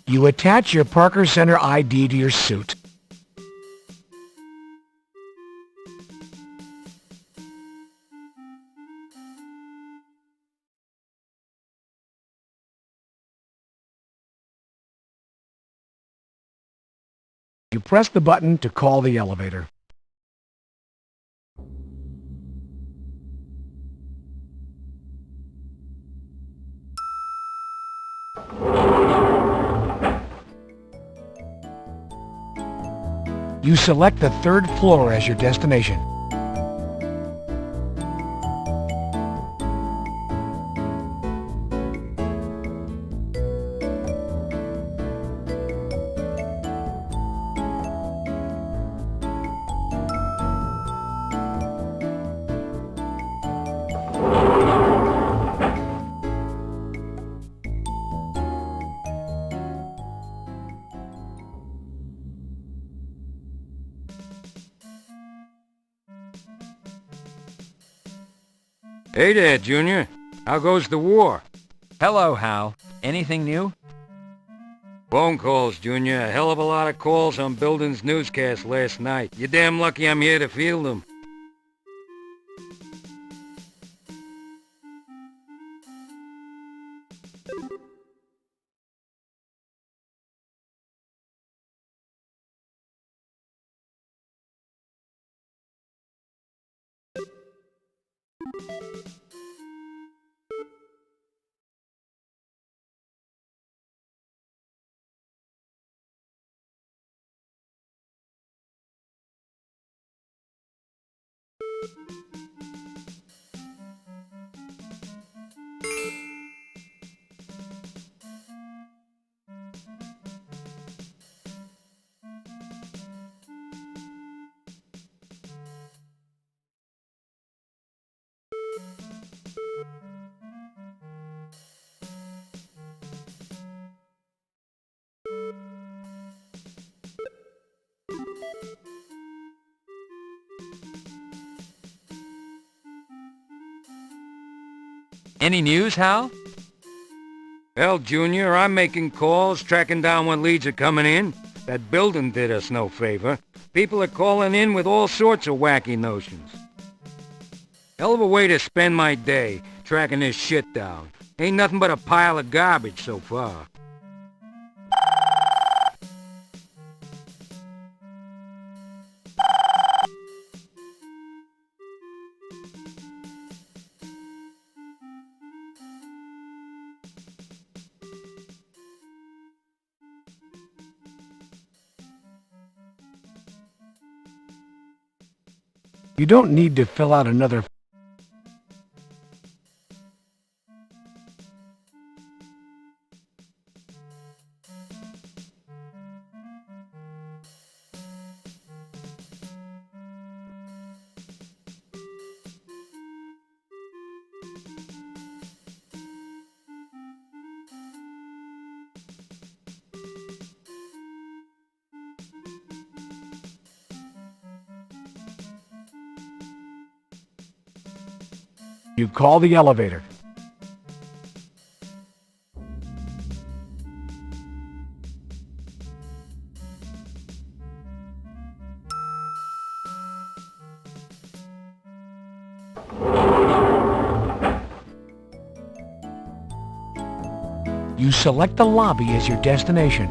You attach your Parker Center ID to your suit. You press the button to call the elevator. You select the 3rd floor as your destination. Hey there, Junior. How goes the war? Hello, Hal. Anything new? Phone calls, Junior. A hell of a lot of calls on Building's newscast last night. You're damn lucky I'm here to field them. Any news, Hal? Well, Junior, I'm making calls, tracking down what leads are coming in. That Building did us no favor. People are calling in with all sorts of wacky notions. Hell of a way to spend my day, tracking this shit down. Ain't nothing but a pile of garbage so far. You don't need to fill out another. You call the elevator. You select the lobby as your destination.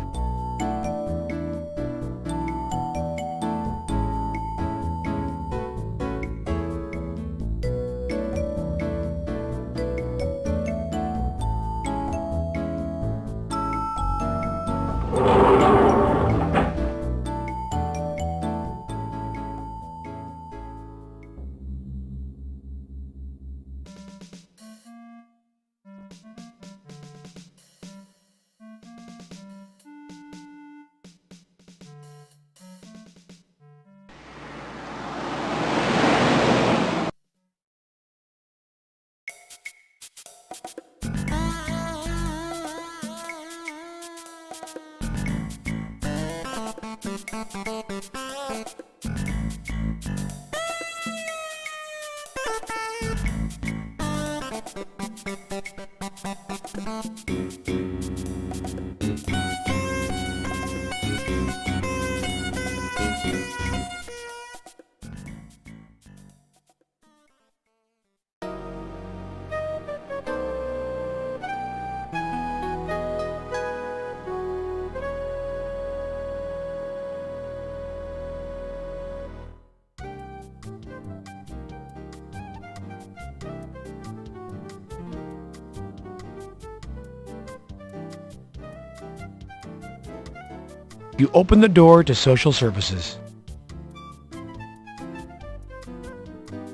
You open the door to social services.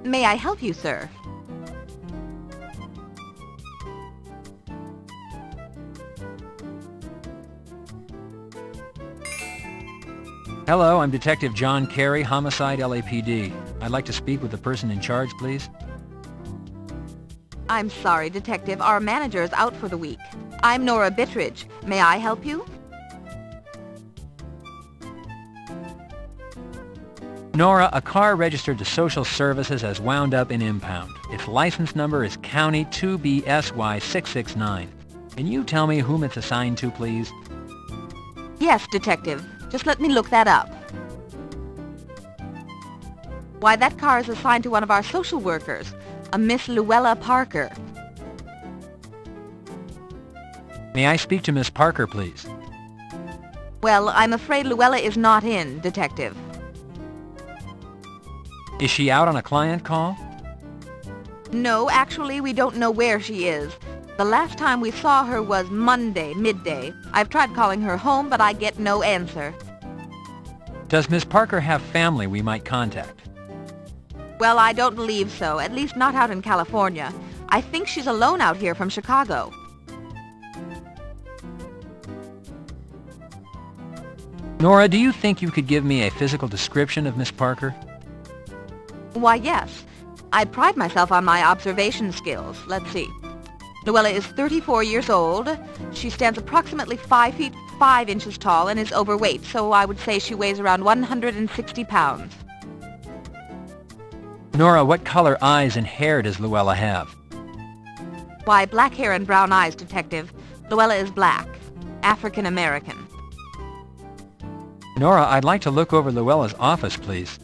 May I help you, sir? Hello, I'm Detective John Carey, Homicide LAPD. I'd like to speak with the person in charge, please. I'm sorry, Detective. Our manager is out for the week. I'm Nora Bittridge. May I help you? Nora, a car registered to Social Services has wound up in impound. Its license number is County 2BSY669. Can you tell me whom it's assigned to, please? Yes, Detective. Just let me look that up. Why, that car is assigned to one of our social workers, a Miss Luella Parker. May I speak to Miss Parker, please? Well, I'm afraid Luella is not in, Detective. Is she out on a client call? No, actually, we don't know where she is. The last time we saw her was Monday, midday. I've tried calling her home, but I get no answer. Does Miss Parker have family we might contact? Well, I don't believe so, at least not out in California. I think she's alone out here from Chicago. Nora, do you think you could give me a physical description of Miss Parker? Why, yes. I pride myself on my observation skills. Let's see. Luella is 34 years old. She stands approximately 5 feet 5 inches tall and is overweight, so I would say she weighs around 160 pounds. Nora, what color eyes and hair does Luella have? Why, black hair and brown eyes, Detective. Luella is black. African American. Nora, I'd like to look over Luella's office, please.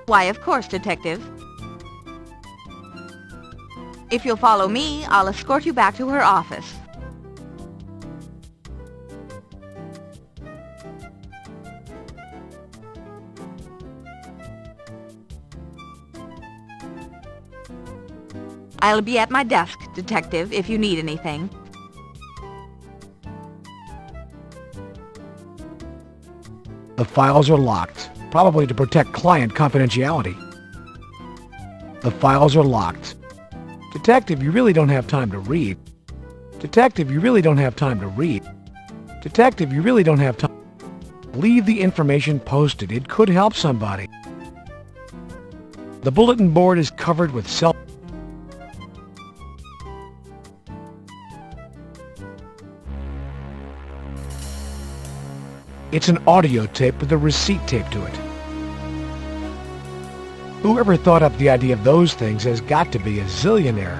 Why, of course, Detective. If you'll follow me, I'll escort you back to her office. I'll be at my desk, Detective, if you need anything. The files are locked, probably to protect client confidentiality. The files are locked. Detective, you really don't have time to read. Detective, you really don't have time to read. Detective, you really don't have time. Leave the information posted. It could help somebody. The bulletin board is covered with It's an audio tape with a receipt taped to it. Whoever thought up the idea of those things has got to be a zillionaire.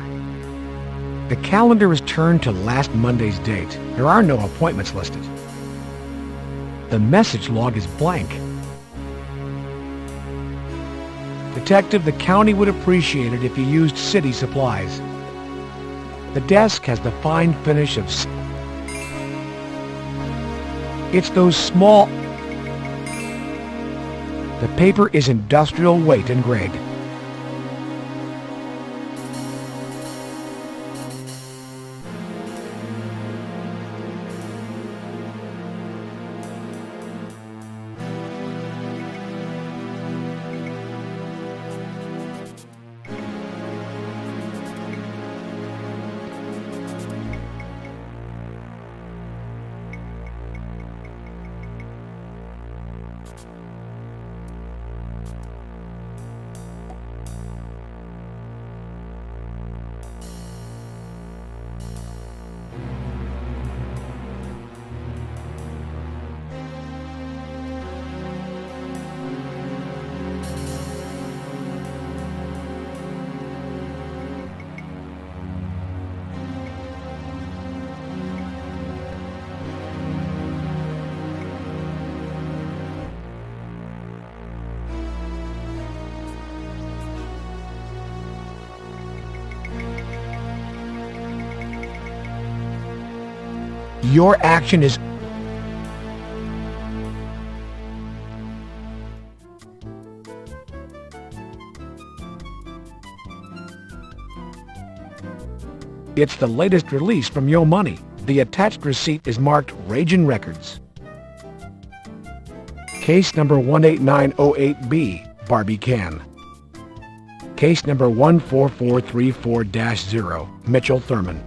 The calendar is turned to last Monday's date. There are no appointments listed. The message log is blank. Detective, the county would appreciate it if you used city supplies. The desk has the fine finish of... It's those small... The paper is industrial weight and grade. Your action is... It's the latest release from Yo Money. The attached receipt is marked Ragin' Records. Case number 18908B, Barbie Can. Case number 14434-0, Mitchell Thurman.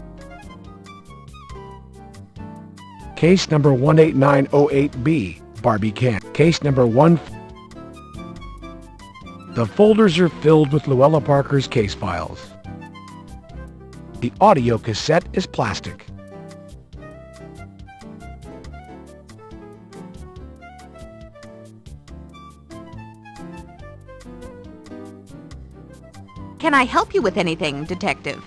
Case number 18908B, Barbie Can. Case number 1... The folders are filled with Luella Parker's case files. The audio cassette is plastic. Can I help you with anything, Detective?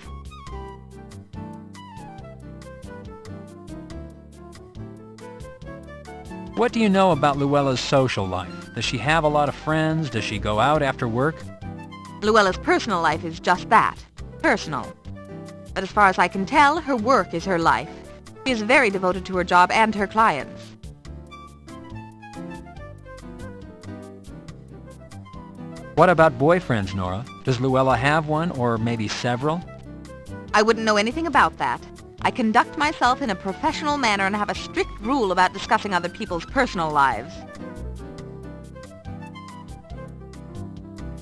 What do you know about Luella's social life? Does she have a lot of friends? Does she go out after work? Luella's personal life is just that, personal. But as far as I can tell, her work is her life. She is very devoted to her job and her clients. What about boyfriends, Nora? Does Luella have one, or maybe several? I wouldn't know anything about that. I conduct myself in a professional manner and have a strict rule about discussing other people's personal lives.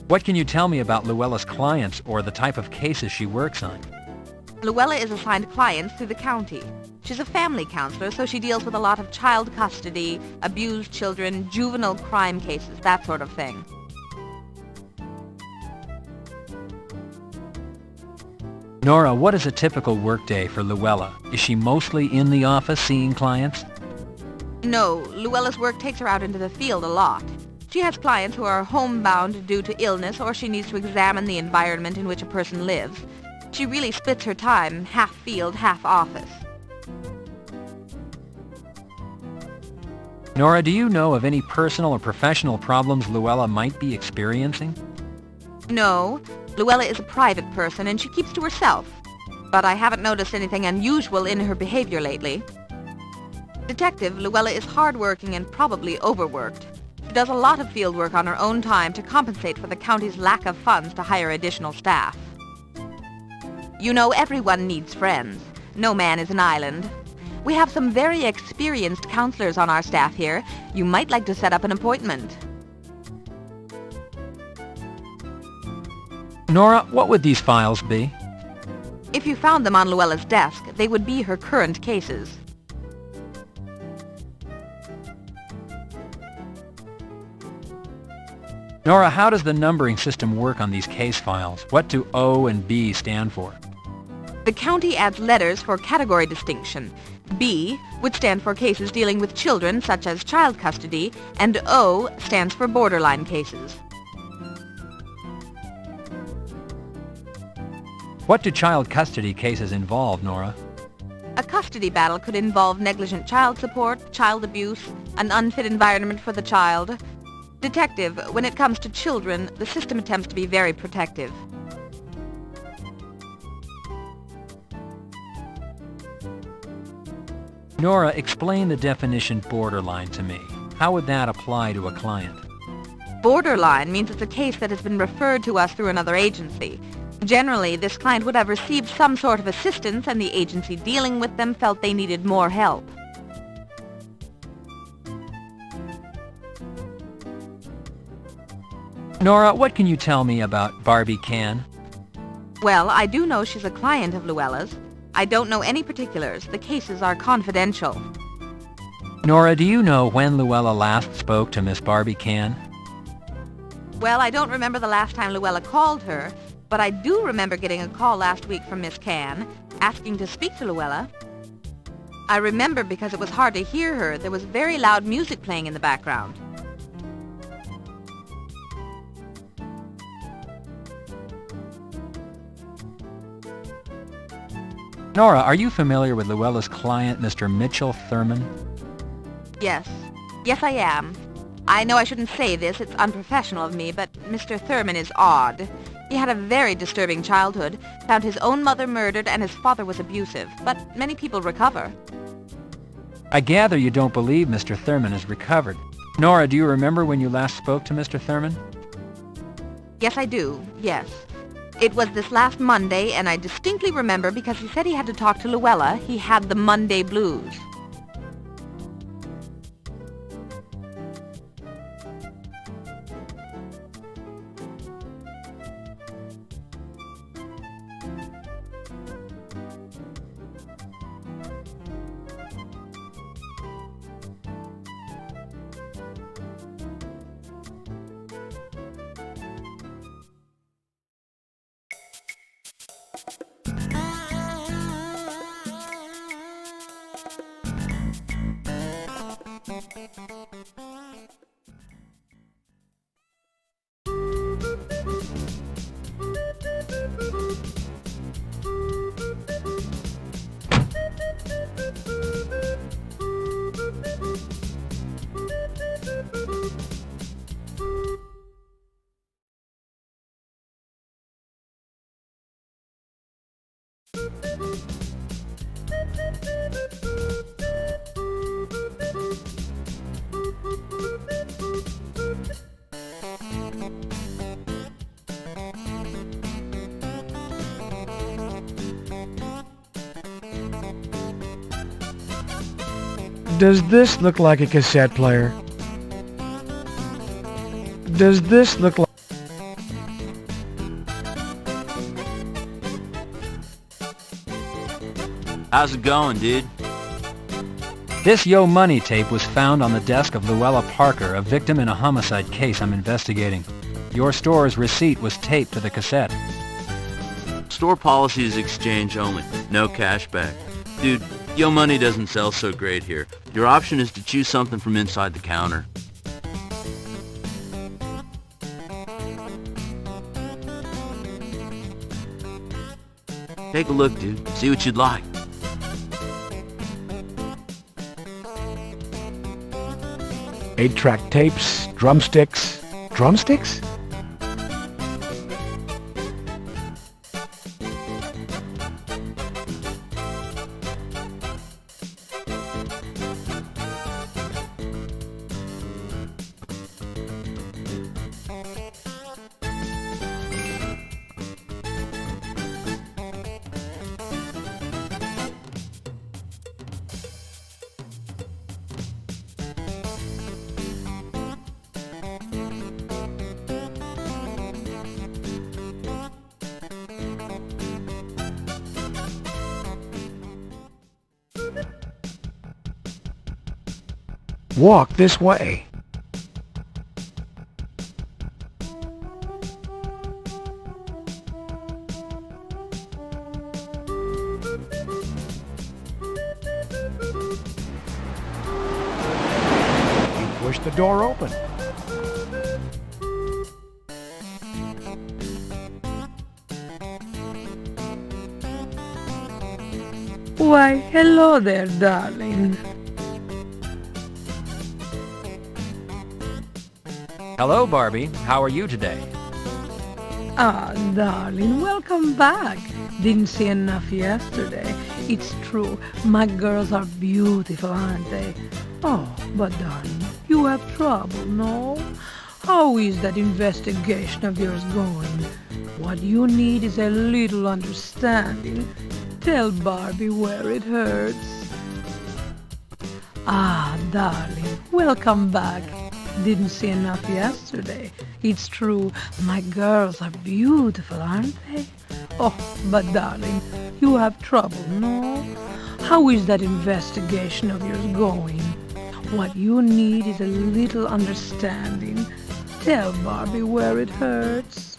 What can you tell me about Luella's clients or the type of cases she works on? Luella is assigned clients through the county. She's a family counselor, so she deals with a lot of child custody, abused children, juvenile crime cases, that sort of thing. Nora, what is a typical workday for Luella? Is she mostly in the office seeing clients? No, Luella's work takes her out into the field a lot. She has clients who are homebound due to illness, or she needs to examine the environment in which a person lives. She really splits her time, half field, half office. Nora, do you know of any personal or professional problems Luella might be experiencing? No, Luella is a private person and she keeps to herself. But I haven't noticed anything unusual in her behavior lately. Detective, Luella is hardworking and probably overworked. She does a lot of field work on her own time to compensate for the county's lack of funds to hire additional staff. You know, everyone needs friends. No man is an island. We have some very experienced counselors on our staff here. You might like to set up an appointment. Nora, what would these files be? If you found them on Luella's desk, they would be her current cases. Nora, how does the numbering system work on these case files? What do O and B stand for? The county adds letters for category distinction. B would stand for cases dealing with children, such as child custody, and O stands for borderline cases. What do child custody cases involve, Nora? A custody battle could involve negligent child support, child abuse, an unfit environment for the child. Detective, when it comes to children, the system attempts to be very protective. Nora, explain the definition borderline to me. How would that apply to a client? Borderline means it's a case that has been referred to us through another agency. Generally, this client would have received some sort of assistance and the agency dealing with them felt they needed more help. Nora, what can you tell me about Barbie Can? Well, I do know she's a client of Luella's. I don't know any particulars. The cases are confidential. Nora, do you know when Luella last spoke to Miss Barbie Can? Well, I don't remember the last time Luella called her, but I do remember getting a call last week from Miss Can, asking to speak to Luella. I remember because it was hard to hear her. There was very loud music playing in the background. Nora, are you familiar with Luella's client, Mr. Mitchell Thurman? Yes. Yes, I am. I know I shouldn't say this, it's unprofessional of me, but Mr. Thurman is odd. He had a very disturbing childhood, found his own mother murdered, and his father was abusive, but many people recover. I gather you don't believe Mr. Thurman has recovered. Nora, do you remember when you last spoke to Mr. Thurman? Yes, I do. Yes. It was this last Monday, and I distinctly remember because he said he had to talk to Luella. He had the Monday blues. Does this look like a cassette player? Does this look like... How's it going, dude? This Yo Money tape was found on the desk of Luella Parker, a victim in a homicide case I'm investigating. Your store's receipt was taped to the cassette. Store policy is exchange only, no cash back. Dude, Yo Money doesn't sell so great here. Your option is to choose something from inside the counter. Take a look, dude. See what you'd like. 8-track tapes, drumsticks. Drumsticks? Walk this way. You push the door open. Why, hello there, darling. Hello, Barbie. How are you today? Ah, darling, welcome back. Didn't see enough yesterday. It's true, my girls are beautiful, aren't they? Oh, but darling, you have trouble, no? How is that investigation of yours going? What you need is a little understanding. Tell Barbie where it hurts. Ah, darling, welcome back. Didn't see enough yesterday. It's true, my girls are beautiful, aren't they? Oh, but darling, you have trouble, no? How is that investigation of yours going? What you need is a little understanding. Tell Barbie where it hurts.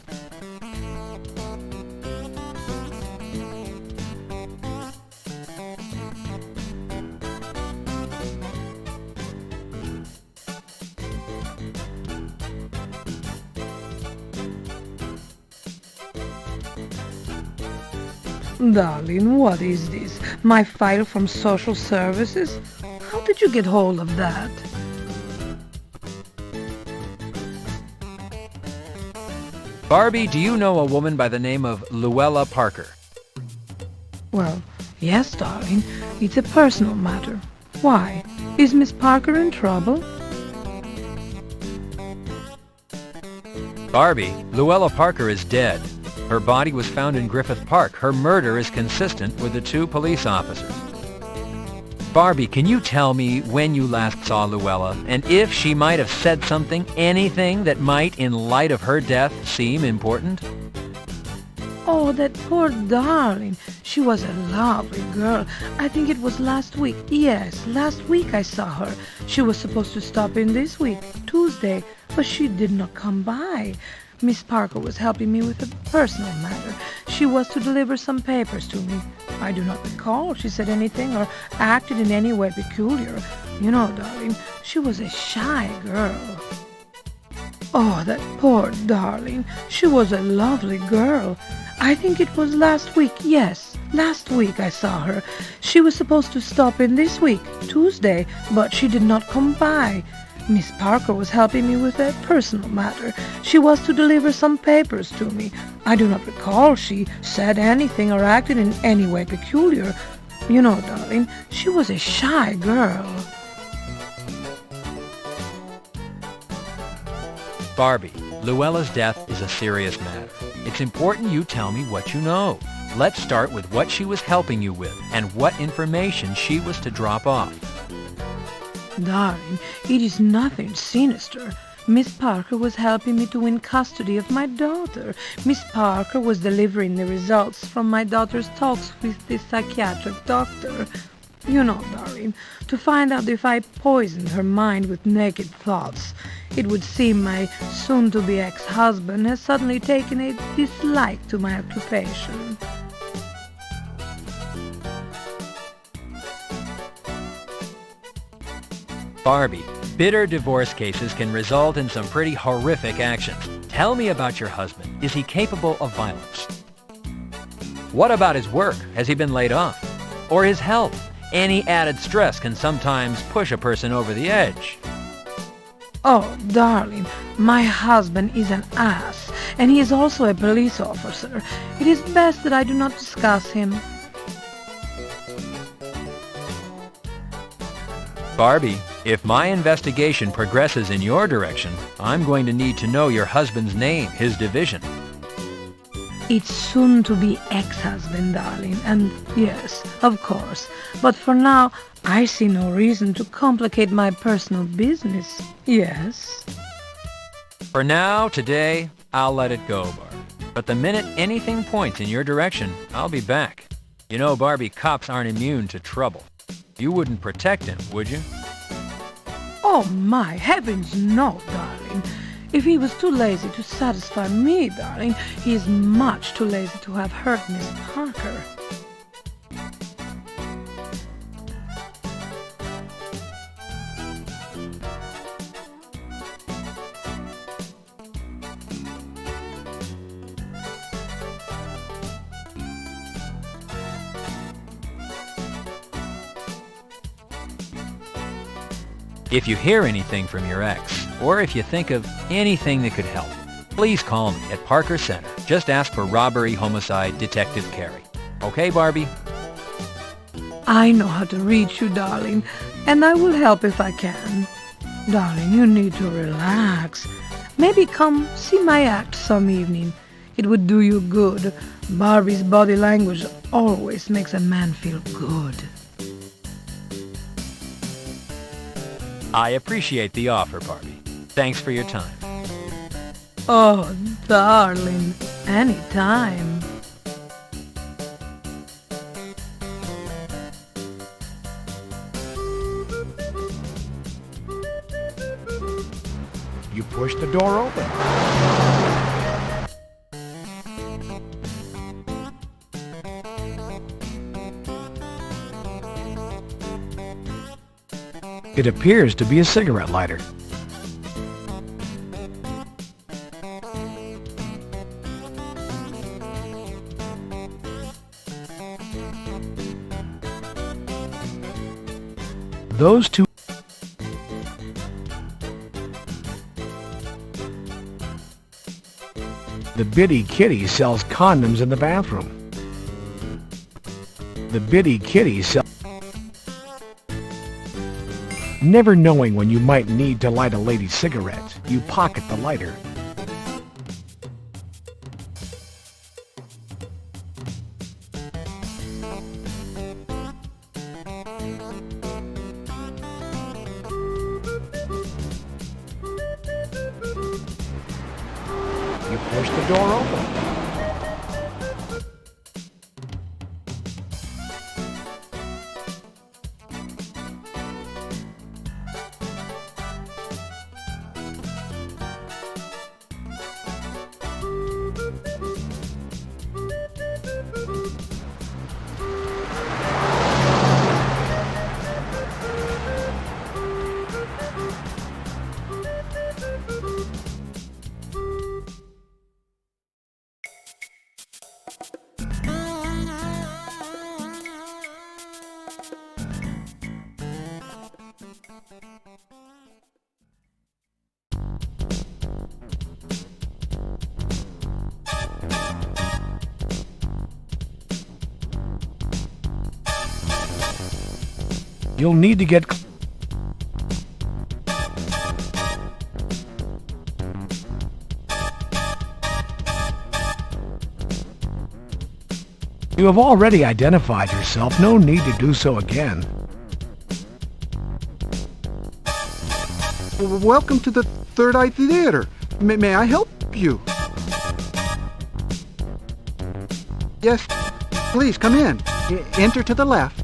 Darling, what is this? My file from social services? How did you get hold of that? Barbie, do you know a woman by the name of Luella Parker? Well, yes, darling. It's a personal matter. Why? Is Miss Parker in trouble? Barbie, Luella Parker is dead. Her body was found in Griffith Park. Her murder is consistent with the two police officers. Barbie, can you tell me when you last saw Luella, and if she might have said something, anything that might, in light of her death, seem important? Oh, that poor darling. She was a lovely girl. I think it was last week. Yes, last week I saw her. She was supposed to stop in this week, Tuesday, but she did not come by. Miss Parker was helping me with a personal matter. She was to deliver some papers to me. I do not recall she said anything or acted in any way peculiar. You know, darling, she was a shy girl. Oh, that poor darling. She was a lovely girl. I think it was last week. Yes, last week I saw her. She was supposed to stop in this week, Tuesday, but she did not come by. Miss Parker was helping me with a personal matter. She was to deliver some papers to me. I do not recall she said anything or acted in any way peculiar. You know, darling, she was a shy girl. Barbie, Luella's death is a serious matter. It's important you tell me what you know. Let's start with what she was helping you with and what information she was to drop off. Darling, it is nothing sinister. Miss Parker was helping me to win custody of my daughter. Miss Parker was delivering the results from my daughter's talks with the psychiatric doctor. You know, darling, to find out if I poisoned her mind with naked thoughts. It would seem my soon-to-be ex-husband has suddenly taken a dislike to my occupation. Barbie, bitter divorce cases can result in some pretty horrific actions. Tell me about your husband. Is he capable of violence? What about his work? Has he been laid off? Or his health? Any added stress can sometimes push a person over the edge. Oh, darling, my husband is an ass, and he is also a police officer. It is best that I do not discuss him. Barbie, if my investigation progresses in your direction, I'm going to need to know your husband's name, his division. It's soon to be ex-husband, darling, and yes, of course. But for now, I see no reason to complicate my personal business. Yes? For now, today, I'll let it go, Barbie. But the minute anything points in your direction, I'll be back. You know, Barbie, cops aren't immune to trouble. You wouldn't protect him, would you? Oh my heavens, no, darling. If he was too lazy to satisfy me, darling, he is much too lazy to have hurt Miss Parker. If you hear anything from your ex, or if you think of anything that could help, please call me at Parker Center. Just ask for Robbery Homicide Detective Carey. Okay, Barbie? I know how to reach you, darling, and I will help if I can. Darling, you need to relax. Maybe come see my act some evening. It would do you good. Barbie's body language always makes a man feel good. I appreciate the offer, Barbie. Thanks for your time. Oh, darling, anytime. You push the door open. It appears to be a cigarette lighter. Those two. The Biddy Kitty sells condoms in the bathroom. The Biddy Kitty sells... Never knowing when you might need to light a lady's cigarette, you pocket the lighter. You push the door open. You'll need to get... You have already identified yourself. No need to do so again. Welcome to the Third Eye Theater. May I help you? Yes, please come in. Enter to the left.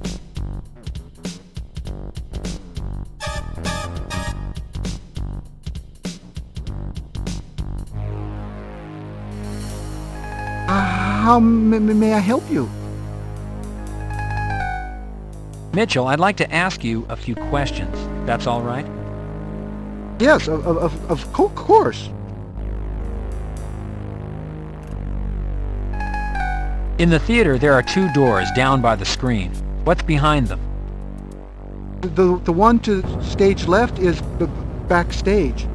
How may I help you? Mitchell, I'd like to ask you a few questions. That's all right? Yes, of course. In the theater, there are 2 doors down by the screen. What's behind them? The one to stage left is backstage.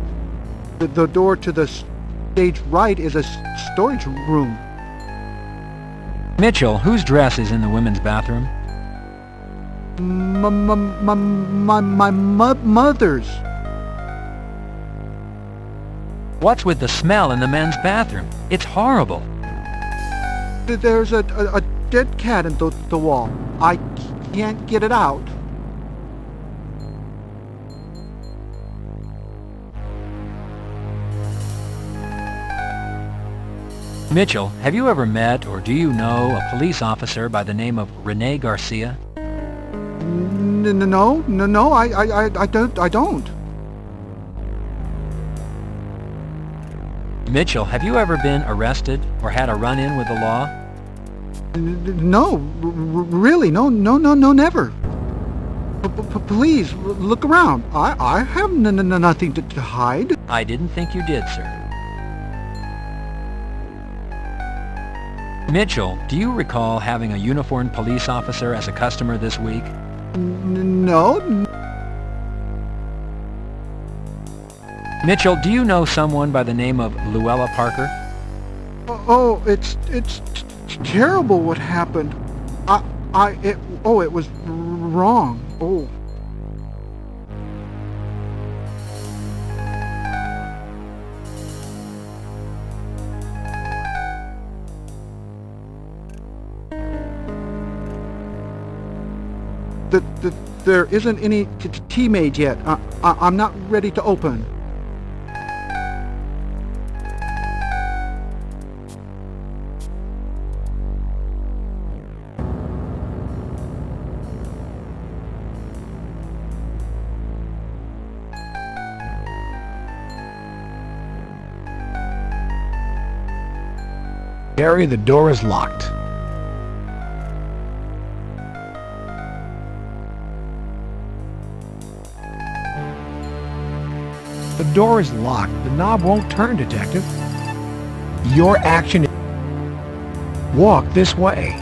The door to the stage right is a storage room. Mitchell, whose dress is in the women's bathroom? My mother's. What's with the smell in the men's bathroom? It's horrible. There's a dead cat in the wall. I can't get it out. Mitchell, have you ever met or do you know a police officer by the name of Rene Garcia? No, I don't. Mitchell, have you ever been arrested or had a run-in with the law? No, really, no, never. Please, look around. I have nothing to hide. I didn't think you did, sir. Mitchell, do you recall having a uniformed police officer as a customer this week? No. Mitchell, do you know someone by the name of Luella Parker? Oh, it's terrible what happened. It was wrong. Oh. There isn't any tea made yet. I'm not ready to open. Gary, the door is locked. The door is locked. The knob won't turn, Detective. Your action is... Walk this way.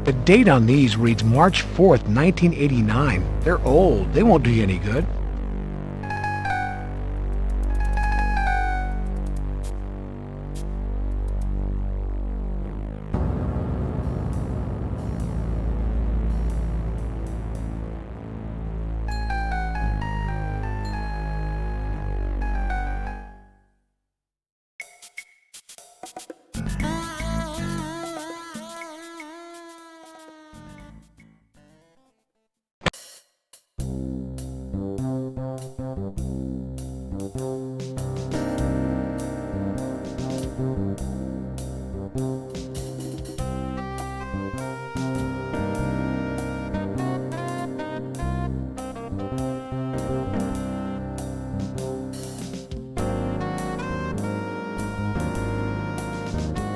The date on these reads March 4th, 1989. They're old. They won't do you any good.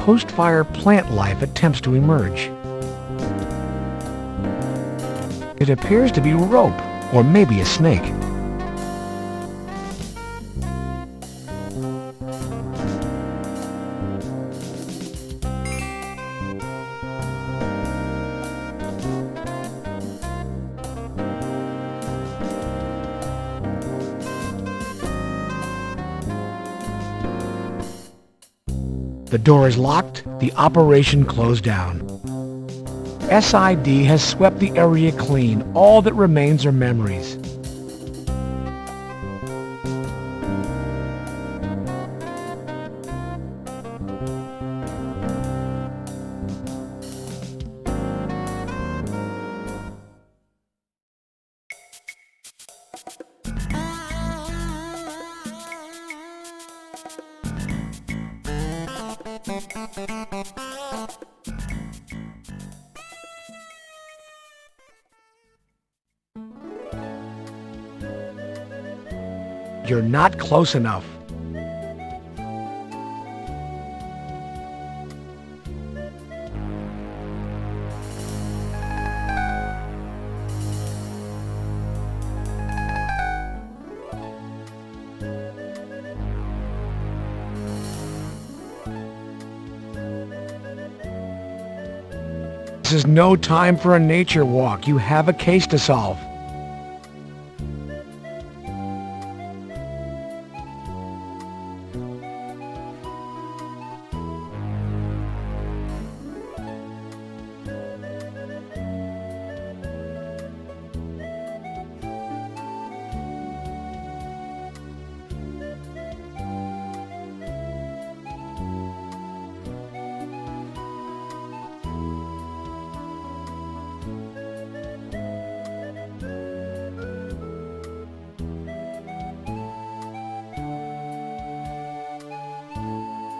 post-fire plant life attempts to emerge. It appears to be rope, or maybe a snake. The door is locked, the operation closed down. SID has swept the area clean. All that remains are memories. You're not close enough. This is no time for a nature walk. You have a case to solve.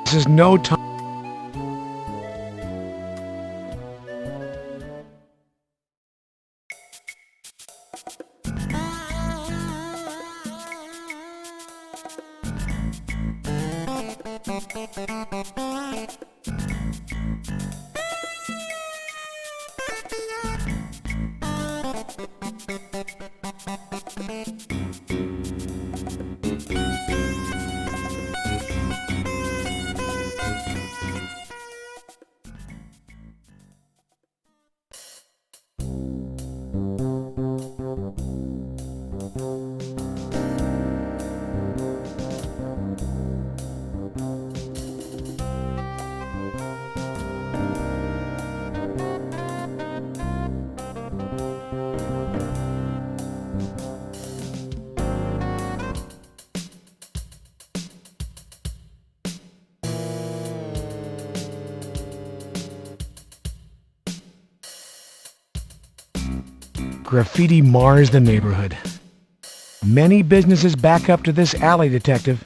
This is no time. Graffiti mars the neighborhood. Many businesses back up to this alley, Detective.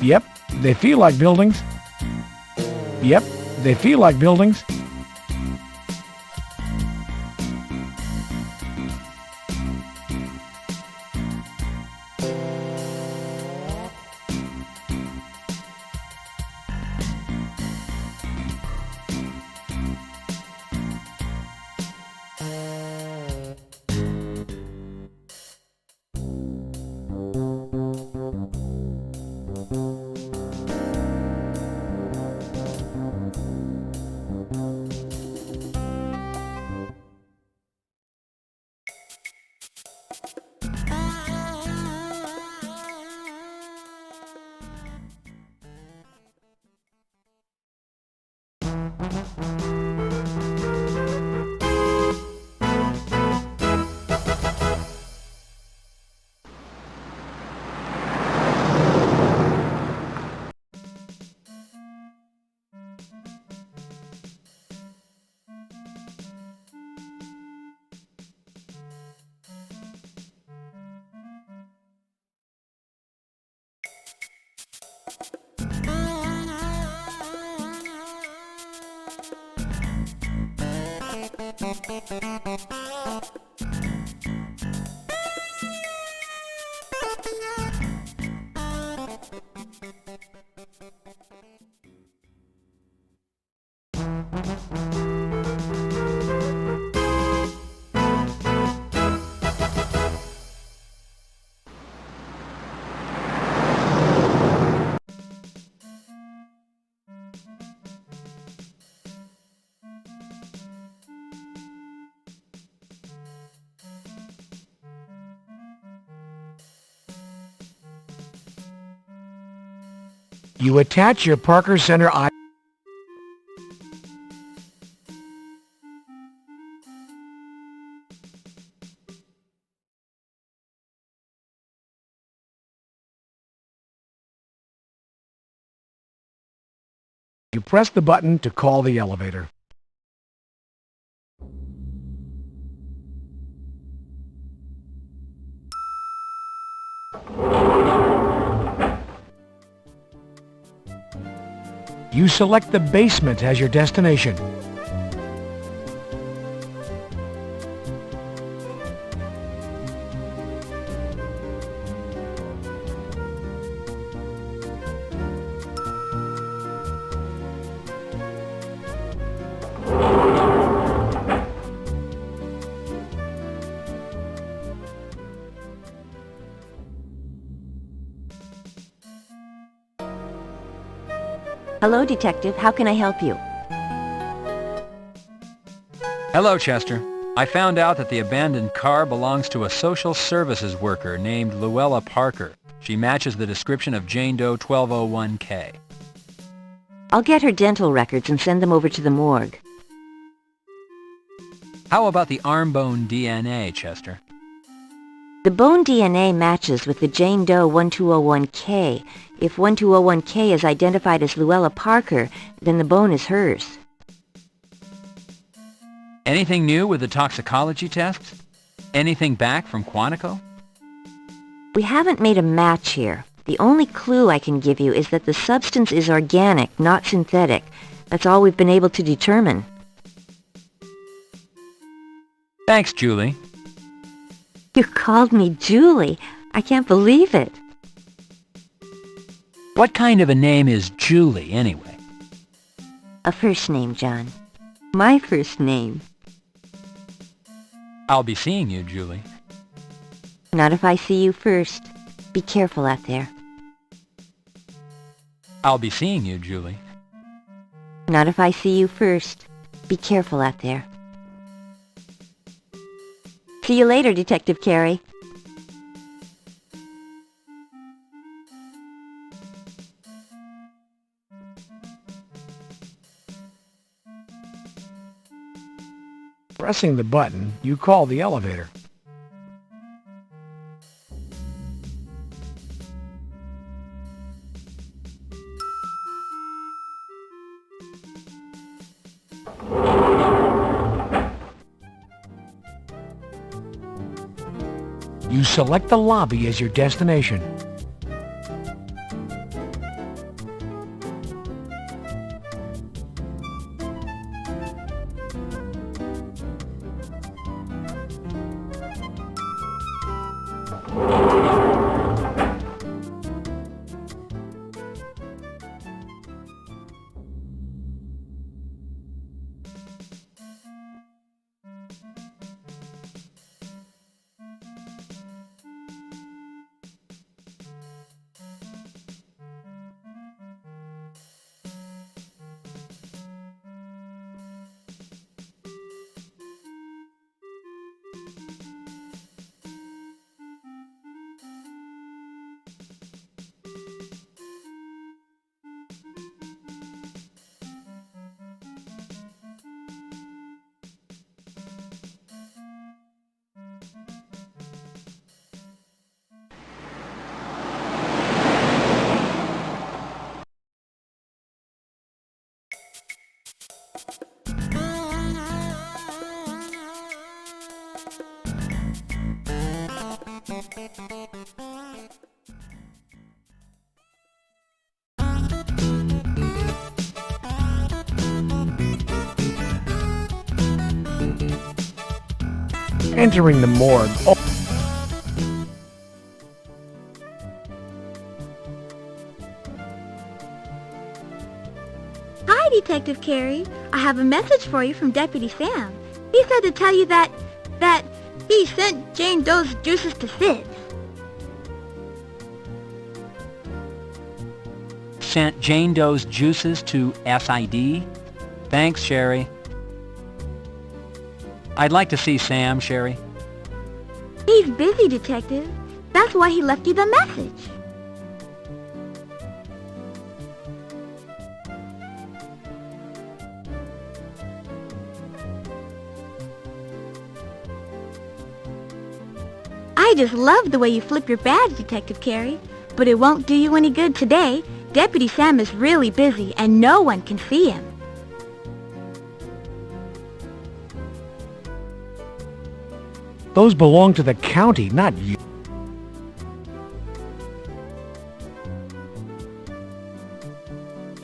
Yep, they feel like buildings. Yep, they feel like buildings. You attach your Parker Center eye. You press the button to call the elevator. You select the basement as your destination. Hello, Detective. How can I help you? Hello, Chester. I found out that the abandoned car belongs to a social services worker named Luella Parker. She matches the description of Jane Doe 1201K. I'll get her dental records and send them over to the morgue. How about the arm bone DNA, Chester? The bone DNA matches with the Jane Doe 1201K. If 1201K is identified as Luella Parker, then the bone is hers. Anything new with the toxicology tests? Anything back from Quantico? We haven't made a match here. The only clue I can give you is that the substance is organic, not synthetic. That's all we've been able to determine. Thanks, Julie. You called me Julie. I can't believe it. What kind of a name is Julie, anyway? A first name, John. My first name. I'll be seeing you, Julie. Not if I see you first. Be careful out there. I'll be seeing you, Julie. Not if I see you first. Be careful out there. See you later, Detective Carey. Pressing the button, you call the elevator. You select the lobby as your destination. Entering the morgue. Oh. Hi, Detective Carey. I have a message for you from Deputy Sam. He said to tell you that he sent Jane Doe's juices to Sid. Sent Jane Doe's juices to SID? Thanks, Sherry. I'd like to see Sam, Sherry. He's busy, Detective. That's why he left you the message. I just love the way you flip your badge, Detective Carey. But it won't do you any good today. Deputy Sam is really busy, and no one can see him. Those belong to the county, not you.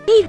He's...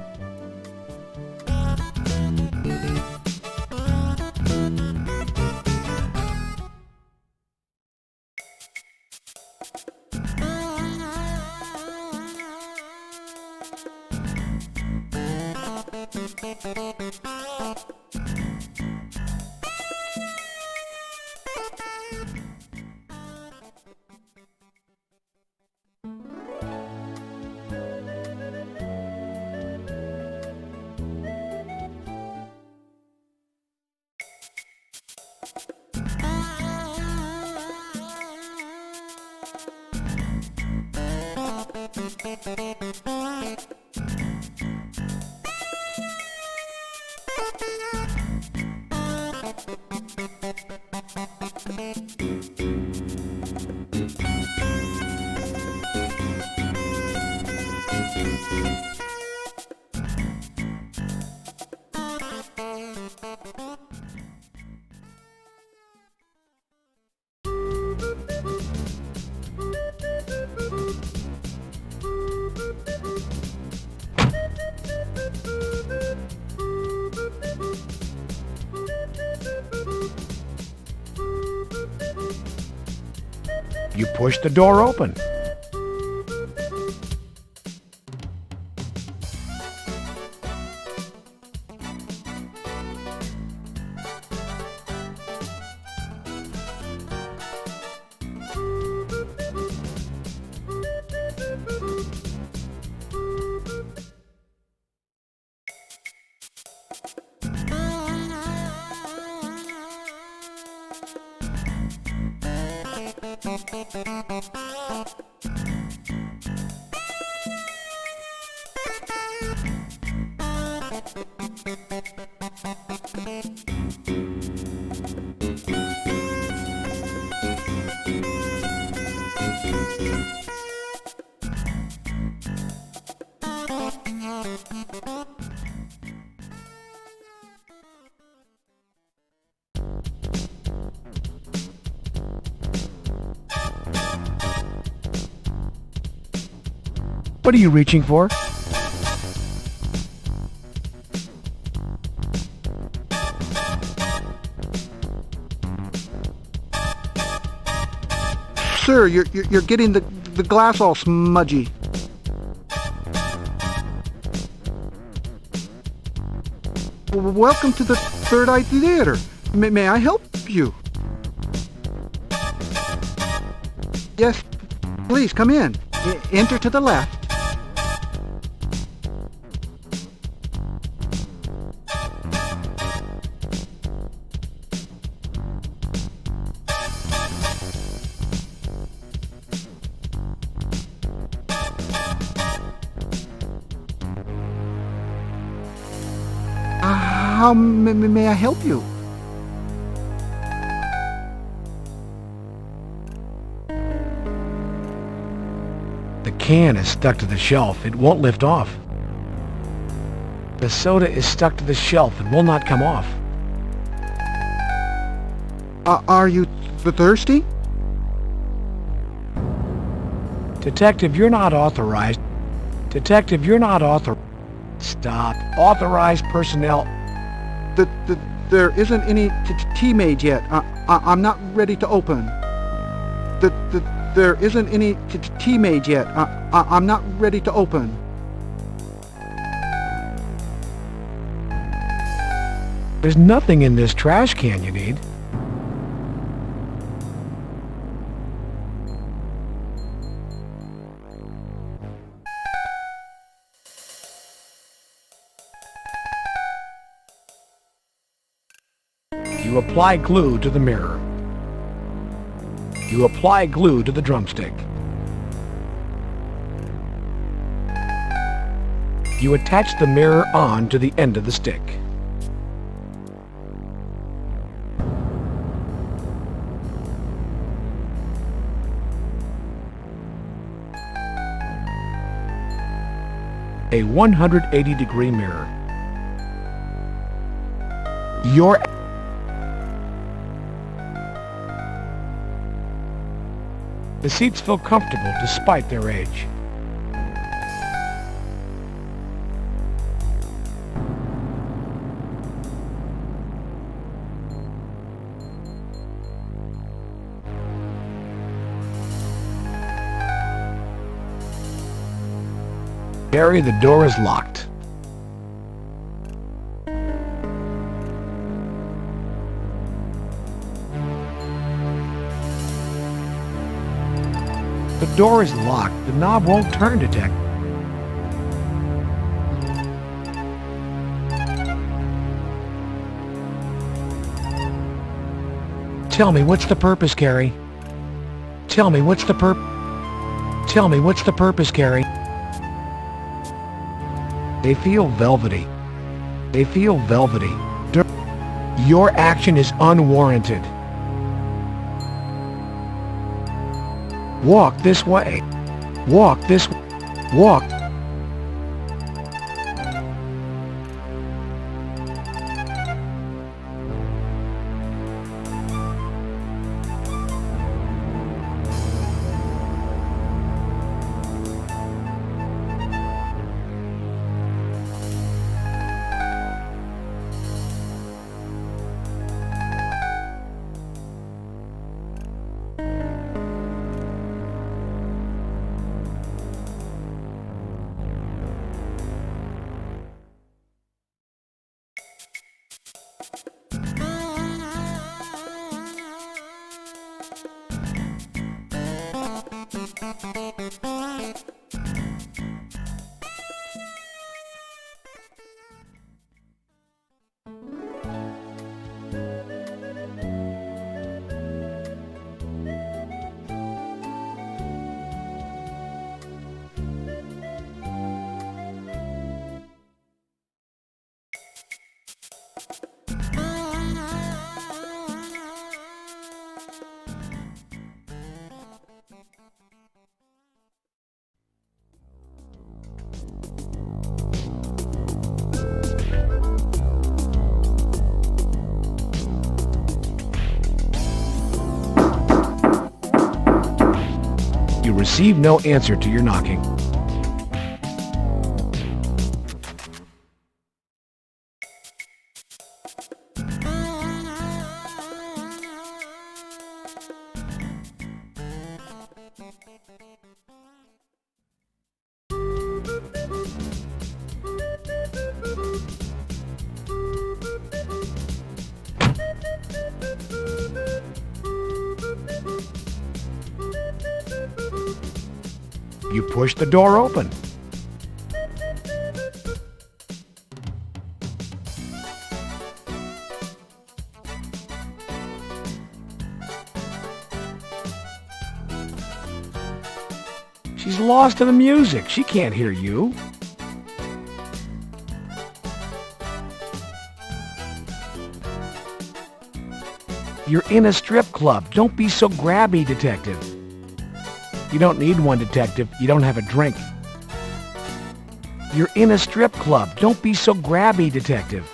You pushed the door open. What are you reaching for? Sir, you're getting the glass all smudgy. Welcome to the Third Eye Theater. May I help you? Yes, please come in. Enter to the left. How may I help you? The can is stuck to the shelf. It won't lift off. The soda is stuck to the shelf and will not come off. Are you thirsty? Detective, you're not authorized. Detective, you're not authorized. Stop. Authorized personnel. There isn't any tea made yet. I'm not ready to open. There isn't any tea made yet. I'm not ready to open. There's nothing in this trash can you need. You apply glue to the mirror. You apply glue to the drumstick. You attach the mirror on to the end of the stick. A 180-degree mirror. The seats feel comfortable despite their age. Gary, the door is locked. The door is locked. The knob won't turn, Detective. Tell me, what's the purpose, Carrie? Tell me, what's the purpose, Carrie? They feel velvety. They feel velvety. Your action is unwarranted. Walk this way. Walk this way. Walk. You receive no answer to your knocking. You push the door open. She's lost in the music. She can't hear you. You're in a strip club. Don't be so grabby, Detective. You don't need one, Detective. You don't have a drink. You're in a strip club. Don't be so grabby, Detective.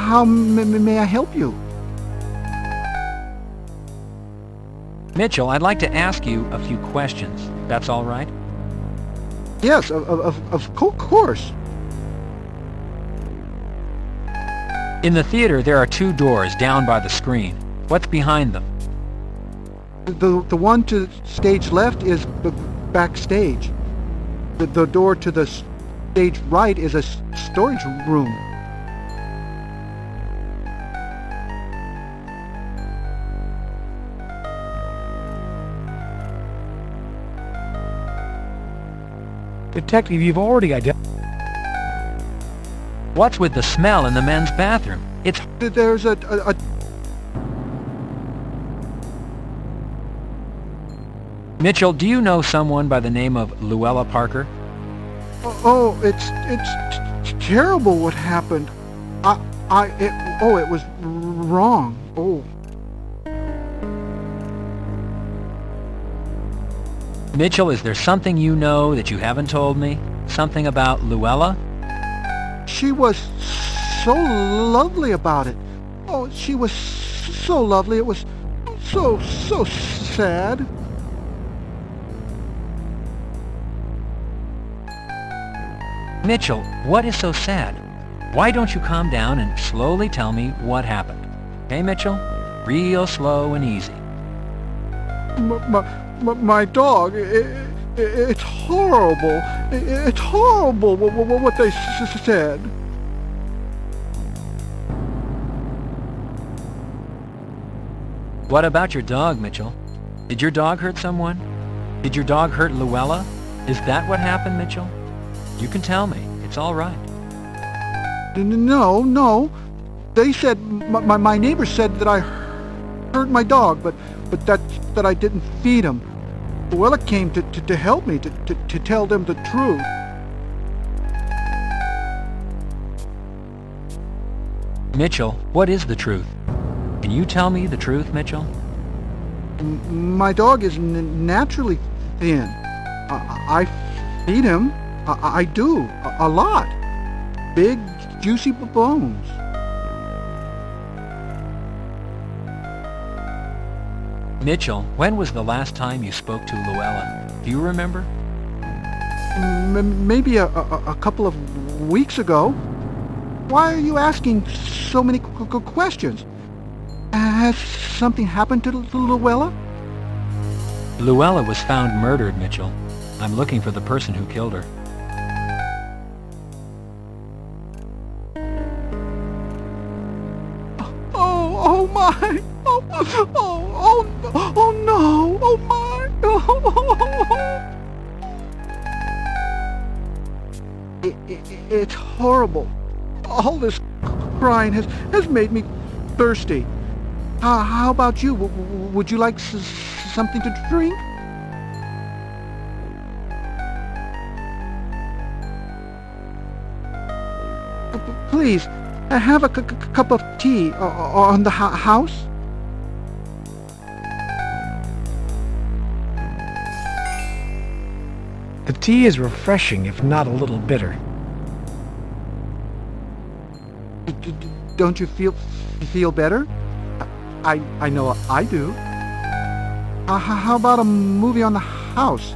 How may I help you? Mitchell, I'd like to ask you a few questions. That's all right? Yes, of course. In the theater, there are two doors down by the screen. What's behind them? The one to stage left is backstage. The door to the stage right is a storage room. Detective, you've already identified... What's with the smell in the men's bathroom? There's a... Mitchell, do you know someone by the name of Luella Parker? Oh, it's terrible what happened. It was wrong. Oh. Mitchell, is there something you know that you haven't told me? Something about Luella? She was so lovely about it. Oh, she was so lovely. It was so sad. Mitchell, what is so sad? Why don't you calm down and slowly tell me what happened? Okay, Mitchell? Real slow and easy. My dog, it's horrible. It's horrible what they said. What about your dog, Mitchell? Did your dog hurt someone? Did your dog hurt Luella? Is that what happened, Mitchell? You can tell me. It's all right. No. They said, my neighbor said that I hurt my dog, but that I didn't feed him. Luella came to help me, to tell them the truth. Mitchell, what is the truth? Can you tell me the truth, Mitchell? My dog is naturally thin. I feed him. I do. A lot. Big, juicy bones. Mitchell, when was the last time you spoke to Luella? Do you remember? Maybe a couple of weeks ago. Why are you asking so many questions? Has something happened to Luella? Luella was found murdered, Mitchell. I'm looking for the person who killed her. Oh my! Oh no! Oh my! It's horrible. All this crying has made me thirsty. How about you? Would you like something to drink? Please, have a cup of tea on the house. The tea is refreshing, if not a little bitter. Don't you feel better? I know I do. How about a movie on the house?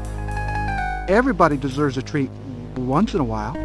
Everybody deserves a treat once in a while.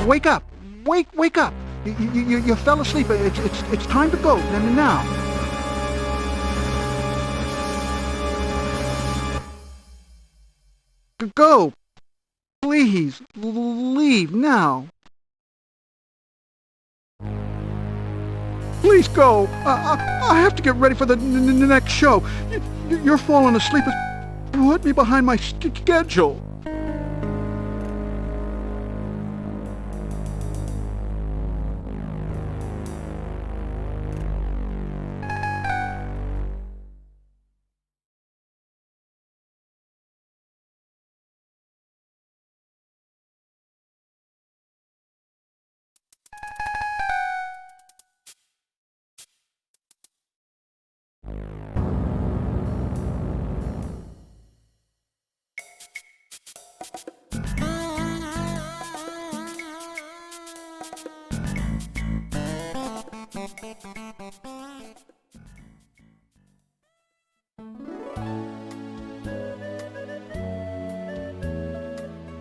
Wake up! Wake up! You fell asleep. It's time to go now. Go! Please, leave now. Please go. I have to get ready for the next show. You're falling asleep. Put me behind my schedule.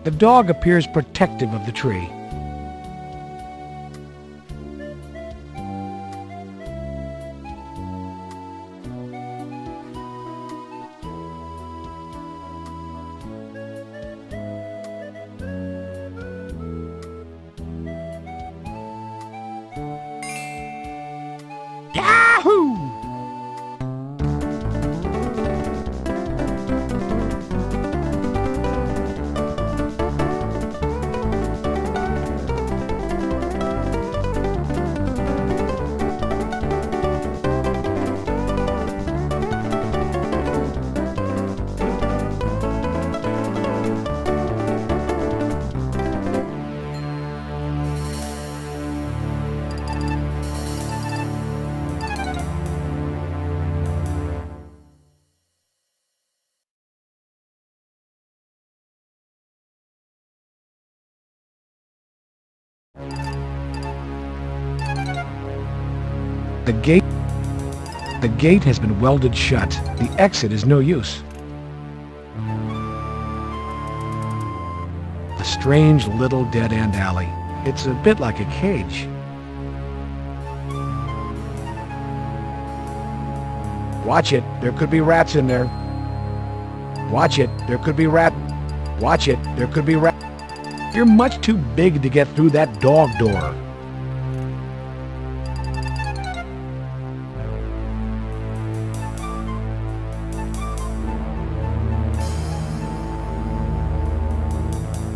The dog appears protective of the tree. Yahoo! The gate has been welded shut. The exit is no use. A strange little dead-end alley. It's a bit like a cage. Watch it, there could be rats in there. Watch it, there could be rat. Watch it, there could be rat. You're much too big to get through that dog door.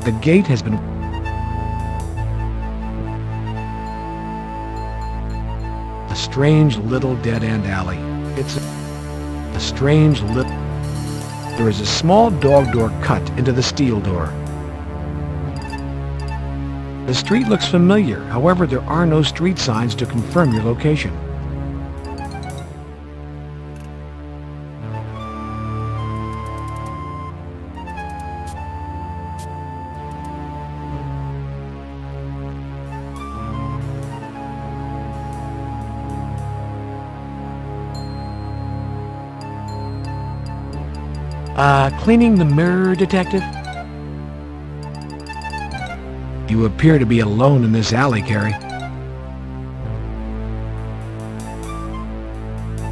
The gate has been... A strange little dead-end alley. It's a strange little... There is a small dog door cut into the steel door. The street looks familiar, however there are no street signs to confirm your location. Cleaning the mirror, Detective? You appear to be alone in this alley, Carrie.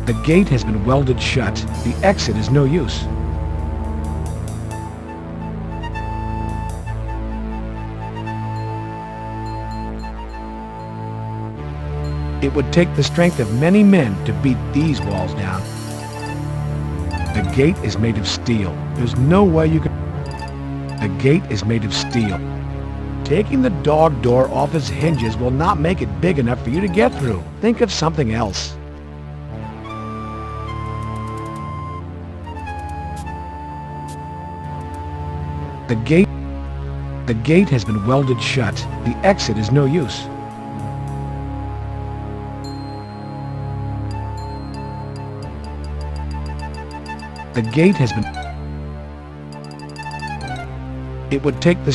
The gate has been welded shut. The exit is no use. It would take the strength of many men to beat these walls down. The gate is made of steel. There's no way you can... The gate is made of steel. Taking the dog door off its hinges will not make it big enough for you to get through. Think of something else. The gate has been welded shut. The exit is no use. The gate has been... It would take the...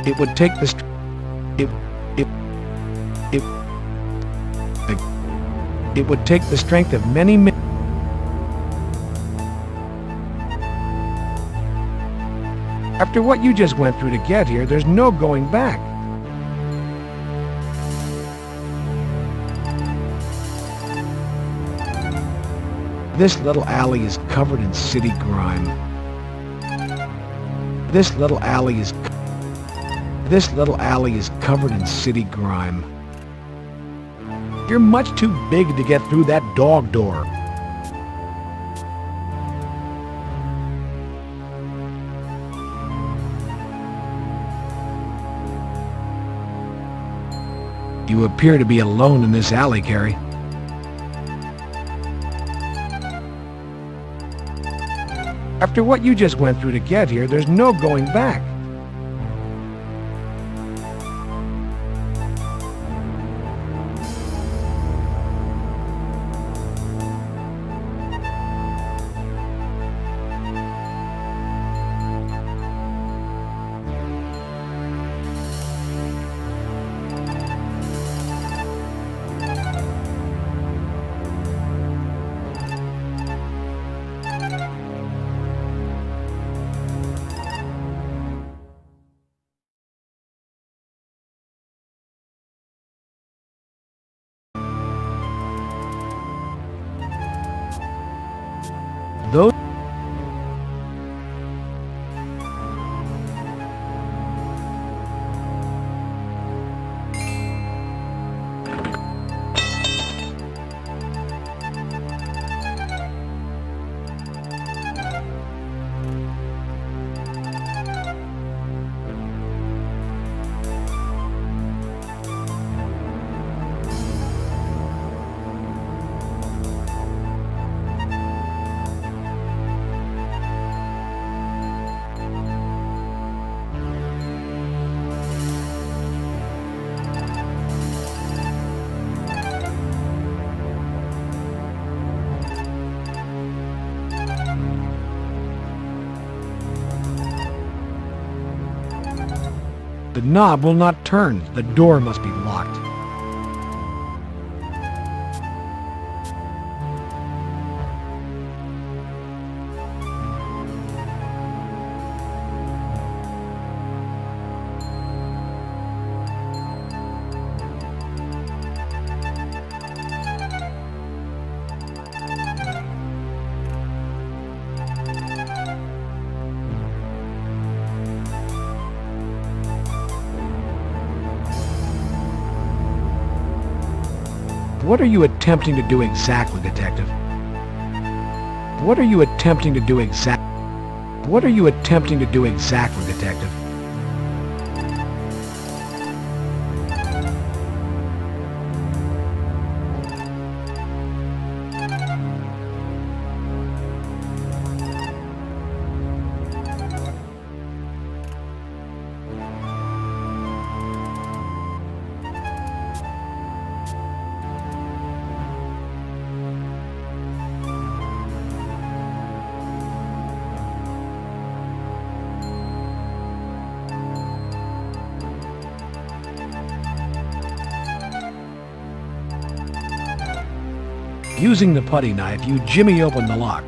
It would take the... It would take the strength of many men. After what you just went through to get here, there's no going back. This little alley is covered in city grime. This little alley is covered in city grime. You're much too big to get through that dog door. You appear to be alone in this alley, Carrie. After what you just went through to get here, there's no going back. Those The knob will not turn. The door must be locked. What are you attempting to do exactly, Detective? What are you attempting to do exactly? What are you attempting to do exactly, Detective? Using the putty knife, you jimmy open the lock.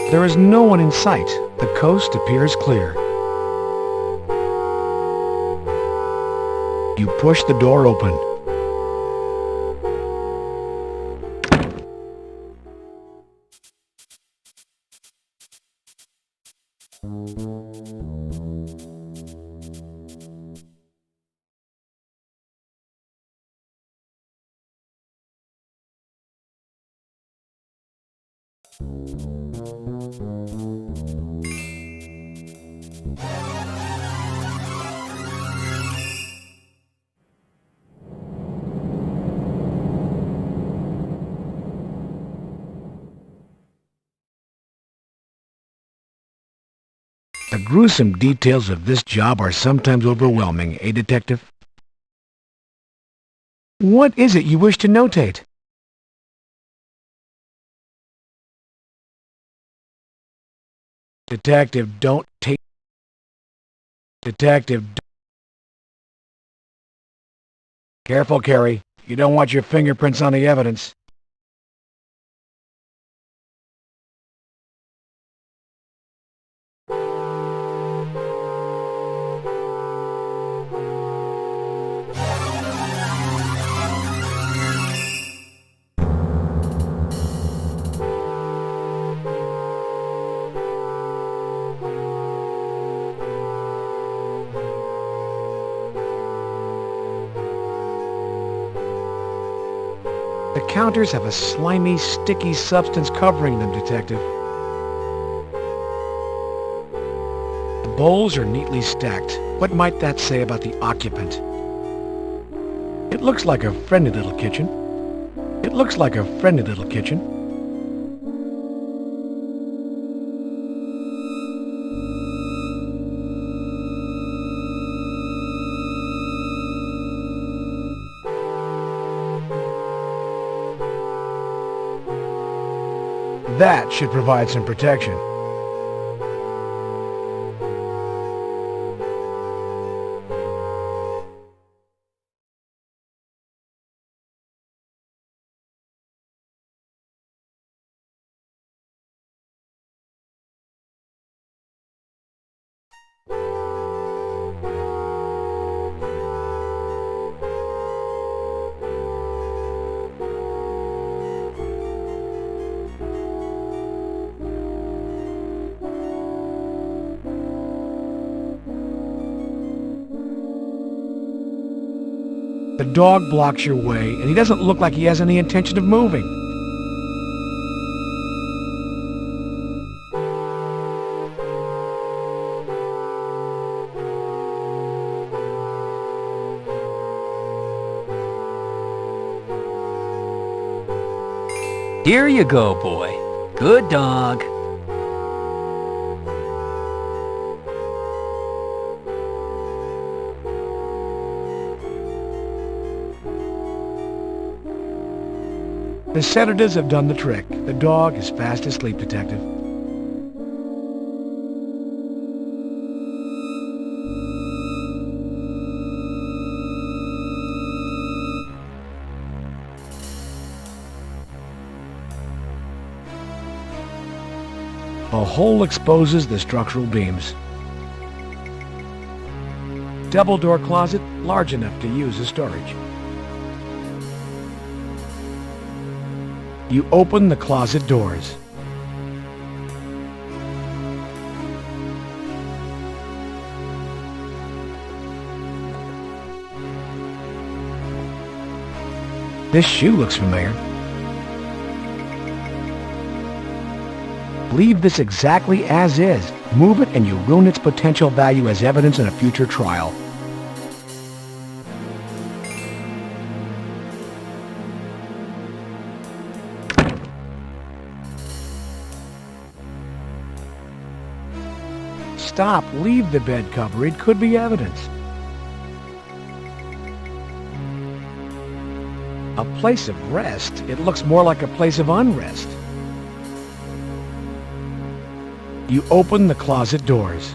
There is no one in sight. The coast appears clear. You push the door open. The gruesome details of this job are sometimes overwhelming, eh, Detective? What is it you wish to notate? Detective, don't take... Detective, Careful, Carrie. You don't want your fingerprints on the evidence. The counters have a slimy, sticky substance covering them, Detective. The bowls are neatly stacked. What might that say about the occupant? It looks like a friendly little kitchen. It looks like a friendly little kitchen. That should provide some protection. The dog blocks your way, and he doesn't look like he has any intention of moving. Here you go, boy. Good dog. The sedatives have done the trick. The dog is fast asleep, Detective. A hole exposes the structural beams. Double door closet, large enough to use as storage. You open the closet doors. This shoe looks familiar. Leave this exactly as is. Move it and you ruin its potential value as evidence in a future trial. Stop. Leave the bed cover. It could be evidence. A place of rest? It looks more like a place of unrest. You open the closet doors.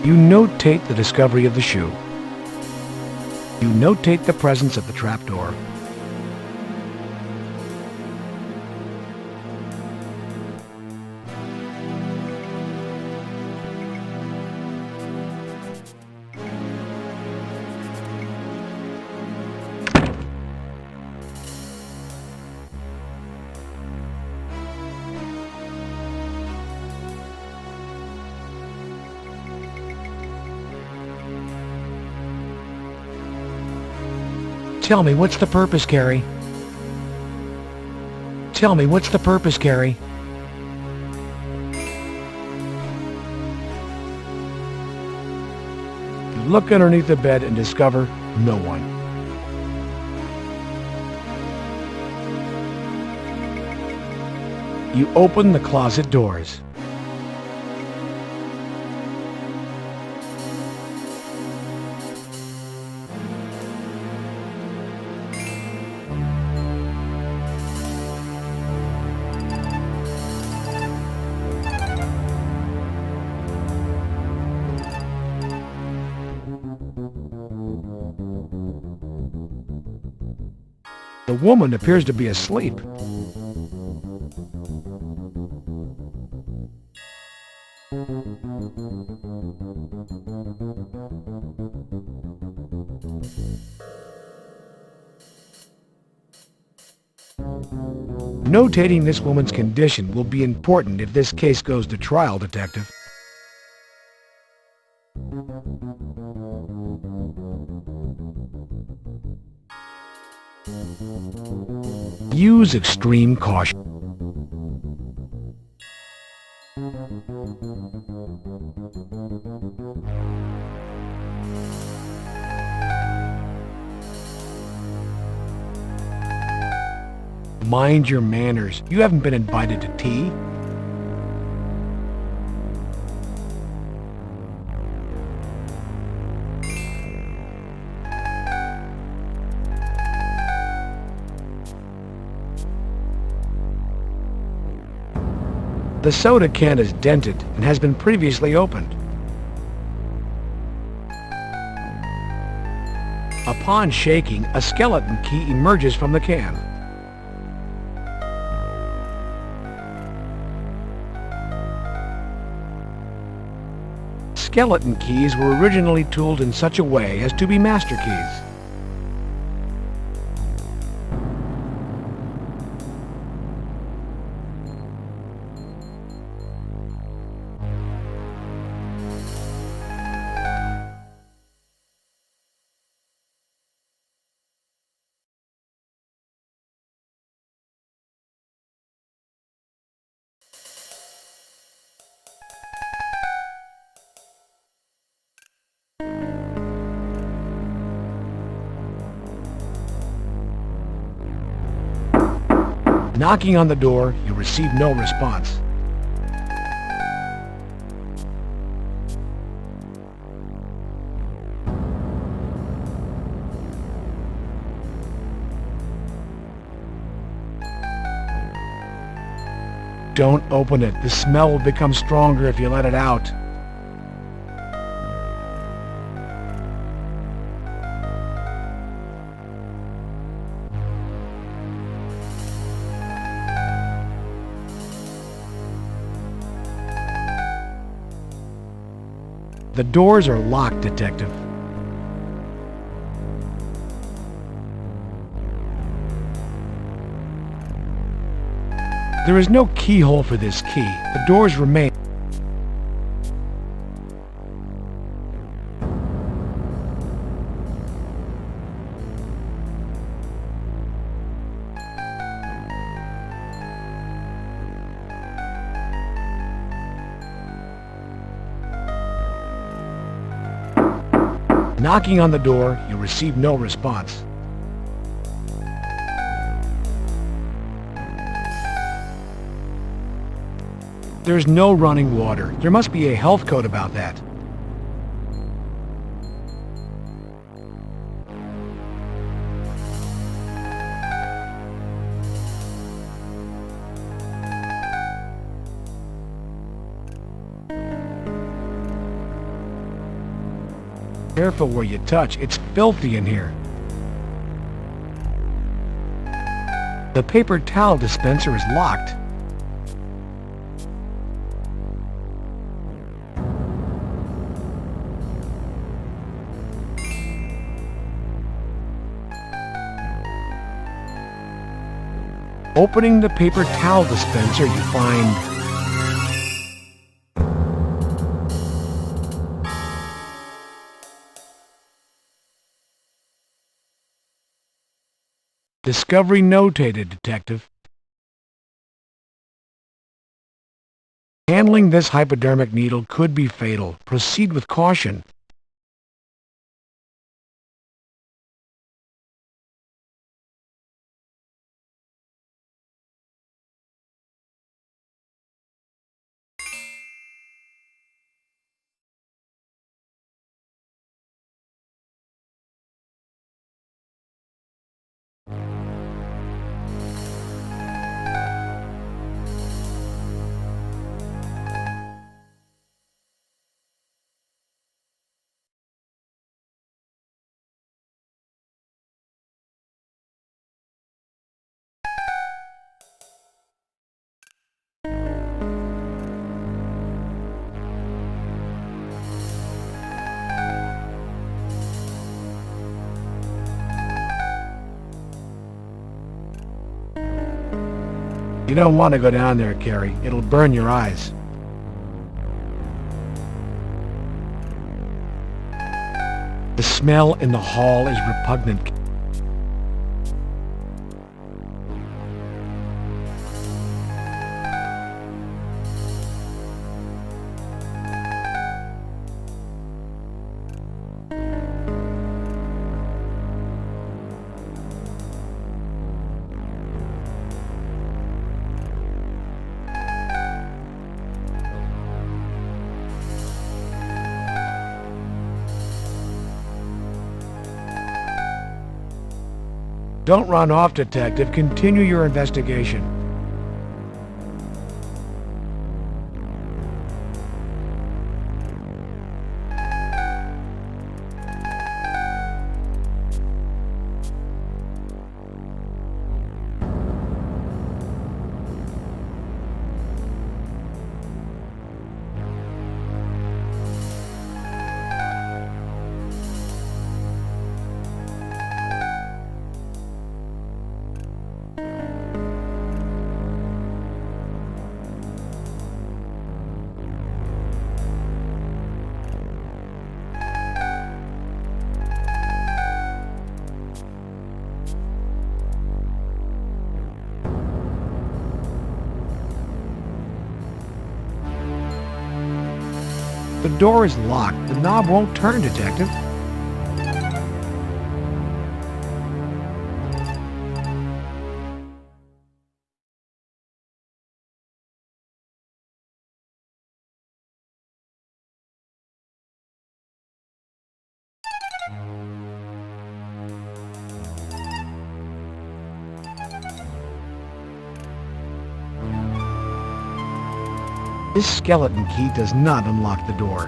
You notate the discovery of the shoe. You notate the presence of the trapdoor. Tell me, what's the purpose, Carrie? Tell me, what's the purpose, Carrie? You look underneath the bed and discover no one. You open the closet doors. The woman appears to be asleep. Notating this woman's condition will be important if this case goes to trial, Detective. Use extreme caution. Mind your manners. You haven't been invited to tea. The soda can is dented and has been previously opened. Upon shaking, a skeleton key emerges from the can. Skeleton keys were originally tooled in such a way as to be master keys. Knocking on the door, you receive no response. Don't open it. The smell will become stronger if you let it out. The doors are locked, Detective. There is no keyhole for this key. The doors remain. Knocking on the door, you receive no response. There's no running water. There must be a health code about that. Careful where you touch. It's filthy in here. The paper towel dispenser is locked. Opening the paper towel dispenser, you find discovery notated, Detective. Handling this hypodermic needle could be fatal. Proceed with caution. You don't want to go down there, Carrie. It'll burn your eyes. The smell in the hall is repugnant. Don't run off, Detective. Continue your investigation. The door is locked. The knob won't turn, Detective. This skeleton key does not unlock the door.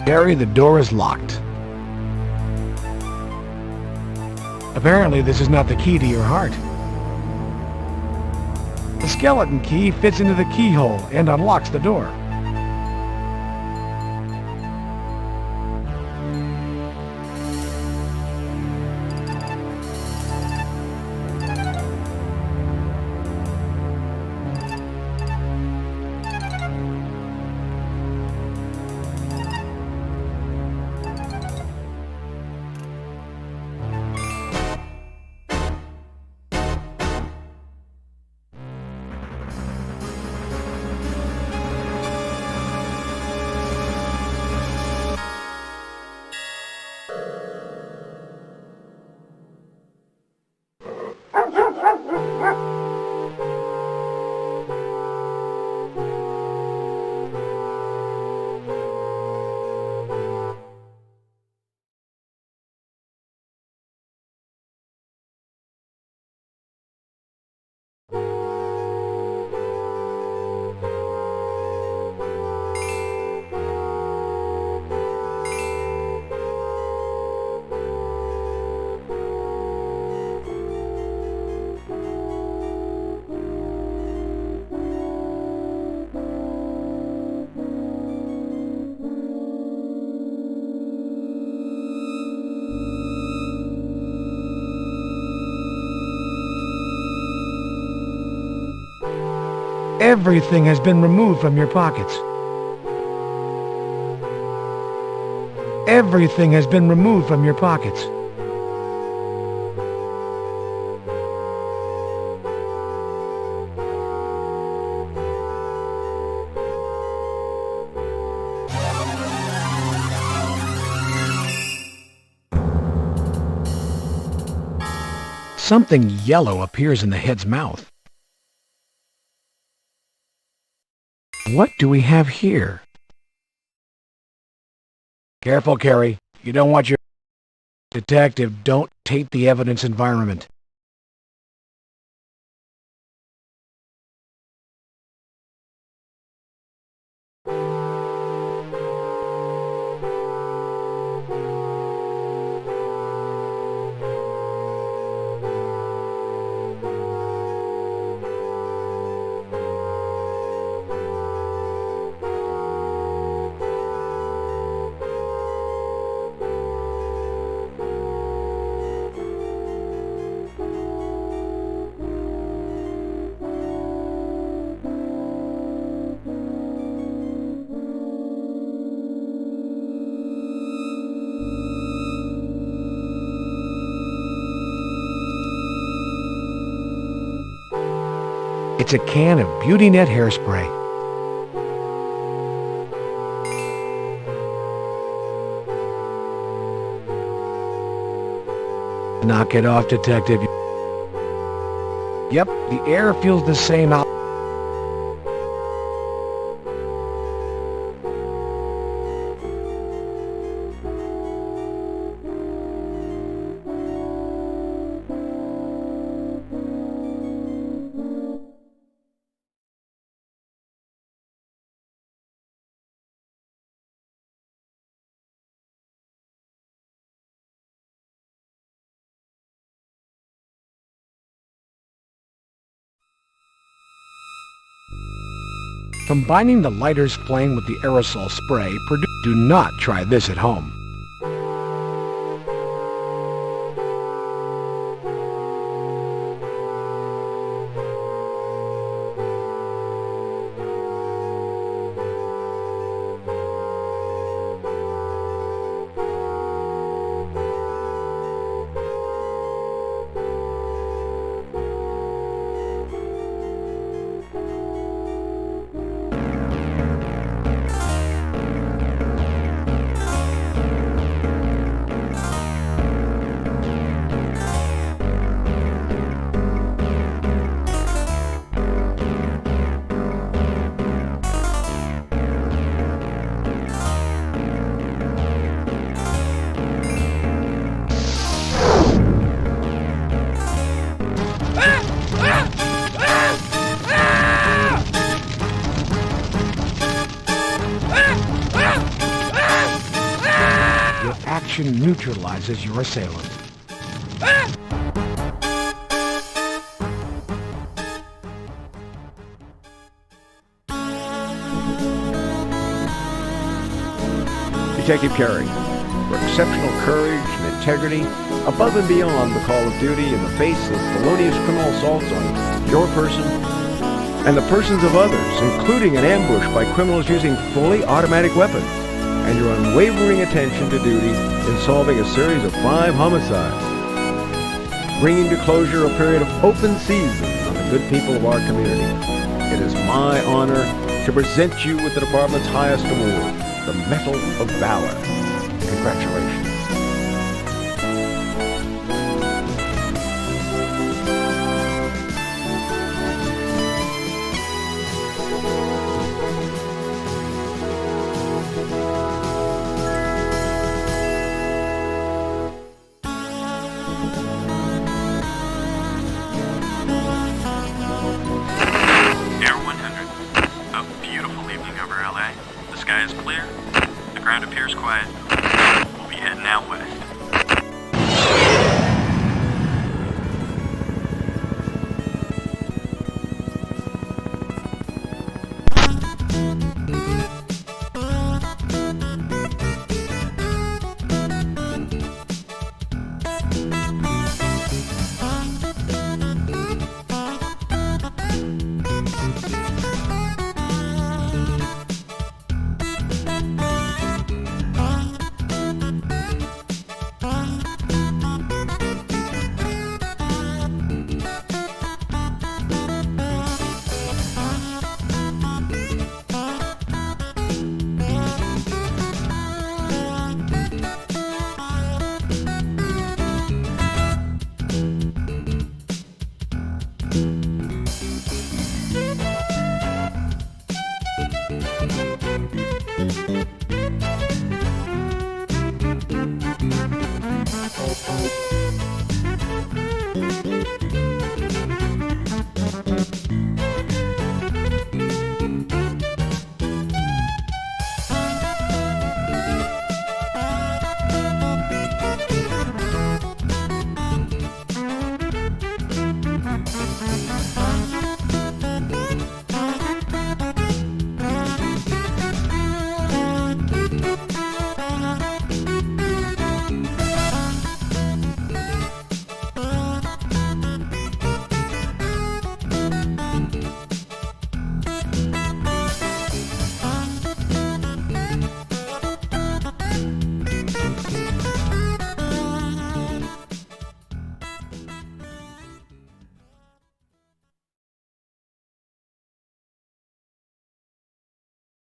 Gary, the door is locked. Apparently, this is not the key to your heart. The skeleton key fits into the keyhole and unlocks the door. Everything has been removed from your pockets. Everything has been removed from your pockets. Something yellow appears in the head's mouth. What do we have here? Careful, Carrie. You don't want your... Detective, don't taint the evidence environment. It's a can of Beauty Net hairspray. Knock it off, Detective. Yep, the air feels the same out. Combining the lighter's flame with the aerosol spray, do not try this at home. action neutralizes your assailant. Detective Carey, for exceptional courage and integrity, above and beyond the call of duty in the face of felonious criminal assaults on your person and the persons of others, including an ambush by criminals using fully automatic weapons, and your unwavering attention to duty in solving a series of 5 homicides, bringing to closure a period of open season on the good people of our community. It is my honor to present you with the department's highest award, the Medal of Valor. Congratulations.